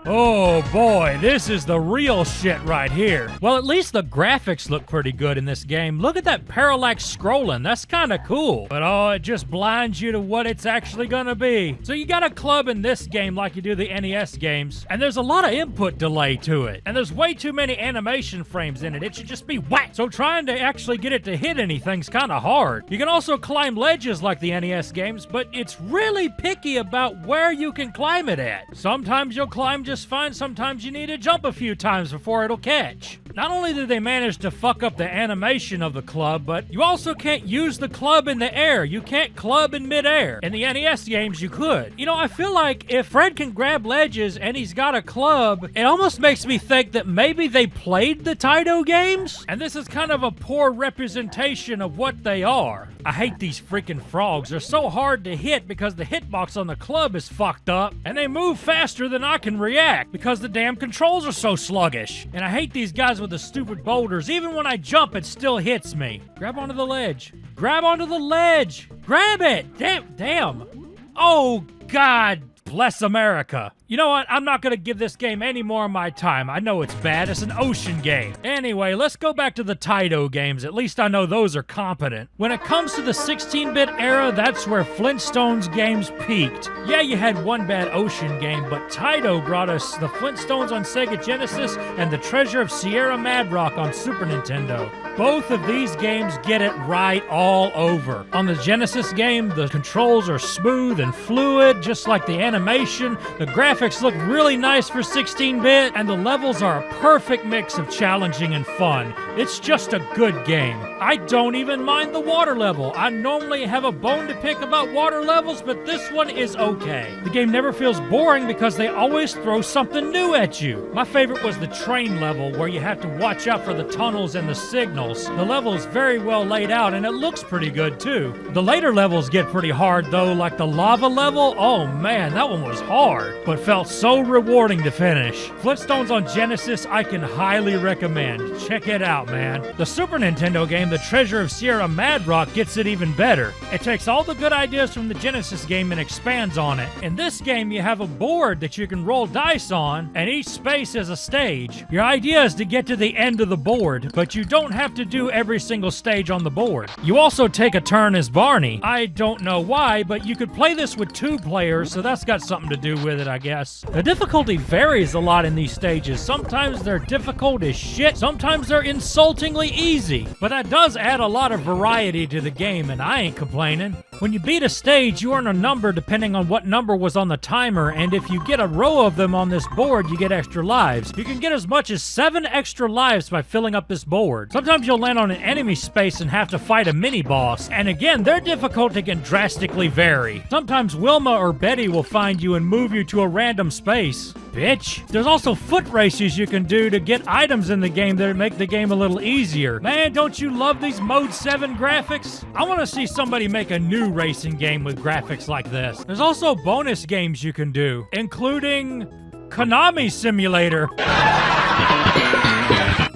Oh boy, this is the real shit right here. Well, at least the graphics look pretty good in this game. Look at that parallax scrolling, that's kind of cool. But oh, it just blinds you to what it's actually gonna be. So you got a club in this game like you do the NES games, and there's a lot of input delay to it. And there's way too many animation frames in it. It should just be whack. So trying to actually get it to hit anything's kind of hard. You can also climb ledges like the NES games, but it's really picky about where you can climb it at. Sometimes you'll climb just fine, sometimes you need to jump a few times before it'll catch. Not only did they manage to fuck up the animation of the club, but you also can't use the club in the air. You can't club in midair. In the NES games, you could. You know, I feel like if Fred can grab ledges and he's got a club, it almost makes me think that maybe they played the Taito games, and this is kind of a poor representation of what they are. I hate these freaking frogs. They're so hard to hit because the hitbox on the club is fucked up, and they move faster than I can react because the damn controls are so sluggish. And I hate these guys with the stupid boulders. Even when I jump, it still hits me. Grab onto the ledge. Grab onto the ledge. Grab it. Damn. Oh, God. Bless America. You know what? I'm not gonna give this game any more of my time. I know it's bad. It's an Ocean game. Anyway, let's go back to the Taito games. At least I know those are competent. When it comes to the 16-bit era, that's where Flintstones games peaked. Yeah, you had one bad Ocean game, but Taito brought us the Flintstones on Sega Genesis and the Treasure of Sierra Madrock on Super Nintendo. Both of these games get it right all over. On the Genesis game, the controls are smooth and fluid, just like the animation. The graphics look really nice for 16-bit, and the levels are a perfect mix of challenging and fun. It's just a good game. I don't even mind the water level. I normally have a bone to pick about water levels, but this one is okay. The game never feels boring because they always throw something new at you. My favorite was the train level, where you have to watch out for the tunnels and the signals. The level is very well laid out, and it looks pretty good too. The later levels get pretty hard though, like the lava level. Oh man, that one was hard, but felt so rewarding to finish. Flintstones on Genesis, I can highly recommend. Check it out, man. The Super Nintendo game, The Treasure of Sierra Madrock, gets it even better. It takes all the good ideas from the Genesis game and expands on it. In this game, you have a board that you can roll dice on, and each space is a stage. Your idea is to get to the end of the board, but you don't have to do every single stage on the board. You also take a turn as Barney. I don't know why, but you could play this with 2 players, so that's got something to do with it, I guess. The difficulty varies a lot in these stages. Sometimes they're difficult as shit, sometimes they're insultingly easy. But that does add a lot of variety to the game, and I ain't complaining. When you beat a stage, you earn a number depending on what number was on the timer, and if you get a row of them on this board, you get extra lives. You can get as much as 7 extra lives by filling up this board. Sometimes you'll land on an enemy space and have to fight a mini-boss, and again, their difficulty can drastically vary. Sometimes Wilma or Betty will find you and move you to a random space. Bitch. There's also foot races you can do to get items in the game that make the game a little easier. Man, don't you love these Mode 7 graphics? I want to see somebody make a new racing game with graphics like this. There's also bonus games you can do, including Konami Simulator.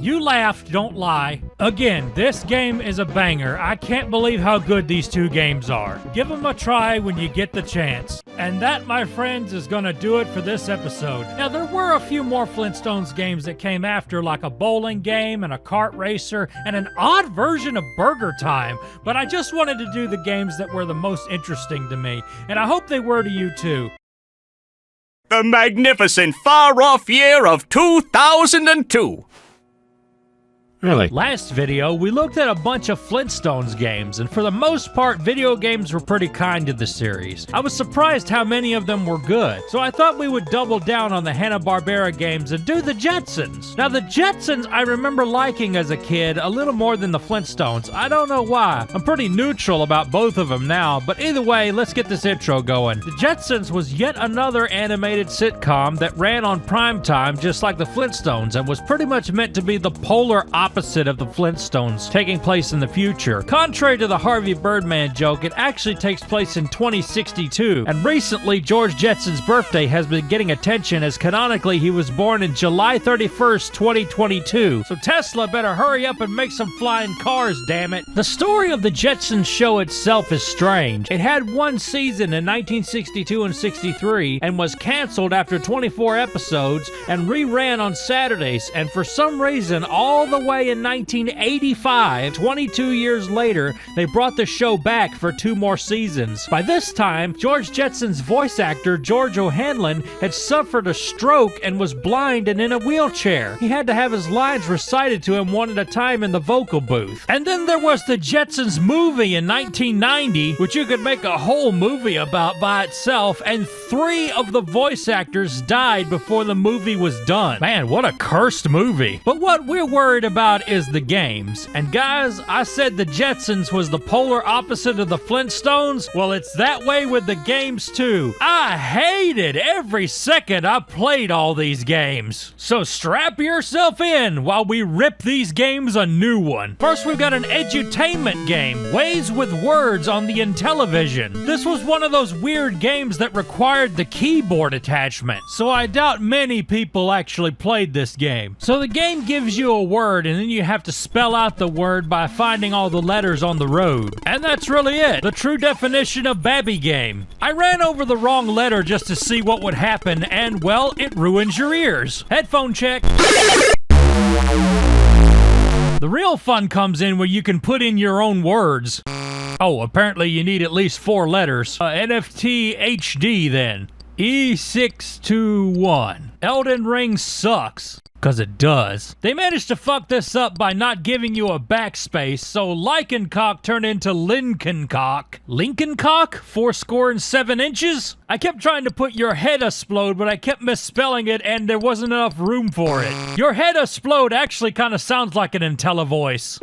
You laughed, don't lie. Again, this game is a banger. I can't believe how good these two games are. Give them a try when you get the chance. And that, my friends, is gonna do it for this episode. Now, there were a few more Flintstones games that came after, like a bowling game and a kart racer and an odd version of Burger Time, but I just wanted to do the games that were the most interesting to me, and I hope they were to you too. The magnificent far-off year of 2002. Really? Last video, we looked at a bunch of Flintstones games, and for the most part, video games were pretty kind to the series. I was surprised how many of them were good, so I thought we would double down on the Hanna-Barbera games and do the Jetsons. Now, the Jetsons I remember liking as a kid a little more than the Flintstones. I don't know why. I'm pretty neutral about both of them now, but either way, let's get this intro going. The Jetsons was yet another animated sitcom that ran on primetime just like the Flintstones and was pretty much meant to be the polar opposite of the Flintstones, taking place in the future. Contrary to the Harvey Birdman joke, it actually takes place in 2062, and recently George Jetson's birthday has been getting attention as canonically he was born in July 31st, 2022. So Tesla better hurry up and make some flying cars, damn it. The story of the Jetsons show itself is strange. It had one season in 1962 and 63 and was canceled after 24 episodes and reran on Saturdays, and for some reason all the way in 1985, 22 years later, they brought the show back for 2 more seasons. By this time, George Jetson's voice actor, George O'Hanlon, had suffered a stroke and was blind and in a wheelchair. He had to have his lines recited to him one at a time in the vocal booth. And then there was the Jetsons movie in 1990, which you could make a whole movie about by itself, and 3 of the voice actors died before the movie was done. Man, what a cursed movie. But what we're worried about is the games. And guys, I said the Jetsons was the polar opposite of the Flintstones. Well, it's that way with the games too. I hated every second I played all these games. So strap yourself in while we rip these games a new one. First, we've got an edutainment game, Ways with Words on the Intellivision. This was one of those weird games that required the keyboard attachment, so I doubt many people actually played this game. So the game gives you a word, and then you have to spell out the word by finding all the letters on the road. And that's really it. The true definition of Babby game. I ran over the wrong letter just to see what would happen, and well, it ruins your ears. Headphone check. The real fun comes in where you can put in your own words. Oh, apparently you need at least 4 letters. NFT HD then. E621. Elden Ring sucks. Cause it does. They managed to fuck this up by not giving you a backspace, so Lycancock turned into Lincolncock. Lincolncock? 4.7 inches? I kept trying to put your head explode, but I kept misspelling it and there wasn't enough room for it. Your head explode actually kind of sounds like an IntelliVoice.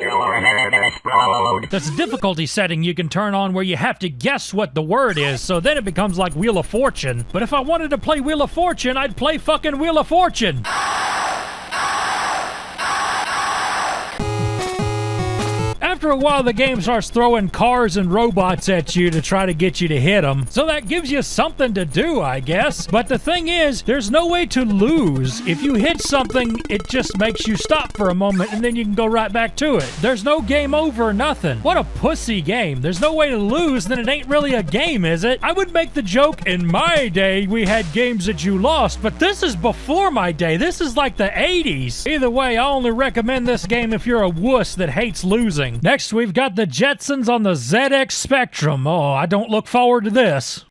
There's a difficulty setting you can turn on where you have to guess what the word is, so then it becomes like Wheel of Fortune. But if I wanted to play Wheel of Fortune, I'd play fucking Wheel of Fortune. After a while, the game starts throwing cars and robots at you to try to get you to hit them. So that gives you something to do, I guess. But the thing is, there's no way to lose. If you hit something, it just makes you stop for a moment and then you can go right back to it. There's no game over or nothing. What a pussy game. There's no way to lose, then it ain't really a game, is it? I would make the joke, in my day, we had games that you lost, but this is before my day. This is like the 80s. Either way, I only recommend this game if you're a wuss that hates losing. Next, we've got the Jetsons on the ZX Spectrum. Oh, I don't look forward to this.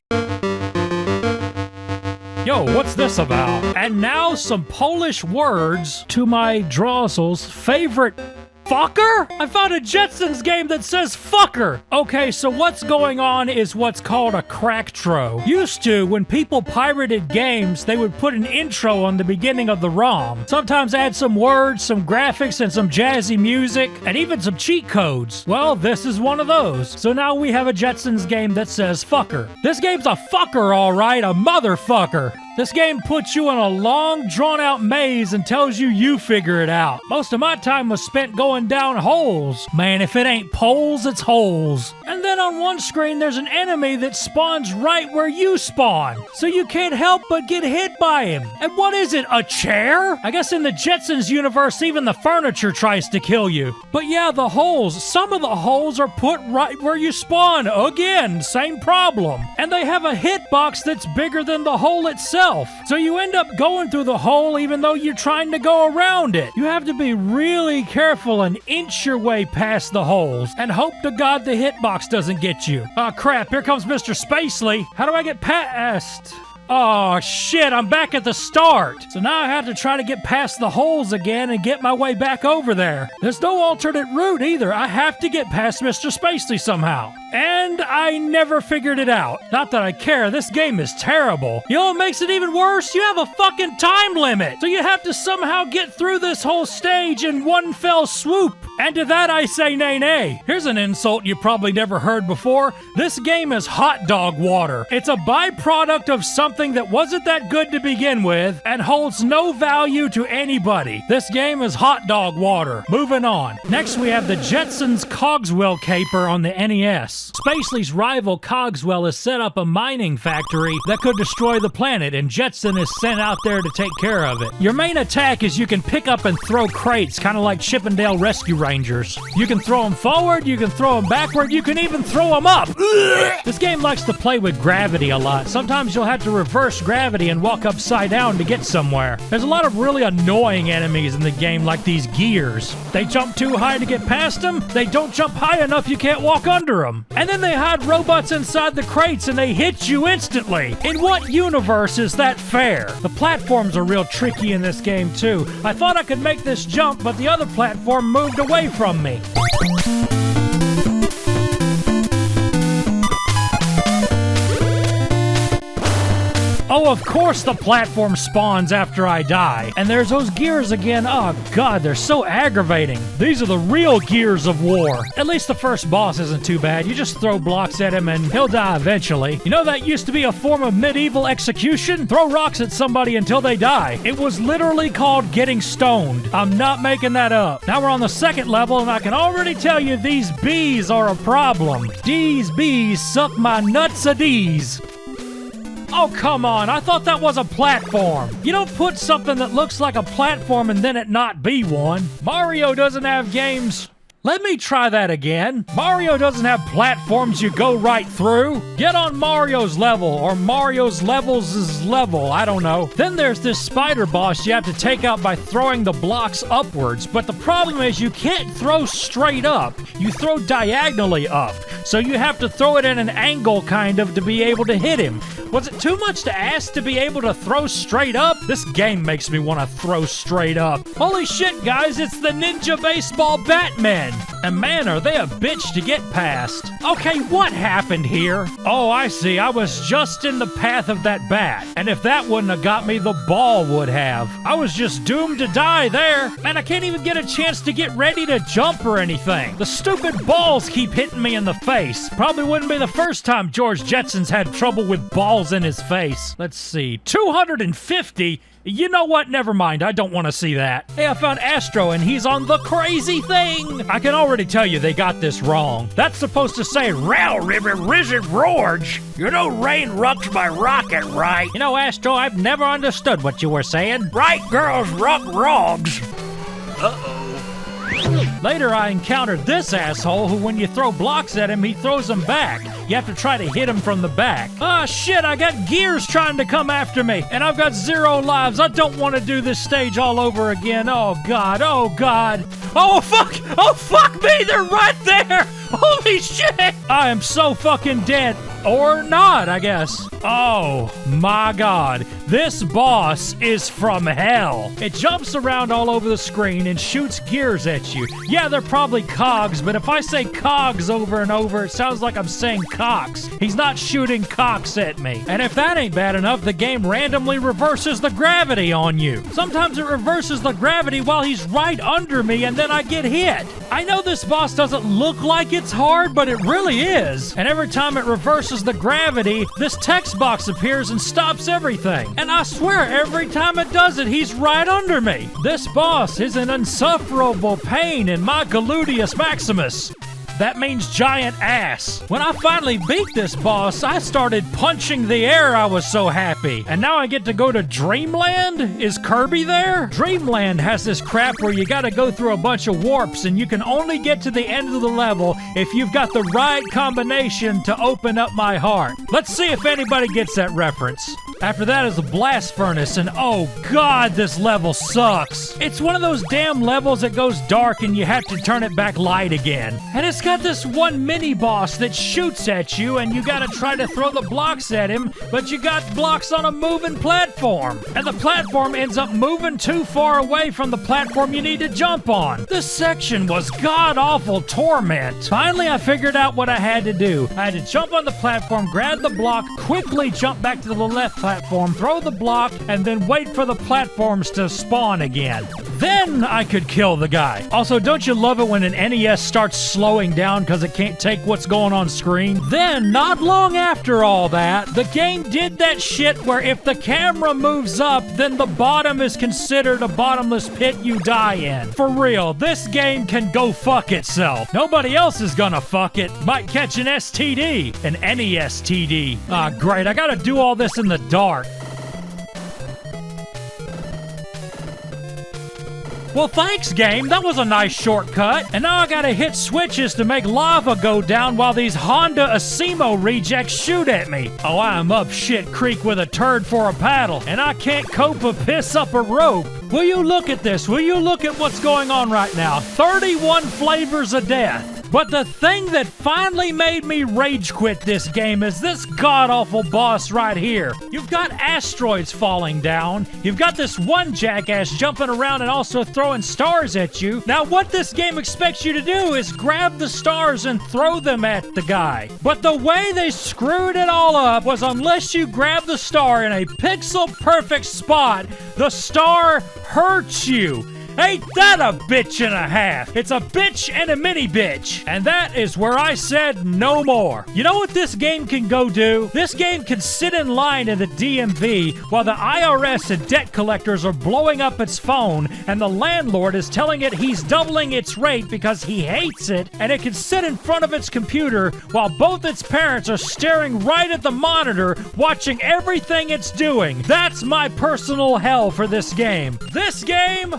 Yo, what's this about? And now some Polish words to my Drossel's favorite Fucker? I found a Jetsons game that says fucker. Okay, so what's going on is what's called a cracktro. Used to, when people pirated games, they would put an intro on the beginning of the ROM. Sometimes add some words, some graphics, and some jazzy music, and even some cheat codes. Well, this is one of those. So now we have a Jetsons game that says fucker. This game's a fucker, all right, a motherfucker. This game puts you in a long, drawn-out maze and tells you figure it out. Most of my time was spent going down holes. Man, if it ain't poles, it's holes. And then on one screen, there's an enemy that spawns right where you spawn. So you can't help but get hit by him. And what is it, a chair? I guess in the Jetsons universe, even the furniture tries to kill you. But yeah, the holes. Some of the holes are put right where you spawn. Again, same problem. And they have a hitbox that's bigger than the hole itself. So you end up going through the hole even though you're trying to go around it. You have to be really careful and inch your way past the holes and hope to God the hitbox doesn't get you. Oh crap, here comes Mr. Spacely. How do I get past? Oh shit, I'm back at the start. So now I have to try to get past the holes again and get my way back over there. There's no alternate route either. I have to get past Mr. Spacely somehow. And I never figured it out. Not that I care, this game is terrible. You know what makes it even worse? You have a fucking time limit. So you have to somehow get through this whole stage in one fell swoop. And to that I say nay nay. Here's an insult you probably never heard before. This game is hot dog water. It's a byproduct of something that wasn't that good to begin with and holds no value to anybody. This game is hot dog water. Moving on. Next we have the Jetsons Cogswell caper on the NES. Spacely's rival Cogswell has set up a mining factory that could destroy the planet, and Jetson is sent out there to take care of it. Your main attack is you can pick up and throw crates, kind of like Chippendale Rescue Rangers. You can throw them forward, you can throw them backward, you can even throw them up. This game likes to play with gravity a lot. Sometimes you'll have to reverse gravity and walk upside down to get somewhere. There's a lot of really annoying enemies in the game, like these gears. They jump too high to get past them, they don't jump high enough you can't walk under them. And then they hide robots inside the crates and they hit you instantly. In what universe is that fair? The platforms are real tricky in this game too. I thought I could make this jump, but the other platform moved away from me. Oh, of course the platform spawns after I die. And there's those gears again. Oh god, they're so aggravating. These are the real gears of war. At least the first boss isn't too bad. You just throw blocks at him and he'll die eventually. You know that used to be a form of medieval execution? Throw rocks at somebody until they die. It was literally called getting stoned. I'm not making that up. Now we're on the second level and I can already tell you these bees are a problem. These bees suck my nuts-a-dees. Oh, come on. I thought that was a platform. You don't put something that looks like a platform and then it not be one. Mario doesn't have games. Let me try that again. Mario doesn't have platforms you go right through. Get on Mario's level, or Mario's levels' level, I don't know. Then there's this spider boss you have to take out by throwing the blocks upwards, but the problem is you can't throw straight up. You throw diagonally up, so you have to throw it at an angle kind of to be able to hit him. Was it too much to ask to be able to throw straight up? This game makes me want to throw straight up. Holy shit, guys, it's the Ninja Baseball Batman. And man, are they a bitch to get past. Okay, what happened here? Oh, I see. I was just in the path of that bat. And if that wouldn't have got me, the ball would have. I was just doomed to die there. Man, I can't even get a chance to get ready to jump or anything. The stupid balls keep hitting me in the face. Probably wouldn't be the first time George Jetson's had trouble with balls in his face. Let's see. 250? You know what? Never mind. I don't want to see that. Hey, I found Astro and he's on the crazy thing. I can already tell you they got this wrong. That's supposed to say, Rail River Wizard Roarge. You know rain rucks my rocket, right? You know, Astro, I've never understood what you were saying. Right girls ruck rogs. Uh-oh. Later, I encountered this asshole who, when you throw blocks at him, he throws them back. You have to try to hit him from the back. Ah, shit, I got gears trying to come after me, and I've got 0 lives. I don't want to do this stage all over again. Oh, God. Oh, God. Oh, fuck. Oh, fuck me. They're right there. Holy shit! I am so fucking dead. Or not, I guess. Oh my god. This boss is from hell. It jumps around all over the screen and shoots gears at you. Yeah, they're probably cogs, but if I say cogs over and over, it sounds like I'm saying cocks. He's not shooting cocks at me. And if that ain't bad enough, the game randomly reverses the gravity on you. Sometimes it reverses the gravity while he's right under me and then I get hit. I know this boss doesn't look like it's hard, but it really is. And every time it reverses the gravity, this text box appears and stops everything. And I swear, every time it does it, he's right under me. This boss is an insufferable pain in my gluteus maximus. That means giant ass. When I finally beat this boss, I started punching the air. I was so happy. And now I get to go to Dreamland? Is Kirby there? Dreamland has this crap where you gotta go through a bunch of warps and you can only get to the end of the level if you've got the right combination to open up my heart. Let's see if anybody gets that reference. After that is the blast furnace, and oh god, this level sucks. It's one of those damn levels that goes dark and you have to turn it back light again. And it's got this one mini boss that shoots at you and you gotta try to throw the blocks at him, but you got blocks on a moving platform. And the platform ends up moving too far away from the platform you need to jump on. This section was god-awful torment. Finally, I figured out what I had to do. I had to jump on the platform, grab the block, quickly jump back to the left platform, throw the block, and then wait for the platforms to spawn again. Then I could kill the guy. Also, don't you love it when an NES starts slowing down because it can't take what's going on screen? Then, not long after all that, the game did that shit where if the camera moves up, then the bottom is considered a bottomless pit you die in. For real, this game can go fuck itself. Nobody else is gonna fuck it. Might catch an STD. An NESTD. Ah, great. I gotta do all this in the dark. Well, thanks, game. That was a nice shortcut. And now I gotta hit switches to make lava go down while these Honda Asimo rejects shoot at me. Oh, I am up shit creek with a turd for a paddle, and I can't cope a piss up a rope. Will you look at this? Will you look at what's going on right now? 31 flavors of death. But the thing that finally made me rage quit this game is this god-awful boss right here. You've got asteroids falling down. You've got this one jackass jumping around and also throwing stars at you. Now, what this game expects you to do is grab the stars and throw them at the guy. But the way they screwed it all up was unless you grab the star in a pixel-perfect spot, the star hurts you. Ain't that a bitch and a half? It's a bitch and a mini bitch. And that is where I said no more. You know what this game can go do? This game can sit in line at the DMV while the IRS and debt collectors are blowing up its phone and the landlord is telling it he's doubling its rate because he hates it, and it can sit in front of its computer while both its parents are staring right at the monitor watching everything it's doing. That's my personal hell for this game. This game?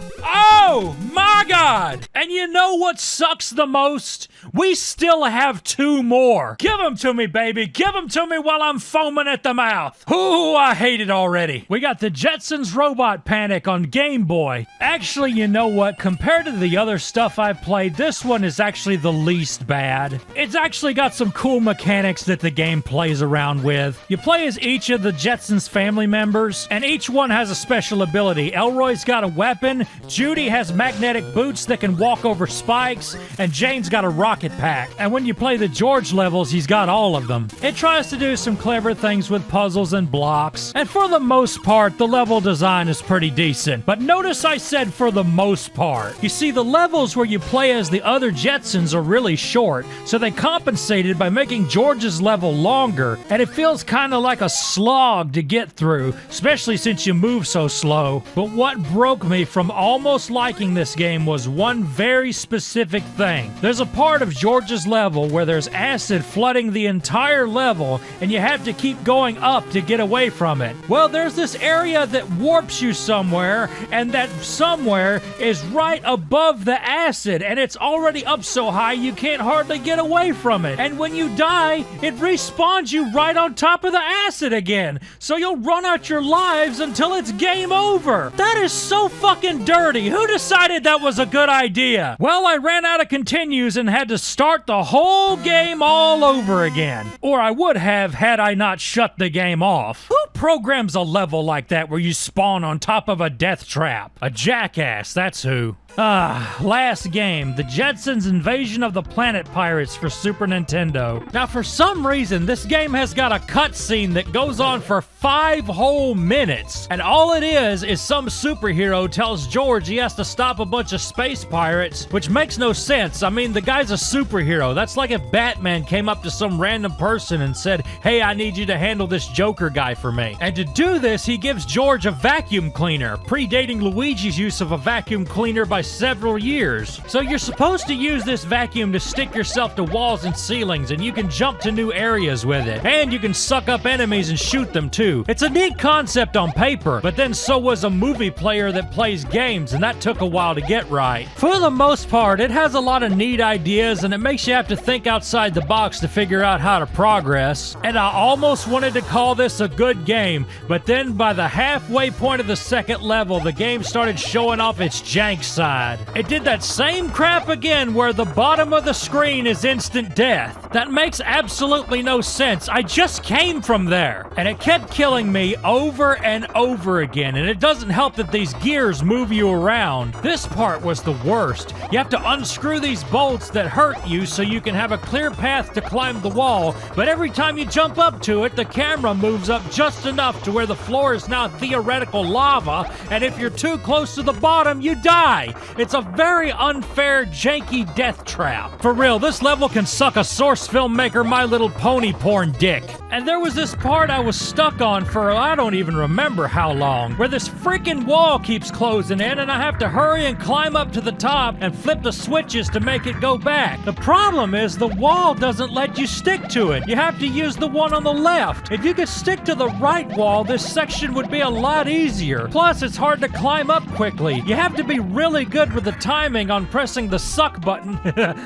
Oh my god! And you know what sucks the most? We still have 2 more. Give them to me, baby. Give them to me while I'm foaming at the mouth. Ooh, I hate it already. We got the Jetsons Robot Panic on Game Boy. Actually, you know what? Compared to the other stuff I've played, this one is actually the least bad. It's actually got some cool mechanics that the game plays around with. You play as each of the Jetsons family members, and each one has a special ability. Elroy's got a weapon, Judy has magnetic boots that can walk over spikes, and Jane's got a rocket pack. And when you play the George levels, he's got all of them. It tries to do some clever things with puzzles and blocks, and for the most part, the level design is pretty decent. But notice I said for the most part. You see, the levels where you play as the other Jetsons are really short, so they compensated by making George's level longer, and it feels kind of like a slog to get through, especially since you move so slow. But what broke me from almost liking this game was one very specific thing. There's a part of George's level where there's acid flooding the entire level and you have to keep going up to get away from it. Well, there's this area that warps you somewhere, and that somewhere is right above the acid, and it's already up so high you can't hardly get away from it. And when you die, it respawns you right on top of the acid again, so you'll run out your lives until it's game over. That is so fucking dirty. who decided that was a good idea? Well, I ran out of continues and had to start the whole game all over again. Or I would have had I not shut the game off. Who programs a level like that where you spawn on top of a death trap? A jackass, that's who. Last game, the Jetsons' Invasion of the Planet Pirates for Super Nintendo. Now, for some reason, this game has got a cutscene that goes on for 5 whole minutes. And all it is some superhero tells George he has to stop a bunch of space pirates, which makes no sense. I mean, the guy's a superhero. That's like if Batman came up to some random person and said, hey, I need you to handle this Joker guy for me. And to do this, he gives George a vacuum cleaner, predating Luigi's use of a vacuum cleaner by several years. So you're supposed to use this vacuum to stick yourself to walls and ceilings, and you can jump to new areas with it. And you can suck up enemies and shoot them too. It's a neat concept on paper, but then so was a movie player that plays games, and that took a while to get right. For the most part, it has a lot of neat ideas, and it makes you have to think outside the box to figure out how to progress. And I almost wanted to call this a good game, but then by the halfway point of the second level, the game started showing off its jank side. It did that same crap again where the bottom of the screen is instant death. That makes absolutely no sense. I just came from there. And it kept killing me over and over again. And it doesn't help that these gears move you around. This part was the worst. You have to unscrew these bolts that hurt you so you can have a clear path to climb the wall. But every time you jump up to it, the camera moves up just enough to where the floor is now theoretical lava. And if you're too close to the bottom, you die. It's a very unfair, janky death trap. For real, this level can suck a source filmmaker My Little Pony porn dick. And there was this part I was stuck on for I don't even remember how long, where this freaking wall keeps closing in and I have to hurry and climb up to the top and flip the switches to make it go back. The problem is the wall doesn't let you stick to it. You have to use the one on the left. If you could stick to the right wall, this section would be a lot easier. Plus, it's hard to climb up quickly. You have to be really good with the timing on pressing the suck button,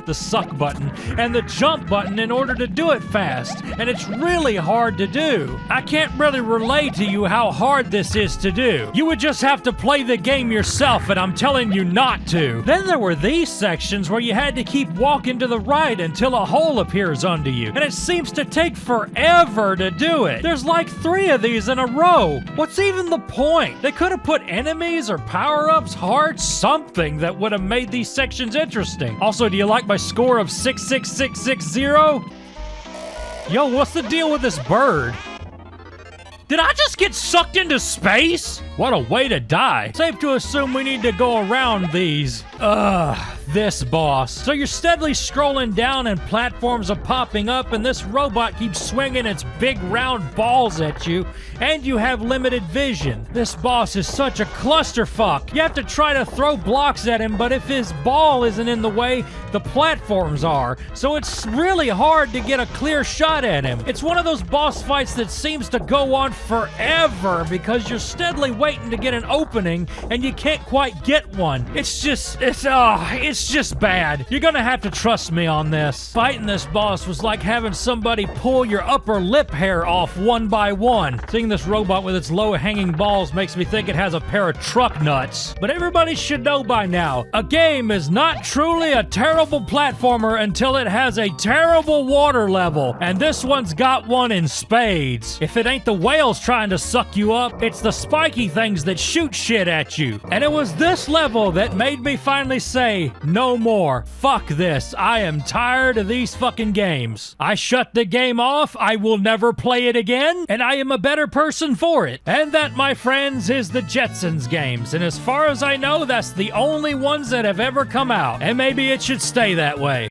the suck button, and the jump button in order to do it fast. And it's really hard to do. I can't really relay to you how hard this is to do. You would just have to play the game yourself, and I'm telling you not to. Then there were these sections where you had to keep walking to the right until a hole appears under you. And it seems to take forever to do it. There's like 3 of these in a row. What's even the point? They could have put enemies or power-ups, hearts, something that would have made these sections interesting. Also, do you like my score of 66660? Yo, what's the deal with this bird? Did I just get sucked into space? What a way to die. Safe to assume we need to go around these. This boss. So you're steadily scrolling down and platforms are popping up and this robot keeps swinging its big round balls at you and you have limited vision. This boss is such a clusterfuck. You have to try to throw blocks at him, but if his ball isn't in the way, the platforms are. So it's really hard to get a clear shot at him. It's one of those boss fights that seems to go on forever because you're steadily waiting to get an opening and you can't quite get one. It's just bad. You're gonna have to trust me on this. Fighting this boss was like having somebody pull your upper lip hair off one by one. Seeing this robot with its low-hanging balls makes me think it has a pair of truck nuts. But everybody should know by now, a game is not truly a terrible platformer until it has a terrible water level. And this one's got one in spades. If it ain't the whales trying to suck you up, it's the spiky things that shoot shit at you. And it was this level that made me finally say, no more. Fuck this. I am tired of these fucking games. I shut the game off. I will never play it again. And I am a better person for it. And that, my friends, is the Jetsons games. And as far as I know, that's the only ones that have ever come out. And maybe it should stay that way.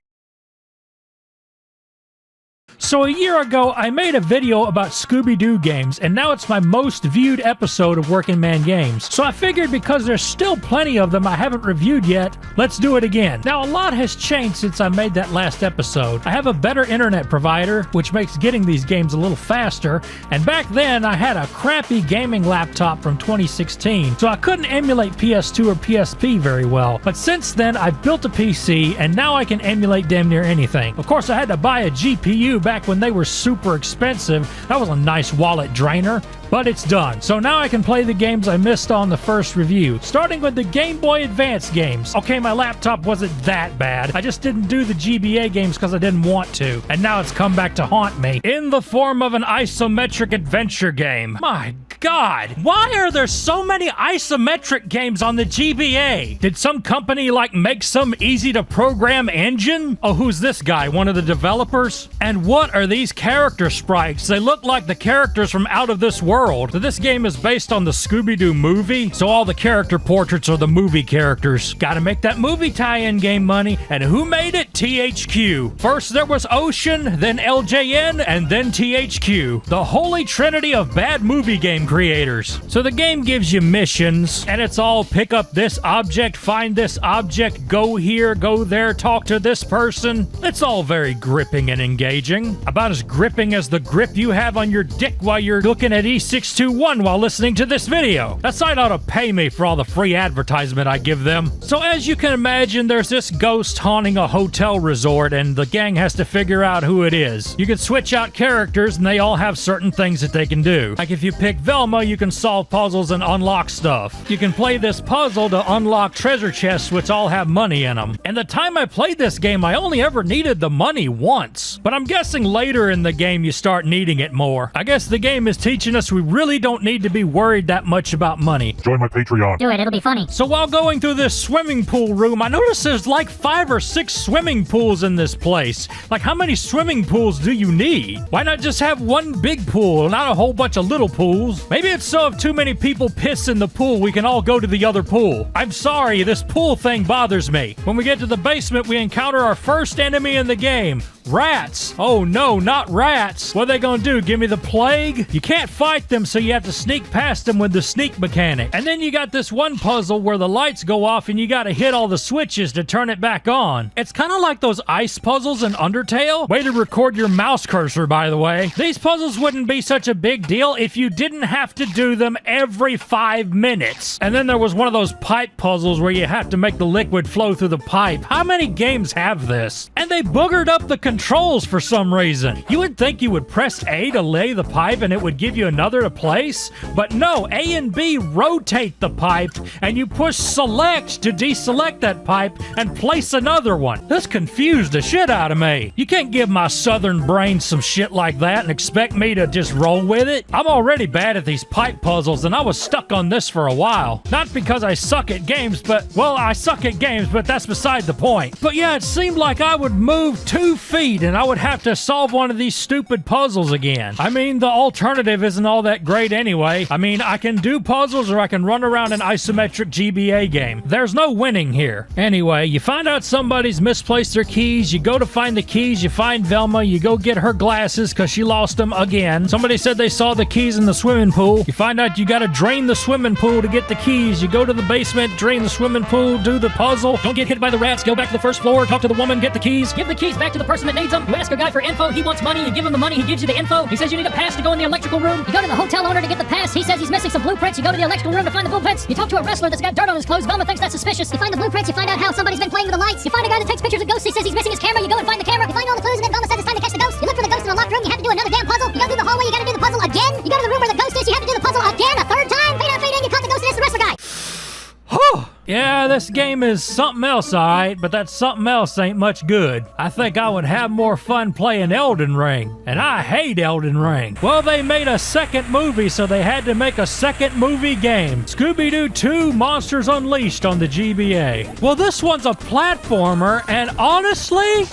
So a year ago, I made a video about Scooby-Doo games, and now it's my most viewed episode of Working Man Games. So I figured because there's still plenty of them I haven't reviewed yet, let's do it again. Now, a lot has changed since I made that last episode. I have a better internet provider, which makes getting these games a little faster, and back then I had a crappy gaming laptop from 2016, so I couldn't emulate PS2 or PSP very well. But since then, I've built a PC, and now I can emulate damn near anything. Of course, I had to buy a GPU back back when they were super expensive. That was a nice wallet drainer. But it's done. So now I can play the games I missed on the first review. Starting with the Game Boy Advance games. Okay, my laptop wasn't that bad. I just didn't do the GBA games because I didn't want to. And now it's come back to haunt me in the form of an isometric adventure game. My God, why are there so many isometric games on the GBA? Did some company like make some easy to program engine? Oh, who's this guy? One of the developers? And what are these character sprites? They look like the characters from Out of This World. So this game is based on the Scooby-Doo movie, so all the character portraits are the movie characters. Gotta make that movie tie-in game money, and who made it? THQ. First there was Ocean, then LJN, and then THQ. The holy trinity of bad movie game creators. So the game gives you missions, and it's all pick up this object, find this object, go here, go there, talk to this person. It's all very gripping and engaging. About as gripping as the grip you have on your dick while you're looking at E621 while listening to this video. That site ought to pay me for all the free advertisement I give them. So as you can imagine, there's this ghost haunting a hotel resort, and the gang has to figure out who it is. You can switch out characters, and they all have certain things that they can do. Like if you pick Velma, you can solve puzzles and unlock stuff. You can play this puzzle to unlock treasure chests, which all have money in them. And the time I played this game, I only ever needed the money once. But I'm guessing later in the game you start needing it more. I guess the game is teaching us we really don't need to be worried that much about money. Join my Patreon. Do it, it'll be funny. So while going through this swimming pool room, I noticed there's like 5 or 6 swimming pools in this place. Like, how many swimming pools do you need? Why not just have one big pool, not a whole bunch of little pools? Maybe it's so if too many people piss in the pool, we can all go to the other pool. I'm sorry, this pool thing bothers me. When we get to the basement, we encounter our first enemy in the game. Rats. Oh no, not rats. What are they gonna do? Give me the plague? You can't fight them, so you have to sneak past them with the sneak mechanic. And then you got this one puzzle where the lights go off and you gotta hit all the switches to turn it back on. It's kind of like those ice puzzles in Undertale. Way to record your mouse cursor, by the way. These puzzles wouldn't be such a big deal if you didn't have to do them every 5 minutes. And then there was one of those pipe puzzles where you have to make the liquid flow through the pipe. How many games have this? And they boogered up the controls for some reason. You would think you would press A to lay the pipe and it would give you another to place, but no, A and B rotate the pipe and you push select to deselect that pipe and place another one. This confused the shit out of me. You can't give my southern brain some shit like that and expect me to just roll with it. I'm already bad at these pipe puzzles and I was stuck on this for a while. Not because I suck at games, but, well, I suck at games, but that's beside the point. But yeah, it seemed like I would move 2 feet and I would have to solve one of these stupid puzzles again. I mean, the alternative isn't all that great anyway. I mean, I can do puzzles or I can run around an isometric GBA game. There's no winning here. Anyway, you find out somebody's misplaced their keys, you go to find the keys, you find Velma, you go get her glasses because she lost them again. Somebody said they saw the keys in the swimming pool. You find out you gotta drain the swimming pool to get the keys. You go to the basement, drain the swimming pool, do the puzzle. Don't get hit by the rats, go back to the first floor, talk to the woman, get the keys. Give the keys back to the person that needs them. You ask a guy for info, he wants money, you give him the money, he gives you the info. He says you need a pass to go in the electrical room. You go to the hotel owner to get the pass. He says he's missing some blueprints. You go to the electrical room to find the blueprints. You talk to a wrestler that's got dirt on his clothes. Velma thinks that's suspicious. You find the blueprints. You find out how somebody's been playing with the lights. You find a guy that takes pictures of ghosts. He says he's missing his camera. You go and find the camera. You find all the clues, and then Velma says it's time to catch the ghost. You look for the ghost in a locked room. You have to do another damn puzzle. You go through the hallway. You got to do the puzzle again. You go to the room where the ghost is. You have to do the puzzle again a 3rd time. Fade out, fade in. You caught the ghost, and it's the wrestler guy. Yeah, this game is something else, alright, but that something else ain't much good. I think I would have more fun playing Elden Ring, and I hate Elden Ring. Well, they made a second movie, so they had to make a second movie game. Scooby-Doo 2 Monsters Unleashed on the GBA. Well, this one's a platformer, and honestly,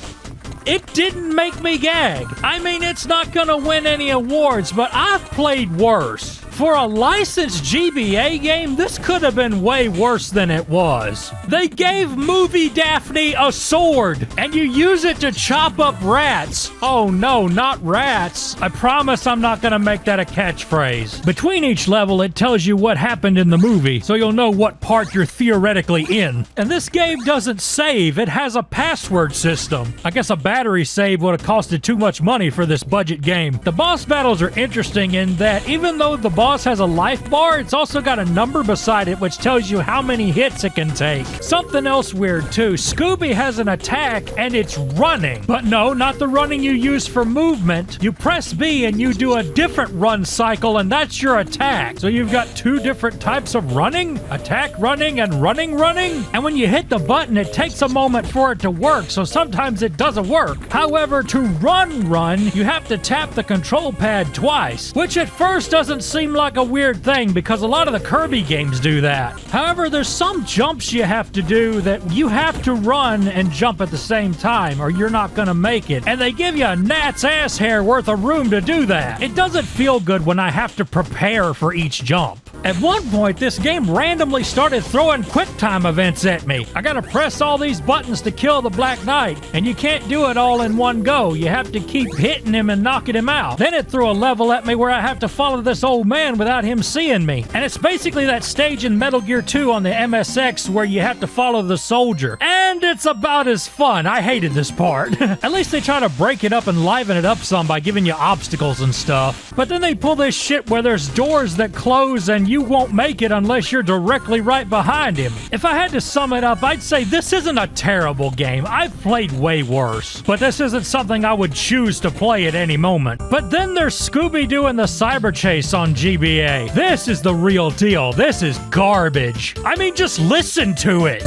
it didn't make me gag. I mean, it's not gonna win any awards, but I've played worse. For a licensed GBA game, this could have been way worse than it was. They gave Movie Daphne a sword, and you use it to chop up rats. Oh no, not rats. I promise I'm not gonna make that a catchphrase. Between each level, it tells you what happened in the movie, so you'll know what part you're theoretically in. And this game doesn't save, it has a password system. I guess a battery save would have costed too much money for this budget game. The boss battles are interesting in that even though the boss has a life bar, it's also got a number beside it which tells you how many hits it can take. Something else weird too, Scooby has an attack and it's running. But no, not the running you use for movement. You press B and you do a different run cycle and that's your attack. So you've got two different types of running, attack running and running. And when you hit the button, it takes a moment for it to work, so sometimes it doesn't work. However, to run, you have to tap the control pad twice, which at first doesn't seem like a weird thing because a lot of the Kirby games do that. However, there's some jumps you have to do that you have to run and jump at the same time or you're not gonna make it. And they give you a gnat's ass hair worth of room to do that. It doesn't feel good when I have to prepare for each jump. At one point, this game randomly started throwing QuickTime events at me. I gotta press all these buttons to kill the Black Knight, and you can't do it all in one go. You have to keep hitting him and knocking him out. Then it threw a level at me where I have to follow this old man without him seeing me. And it's basically that stage in Metal Gear 2 on the MSX where you have to follow the soldier. And it's about as fun. I hated this part. At least they try to break it up and liven it up some by giving you obstacles and stuff. But then they pull this shit where there's doors that close and you won't make it unless you're directly right behind him. If I had to sum it up, I'd say this isn't a terrible game. I've played way worse, but this isn't something I would choose to play at any moment. But then there's Scooby-Doo and the Cyber Chase on GBA. This is the real deal. This is garbage. I mean, just listen to it.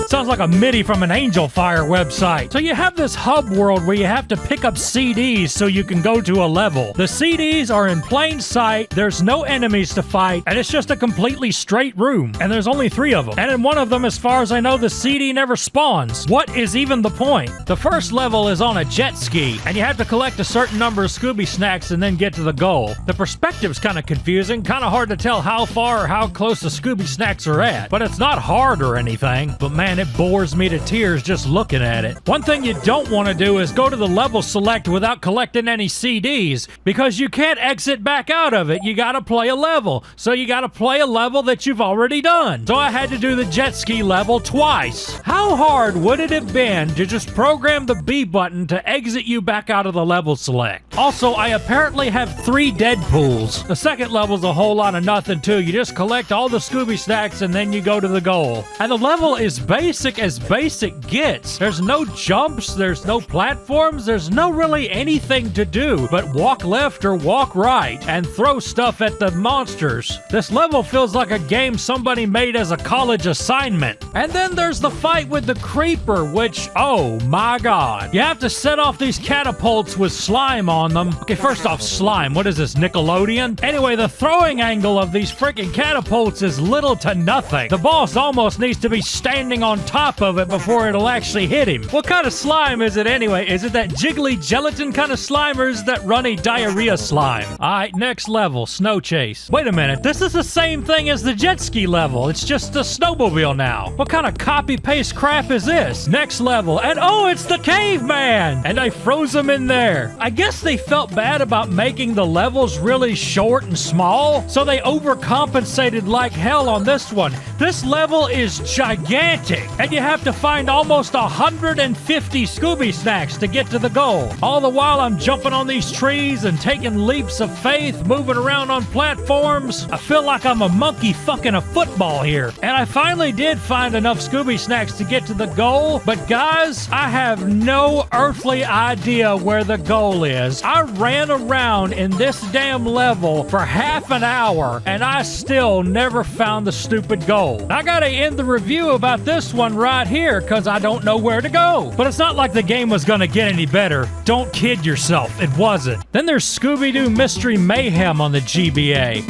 Sounds like a MIDI from an Angel Fire website. So you have this hub world where you have to pick up CDs so you can go to a level. The CDs are in plain sight, there's no enemies to fight, and it's just a completely straight room. And there's only 3 of them. And in one of them, as far as I know, the CD never spawns. What is even the point? The first level is on a jet ski, and you have to collect a certain number of Scooby snacks and then get to the goal. The perspective's kind of confusing, kind of hard to tell how far or how close the Scooby snacks are at. But it's not hard or anything. But man, it bores me to tears just looking at it. One thing you don't want to do is go to the level select without collecting any CDs, because you can't exit back out of it. You gotta play a level. So you gotta play a level that you've already done. So I had to do the jet ski level twice. How hard would it have been to just program the B button to exit you back out of the level select? Also, I apparently have 3 Deadpools. The second level's a whole lot of nothing too. You just collect all the Scooby snacks and then you go to the goal. And the level is basic as basic gets. There's no jumps, there's no platforms, there's no really anything to do but walk left or walk right and throw stuff at the monsters. This level feels like a game somebody made as a college assignment. And then there's the fight with the creeper, which, oh my god. You have to set off these catapults with slime on them. Okay, first off, slime. What is this, Nickelodeon? Anyway, the throwing angle of these freaking catapults is little to nothing. The boss almost needs to be standing on top of it before it'll actually hit him. What kind of slime is it anyway? Is it that jiggly gelatin kind of slime, or is that runny diarrhea slime? Alright, next level, snow chase. Wait a minute, this is the same thing as the jet ski level. It's just a snowmobile now. What kind of copy-paste crap is this? Next level, and oh, it's the caveman! And I froze him in there. I guess they felt bad about making the levels really short and small, so they overcompensated like hell on this one. This level is gigantic, and you have to find almost 150 Scooby snacks to get to the goal. All the while I'm jumping on these trees and taking leaps of faith, moving around on platforms. I feel like I'm a monkey fucking a football here. And I finally did find enough Scooby snacks to get to the goal, but guys, I have no earthly idea where the goal is. I ran around in this damn level for half an hour, and I still never found the stupid goal. I gotta end the review about this one right here, because I don't know where to go. But it's not like the game was gonna get any better. Don't kid yourself, it wasn't. Then there's Scooby-Doo Mystery Mayhem on the GBA.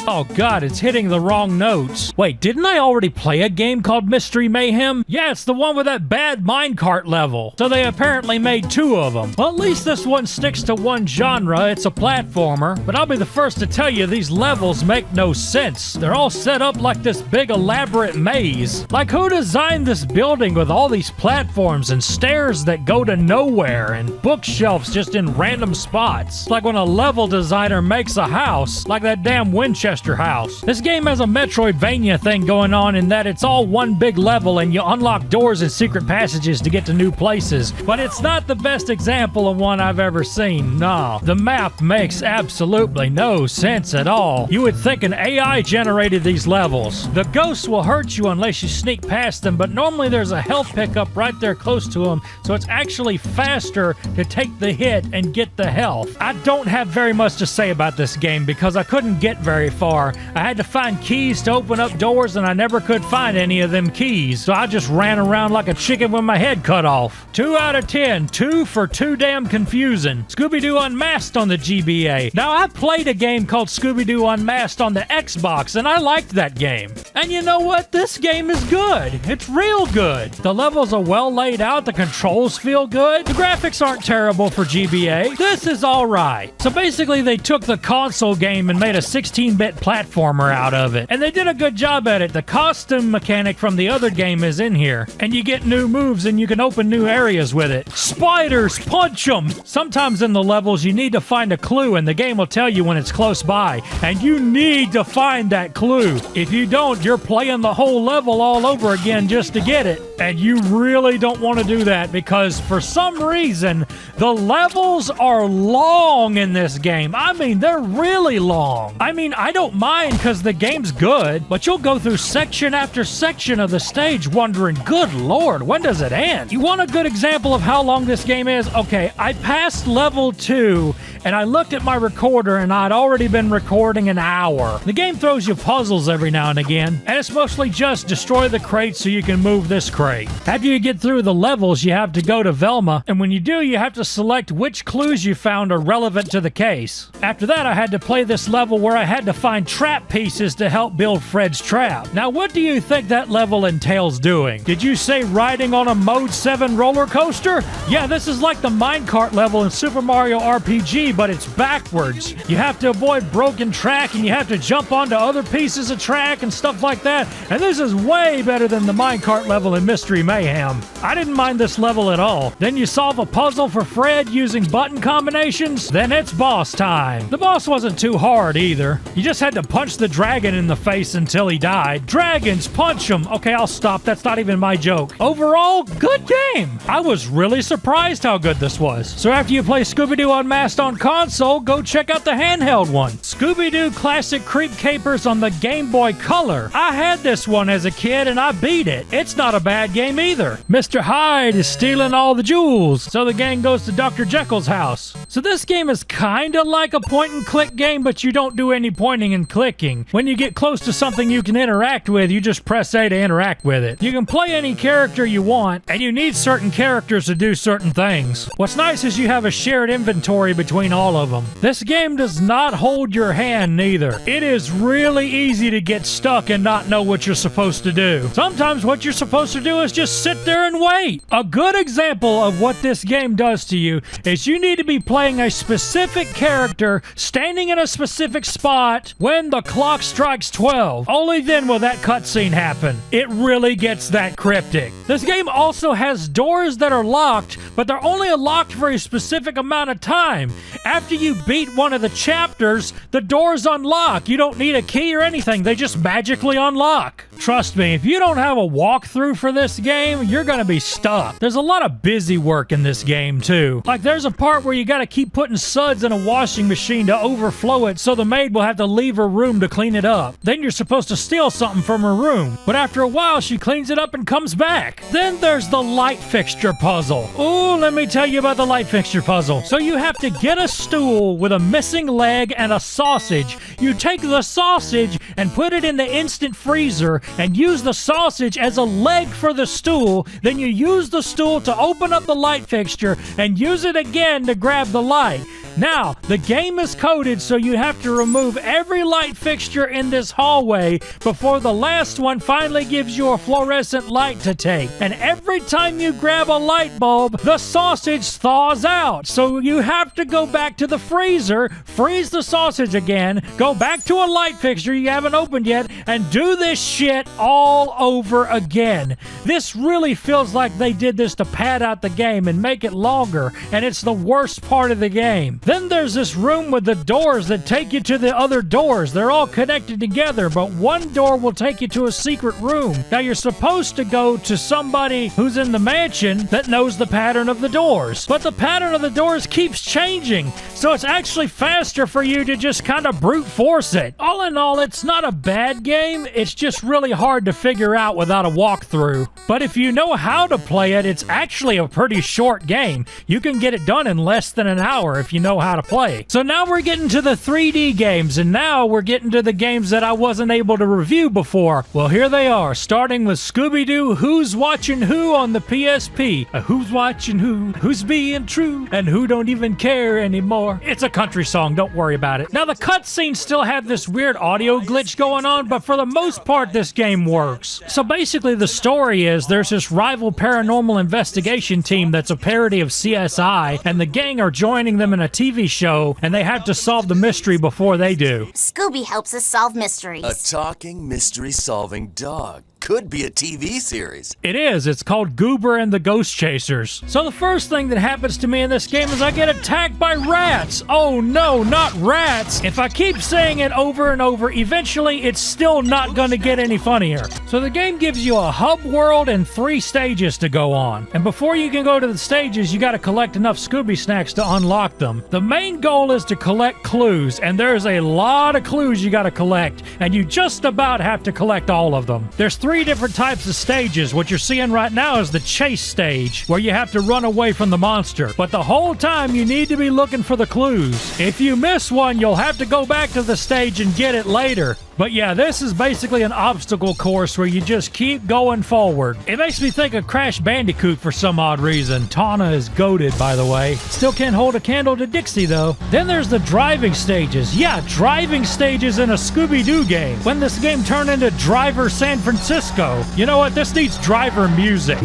Oh god, it's hitting the wrong notes. Wait, didn't I already play a game called Mystery Mayhem? Yeah, it's the one with that bad minecart level. So they apparently made 2 of them. Well, at least this one sticks to one genre. It's a platformer. But I'll be the first to tell you, these levels make no sense. They're all set up like this big elaborate maze. Like, who designed this building with all these platforms and stairs that go to nowhere and bookshelves just in random spots? It's like when a level designer makes a house, like that damn Winchester your house. This game has a Metroidvania thing going on in that it's all one big level and you unlock doors and secret passages to get to new places. But it's not the best example of one I've ever seen, no. The map makes absolutely no sense at all. You would think an AI generated these levels. The ghosts will hurt you unless you sneak past them, but normally there's a health pickup right there close to them, so it's actually faster to take the hit and get the health. I don't have very much to say about this game because I couldn't get very far. I had to find keys to open up doors and I never could find any of them keys, so I just ran around like a chicken with my head cut off. 2 out of 10. 2 for too damn confusing. Scooby-Doo Unmasked on the GBA. Now, I played a game called Scooby-Doo Unmasked on the Xbox and I liked that game. And you know what? This game is good. It's real good. The levels are well laid out. The controls feel good. The graphics aren't terrible for GBA. This is alright. So basically they took the console game and made a 16-bit platformer out of it. And they did a good job at it. The costume mechanic from the other game is in here. And you get new moves and you can open new areas with it. Spiders, punch them! Sometimes in the levels you need to find a clue and the game will tell you when it's close by. And you need to find that clue. If you don't, you're playing the whole level all over again just to get it. And you really don't want to do that because for some reason, the levels are long in this game. I mean, they're really long. I mean, I don't mind because the game's good, but you'll go through section after section of the stage wondering, good lord, when does it end? You want a good example of how long this game is? Okay, I passed level 2 and I looked at my recorder and I'd already been recording an hour. The game throws you puzzles every now and again, and it's mostly just destroy the crate so you can move this crate. After you get through the levels, you have to go to Velma, and when you do, you have to select which clues you found are relevant to the case. After that, I had to play this level where I had to find trap pieces to help build Fred's trap. Now, what do you think that level entails doing? Did you say riding on a Mode 7 roller coaster? Yeah, this is like the minecart level in Super Mario RPG, but it's backwards. You have to avoid broken track, and you have to jump onto other pieces of track and stuff like that, and this is way better than the minecart level in Mystery Mayhem. I didn't mind this level at all. Then you solve a puzzle for Fred using button combinations, then it's boss time. The boss wasn't too hard either. You just had to punch the dragon in the face until he died. Dragons, punch him. Okay, I'll stop. That's not even my joke. Overall, good game. I was really surprised how good this was. So after you play Scooby-Doo Unmasked on console, go check out the handheld one. Scooby-Doo Classic Creep Capers on the Game Boy Color. I had this one as a kid and I beat it. It's not a bad game either. Mr. Hyde is stealing all the jewels, so the gang goes to Dr. Jekyll's house. So this game is kinda like a point-and-click game, but you don't do any pointing and clicking. When you get close to something you can interact with, you just press A to interact with it. You can play any character you want, and you need certain characters to do certain things. What's nice is you have a shared inventory between all of them. This game does not hold your hand neither. It is really easy to get stuck and not know what you're supposed to do. Sometimes what you're supposed to do is just sit there and wait. A good example of what this game does to you is you need to be playing a specific character standing in a specific spot when the clock strikes 12. Only then will that cutscene happen. It really gets that cryptic. This game also has doors that are locked, but they're only locked for a specific amount of time. After you beat one of the chapters, the doors unlock. You don't need a key or anything. They just magically unlock. Trust me, if you don't have a walkthrough for this game, you're gonna be stuck. There's a lot of busy work in this game too. Like there's a part where you gotta keep putting suds in a washing machine to overflow it so the maid will have to leave her room to clean it up. Then you're supposed to steal something from her room, but after a while she cleans it up and comes back. Then there's the light fixture puzzle. Ooh, let me tell you about the light fixture puzzle. So you have to get a stool with a missing leg and a sausage. You take the sausage and put it in the instant freezer and use the sausage as a leg for the stool. Then you use the stool to open up the light fixture and use it again to grab the light. Now, the game is coded so you have to remove every light fixture in this hallway before the last one finally gives you a fluorescent light to take. And every time you grab a light bulb, the sausage thaws out. So you have to go back to the freezer, freeze the sausage again, go back to a light fixture you haven't opened yet, and do this shit all over again. This really feels like they did this to pad out the game and make it longer, and it's the worst part of the game. Then there's this room with the doors that take you to the other doors. They're all connected together, but one door will take you to a secret room. Now you're supposed to go to somebody who's in the mansion that knows the pattern of the doors. But the pattern of the doors keeps changing, so it's actually faster for you to just kind of brute force it. All in all, it's not a bad game. It's just really hard to figure out without a walkthrough. But if you know how to play it, it's actually a pretty short game. You can get it done in less than an hour if you know how to play. So now we're getting to the 3D games, and now we're getting to the games that I wasn't able to review before. Well, here they are, starting with Scooby-Doo Who's Watching Who on the PSP. Who's watching who, who's being true, and who don't even care anymore. It's a country song, don't worry about it. Now the cutscenes still have this weird audio glitch going on, but for the most part this game works. So basically the story is there's this rival paranormal investigation team that's a parody of CSI, and the gang are joining them in a TV show, and they have to solve the mystery before they do. Scooby helps us solve mysteries. A talking, mystery-solving dog. Could be a TV series. It is. It's called Goober and the Ghost Chasers. So the first thing that happens to me in this game is I get attacked by rats. Oh no, not rats. If I keep saying it over and over, eventually it's still not going to get any funnier. So the game gives you a hub world and 3 stages to go on. And before you can go to the stages, you got to collect enough Scooby snacks to unlock them. The main goal is to collect clues, and there's a lot of clues you got to collect, and you just about have to collect all of them. There's 3 different types of stages. What you're seeing right now is the chase stage, where you have to run away from the monster. But the whole time you need to be looking for the clues. If you miss one, you'll have to go back to the stage and get it later. But yeah, this is basically an obstacle course where you just keep going forward. It makes me think of Crash Bandicoot for some odd reason. Tawna is goated, by the way. Still can't hold a candle to Dixie, though. Then there's the driving stages. Yeah, driving stages in a Scooby-Doo game. When this game turned into Driver San Francisco. You know what? This needs driver music.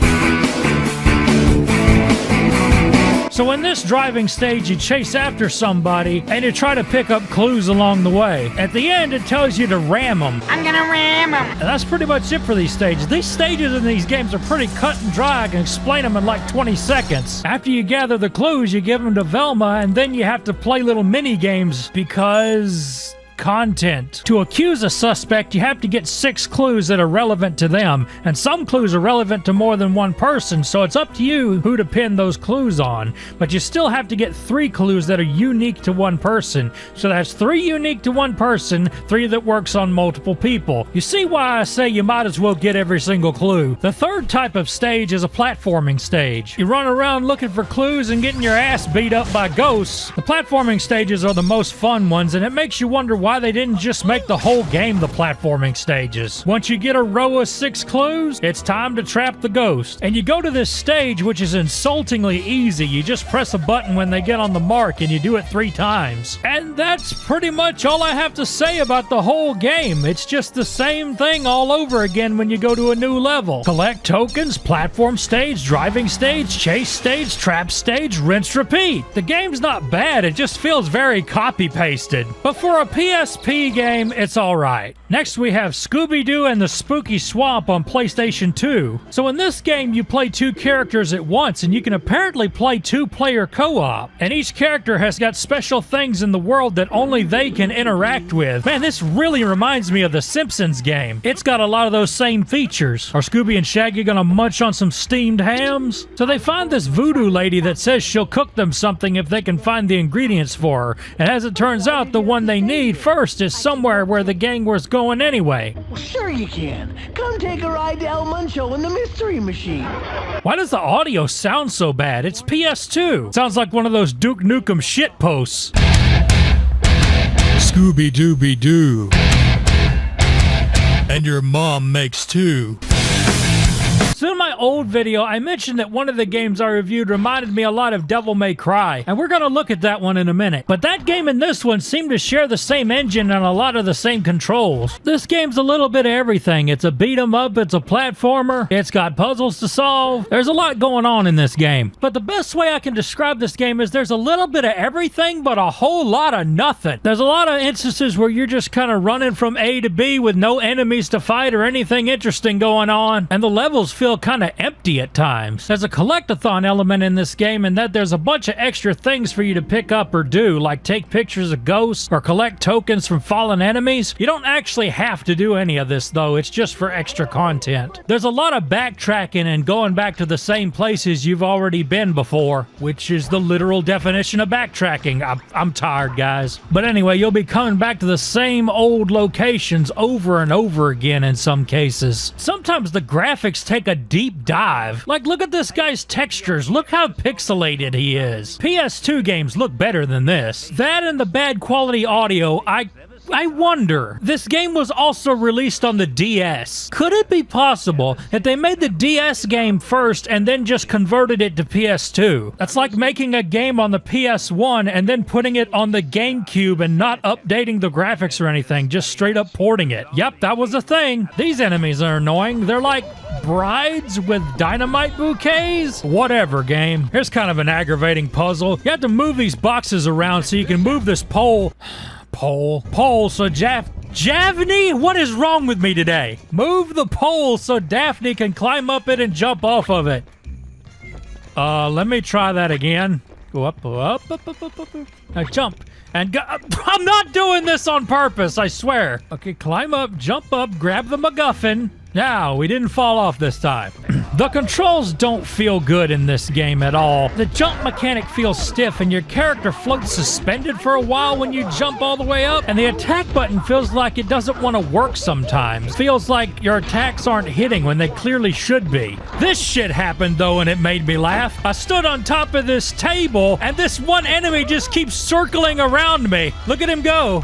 So in this driving stage, you chase after somebody and you try to pick up clues along the way. At the end, it tells you to ram them. I'm gonna ram them. And that's pretty much it for these stages. These stages in these games are pretty cut and dry. I can explain them in like 20 seconds. After you gather the clues, you give them to Velma, and then you have to play little mini games because... content. To accuse a suspect, you have to get 6 clues that are relevant to them, and some clues are relevant to more than one person, so it's up to you who to pin those clues on. But you still have to get 3 clues that are unique to one person. So that's 3 unique to one person, 3 that works on multiple people. You see why I say you might as well get every single clue. The third type of stage is a platforming stage. You run around looking for clues and getting your ass beat up by ghosts. The platforming stages are the most fun ones, and it makes you wonder why they didn't just make the whole game the platforming stages. Once you get a row of 6 clues, it's time to trap the ghost. And you go to this stage, which is insultingly easy. You just press a button when they get on the mark, and you do it 3 times. And that's pretty much all I have to say about the whole game. It's just the same thing all over again when you go to a new level. Collect tokens, platform stage, driving stage, chase stage, trap stage, rinse, repeat. The game's not bad, it just feels very copy-pasted. But for a PSP game, it's alright. Next we have Scooby-Doo and the Spooky Swamp on PlayStation 2. So in this game, you play 2 characters at once, and you can apparently play 2-player co-op. And each character has got special things in the world that only they can interact with. Man, this really reminds me of the Simpsons game. It's got a lot of those same features. Are Scooby and Shaggy gonna munch on some steamed hams? So they find this voodoo lady that says she'll cook them something if they can find the ingredients for her. And as it turns out, the one they need first is somewhere where the gang was going anyway. Well, sure you can. Come take a ride to El Muncho in the Mystery Machine. Why does the audio sound so bad? It's PS2. Sounds like one of those Duke Nukem shit posts. Scooby-Dooby-Doo. And your mom makes 2. So in my old video, I mentioned that one of the games I reviewed reminded me a lot of Devil May Cry, and we're going to look at that one in a minute. But that game and this one seem to share the same engine and a lot of the same controls. This game's a little bit of everything. It's a beat 'em up, it's a platformer, it's got puzzles to solve. There's a lot going on in this game. But the best way I can describe this game is there's a little bit of everything, but a whole lot of nothing. There's a lot of instances where you're just kind of running from A to B with no enemies to fight or anything interesting going on, and the levels feel feel kind of empty at times. There's a collectathon element in this game in that there's a bunch of extra things for you to pick up or do, like take pictures of ghosts or collect tokens from fallen enemies. You don't actually have to do any of this though, it's just for extra content. There's a lot of backtracking and going back to the same places you've already been before, which is the literal definition of backtracking. I'm tired, guys. But anyway, you'll be coming back to the same old locations over and over again in some cases. Sometimes the graphics take a deep dive. Like, look at this guy's textures. Look how pixelated he is. PS2 games look better than this. That and the bad quality audio, I wonder. This game was also released on the DS. Could it be possible that they made the DS game first and then just converted it to PS2? That's like making a game on the PS1 and then putting it on the GameCube and not updating the graphics or anything, just straight up porting it. Yep, that was a thing. These enemies are annoying. They're like brides with dynamite bouquets? Whatever, game. Here's kind of an aggravating puzzle. You have to move these boxes around so you can move this pole, so Daphne, what is wrong with me today? Move the pole so Daphne can climb up it and jump off of it. Let me try that again. Go up. Now jump. And go. I'm not doing this on purpose, I swear. Okay, climb up, jump up, grab the MacGuffin. Now, we didn't fall off this time. The controls don't feel good in this game at all. The jump mechanic feels stiff and your character floats suspended for a while when you jump all the way up, and the attack button feels like it doesn't want to work sometimes. Feels like your attacks aren't hitting when they clearly should be. This shit happened though and it made me laugh. I stood on top of this table and this one enemy just keeps circling around me. Look at him go.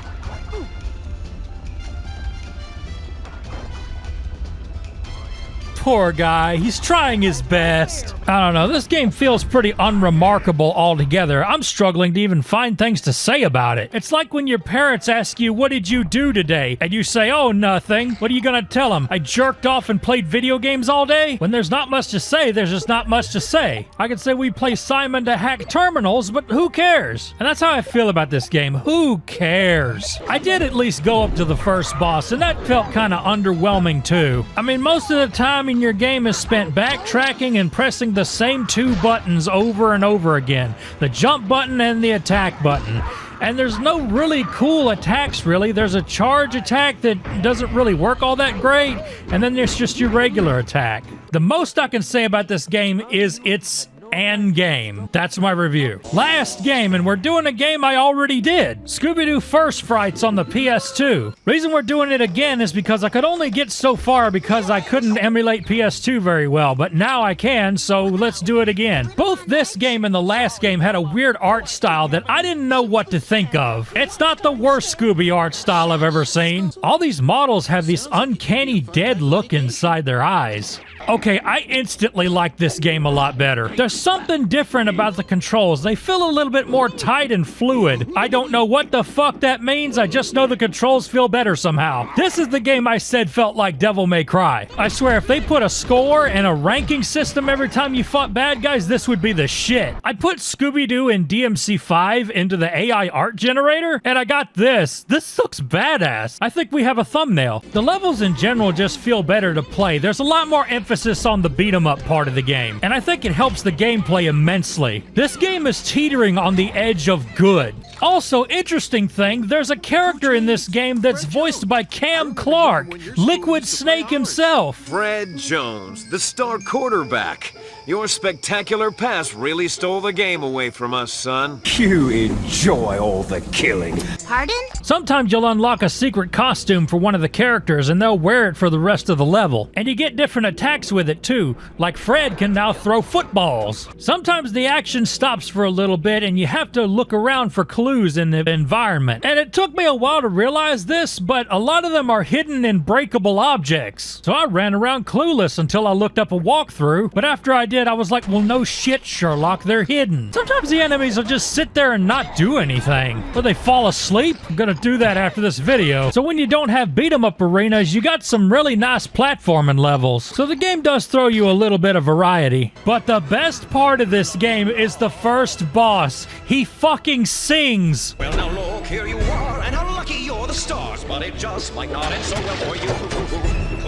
Poor guy, he's trying his best. I don't know, this game feels pretty unremarkable altogether. I'm struggling to even find things to say about it. It's like when your parents ask you, what did you do today? And you say, oh, nothing. What are you gonna tell them? I jerked off and played video games all day? When there's not much to say, there's just not much to say. I could say we play Simon to hack terminals, but who cares? And that's how I feel about this game. Who cares? I did at least go up to the first boss, and that felt kind of underwhelming too. I mean, most of the time in your game is spent backtracking and pressing the same two buttons over and over again. The jump button and the attack button. And there's no really cool attacks, really. There's a charge attack that doesn't really work all that great, and then there's just your regular attack. The most I can say about this game is it's an game. That's my review. Last game, and we're doing a game I already did. Scooby-Doo First Frights on the PS2. Reason we're doing it again is because I could only get so far because I couldn't emulate PS2 very well, but now I can, so let's do it again. Both this game and the last game had a weird art style that I didn't know what to think of. It's not the worst Scooby art style I've ever seen. All these models have this uncanny dead look inside their eyes. Okay, I instantly like this game a lot better. There's something different about the controls. They feel a little bit more tight and fluid. I don't know what the fuck that means. I just know the controls feel better somehow. This is the game I said felt like Devil May Cry. I swear, if they put a score and a ranking system every time you fought bad guys, this would be the shit. I put Scooby-Doo and DMC5 into the AI art generator, and I got this. This looks badass. I think we have a thumbnail. The levels in general just feel better to play. There's a lot more emphasis on the beat-em-up part of the game, and I think it helps the gameplay immensely. This game is teetering on the edge of good. Also, interesting thing, there's a character in this game that's voiced by Cam Clark, Liquid Snake himself. Fred Jones, the star quarterback. Your spectacular pass really stole the game away from us, son. You enjoy all the killing. Pardon? Sometimes you'll unlock a secret costume for one of the characters and they'll wear it for the rest of the level. And you get different attacks with it too, like Fred can now throw footballs. Sometimes the action stops for a little bit and you have to look around for clues in the environment. And it took me a while to realize this, but a lot of them are hidden in breakable objects. So I ran around clueless until I looked up a walkthrough, but after I did, I was like, well, no shit, Sherlock, they're hidden. Sometimes the enemies will just sit there and not do anything. Or they fall asleep. I'm gonna do that after this video. So when you don't have beat-em-up arenas, you got some really nice platforming levels. So the game does throw you a little bit of variety. But the best part of this game is the first boss. He fucking sings. Well, now look, here you are, and how lucky you're the stars, but it just might not end so well for you.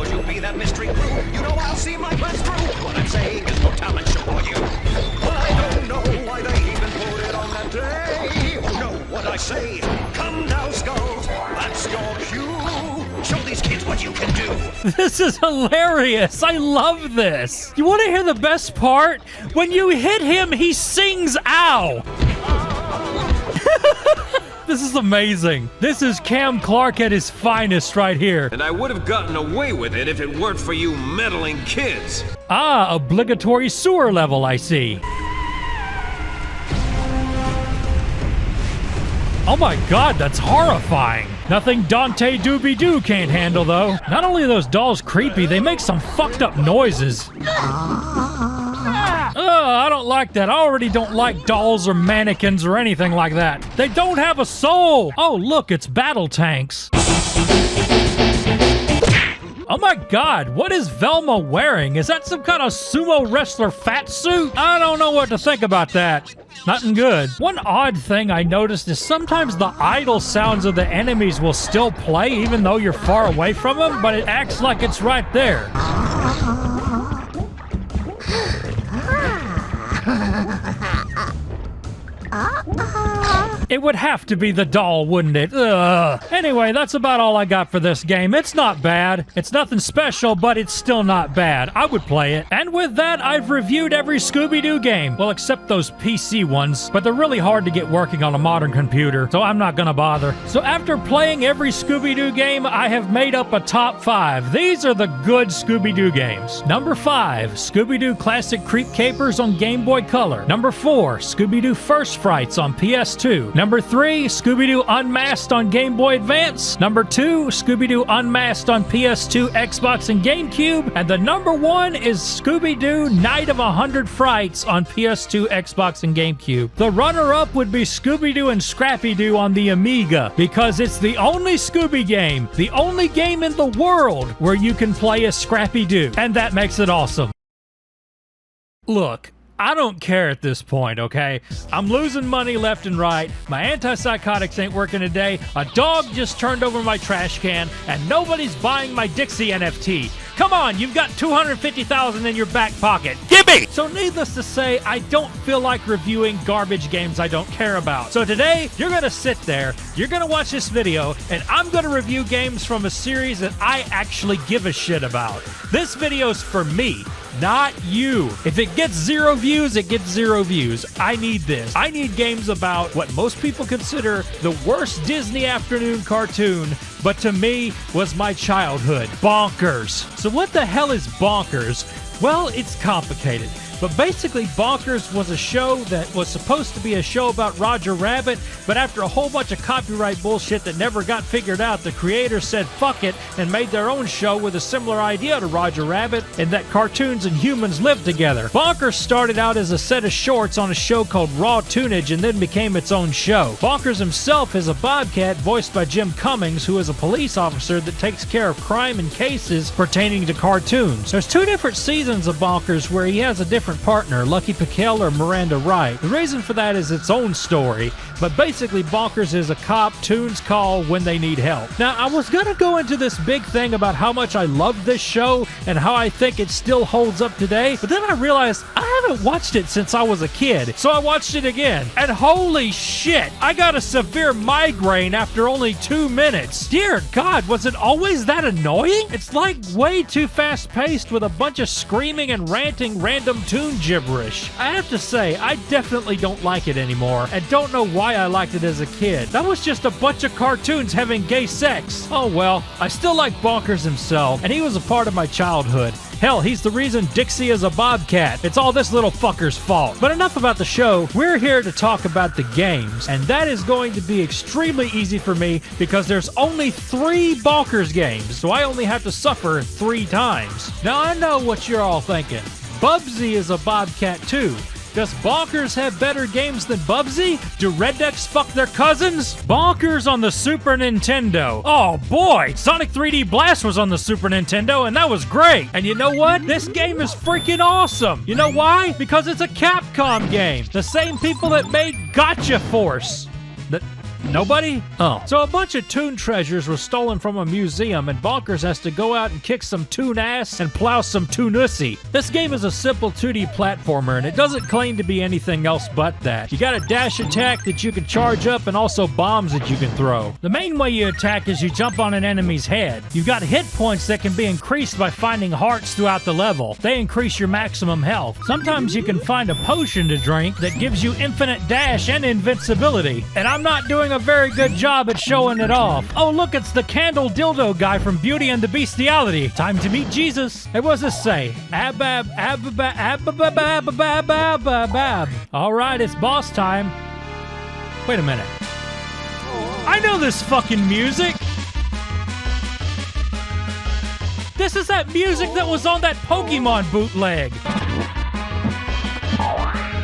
Could you be that mystery crew? You know I'll see my quest through. This is hilarious. I love this. You want to hear the best part? When you hit him, he sings ow. This is amazing. This is Cam Clark at his finest right here. And I would have gotten away with it if it weren't for you meddling kids. Ah, obligatory sewer level, I see. Oh my god, that's horrifying. Nothing Dante Doobie-Doo can't handle, though. Not only are those dolls creepy, they make some fucked up noises. I don't like that. I already don't like dolls or mannequins or anything like that. They don't have a soul. Oh, look, it's battle tanks. Oh my god, what is Velma wearing? Is that some kind of sumo wrestler fat suit? I don't know what to think about that. Nothing good. One odd thing I noticed is sometimes the idle sounds of the enemies will still play even though you're far away from them, but it acts like it's right there. It would have to be the doll, wouldn't it? Ugh. Anyway, that's about all I got for this game. It's not bad. It's nothing special, but it's still not bad. I would play it. And with that, I've reviewed every Scooby-Doo game. Well, except those PC ones, but they're really hard to get working on a modern computer, so I'm not gonna bother. So after playing every Scooby-Doo game, I have made up a top 5. These are the good Scooby-Doo games. Number 5, Scooby-Doo Classic Creep Capers on Game Boy Color. Number 4, Scooby-Doo First Frights on PS2. Number 3, Scooby-Doo Unmasked on Game Boy Advance. Number 2, Scooby-Doo Unmasked on PS2, Xbox, and GameCube. And the number 1 is Scooby-Doo Night of 100 Frights on PS2, Xbox, and GameCube. The runner-up would be Scooby-Doo and Scrappy-Doo on the Amiga, because it's the only Scooby game, the only game in the world where you can play as Scrappy-Doo, and that makes it awesome. Look, I don't care at this point, okay? I'm losing money left and right. My antipsychotics ain't working today. A dog just turned over my trash can, and nobody's buying my Dixie NFT. Come on, you've got $250,000 in your back pocket. Gimme! So needless to say, I don't feel like reviewing garbage games I don't care about. So today, you're gonna sit there, you're gonna watch this video, and I'm gonna review games from a series that I actually give a shit about. This video's for me, not you. If it gets 0 views, it gets 0 views. I need this. I need games about what most people consider the worst Disney afternoon cartoon, but to me was my childhood. Bonkers. So what the hell is Bonkers? Well, it's complicated. But basically, Bonkers was a show that was supposed to be a show about Roger Rabbit, but after a whole bunch of copyright bullshit that never got figured out, the creators said fuck it and made their own show with a similar idea to Roger Rabbit, and that cartoons and humans live together. Bonkers started out as a set of shorts on a show called Raw Tunage and then became its own show. Bonkers himself is a bobcat voiced by Jim Cummings, who is a police officer that takes care of crime and cases pertaining to cartoons. There's 2 different seasons of Bonkers where he has a different partner, Lucky Pickell or Miranda Wright. The reason for that is its own story, but basically Bonkers is a cop Toons call when they need help. Now, I was gonna go into this big thing about how much I love this show and how I think it still holds up today, but then I realized I haven't watched it since I was a kid, so I watched it again, and holy shit, I got a severe migraine after only 2 minutes. Dear God, was it always that annoying? It's like way too fast-paced with a bunch of screaming and ranting random toon gibberish. I have to say, I definitely don't like it anymore, and don't know why I liked it as a kid. That was just a bunch of cartoons having gay sex. Oh well, I still like Bonkers himself, and he was a part of my childhood. Hell, he's the reason Dixie is a bobcat. It's all this little fucker's fault. But enough about the show. We're here to talk about the games, and that is going to be extremely easy for me because there's only 3 Bonkers games, so I only have to suffer 3 times. Now, I know what you're all thinking. Bubsy is a bobcat too. Does Bonkers have better games than Bubsy? Do rednecks fuck their cousins? Bonkers on the Super Nintendo. Oh boy, Sonic 3D Blast was on the Super Nintendo and that was great. And you know what? This game is freaking awesome. You know why? Because it's a Capcom game. The same people that made Gotcha Force. Nobody? Oh. So a bunch of Toon treasures were stolen from a museum, and Bonkers has to go out and kick some Toon ass and plow some Toonussy. This game is a simple 2D platformer, and it doesn't claim to be anything else but that. You got a dash attack that you can charge up, and also bombs that you can throw. The main way you attack is you jump on an enemy's head. You've got hit points that can be increased by finding hearts throughout the level. They increase your maximum health. Sometimes you can find a potion to drink that gives you infinite dash and invincibility. And I'm not doing a very good job at showing it off. Oh look, it's the candle dildo guy from Beauty and the Bestiality. Time to meet Jesus. Hey, what's this say? Abab, abab, abab, abab, abab, abab. All right, it's boss time. Wait a minute. I know this fucking music. This is that music that was on that Pokemon bootleg.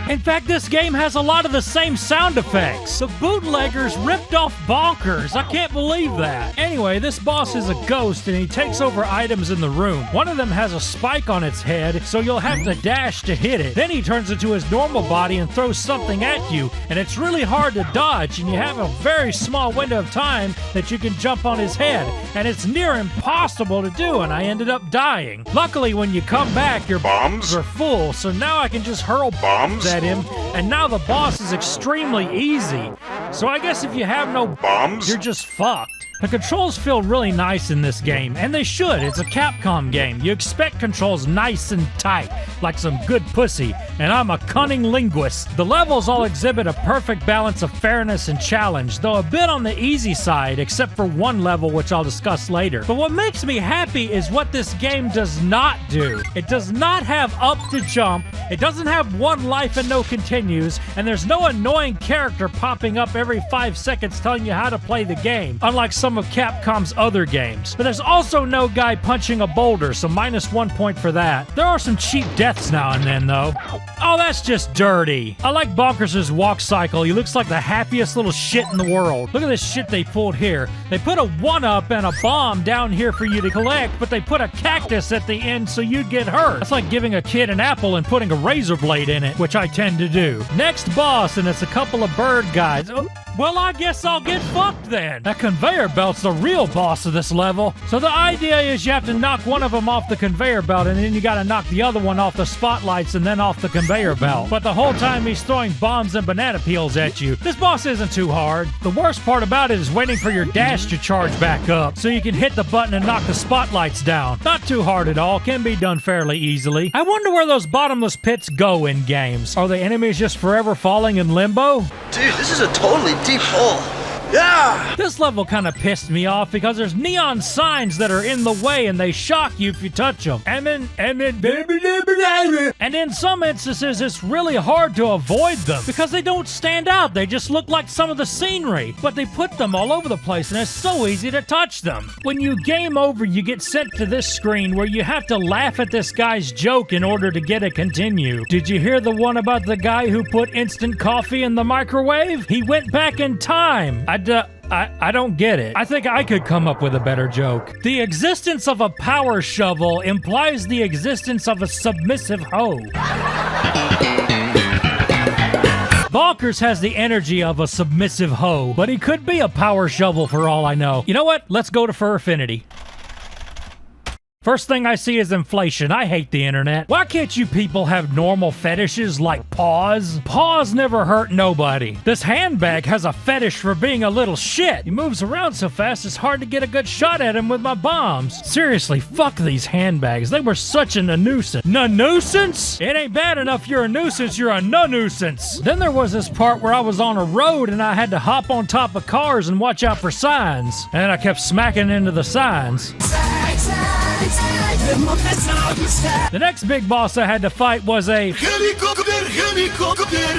In fact, this game has a lot of the same sound effects. The bootleggers ripped off Bonkers. I can't believe that. Anyway, this boss is a ghost and he takes over items in the room. One of them has a spike on its head, so you'll have to dash to hit it. Then he turns into his normal body and throws something at you, and it's really hard to dodge, and you have a very small window of time that you can jump on his head, and it's near impossible to do, and I ended up dying. Luckily, when you come back, your bombs are full, so now I can just hurl bombs at him, and now the boss is extremely easy. So I guess if you have no bombs, you're just fucked. The controls feel really nice in this game, and they should. It's a Capcom game. You expect controls nice and tight, like some good pussy, and I'm a cunning linguist. The levels all exhibit a perfect balance of fairness and challenge, though a bit on the easy side, except for one level which I'll discuss later. But what makes me happy is what this game does not do. It does not have up to jump, it doesn't have one life and no continues, and there's no annoying character popping up every 5 seconds telling you how to play the game, unlike some of Capcom's other games. But there's also no guy punching a boulder, so -1 point for that. There are some cheap deaths now and then, though. Oh, that's just dirty. I like Bonkers' walk cycle. He looks like the happiest little shit in the world. Look at this shit they pulled here. They put a 1-up and a bomb down here for you to collect, but they put a cactus at the end so you'd get hurt. That's like giving a kid an apple and putting a razor blade in it, which I tend to do. Next boss, and it's a couple of bird guys. Oh, well, I guess I'll get fucked then. That conveyor belt's the real boss of this level. So the idea is you have to knock one of them off the conveyor belt, and then you gotta knock the other one off the spotlights and then off the conveyor belt. But the whole time he's throwing bombs and banana peels at you. This boss isn't too hard. The worst part about it is waiting for your dash to charge back up so you can hit the button and knock the spotlights down. Not too hard at all. Can be done fairly easily. I wonder where those bottomless pits go in games. Are the enemies just forever falling in limbo? Dude, this is a totally deep hole. Yeah! This level kind of pissed me off because there's neon signs that are in the way and they shock you if you touch them. And in some instances, it's really hard to avoid them because they don't stand out. They just look like some of the scenery, but they put them all over the place and it's so easy to touch them. When you game over, you get sent to this screen where you have to laugh at this guy's joke in order to get a continue. Did you hear the one about the guy who put instant coffee in the microwave? He went back in time. I don't get it. I think I could come up with a better joke. The existence of a power shovel implies the existence of a submissive hoe. Bonkers has the energy of a submissive hoe, but he could be a power shovel for all I know. You know what? Let's go to Furfinity. First thing I see is inflation. I hate the internet. Why can't you people have normal fetishes like paws? Paws never hurt nobody. This handbag has a fetish for being a little shit. He moves around so fast it's hard to get a good shot at him with my bombs. Seriously, fuck these handbags. They were such a nuisance. Nuisance? It ain't bad enough you're a nuisance, you're a nuisance. Then there was this part where I was on a road and I had to hop on top of cars and watch out for signs. And I kept smacking into the signs. The next big boss I had to fight was a helicopter.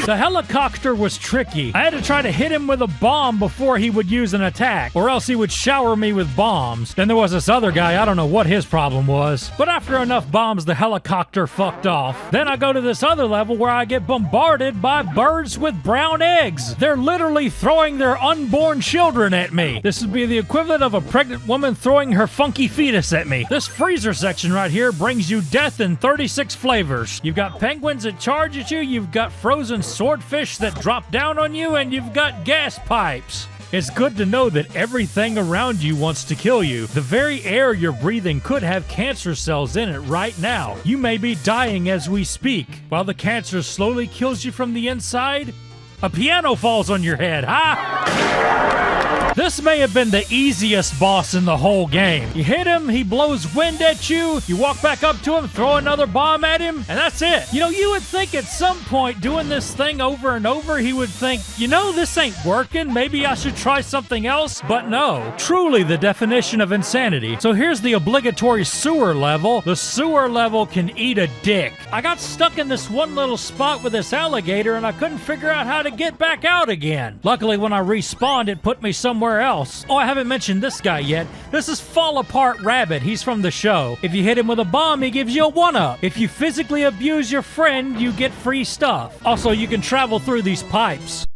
The helicopter was tricky. I had to try to hit him with a bomb before he would use an attack, or else he would shower me with bombs. Then there was this other guy, I don't know what his problem was. But after enough bombs, the helicopter fucked off. Then I go to this other level where I get bombarded by birds with brown eggs. They're literally throwing their unborn children at me. This would be the equivalent of a pregnant woman throwing her funky fetus at me. This freezer section right here brings you death in 36 flavors. You've got penguins that charge at you, you've got frozen swordfish that drop down on you, and you've got gas pipes. It's good to know that everything around you wants to kill you. The very air you're breathing could have cancer cells in it right now. You may be dying as we speak. While the cancer slowly kills you from the inside, a piano falls on your head, huh? This may have been the easiest boss in the whole game. You hit him, he blows wind at you, you walk back up to him, throw another bomb at him, and that's it. You know, you would think at some point doing this thing over and over, he would think, you know, this ain't working, maybe I should try something else, but no. Truly the definition of insanity. So here's the obligatory sewer level. The sewer level can eat a dick. I got stuck in this one little spot with this alligator and I couldn't figure out how to get back out again. Luckily, when I respawned, it put me somewhere else. Oh, I haven't mentioned this guy yet. This is Fall Apart Rabbit. He's from the show. If you hit him with a bomb, he gives you a 1-up. If you physically abuse your friend, you get free stuff. Also, you can travel through these pipes.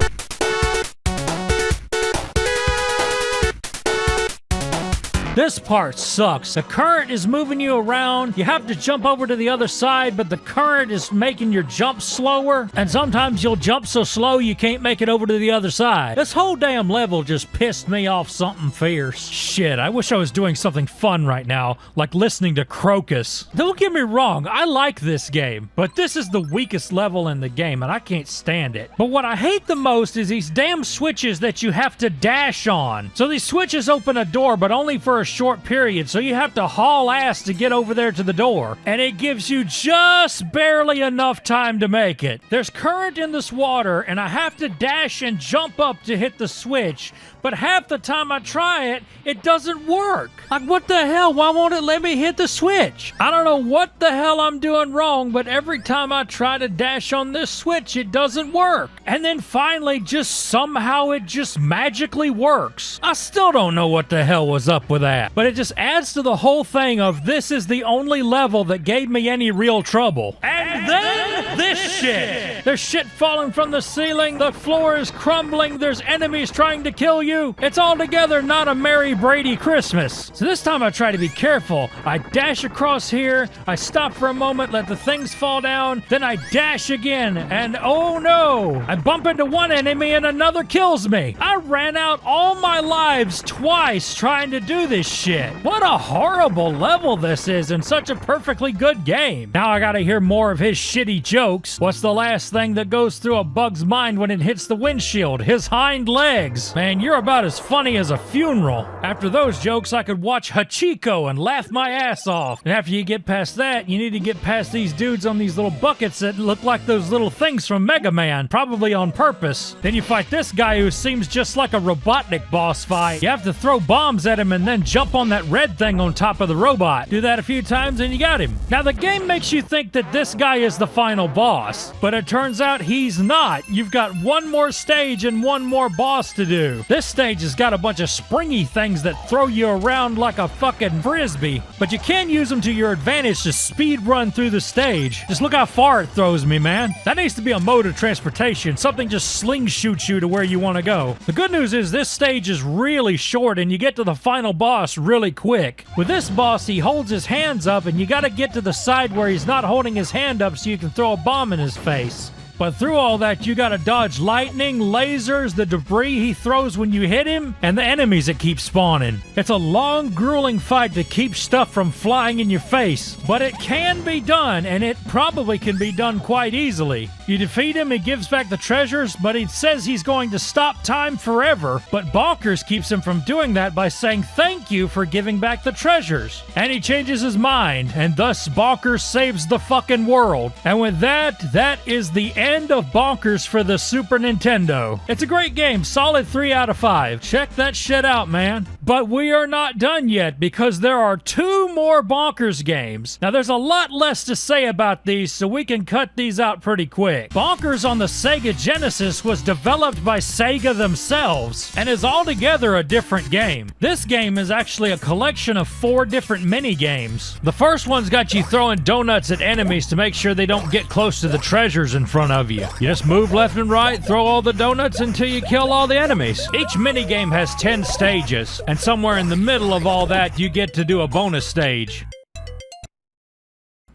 This part sucks. The current is moving you around. You have to jump over to the other side, but the current is making your jump slower. And sometimes you'll jump so slow you can't make it over to the other side. This whole damn level just pissed me off something fierce. Shit, I wish I was doing something fun right now, like listening to Crocus. Don't get me wrong, I like this game, but this is the weakest level in the game and I can't stand it. But what I hate the most is these damn switches that you have to dash on. So these switches open a door, but only for a short period, so you have to haul ass to get over there to the door, and it gives you just barely enough time to make it. There's current in this water, and I have to dash and jump up to hit the switch, but half the time I try it, it doesn't work. Like, what the hell? Why won't it let me hit the switch? I don't know what the hell I'm doing wrong, but every time I try to dash on this switch, it doesn't work. And then finally, just somehow it just magically works. I still don't know what the hell was up with that, but it just adds to the whole thing of this is the only level that gave me any real trouble. And then this shit. There's shit falling from the ceiling, the floor is crumbling, there's enemies trying to kill you. It's altogether not a Merry Brady Christmas. So this time I try to be careful. I dash across here, I stop for a moment, let the things fall down, then I dash again, and oh no! I bump into one enemy and another kills me. I ran out all my lives twice trying to do this shit. What a horrible level this is in such a perfectly good game. Now I gotta hear more of his shitty jokes. What's the last thing that goes through a bug's mind when it hits the windshield? His hind legs. Man, you're about as funny as a funeral. After those jokes, I could watch Hachiko and laugh my ass off. And after you get past that, you need to get past these dudes on these little buckets that look like those little things from Mega Man, probably on purpose. Then you fight this guy who seems just like a Robotnik boss fight. You have to throw bombs at him and then jump on that red thing on top of the robot. Do that a few times and you got him. Now the game makes you think that this guy is the final boss, but it turns out he's not. You've got one more stage and one more boss to do. This stage has got a bunch of springy things that throw you around like a fucking frisbee, but you can use them to your advantage to speed run through the stage. Just look how far it throws me, man. That needs to be a mode of transportation. Something just slingshoots you to where you want to go. The good news is this stage is really short and you get to the final boss really quick. With this boss, he holds his hands up and you gotta get to the side where he's not holding his hand up so you can throw a bomb in his face. But through all that, you gotta dodge lightning, lasers, the debris he throws when you hit him, and the enemies that keep spawning. It's a long, grueling fight to keep stuff from flying in your face, but it can be done, and it probably can be done quite easily. You defeat him, he gives back the treasures, but he says he's going to stop time forever, but Bonkers keeps him from doing that by saying thank you for giving back the treasures. And he changes his mind, and thus Bonkers saves the fucking world. And with that, that is the end of Bonkers for the Super Nintendo. It's a great game, solid 3 out of 5. Check that shit out, man. But we are not done yet because there are 2 more Bonkers games. Now there's a lot less to say about these, so we can cut these out pretty quick. Bonkers on the Sega Genesis was developed by Sega themselves and is altogether a different game. This game is actually a collection of 4 different mini games. The first one's got you throwing donuts at enemies to make sure they don't get close to the treasures in front of you. You just move left and right, throw all the donuts until you kill all the enemies. Each mini game has 10 stages, and somewhere in the middle of all that, you get to do a bonus stage.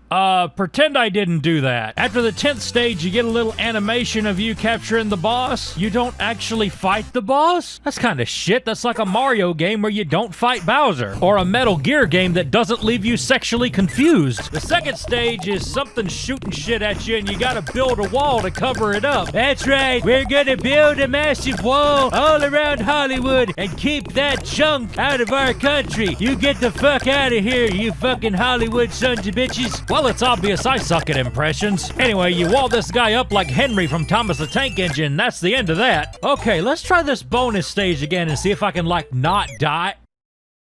Pretend I didn't do that. After the 10th stage, you get a little animation of you capturing the boss. You don't actually fight the boss? That's kind of shit. That's like a Mario game where you don't fight Bowser. Or a Metal Gear game that doesn't leave you sexually confused. The second stage is something shooting shit at you and you gotta build a wall to cover it up. That's right, we're gonna build a massive wall all around Hollywood and keep that junk out of our country. You get the fuck out of here, you fucking Hollywood sons of bitches. Well, it's obvious I suck at impressions. Anyway, you wall this guy up like Henry from Thomas the Tank Engine. That's the end of that. Okay, let's try this bonus stage again and see if I can, like, not die.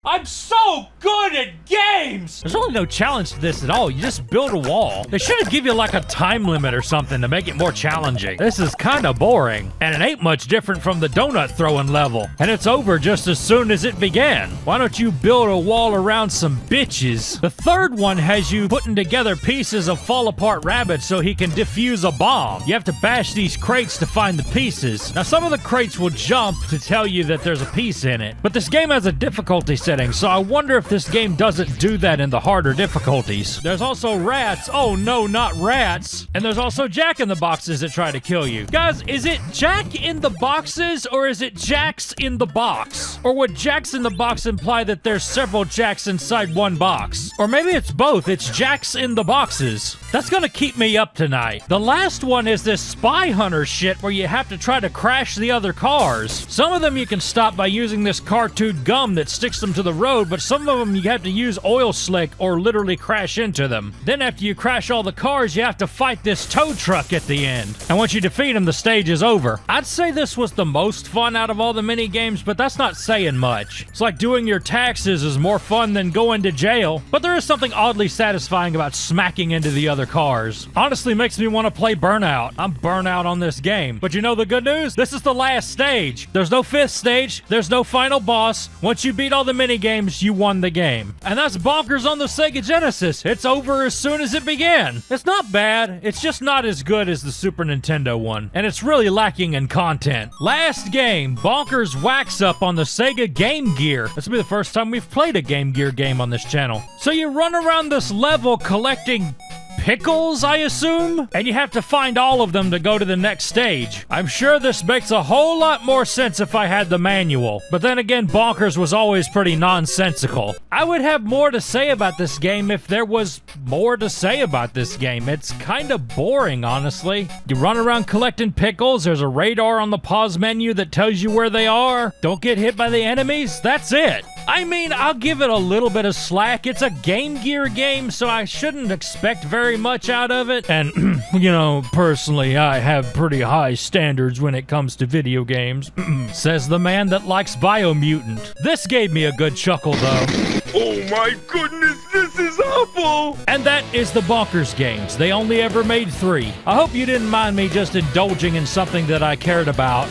I'm so good at games! There's really no challenge to this at all. You just build a wall. They should have give you like a time limit or something to make it more challenging. This is kind of boring. And it ain't much different from the donut throwing level. And it's over just as soon as it began. Why don't you build a wall around some bitches? The third one has you putting together pieces of fall apart rabbits so he can defuse a bomb. You have to bash these crates to find the pieces. Now some of the crates will jump to tell you that there's a piece in it. But this game has a difficulty setting, so I wonder if this game doesn't do that in the harder difficulties. There's also rats. Oh no, not rats. And there's also Jack-in-the-Boxes that try to kill you. Guys, is it Jack-in-the-Boxes or is it Jacks in the Box? Or would Jacks in the Box imply that there's several Jacks inside one box? Or maybe it's both. It's Jacks in the Boxes. That's gonna keep me up tonight. The last one is this spy hunter shit where you have to try to crash the other cars. Some of them you can stop by using this cartoon gum that sticks them to the road, but some of them you have to use oil slick or literally crash into them. Then after you crash all the cars, you have to fight this tow truck at the end. And once you defeat him, the stage is over. I'd say this was the most fun out of all the mini games, but that's not saying much. It's like doing your taxes is more fun than going to jail, but there is something oddly satisfying about smacking into the other cars. Honestly makes me want to play Burnout. I'm burnout on this game. But you know the good news? This is the last stage. There's no 5th stage. There's no final boss. Once you beat all the mini games, you won the game. And that's bonkers on the Sega Genesis. It's over as soon as it began. It's not bad. It's just not as good as the Super Nintendo one. And it's really lacking in content. Last game, Bonkers Wax Up on the Sega Game Gear. This will be the first time we've played a Game Gear game on this channel. So you run around this level collecting pickles, I assume? And you have to find all of them to go to the next stage. I'm sure this makes a whole lot more sense if I had the manual. But then again, Bonkers was always pretty nonsensical. I would have more to say about this game if there was more to say about this game. It's kind of boring, honestly. You run around collecting pickles. There's a radar on the pause menu that tells you where they are. Don't get hit by the enemies. That's it. I mean, I'll give it a little bit of slack. It's a Game Gear game, so I shouldn't expect very much out of it. And, you know, personally, I have pretty high standards when it comes to video games. Says the man that likes Biomutant. This gave me a good chuckle, though. Oh my goodness, this is awful! And that is the Bonkers games. They only ever made 3. I hope you didn't mind me just indulging in something that I cared about.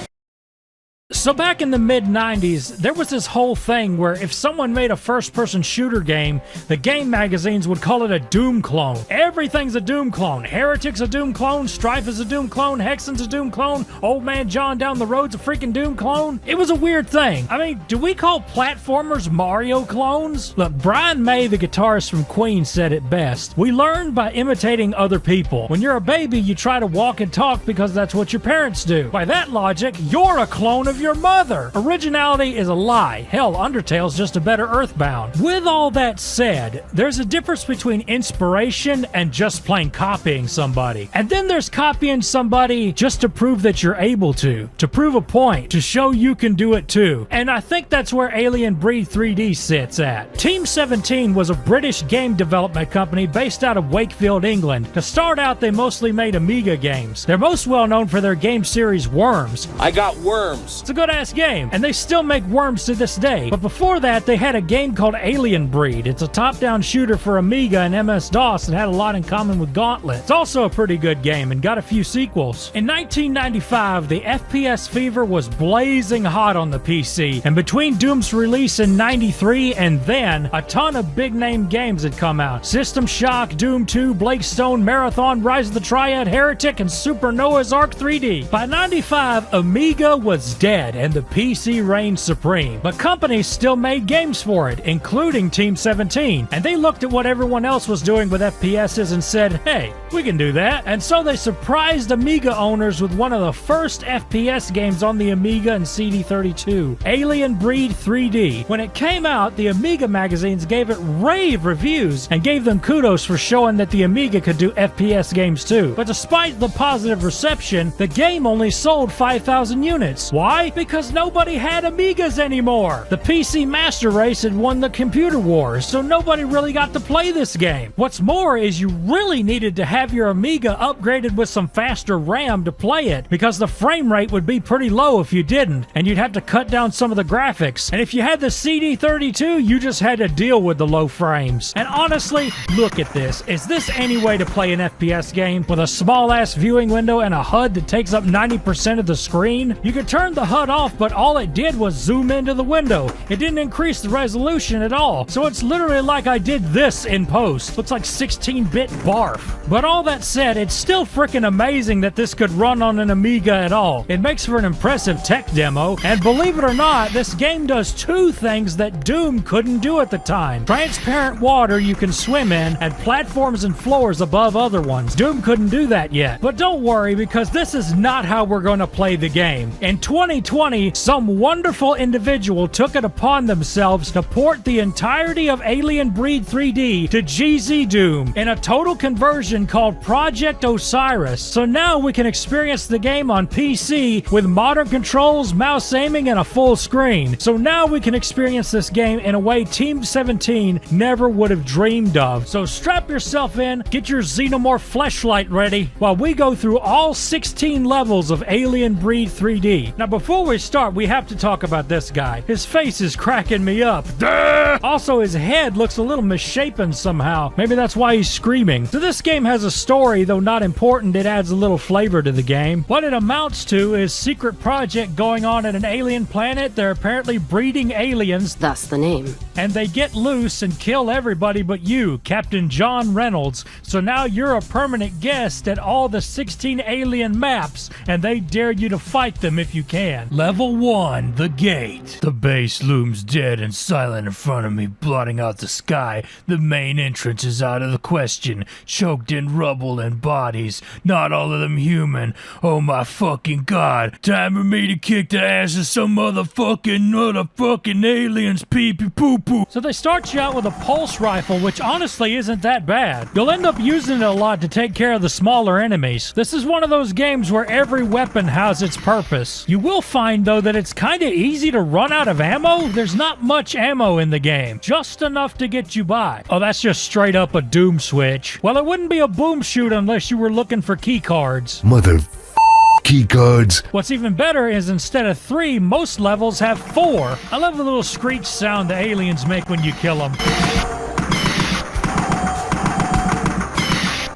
So back in the mid-90s, there was this whole thing where if someone made a first-person shooter game, the game magazines would call it a Doom clone. Everything's a Doom clone. Heretic's a Doom clone, Strife is a Doom clone, Hexen's a Doom clone, Old Man John down the road's a freaking Doom clone. It was a weird thing. I mean, do we call platformers Mario clones? Look, Brian May, the guitarist from Queen, said it best. We learn by imitating other people. When you're a baby, you try to walk and talk because that's what your parents do. By that logic, you're a clone of your mother. Originality is a lie. Hell, Undertale's just a better Earthbound. With all that said, there's a difference between inspiration and just plain copying somebody. And then there's copying somebody just to prove that you're able to prove a point, to show you can do it too. And I think that's where Alien Breed 3D sits at. Team 17 was a British game development company based out of Wakefield, England. To start out, they mostly made Amiga games. They're most well known for their game series Worms. I got Worms. It's a good-ass game, and they still make Worms to this day. But before that, they had a game called Alien Breed. It's a top-down shooter for Amiga and MS-DOS and had a lot in common with Gauntlet. It's also a pretty good game and got a few sequels. In 1995, the FPS fever was blazing hot on the PC, and between Doom's release in 93 and then, a ton of big-name games had come out. System Shock, Doom 2, Blake Stone, Marathon, Rise of the Triad, Heretic, and Super Noah's Ark 3D. By 95, Amiga was dead. dead and the PC reigned supreme. But companies still made games for it, including Team 17, and they looked at what everyone else was doing with FPSs and said, hey, we can do that. And so they surprised Amiga owners with one of the first FPS games on the Amiga and CD32, Alien Breed 3D. When it came out, the Amiga magazines gave it rave reviews and gave them kudos for showing that the Amiga could do FPS games too. But despite the positive reception, the game only sold 5,000 units. Why? Because nobody had Amigas anymore. The PC Master Race had won the computer wars, so nobody really got to play this game. What's more is you really needed to have your Amiga upgraded with some faster RAM to play it, because the frame rate would be pretty low if you didn't, and you'd have to cut down some of the graphics. And if you had the CD32, you just had to deal with the low frames. And honestly, look at this. Is this any way to play an FPS game with a small-ass viewing window and a HUD that takes up 90% of the screen? You could turn the HUD off, but all it did was zoom into the window. It didn't increase the resolution at all. So it's literally like I did this in post. Looks like 16-bit barf. But all that said, it's still freaking amazing that this could run on an Amiga at all. It makes for an impressive tech demo, and believe it or not, this game does two things that Doom couldn't do at the time. Transparent water you can swim in, and platforms and floors above other ones. Doom couldn't do that yet. But don't worry, because this is not how we're going to play the game. In 2020, some wonderful individual took it upon themselves to port the entirety of Alien Breed 3D to GZ Doom in a total conversion called Project Osiris. So now we can experience the game on PC with modern controls, mouse aiming, and a full screen. So now we can experience this game in a way Team 17 never would have dreamed of. So strap yourself in, get your Xenomorph fleshlight ready, while we go through all 16 levels of Alien Breed 3D. Now before we start, we have to talk about this guy. His face is cracking me up. Duh! Also, his head looks a little misshapen somehow. Maybe that's why he's screaming. So this game has a story, though not important. It adds a little flavor to the game. What it amounts to is secret project going on at an alien planet. They're apparently breeding aliens. Thus the name. And they get loose and kill everybody but you, Captain John Reynolds. So now you're a permanent guest at all the 16 alien maps, and they dare you to fight them if you can. Level 1, the gate. The base looms dead and silent in front of me, blotting out the sky. The main entrance is out of the question, choked in rubble and bodies, not all of them human. Oh my fucking god, time for me to kick the ass of some motherfucking aliens, pee-pee poo-poo. So they start you out with a pulse rifle, which honestly isn't that bad. You'll end up using it a lot to take care of the smaller enemies. This is one of those games where every weapon has its purpose. You will find though that it's kinda easy to run out of ammo. There's not much ammo in the game, just enough to get you by. Oh, that's just straight up a Doom switch. Well, it wouldn't be a boom shoot unless you were looking for key cards. Key cards. What's even better is instead of 3, most levels have 4. I love the little screech sound the aliens make when you kill them.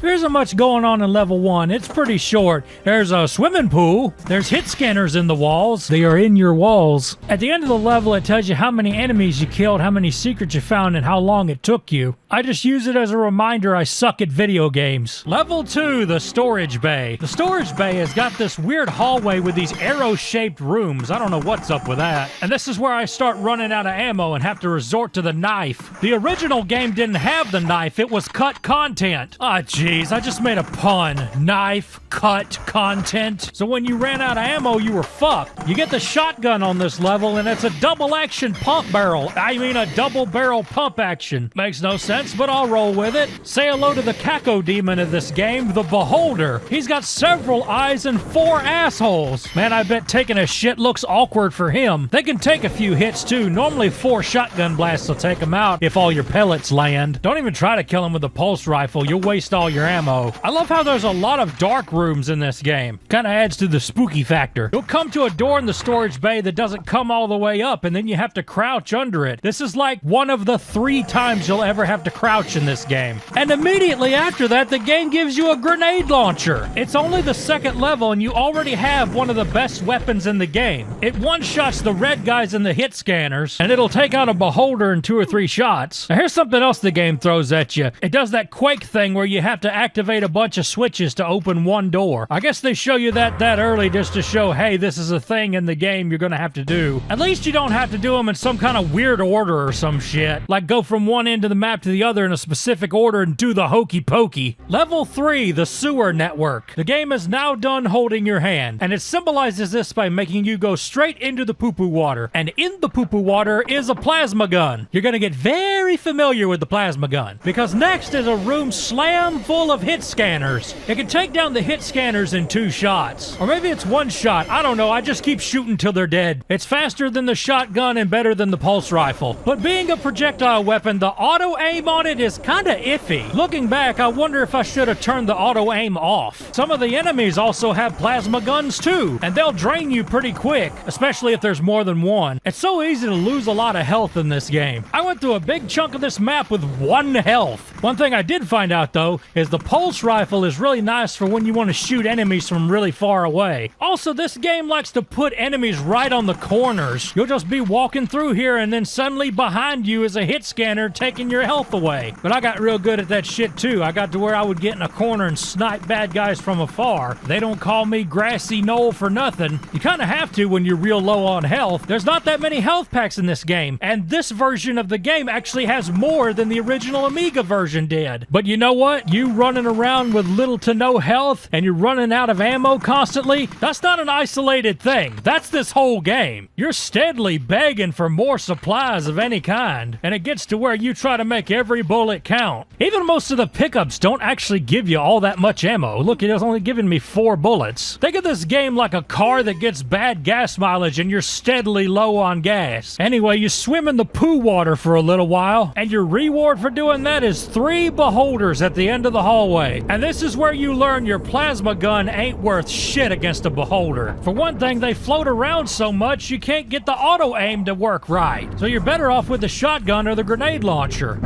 There isn't much going on in level 1. It's pretty short. There's a swimming pool. There's hit scanners in the walls. They are in your walls. At the end of the level, it tells you how many enemies you killed, how many secrets you found, and how long it took you. I just use it as a reminder I suck at video games. Level 2, the storage bay. The storage bay has got this weird hallway with these arrow-shaped rooms. I don't know what's up with that. And this is where I start running out of ammo and have to resort to the knife. The original game didn't have the knife. It was cut content. Ah, jeez, I just made a pun. Knife, cut, content. So when you ran out of ammo, you were fucked. You get the shotgun on this level, and it's a double-action pump barrel. I mean a double-barrel pump action. Makes no sense, but I'll roll with it. Say hello to the Caco demon of this game, the Beholder. He's got several eyes and 4 assholes. Man, I bet taking a shit looks awkward for him. They can take a few hits too. Normally 4 shotgun blasts will take him out if all your pellets land. Don't even try to kill him with a pulse rifle. You'll waste all your ammo. I love how there's a lot of dark rooms in this game. Kind of adds to the spooky factor. You'll come to a door in the storage bay that doesn't come all the way up, and then you have to crouch under it. This is like one of the 3 times you'll ever have to crouch in this game. And immediately after that, the game gives you a grenade launcher. It's only the 2nd level, and you already have one of the best weapons in the game. It one-shots the red guys in the hit scanners, and it'll take out a Beholder in 2 or 3 shots. Now here's something else the game throws at you. It does that Quake thing where you have to to activate a bunch of switches to open one door. I guess they show you that early just to show, hey, this is a thing in the game you're gonna have to do. At least you don't have to do them in some kind of weird order or some shit. Like go from one end of the map to the other in a specific order and do the hokey pokey. Level 3, the sewer network. The game is now done holding your hand, and it symbolizes this by making you go straight into the poo-poo water. And in the poo-poo water is a plasma gun. You're gonna get very familiar with the plasma gun, because next is a room slam full of hit scanners. It can take down the hit scanners in 2 shots. Or maybe it's 1 shot, I don't know, I just keep shooting till they're dead. It's faster than the shotgun and better than the pulse rifle. But being a projectile weapon, the auto aim on it is kinda iffy. Looking back, I wonder if I should have turned the auto aim off. Some of the enemies also have plasma guns too, and they'll drain you pretty quick, especially if there's more than one. It's so easy to lose a lot of health in this game. I went through a big chunk of this map with 1 health. One thing I did find out though, is the pulse rifle is really nice for when you want to shoot enemies from really far away. Also, this game likes to put enemies right on the corners. You'll just be walking through here and then suddenly behind you is a hit scanner taking your health away. But I got real good at that shit too. I got to where I would get in a corner and snipe bad guys from afar. They don't call me Grassy Knoll for nothing. You kind of have to when you're real low on health. There's not that many health packs in this game, and this version of the game actually has more than the original Amiga version did. But you know what? You running around with little to no health and you're running out of ammo constantly, that's not an isolated thing. That's this whole game. You're steadily begging for more supplies of any kind, and it gets to where you try to make every bullet count. Even most of the pickups don't actually give you all that much ammo. Look, it has only given me 4 bullets. Think of this game like a car that gets bad gas mileage and you're steadily low on gas. Anyway, you swim in the poo water for a little while, and your reward for doing that is 3 beholders at the end of the hallway. And this is where you learn your plasma gun ain't worth shit against a beholder. For one thing, they float around so much you can't get the auto aim to work right. So you're better off with the shotgun or the grenade launcher.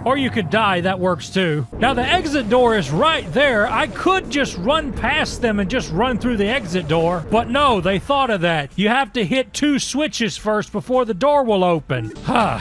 Or you could die, that works too. Now the exit door is right there. I could just run past them and just run through the exit door, but no, they thought of that. You have to hit 2 switches first before the door will open.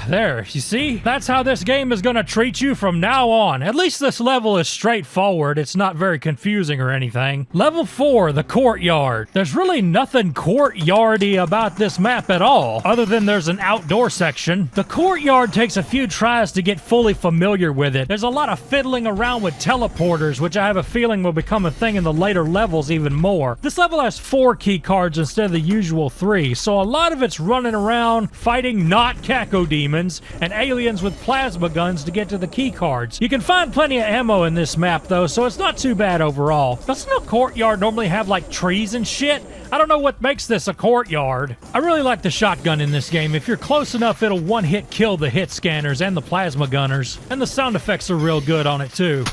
There, you see? That's how this game is gonna treat you from now on. At least this level is straightforward. It's not very confusing or anything. Level 4, the courtyard. There's really nothing courtyardy about this map at all, other than there's an outdoor section. The courtyard takes a few tries to get fully familiar with it. There's a lot of fiddling around with teleporters, which I have a feeling will become a thing in the later levels even more. This level has 4 key cards instead of the usual 3, so a lot of it's running around fighting not cacodemons and aliens with plasma guns to get to the key cards. You can find plenty of ammo in this map though, so it's not too bad overall. Doesn't a courtyard normally have like trees and shit? I don't know what makes this a courtyard. I really like the shotgun in this game. If you're close enough, it'll one-hit kill the hit scanners and the plasma gunners. And the sound effects are real good on it too.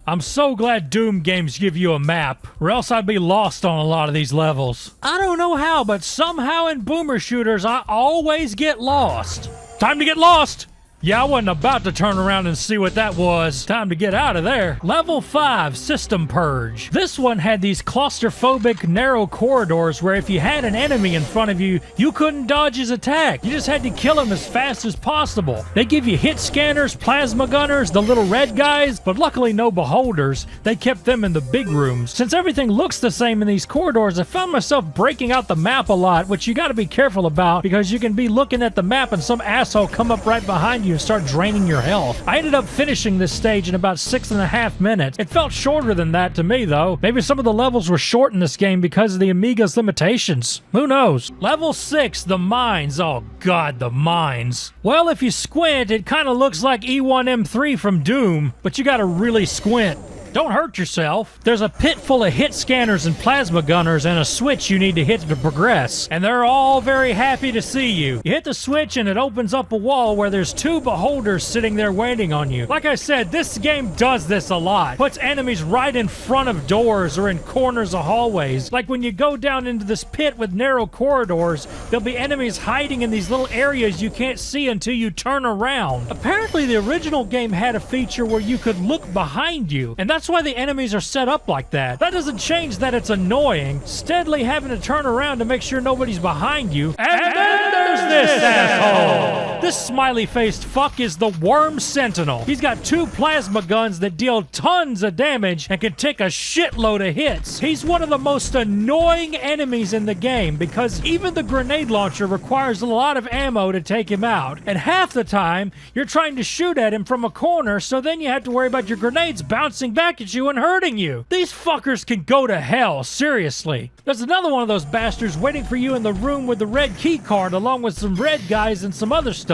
I'm so glad Doom games give you a map, or else I'd be lost on a lot of these levels. I don't know how, but somehow in boomer shooters, I always get lost. Time to get lost! Yeah, I wasn't about to turn around and see what that was. Time to get out of there. Level 5, System Purge. This one had these claustrophobic, narrow corridors where if you had an enemy in front of you, you couldn't dodge his attack. You just had to kill him as fast as possible. They give you hit scanners, plasma gunners, the little red guys, but luckily no beholders. They kept them in the big rooms. Since everything looks the same in these corridors, I found myself breaking out the map a lot, which you gotta be careful about because you can be looking at the map and some asshole come up right behind you and start draining your health. I ended up finishing this stage in about 6.5 minutes. It felt shorter than that to me though. Maybe some of the levels were short in this game because of the Amiga's limitations. Who knows? Level 6, the mines. Oh god, the mines. Well, if you squint, it kind of looks like E1M3 from Doom, but you gotta really squint. Don't hurt yourself. There's a pit full of hit scanners and plasma gunners and a switch you need to hit to progress. And they're all very happy to see you. You hit the switch and it opens up a wall where there's 2 beholders sitting there waiting on you. Like I said, this game does this a lot. Puts enemies right in front of doors or in corners of hallways. Like when you go down into this pit with narrow corridors, there'll be enemies hiding in these little areas you can't see until you turn around. Apparently the original game had a feature where you could look behind you, and that's why the enemies are set up like that. That doesn't change that it's annoying, steadily having to turn around to make sure nobody's behind you. And then there's this asshole! This smiley-faced fuck is the Worm Sentinel. He's got 2 plasma guns that deal tons of damage and can take a shitload of hits. He's one of the most annoying enemies in the game because even the grenade launcher requires a lot of ammo to take him out. And half the time, you're trying to shoot at him from a corner, so then you have to worry about your grenades bouncing back at you and hurting you. These fuckers can go to hell, seriously. There's another one of those bastards waiting for you in the room with the red key card along with some red guys and some other stuff.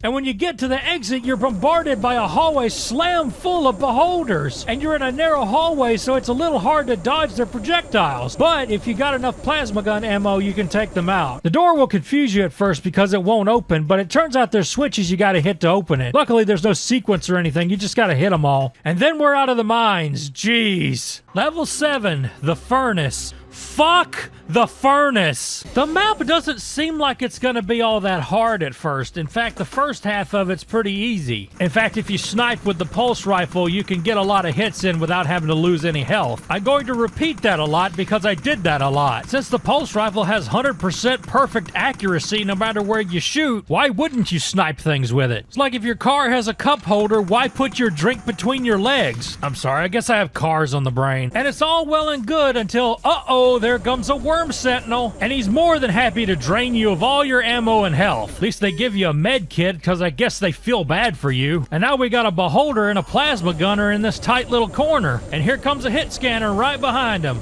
And when you get to the exit, you're bombarded by a hallway slam full of beholders. And you're in a narrow hallway, so it's a little hard to dodge their projectiles. But if you got enough plasma gun ammo, you can take them out. The door will confuse you at first because it won't open, but it turns out there's switches you gotta hit to open it. Luckily, there's no sequence or anything. You just gotta hit them all. And then we're out of the mines. Jeez. Level 7, the furnace. Fuck the furnace. The map doesn't seem like it's going to be all that hard at first. In fact, the first half of it's pretty easy. In fact, if you snipe with the pulse rifle, you can get a lot of hits in without having to lose any health. I'm going to repeat that a lot because I did that a lot. Since the pulse rifle has 100% perfect accuracy no matter where you shoot, why wouldn't you snipe things with it? It's like if your car has a cup holder, why put your drink between your legs? I'm sorry, I guess I have cars on the brain. And it's all well and good until, uh-oh, there comes a Worm Sentinel, and he's more than happy to drain you of all your ammo and health. At least they give you a med kit, because I guess they feel bad for you. And now we got a beholder and a plasma gunner in this tight little corner. And here comes a hit scanner right behind him.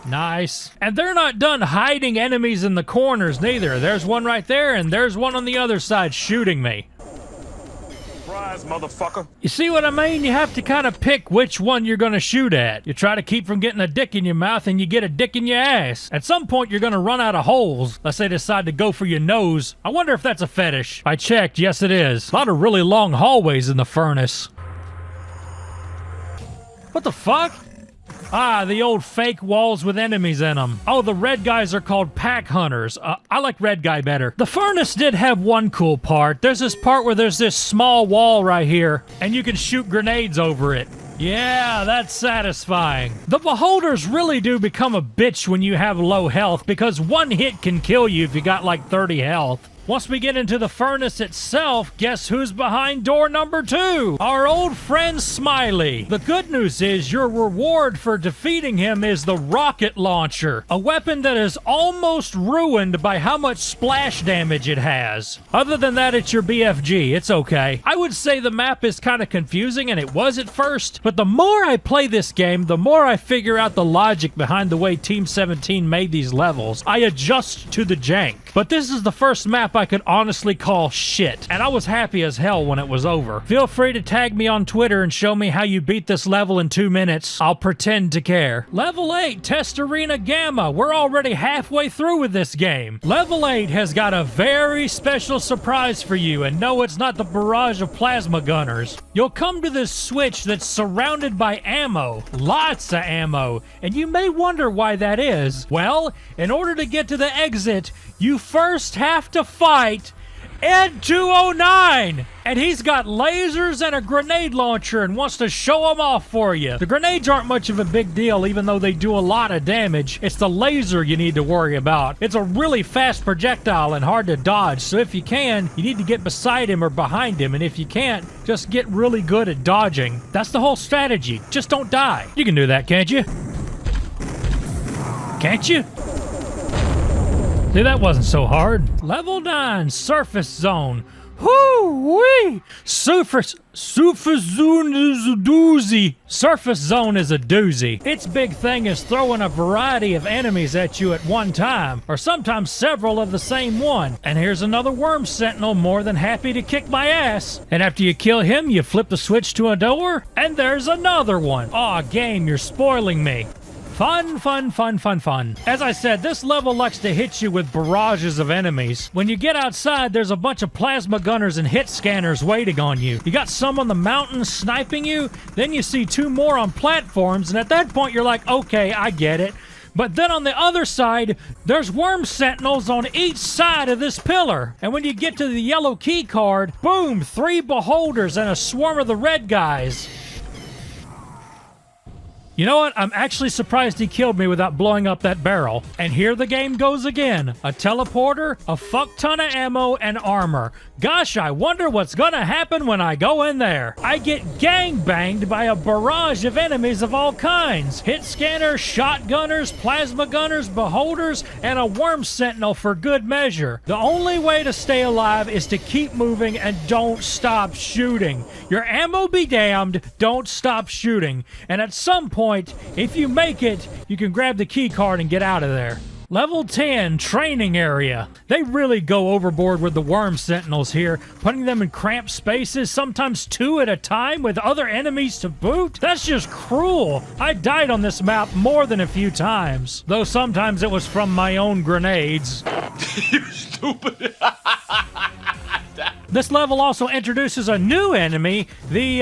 Nice. And they're not done hiding enemies in the corners neither. There's one right there, and there's one on the other side shooting me. Surprise, motherfucker. You see what I mean? You have to kind of pick which one you're going to shoot at. You try to keep from getting a dick in your mouth and you get a dick in your ass. At some point, you're going to run out of holes unless they decide to go for your nose. I wonder if that's a fetish. I checked. Yes, it is. A lot of really long hallways in the furnace. What the fuck? Ah, the old fake walls with enemies in them. Oh, the red guys are called pack hunters. I like red guy better. The furnace did have one cool part. There's this part where there's this small wall right here, and you can shoot grenades over it. Yeah, that's satisfying. The beholders really do become a bitch when you have low health, because one hit can kill you if you got like 30 health. Once we get into the furnace itself, guess who's behind door number 2? Our old friend Smiley. The good news is your reward for defeating him is the rocket launcher, a weapon that is almost ruined by how much splash damage it has. Other than that, it's your BFG. It's okay. I would say the map is kind of confusing, and it was at first, but the more I play this game, the more I figure out the logic behind the way Team 17 made these levels. I adjust to the jank. But this is the first map I could honestly call shit, and I was happy as hell when it was over. Feel free to tag me on Twitter and show me how you beat this level in 2 minutes. I'll pretend to care. Level 8, Test Arena Gamma. We're already halfway through with this game. Level 8 has got a very special surprise for you, and no, it's not the barrage of plasma gunners. You'll come to this switch that's surrounded by ammo. Lots of ammo. And you may wonder why that is. Well, in order to get to the exit, you first have to fight Ed 209, and he's got lasers and a grenade launcher and wants to show them off for you. The grenades aren't much of a big deal, even though they do a lot of damage. It's the laser you need to worry about. It's a really fast projectile and hard to dodge, so if you can, you need to get beside him or behind him, and if you can't, just get really good at dodging. That's the whole strategy. Just don't die. You can do that, can't you? Can't you? See, that wasn't so hard. Level 9, Surface Zone. Whoo-wee! Surface Zone is a doozy. Surface Zone is a doozy. Its big thing is throwing a variety of enemies at you at one time, or sometimes several of the same one. And here's another Worm Sentinel more than happy to kick my ass. And after you kill him, you flip the switch to a door, and there's another one. Aw, game, you're spoiling me. Fun, fun, fun, fun, fun. As I said, this level likes to hit you with barrages of enemies. When you get outside, there's a bunch of plasma gunners and hit scanners waiting on you. You got some on the mountain sniping you, then you see 2 more on platforms, and at that point you're like, okay, I get it. But then on the other side, there's Worm Sentinels on each side of this pillar. And when you get to the yellow key card, boom, 3 beholders and a swarm of the red guys. You know what? I'm actually surprised he killed me without blowing up that barrel. And here the game goes again. A teleporter, a fuck ton of ammo, and armor. Gosh, I wonder what's gonna happen when I go in there. I get gangbanged by a barrage of enemies of all kinds. Hit scanners, shotgunners, plasma gunners, beholders, and a worm sentinel for good measure. The only way to stay alive is to keep moving and don't stop shooting. Your ammo be damned, don't stop shooting. And at some point, if you make it, you can grab the key card and get out of there. Level 10, training area. They really go overboard with the worm sentinels here, putting them in cramped spaces, sometimes 2 at a time with other enemies to boot. That's just cruel. I died on this map more than a few times, though sometimes it was from my own grenades. You stupid. This level also introduces a new enemy, the,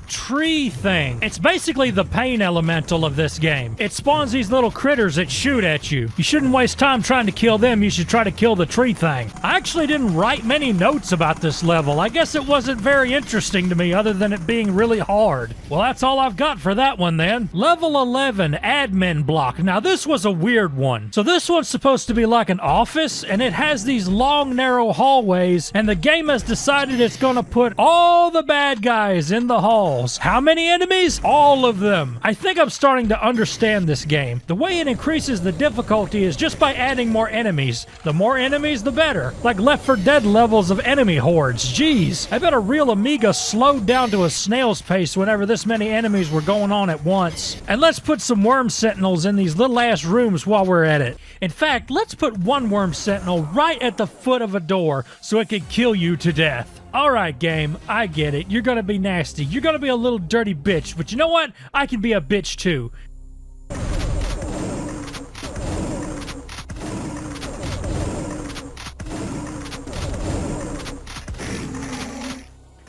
tree thing. It's basically the pain elemental of this game. It spawns these little critters that shoot at you. You shouldn't waste time trying to kill them, you should try to kill the tree thing. I actually didn't write many notes about this level. I guess it wasn't very interesting to me other than it being really hard. Well, that's all I've got for that one then. Level 11, admin block. Now this was a weird one. So this one's supposed to be like an office, and it has these long, narrow hallways, and the game has decided it's gonna put all the bad guys in the halls. How many enemies? All of them. I think I'm starting to understand this game. The way it increases the difficulty is just by adding more enemies. The more enemies, the better. Like Left 4 Dead levels of enemy hordes. Jeez, I bet a real Amiga slowed down to a snail's pace whenever this many enemies were going on at once. And let's put some worm sentinels in these little ass rooms while we're at it. In fact, let's put one worm sentinel right at the foot of a door so it can kill you to death. Alright game, I get it. You're gonna be nasty. You're gonna be a little dirty bitch. But you know what? I can be a bitch too.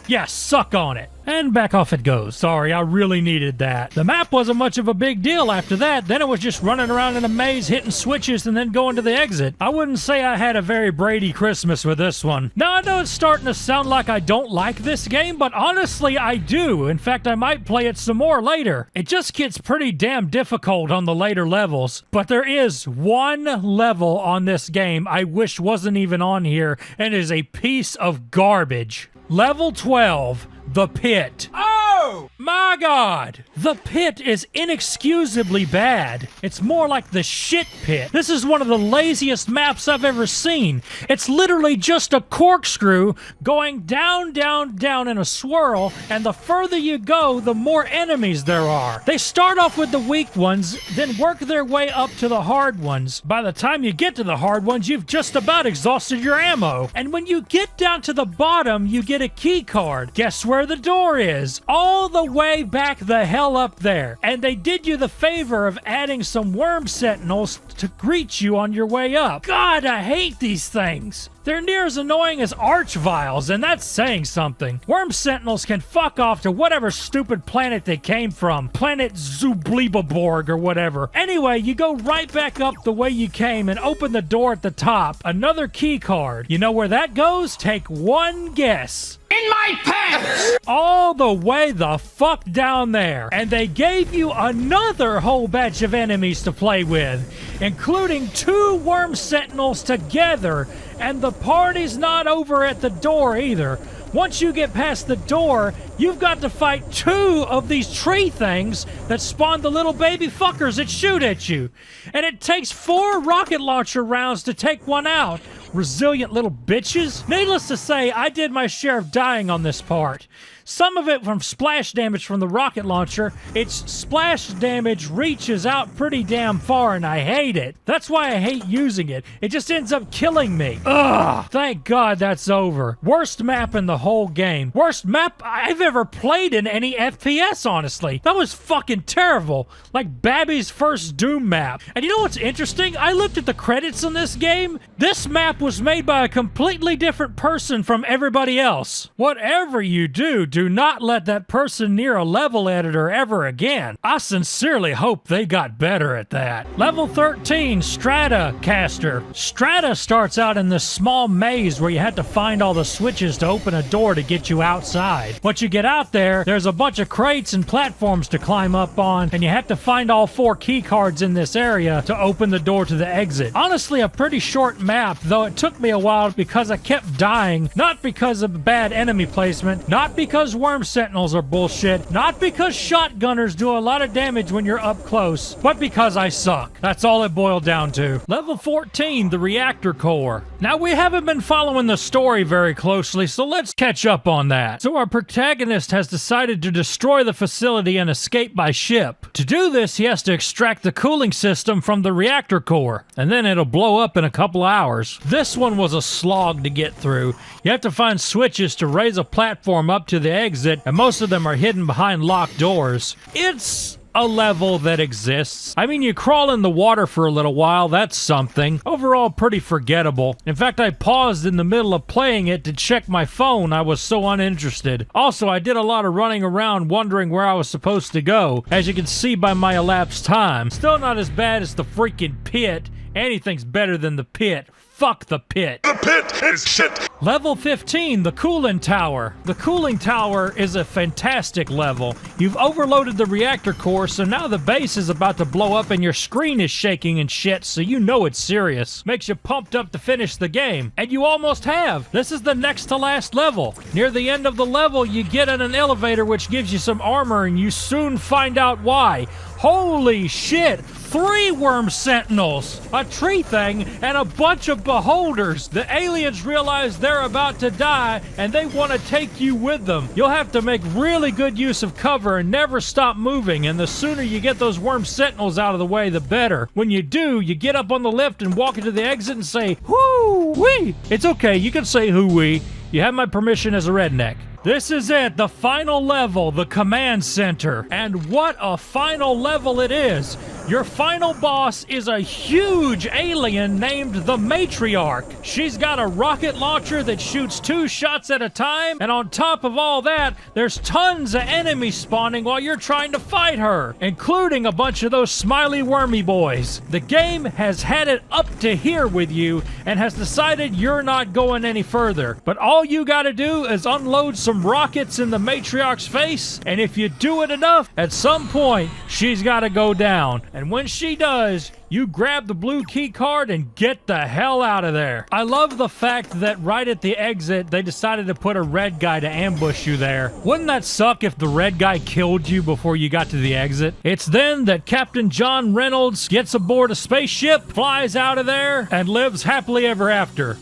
Yeah, suck on it. And back off it goes. Sorry, I really needed that. The map wasn't much of a big deal after that. Then it was just running around in a maze, hitting switches, and then going to the exit. I wouldn't say I had a very Brady Christmas with this one. Now, I know it's starting to sound like I don't like this game, but honestly, I do. In fact, I might play it some more later. It just gets pretty damn difficult on the later levels. But there is one level on this game I wish wasn't even on here, and is a piece of garbage. Level 12, The Pit. Oh! My God! The Pit is inexcusably bad. It's more like the shit pit. This is one of the laziest maps I've ever seen. It's literally just a corkscrew going down, down, down in a swirl, and the further you go, the more enemies there are. They start off with the weak ones, then work their way up to the hard ones. By the time you get to the hard ones, you've just about exhausted your ammo. And when you get down to the bottom, you get a key card. Guess where the door is? All the way back the hell up there. And they did you the favor of adding some worm sentinels to greet you on your way up. God, I hate these things. They're near as annoying as archviles, and that's saying something. Worm sentinels can fuck off to whatever stupid planet they came from. Planet Zublibaborg or whatever. Anyway, you go right back up the way you came and open the door at the top. Another key card. You know where that goes? Take one guess. In my pants! All the way the fuck down there. And they gave you another whole batch of enemies to play with, including 2 worm sentinels together. And the party's not over at the door either. Once you get past the door, you've got to fight 2 of these tree things that spawn the little baby fuckers that shoot at you. And it takes 4 rocket launcher rounds to take one out. Resilient little bitches. Needless to say, I did my share of dying on this part. Some of it from splash damage from the rocket launcher. Its splash damage reaches out pretty damn far, and I hate it. That's why I hate using it. It just ends up killing me. Ugh! Thank God that's over. Worst map in the whole game. Worst map I've ever played in any FPS, honestly. That was fucking terrible. Like Babby's first Doom map. And you know what's interesting? I looked at the credits on this game. This map was made by a completely different person from everybody else. Whatever you do, do not let that person near a level editor ever again. I sincerely hope they got better at that. Level 13, Strata Caster. Strata starts out in this small maze where you have to find all the switches to open a door to get you outside. Once you get out there, there's a bunch of crates and platforms to climb up on, and you have to find all 4 key cards in this area to open the door to the exit. Honestly, a pretty short map, though it took me a while because I kept dying, not because of bad enemy placement, not because worm sentinels are bullshit, not because shotgunners do a lot of damage when you're up close, but because I suck. That's all it boiled down to. Level 14, the reactor core. Now, we haven't been following the story very closely, so let's catch up on that. So our protagonist has decided to destroy the facility and escape by ship. To do this, he has to extract the cooling system from the reactor core, and then it'll blow up in a couple hours. This one was a slog to get through. You have to find switches to raise a platform up to the exit, and most of them are hidden behind locked doors. It's a level that exists. I mean, you crawl in the water for a little while, that's something. Overall, pretty forgettable. In fact, I paused in the middle of playing it to check my phone. I was so uninterested. Also, I did a lot of running around wondering where I was supposed to go, as you can see by my elapsed time. Still not as bad as the freaking pit. Anything's better than the pit. Fuck the pit. The pit is shit. Level 15, the cooling tower. The cooling tower is a fantastic level. You've overloaded the reactor core, so now the base is about to blow up and your screen is shaking and shit, so you know it's serious. Makes you pumped up to finish the game. And you almost have. This is the next to last level. Near the end of the level, you get in an elevator which gives you some armor, and you soon find out why. Holy shit! 3 worm sentinels, a tree thing, and a bunch of beholders. The aliens realize they're about to die, and they want to take you with them. You'll have to make really good use of cover and never stop moving, and the sooner you get those worm sentinels out of the way, the better. When you do, you get up on the lift and walk into the exit and say, "Whoo-wee!" It's okay, you can say hoo-wee. You have my permission as a redneck. This is it, the final level, the command center. And what a final level it is. Your final boss is a huge alien named the Matriarch. She's got a rocket launcher that shoots 2 shots at a time, and on top of all that, there's tons of enemies spawning while you're trying to fight her, including a bunch of those smiley wormy boys. The game has had it up to here with you and has decided you're not going any further. But all you gotta do is unload some rockets in the Matriarch's face, and if you do it enough, at some point, she's gotta go down. And when she does, you grab the blue key card and get the hell out of there. I love the fact that right at the exit, they decided to put a red guy to ambush you there. Wouldn't that suck if the red guy killed you before you got to the exit? It's then that Captain John Reynolds gets aboard a spaceship, flies out of there, and lives happily ever after.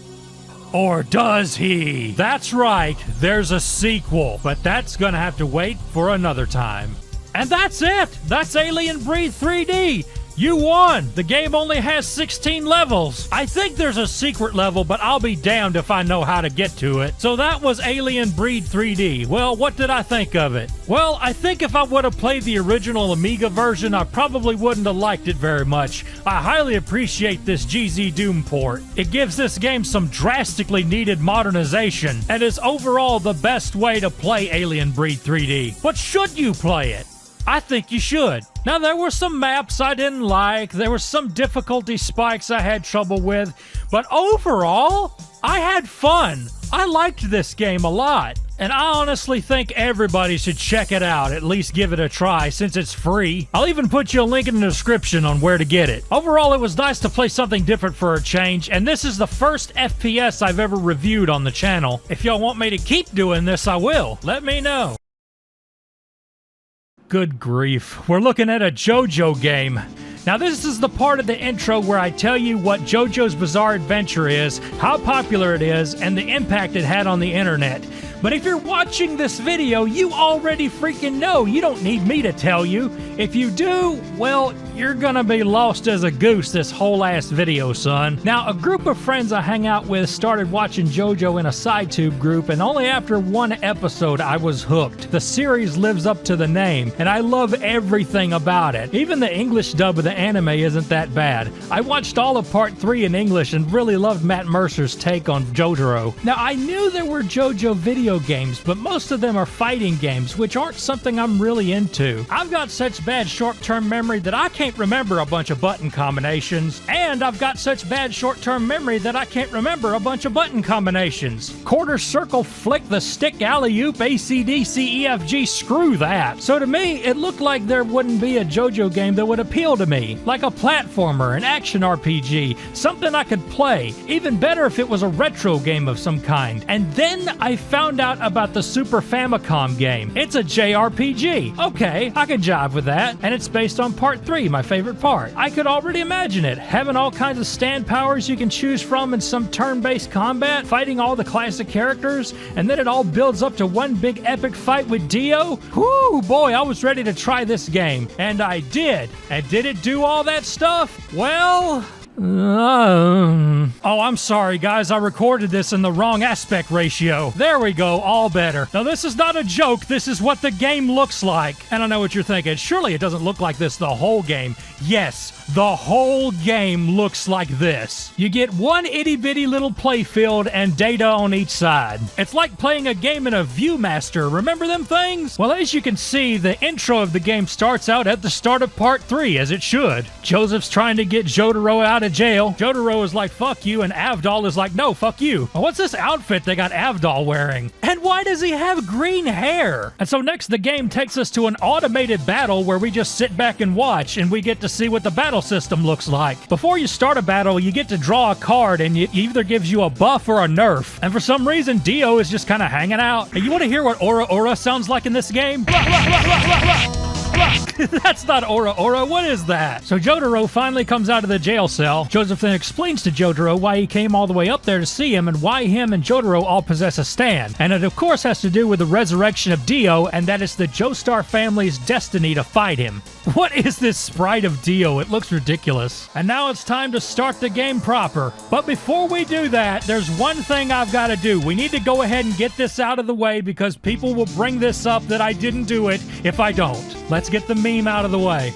Or does he? That's right, there's a sequel, but that's gonna have to wait for another time. And that's it! That's Alien Breed 3D! You won! The game only has 16 levels. I think there's a secret level, but I'll be damned if I know how to get to it. So that was Alien Breed 3D. Well, what did I think of it? Well, I think if I would have played the original Amiga version, I probably wouldn't have liked it very much. I highly appreciate this GZ Doom port. It gives this game some drastically needed modernization, and is overall the best way to play Alien Breed 3D. But should you play it? I think you should. Now, there were some maps I didn't like, there were some difficulty spikes I had trouble with, but overall, I had fun. I liked this game a lot, and I honestly think everybody should check it out, at least give it a try, since it's free. I'll even put you a link in the description on where to get it. Overall, it was nice to play something different for a change, and this is the first FPS I've ever reviewed on the channel. If y'all want me to keep doing this, I will. Let me know. Good grief, we're looking at a JoJo game. Now this is the part of the intro where I tell you what JoJo's Bizarre Adventure is, how popular it is, and the impact it had on the internet. But if you're watching this video, you already freaking know. You don't need me to tell you. If you do, well, You're gonna be lost as a goose this whole ass video, son. Now, a group of friends I hang out with started watching JoJo in a SciTube group, and only after one episode I was hooked. The series lives up to the name, and I love everything about it. Even the English dub of the anime isn't that bad. I watched all of Part 3 in English and really loved Matt Mercer's take on Jotaro. Now, I knew there were JoJo video games, but most of them are fighting games, which aren't something I'm really into. I've got such bad short-term memory that I can't remember a bunch of button combinations, and I've got such bad short-term memory that I can't remember a bunch of button combinations. Quarter circle, flick the stick, alley-oop, ACDC, EFG, screw that. So to me, it looked like there wouldn't be a JoJo game that would appeal to me, like a platformer, an action RPG, something I could play. Even better if it was a retro game of some kind. And then I found out about the Super Famicom game. It's a JRPG. Okay, I can jive with that. And it's based on Part 3, my favorite part. I could already imagine it, having all kinds of stand powers you can choose from in some turn-based combat, fighting all the classic characters, and then it all builds up to one big epic fight with Dio. Whoo, boy, I was ready to try this game. And I did. And did it do all that stuff? Well... oh, I'm sorry, guys. I recorded this in the wrong aspect ratio. There we go, all better. Now, this is not a joke. This is what the game looks like. And I know what you're thinking. Surely it doesn't look like this the whole game. Yes, the whole game looks like this. You get one itty-bitty little playfield and data on each side. It's like playing a game in a Viewmaster. Remember them things? Well, as you can see, the intro of the game starts out at the start of Part 3, as it should. Joseph's trying to get Jotaro out of jail. Jotaro is like, fuck you, and Avdol is like, no, fuck you. Well, what's this outfit they got Avdol wearing? And why does he have green hair? And so next, the game takes us to an automated battle where we just sit back and watch, and we get to see what the battle system looks like. Before you start a battle, you get to draw a card, and it either gives you a buff or a nerf. And for some reason, Dio is just kind of hanging out. And you want to hear what Aura Aura sounds like in this game? That's not Aura Aura. What is that? So Jotaro finally comes out of the jail cell. Joseph then explains to Jotaro why he came all the way up there to see him and why him and Jotaro all possess a stand. And it of course has to do with the resurrection of Dio, and that it's the Joestar family's destiny to fight him. What is this sprite of Dio? It looks ridiculous. And now it's time to start the game proper. But before we do that, there's one thing I've got to do. We need to go ahead and get this out of the way because people will bring this up that I didn't do it if I don't. Let's get the meme out of the way.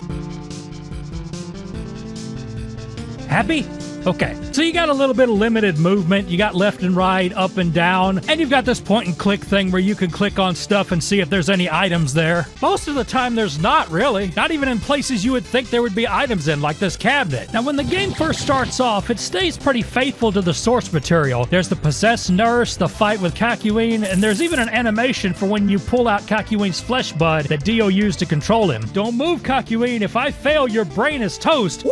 Happy? Okay, so you got a little bit of limited movement, you got left and right, up and down, and you've got this point and click thing where you can click on stuff and see if there's any items there. Most of the time there's not really, not even in places you would think there would be items in, like this cabinet. Now when the game first starts off, it stays pretty faithful to the source material. There's the possessed nurse, the fight with Kakyoin, and there's even an animation for when you pull out Kakyoin's flesh bud that Dio used to control him. Don't move, Kakyoin, if I fail, your brain is toast. Woo!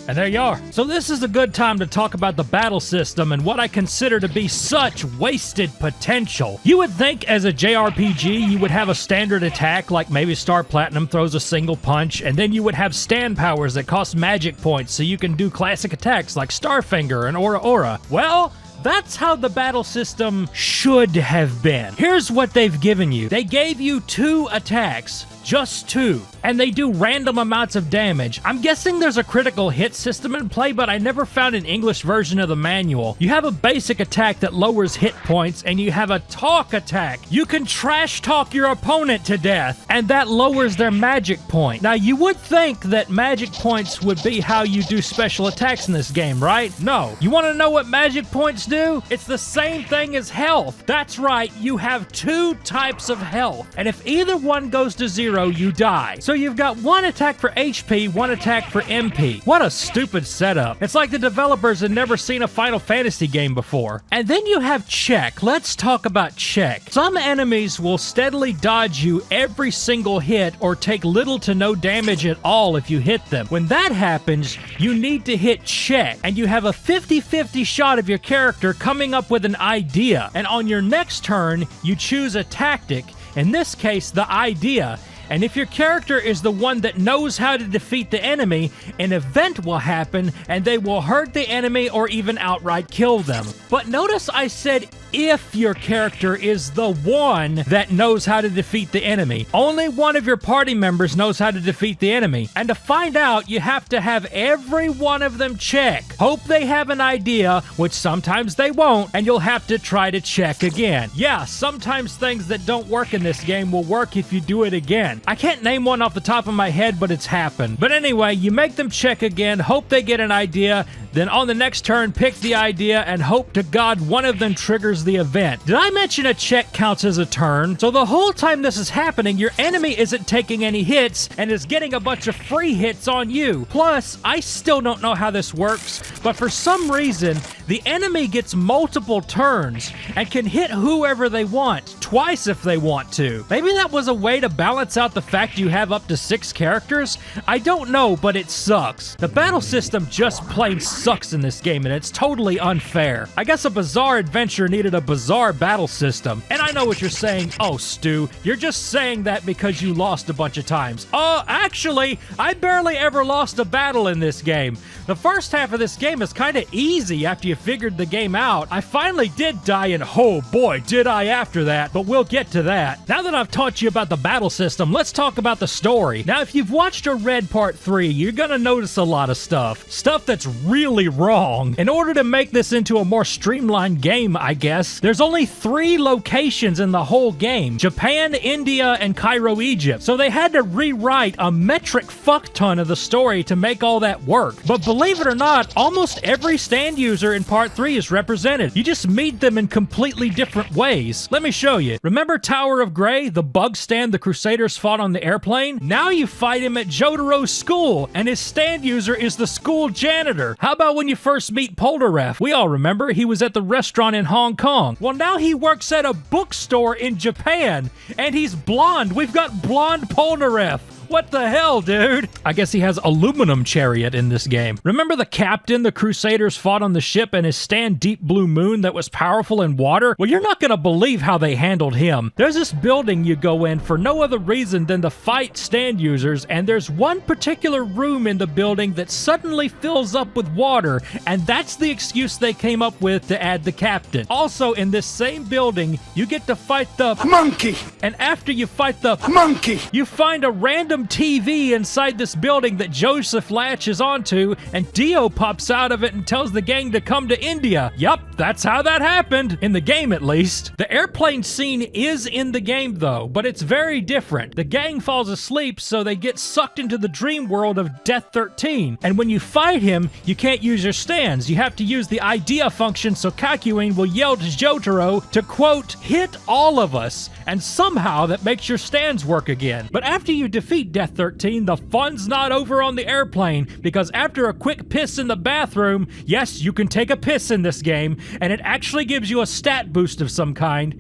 And there you are. So this is a good time to talk about the battle system and what I consider to be such wasted potential. You would think as a JRPG you would have a standard attack like maybe Star Platinum throws a single punch, and then you would have stand powers that cost magic points so you can do classic attacks like Starfinger and Aura Aura. Well, that's how the battle system should have been. Here's what they've given you. They gave you 2 attacks. Just 2. And they do random amounts of damage. I'm guessing there's a critical hit system in play, but I never found an English version of the manual. You have a basic attack that lowers hit points, and you have a talk attack. You can trash talk your opponent to death, and that lowers their magic point. Now, you would think that magic points would be how you do special attacks in this game, right? No. You want to know what magic points do? It's the same thing as health. That's right, you have 2 types of health, and if either one goes to 0, you die. So you've got 1 attack for HP, 1 attack for MP. What a stupid setup. It's like the developers had never seen a Final Fantasy game before. And then you have check. Let's talk about check. Some enemies will steadily dodge you every single hit or take little to no damage at all if you hit them. When that happens, you need to hit check, and you have a 50-50 shot of your character coming up with an idea. And on your next turn, you choose a tactic, in this case, the idea. And if your character is the one that knows how to defeat the enemy, an event will happen and they will hurt the enemy or even outright kill them. But notice I said if your character is the one that knows how to defeat the enemy. Only one of your party members knows how to defeat the enemy. And to find out, you have to have every one of them check. Hope they have an idea, which sometimes they won't, and you'll have to try to check again. Yeah, sometimes things that don't work in this game will work if you do it again. I can't name one off the top of my head, but it's happened. But anyway, you make them check again, hope they get an idea, then on the next turn, pick the idea and hope to God one of them triggers the event. Did I mention a check counts as a turn? So the whole time this is happening, your enemy isn't taking any hits and is getting a bunch of free hits on you. Plus, I still don't know how this works, but for some reason, the enemy gets multiple turns and can hit whoever they want, twice if they want to. Maybe that was a way to balance out the fact you have up to 6 characters? I don't know, but it sucks. The battle system just plain sucks in this game, and it's totally unfair. I guess a bizarre adventure needed a bizarre battle system. And I know what you're saying. Oh, Stu, you're just saying that because you lost a bunch of times. Actually, I barely ever lost a battle in this game. The first half of this game is kind of easy after you figured the game out. I finally did die, and oh boy, did I after that, but we'll get to that. Now that I've taught you about the battle system, let's talk about the story. Now, if you've watched or read Part 3, you're gonna notice a lot of stuff. Stuff that's really wrong. In order to make this into a more streamlined game, I guess, there's only 3 locations in the whole game: Japan, India, and Cairo, Egypt. So they had to rewrite a metric fuck ton of the story to make all that work. But believe it or not, almost every stand user in Part 3 is represented. You just meet them in completely different ways. Let me show you. Remember Tower of Grey, the bug stand the Crusaders fought on the airplane? Now you fight him at Jotaro's school, and his stand user is the school janitor. How about when you first meet Polnareff? We all remember he was at the restaurant in Hong Kong. Well, now he works at a bookstore in Japan, and he's blonde. We've got blonde Polnareff. What the hell, dude? I guess he has aluminum chariot in this game. Remember the captain the Crusaders fought on the ship and his stand Deep Blue Moon that was powerful in water? Well, you're not gonna believe how they handled him. There's this building you go in for no other reason than to fight stand users, and there's one particular room in the building that suddenly fills up with water, and that's the excuse they came up with to add the captain. Also, in this same building, you get to fight the monkey. And after you fight the monkey, you find a random TV inside this building that Joseph latches onto, and Dio pops out of it and tells the gang to come to India. Yup, that's how that happened, in the game at least. The airplane scene is in the game though, but it's very different. The gang falls asleep, so they get sucked into the dream world of Death 13, and when you fight him, you can't use your stands. You have to use the idea function, so Kakyoin will yell to Jotaro to, quote, hit all of us, and somehow that makes your stands work again. But after you defeat Death 13, the fun's not over on the airplane, because after a quick piss in the bathroom, yes, you can take a piss in this game, and it actually gives you a stat boost of some kind.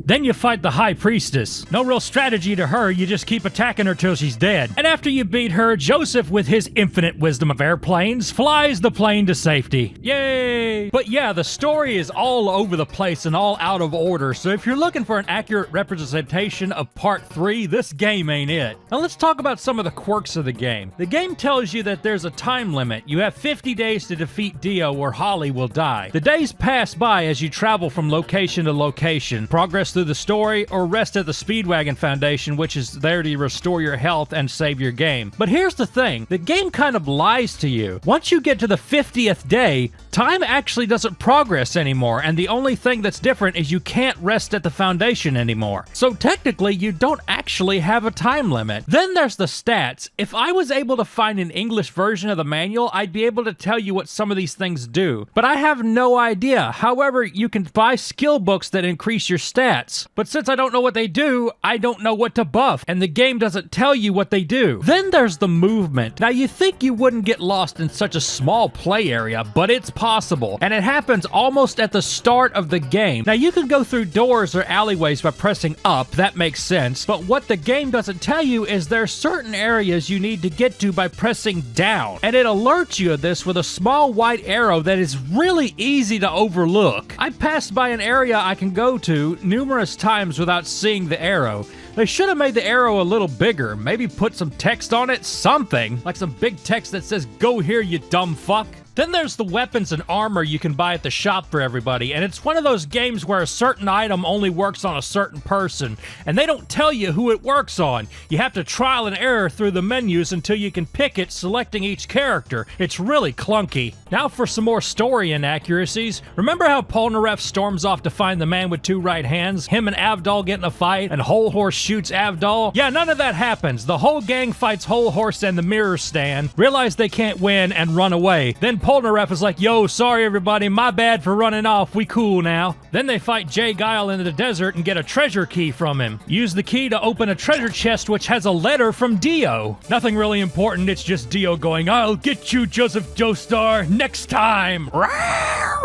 Then you fight the High Priestess. No real strategy to her, you just keep attacking her till she's dead. And after you beat her, Joseph, with his infinite wisdom of airplanes, flies the plane to safety. Yay! But yeah, the story is all over the place and all out of order, so if you're looking for an accurate representation of Part 3, this game ain't it. Now let's talk about some of the quirks of the game. The game tells you that there's a time limit. You have 50 days to defeat Dio or Holly will die. The days pass by as you travel from location to location, progress through the story, or rest at the Speedwagon Foundation, which is there to restore your health and save your game. But here's the thing, the game kind of lies to you. Once you get to the 50th day, time actually doesn't progress anymore, and the only thing that's different is you can't rest at the Foundation anymore. So technically, you don't actually have a time limit. Then there's the stats. If I was able to find an English version of the manual, I'd be able to tell you what some of these things do. But I have no idea. However, you can buy skill books that increase your stats. But since I don't know what they do, I don't know what to buff, and the game doesn't tell you what they do. Then there's the movement. Now you think you wouldn't get lost in such a small play area, but it's possible, and it happens almost at the start of the game. Now you can go through doors or alleyways by pressing up, that makes sense, but what the game doesn't tell you is there are certain areas you need to get to by pressing down, and it alerts you of this with a small white arrow that is really easy to overlook. I passed by an area I can go to numerous times without seeing the arrow. They should have made the arrow a little bigger, maybe put some text on it, something, like some big text that says, "Go here, you dumb fuck." Then there's the weapons and armor you can buy at the shop for everybody, and it's one of those games where a certain item only works on a certain person, and they don't tell you who it works on. You have to trial and error through the menus until you can pick it, selecting each character. It's really clunky. Now for some more story inaccuracies. Remember how Polnareff storms off to find the man with two right hands? Him and Avdol get in a fight, and Whole Horse shoots Avdol? Yeah, none of that happens. The whole gang fights Whole Horse and the mirror stand, realize they can't win, and run away. Then Polnareff is like, yo, sorry everybody, my bad for running off, we cool now. Then they fight Jay Guile in the desert and get a treasure key from him. Use the key to open a treasure chest which has a letter from Dio. Nothing really important, it's just Dio going, I'll get you, Joseph Joestar, next time.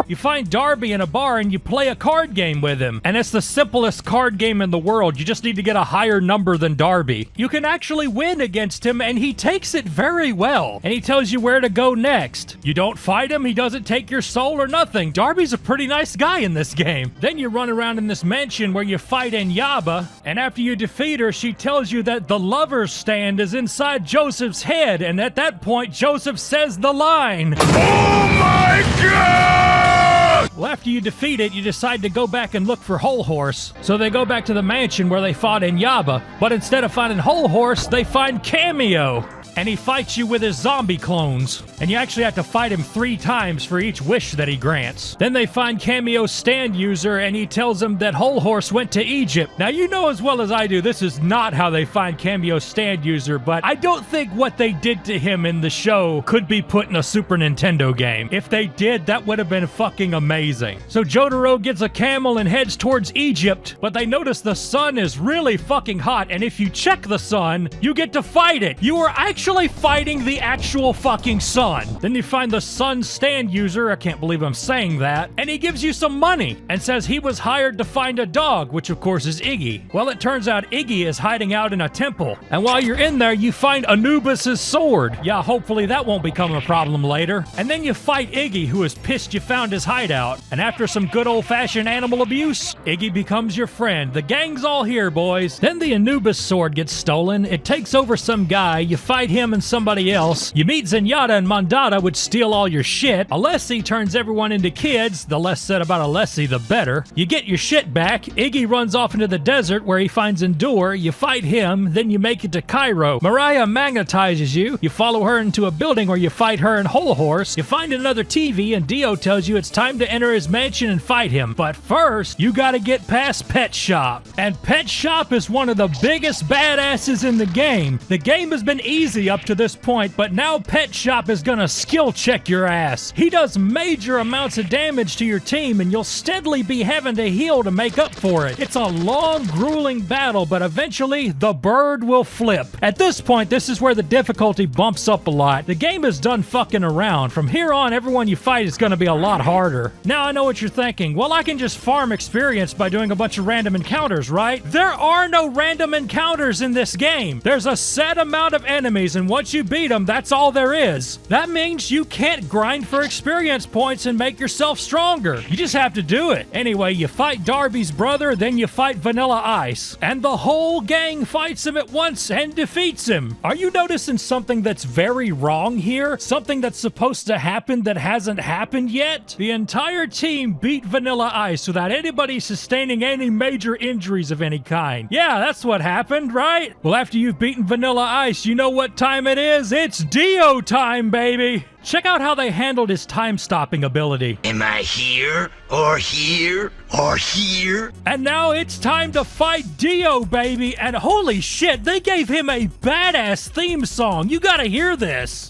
You find Darby in a bar and you play a card game with him. And it's the simplest card game in the world. You just need to get a higher number than Darby. You can actually win against him and he takes it very well. And he tells you where to go next. You don't fight him, he doesn't take your soul or nothing. Darby's a pretty nice guy in this game. Then you run around in this mansion where you fight Inyaba, and after you defeat her, she tells you that the lover's stand is inside Joseph's head, and at that point, Joseph says the line, "Oh my God!" Well, after you defeat it, you decide to go back and look for Whole Horse. So they go back to the mansion where they fought Inyaba, but instead of finding Whole Horse, they find Cameo. And he fights you with his zombie clones. And you actually have to fight him 3 times for each wish that he grants. Then they find Cameo's stand user and he tells them that Whole Horse went to Egypt. Now you know as well as I do, this is not how they find Cameo's stand user, but I don't think what they did to him in the show could be put in a Super Nintendo game. If they did, that would have been fucking amazing. So Jotaro gets a camel and heads towards Egypt, but they notice the sun is really fucking hot, and if you check the sun, you get to fight it. You are actually fighting the actual fucking sun. Then you find the sun stand user, I can't believe I'm saying that, and he gives you some money and says he was hired to find a dog, which of course is Iggy. Well, it turns out Iggy is hiding out in a temple, and while you're in there, you find Anubis's sword. Yeah, hopefully that won't become a problem later. And then you fight Iggy, who is pissed you found his hideout, and after some good old-fashioned animal abuse, Iggy becomes your friend. The gang's all here, boys. Then the Anubis sword gets stolen, it takes over some guy, you fight him and somebody else. You meet Zenyatta and Mondada, which steal all your shit. Alessi turns everyone into kids. The less said about Alessi, the better. You get your shit back. Iggy runs off into the desert where he finds Endure. You fight him, then you make it to Cairo. Mariah magnetizes you. You follow her into a building where you fight her and Whole Horse. You find another TV and Dio tells you it's time to enter his mansion and fight him. But first, you gotta get past Pet Shop. And Pet Shop is one of the biggest badasses in the game. The game has been easy up to this point, but now Pet Shop is gonna skill check your ass. He does major amounts of damage to your team and you'll steadily be having to heal to make up for it. It's a long, grueling battle, but eventually the bird will flip. At this point, this is where the difficulty bumps up a lot. The game is done fucking around. From here on, everyone you fight is gonna be a lot harder. Now I know what you're thinking. Well, I can just farm experience by doing a bunch of random encounters, right? There are no random encounters in this game. There's a set amount of enemies, and once you beat them, that's all there is. That means you can't grind for experience points and make yourself stronger. You just have to do it. Anyway, you fight Darby's brother, then you fight Vanilla Ice. And the whole gang fights him at once and defeats him. Are you noticing something that's very wrong here? Something that's supposed to happen that hasn't happened yet? The entire team beat Vanilla Ice without anybody sustaining any major injuries of any kind. Yeah, that's what happened, right? Well, after you've beaten Vanilla Ice, you know what time it is? It's Dio time, baby! Check out how they handled his time-stopping ability. Am I here, or here, or here? And now it's time to fight Dio, baby! And holy shit, they gave him a badass theme song! You gotta hear this!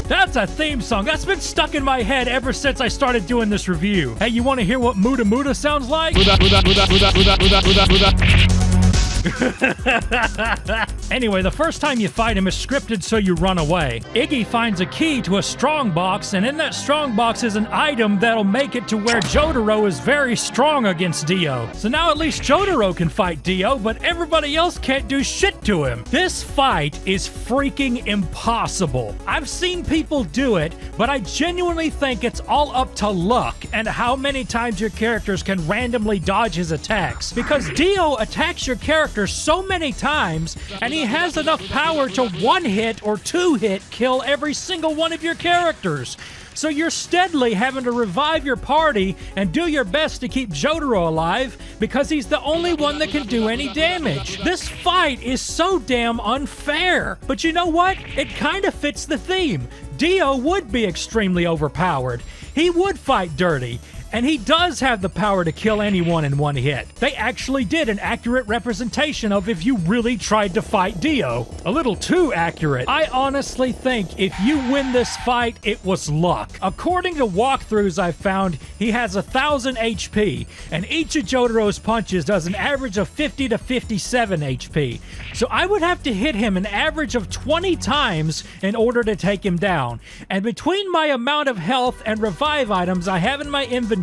That's a theme song. That's been stuck in my head ever since I started doing this review. Hey, you want to hear what Muda Muda sounds like? Anyway, the first time you fight him is scripted so you run away. Iggy finds a key to a strong box, and in that strong box is an item that'll make it to where Jotaro is very strong against Dio. So now at least Jotaro can fight Dio, but everybody else can't do shit to him. This fight is freaking impossible. I've seen people do it, but I genuinely think it's all up to luck and how many times your characters can randomly dodge his attacks. Because Dio attacks your character so many times, and he has enough power to one-hit or two-hit kill every single one of your characters. So you're steadily having to revive your party and do your best to keep Jotaro alive because he's the only one that can do any damage. This fight is so damn unfair. But you know what? It kind of fits the theme. Dio would be extremely overpowered. He would fight dirty. And he does have the power to kill anyone in one hit. They actually did an accurate representation of if you really tried to fight Dio. A little too accurate. I honestly think if you win this fight, it was luck. According to walkthroughs I've found, he has 1,000 HP, and each of Jotaro's punches does an average of 50 to 57 HP. So I would have to hit him an average of 20 times in order to take him down. And between my amount of health and revive items I have in my inventory,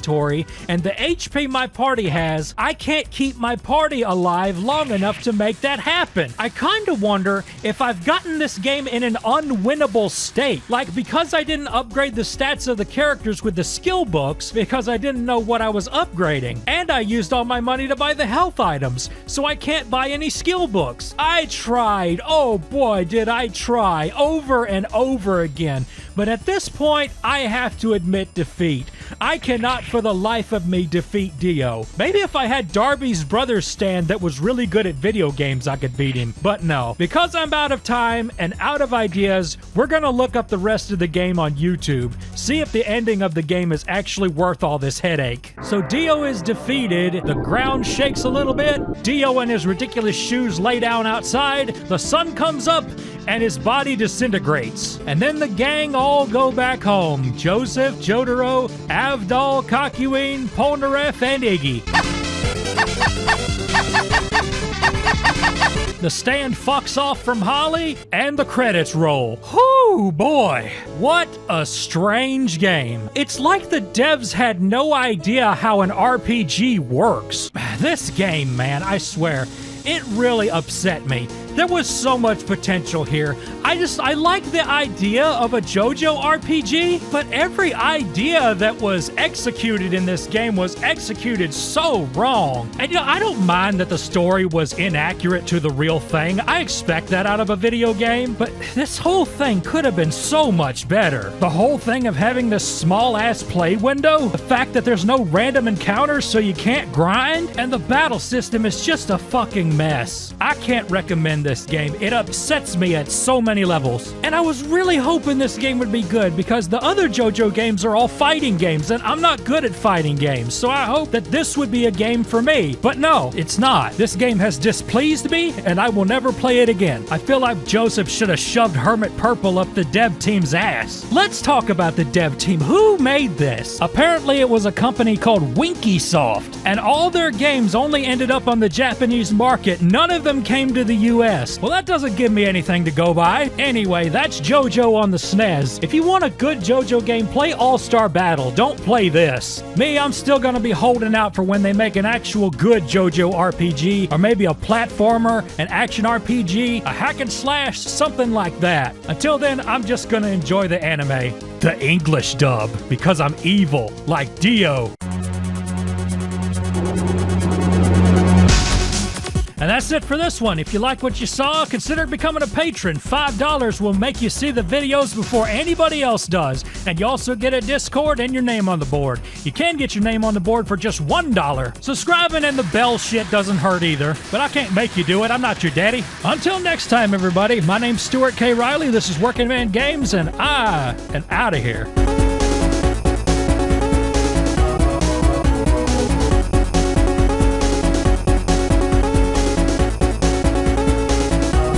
and the HP my party has, I can't keep my party alive long enough to make that happen. I kinda wonder if I've gotten this game in an unwinnable state. Like, because I didn't upgrade the stats of the characters with the skill books, because I didn't know what I was upgrading. And I used all my money to buy the health items, so I can't buy any skill books. I tried, oh boy did I try, over and over again. But at this point, I have to admit defeat. I cannot for the life of me defeat Dio. Maybe if I had Darby's brother stand that was really good at video games, I could beat him. But no, because I'm out of time and out of ideas, we're gonna look up the rest of the game on YouTube, see if the ending of the game is actually worth all this headache. So Dio is defeated, the ground shakes a little bit, Dio and his ridiculous shoes lay down outside, the sun comes up, and his body disintegrates. And then the gang all go back home. Joseph, Jotaro, Avdol, Kakuin, Polnareff, and Iggy. The stand fucks off from Holly, and the credits roll. Whoo, boy. What a strange game. It's like the devs had no idea how an RPG works. This game, man, I swear, it really upset me. There was so much potential here. I like the idea of a JoJo RPG, but every idea that was executed in this game was executed so wrong. And I don't mind that the story was inaccurate to the real thing. I expect that out of a video game, but this whole thing could have been so much better. The whole thing of having this small-ass play window, the fact that there's no random encounters so you can't grind, and the battle system is just a fucking mess. I can't recommend this game. It upsets me at so many levels. And I was really hoping this game would be good because the other JoJo games are all fighting games and I'm not good at fighting games. So I hope that this would be a game for me. But no, it's not. This game has displeased me and I will never play it again. I feel like Joseph should have shoved Hermit Purple up the dev team's ass. Let's talk about the dev team. Who made this? Apparently it was a company called Winkysoft, and all their games only ended up on the Japanese market. None of them came to the US. Well, that doesn't give me anything to go by. Anyway, that's JoJo on the SNES. If you want a good JoJo game, play All-Star Battle. Don't play this. Me, I'm still gonna be holding out for when they make an actual good JoJo RPG, or maybe a platformer, an action RPG, a hack and slash, something like that. Until then, I'm just gonna enjoy the anime. The English dub, because I'm evil, like Dio. And that's it for this one. If you like what you saw, consider becoming a patron. $5 will make you see the videos before anybody else does. And you also get a Discord and your name on the board. You can get your name on the board for just $1. Subscribing and the bell shit doesn't hurt either. But I can't make you do it. I'm not your daddy. Until next time, everybody, my name's Stuart K Reilly. This is Working Man Games, and I am out of here.